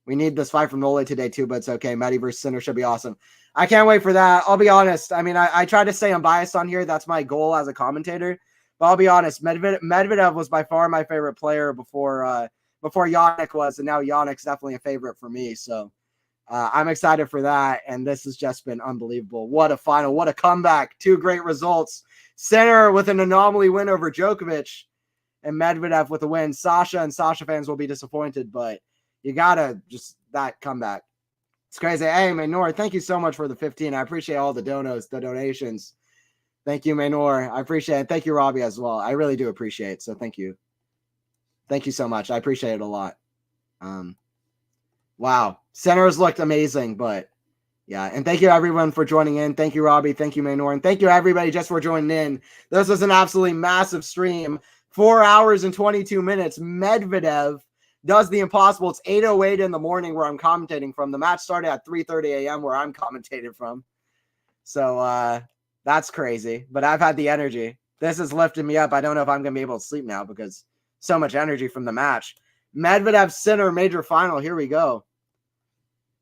We need this fight from Nole today too, but it's okay. Maddie versus Sinner should be awesome. I can't wait for that. I'll be honest. I mean, I try to stay unbiased on here. That's my goal as a commentator. But I'll be honest. Medvedev was by far my favorite player before Jannik was, and now Jannik's definitely a favorite for me. So I'm excited for that, and this has just been unbelievable. What a final. What a comeback. 2 great results. Sinner with an anomaly win over Djokovic, and Medvedev with a win. Sasha and Sasha fans will be disappointed, but you gotta just that comeback. It's crazy. Hey, Maynor, thank you so much for the 15. I appreciate all the donations. Thank you, Maynor. I appreciate it. Thank you, Robbie, as well. I really do appreciate it. So thank you. Thank you so much. I appreciate it a lot. Wow. Centers looked amazing, but yeah. And thank you, everyone, for joining in. Thank you, Robbie. Thank you, Maynor. And thank you, everybody, just for joining in. This was an absolutely massive stream. 4 hours and 22 minutes. Medvedev does the impossible. It's 8:08 in the morning where I'm commentating from. The match started at 3:30 a.m. where I'm commentating from. So that's crazy. But I've had the energy. This has lifted me up. I don't know if I'm going to be able to sleep now because so much energy from the match. Medvedev Sinner major final. Here we go.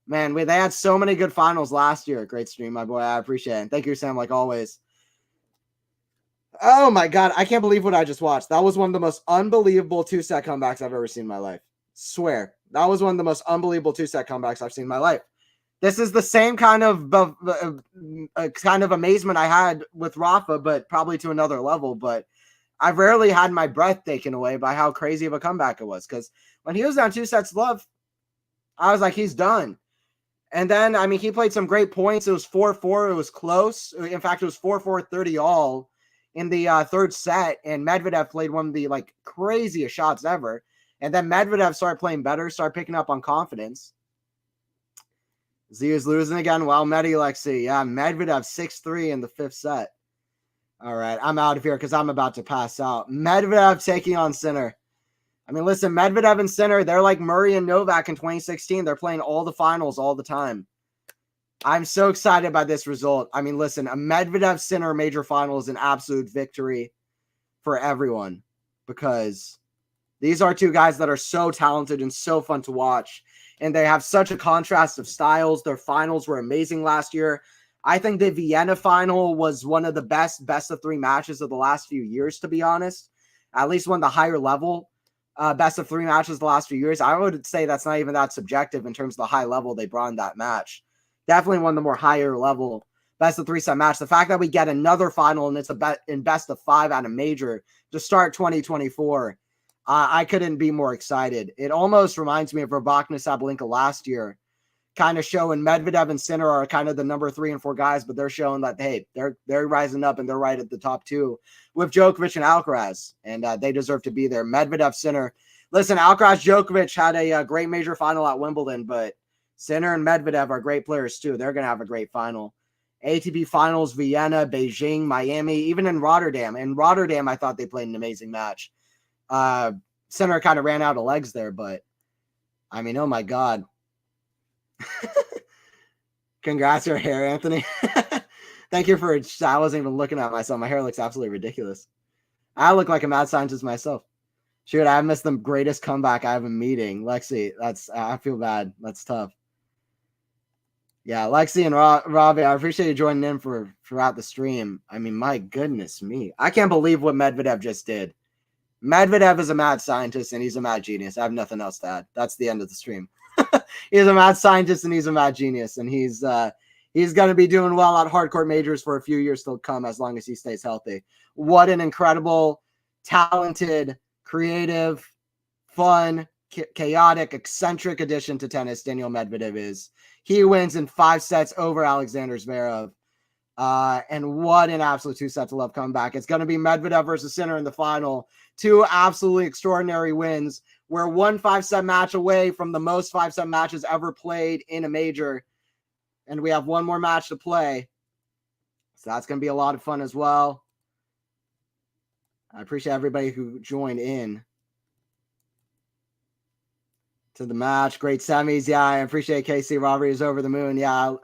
Man, they had so many good finals last year. Great stream, my boy. I appreciate it. And thank you, Sam, like always. Oh, my God. I can't believe what I just watched. That was one of the most unbelievable two-set comebacks I've ever seen in my life. Swear. That was one of the most unbelievable two-set comebacks I've seen in my life. This is the same kind of amazement I had with Rafa, but probably to another level. But I've rarely had my breath taken away by how crazy of a comeback it was. Because when he was down 2-0, I was like, he's done. And then, I mean, he played some great points. It was 4-4. It was close. In fact, it was 4-4, 30 all in the third set. And Medvedev played one of the, like, craziest shots ever. And then Medvedev started playing better, started picking up on confidence. Z is losing again. Well, Lexi. Yeah, Medvedev 6-3 in the fifth set. All right, I'm out of here because I'm about to pass out. Medvedev taking on Sinner. I mean, listen, Medvedev and Sinner, they're like Murray and Novak in 2016. They're playing all the finals all the time. I'm so excited by this result. I mean, listen, a Medvedev-Sinner major final is an absolute victory for everyone because these are two guys that are so talented and so fun to watch, and they have such a contrast of styles. Their finals were amazing last year. I think the Vienna final was one of the best of-3 matches of the last few years, to be honest. At least one of the higher level best-of-3 matches the last few years. I would say that's not even that subjective in terms of the high level they brought in that match. Definitely one of the more higher level best-of-3 set match. The fact that we get another final and it's in best-of-5 at a major to start 2024, I couldn't be more excited. It almost reminds me of Rybakina Sabalenka last year, kind of showing Medvedev and Sinner are kind of the number 3 and 4 guys, but they're showing that, hey, they're rising up and they're right at the top 2 with Djokovic and Alcaraz, and they deserve to be there. Medvedev, Sinner. Listen, Alcaraz, Djokovic had a great major final at Wimbledon, but Sinner and Medvedev are great players too. They're going to have a great final. ATP finals, Vienna, Beijing, Miami, even in Rotterdam. In Rotterdam, I thought they played an amazing match. Sinner kind of ran out of legs there, but I mean, oh my God. Congrats your hair, Anthony. Thank you for I wasn't even looking at myself. My hair looks absolutely ridiculous. I look like a mad scientist myself. Shoot, I missed the greatest comeback I have a meeting. Lexi, I feel bad. That's tough. Yeah, Lexi and Robbie, I appreciate you joining in throughout the stream. I mean, my goodness me. I can't believe what Medvedev just did. Medvedev is a mad scientist and he's a mad genius. I have nothing else to add. That's the end of the stream. He's a mad scientist and he's a mad genius, and he's going to be doing well at hardcourt majors for a few years to come as long as he stays healthy. What an incredible, talented, creative, fun, chaotic, eccentric addition to tennis Daniil Medvedev is. He wins in 5 sets over Alexander Zverev. And what an absolute 2-set-to-love comeback. It's going to be Medvedev versus Sinner in the final. 2 absolutely extraordinary wins. We're 1 5-set match away from the most 5-set matches ever played in a major. And we have 1 more match to play. So that's going to be a lot of fun as well. I appreciate everybody who joined in to the match. Great semis. Yeah, I appreciate Casey. Robert is over the moon. Yeah.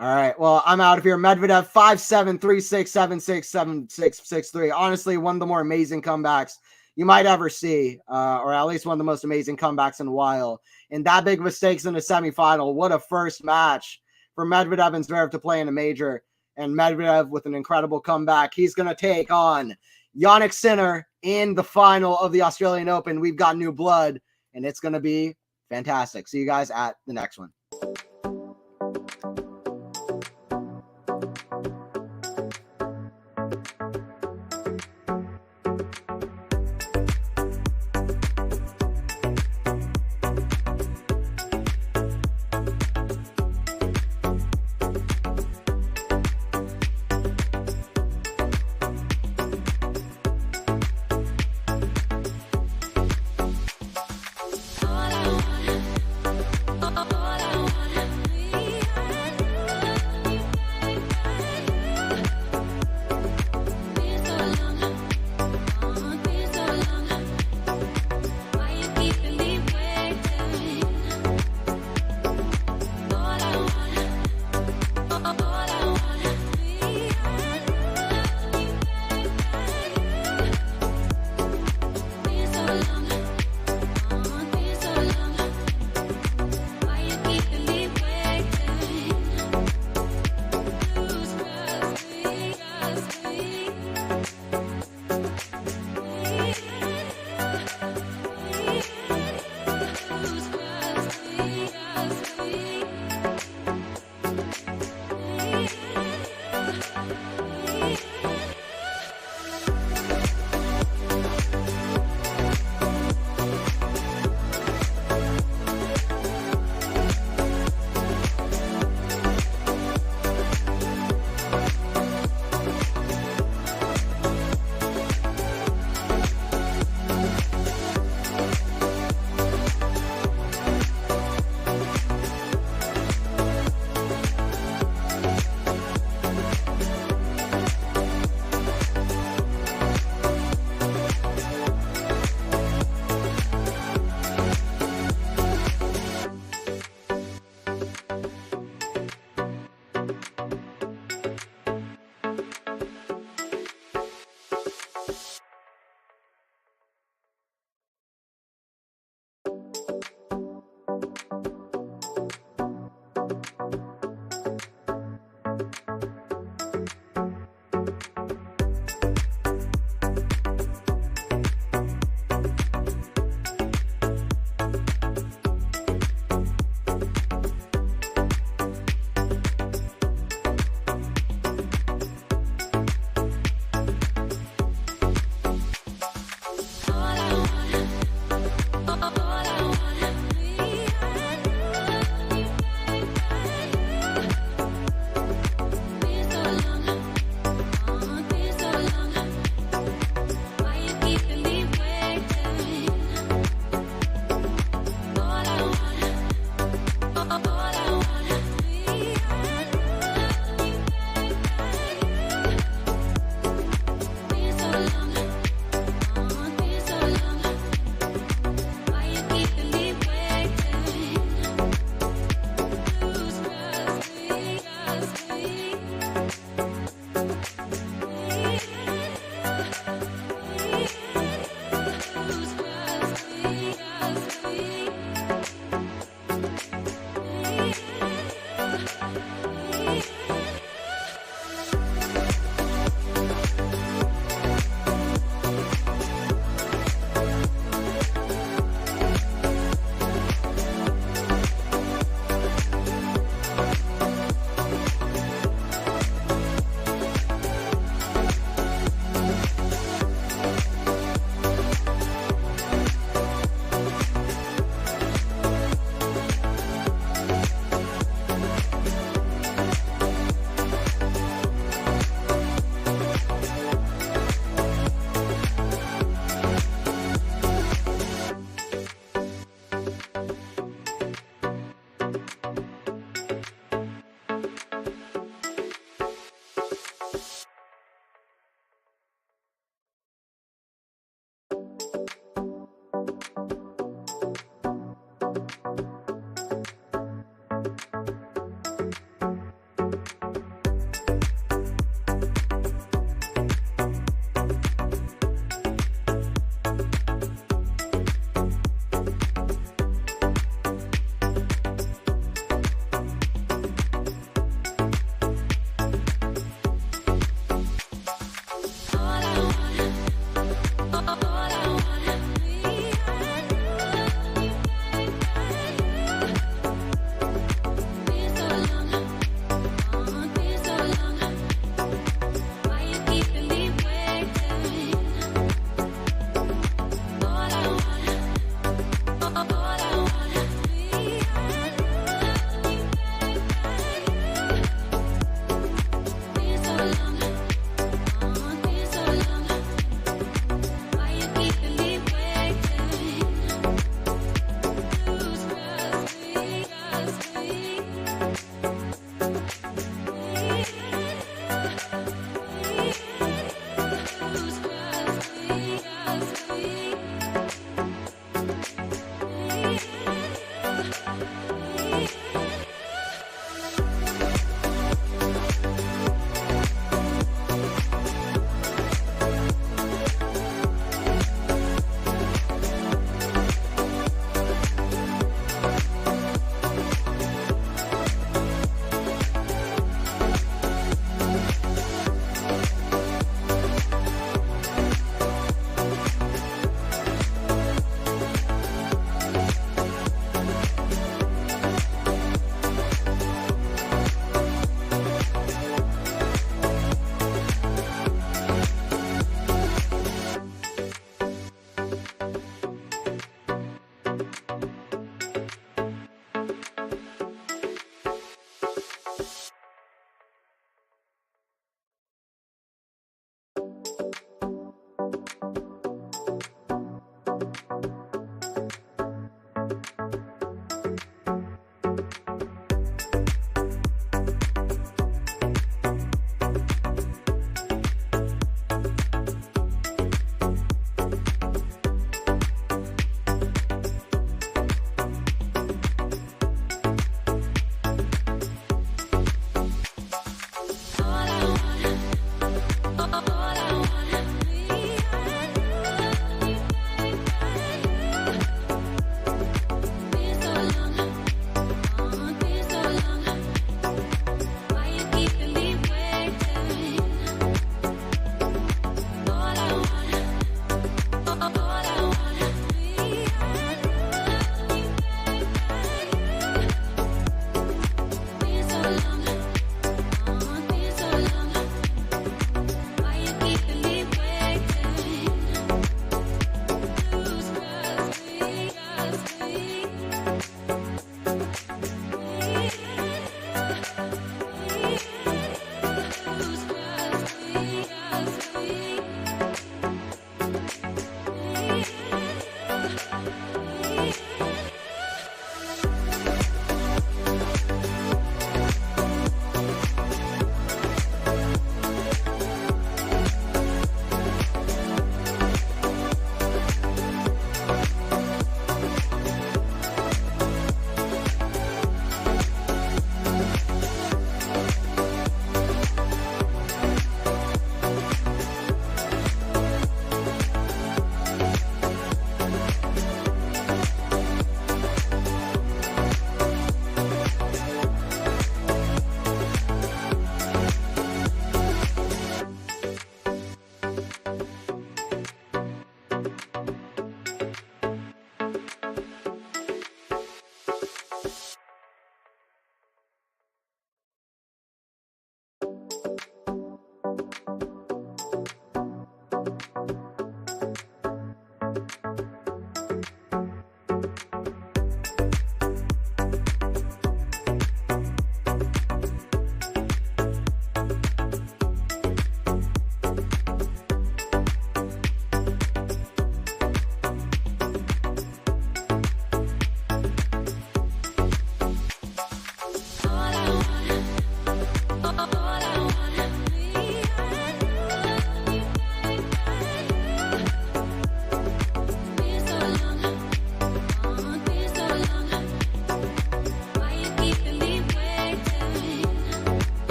All right. Well, I'm out of here. Medvedev 5-7, 3-6, 7-6, 7-6, 6-3. Honestly, one of the more amazing comebacks you might ever see, or at least one of the most amazing comebacks in a while. And that big mistakes in the semifinal. What a first match for Medvedev and Zverev to play in a major. And Medvedev with an incredible comeback. He's going to take on Jannik Sinner in the final of the Australian Open. We've got new blood, and it's going to be fantastic. See you guys at the next one. All I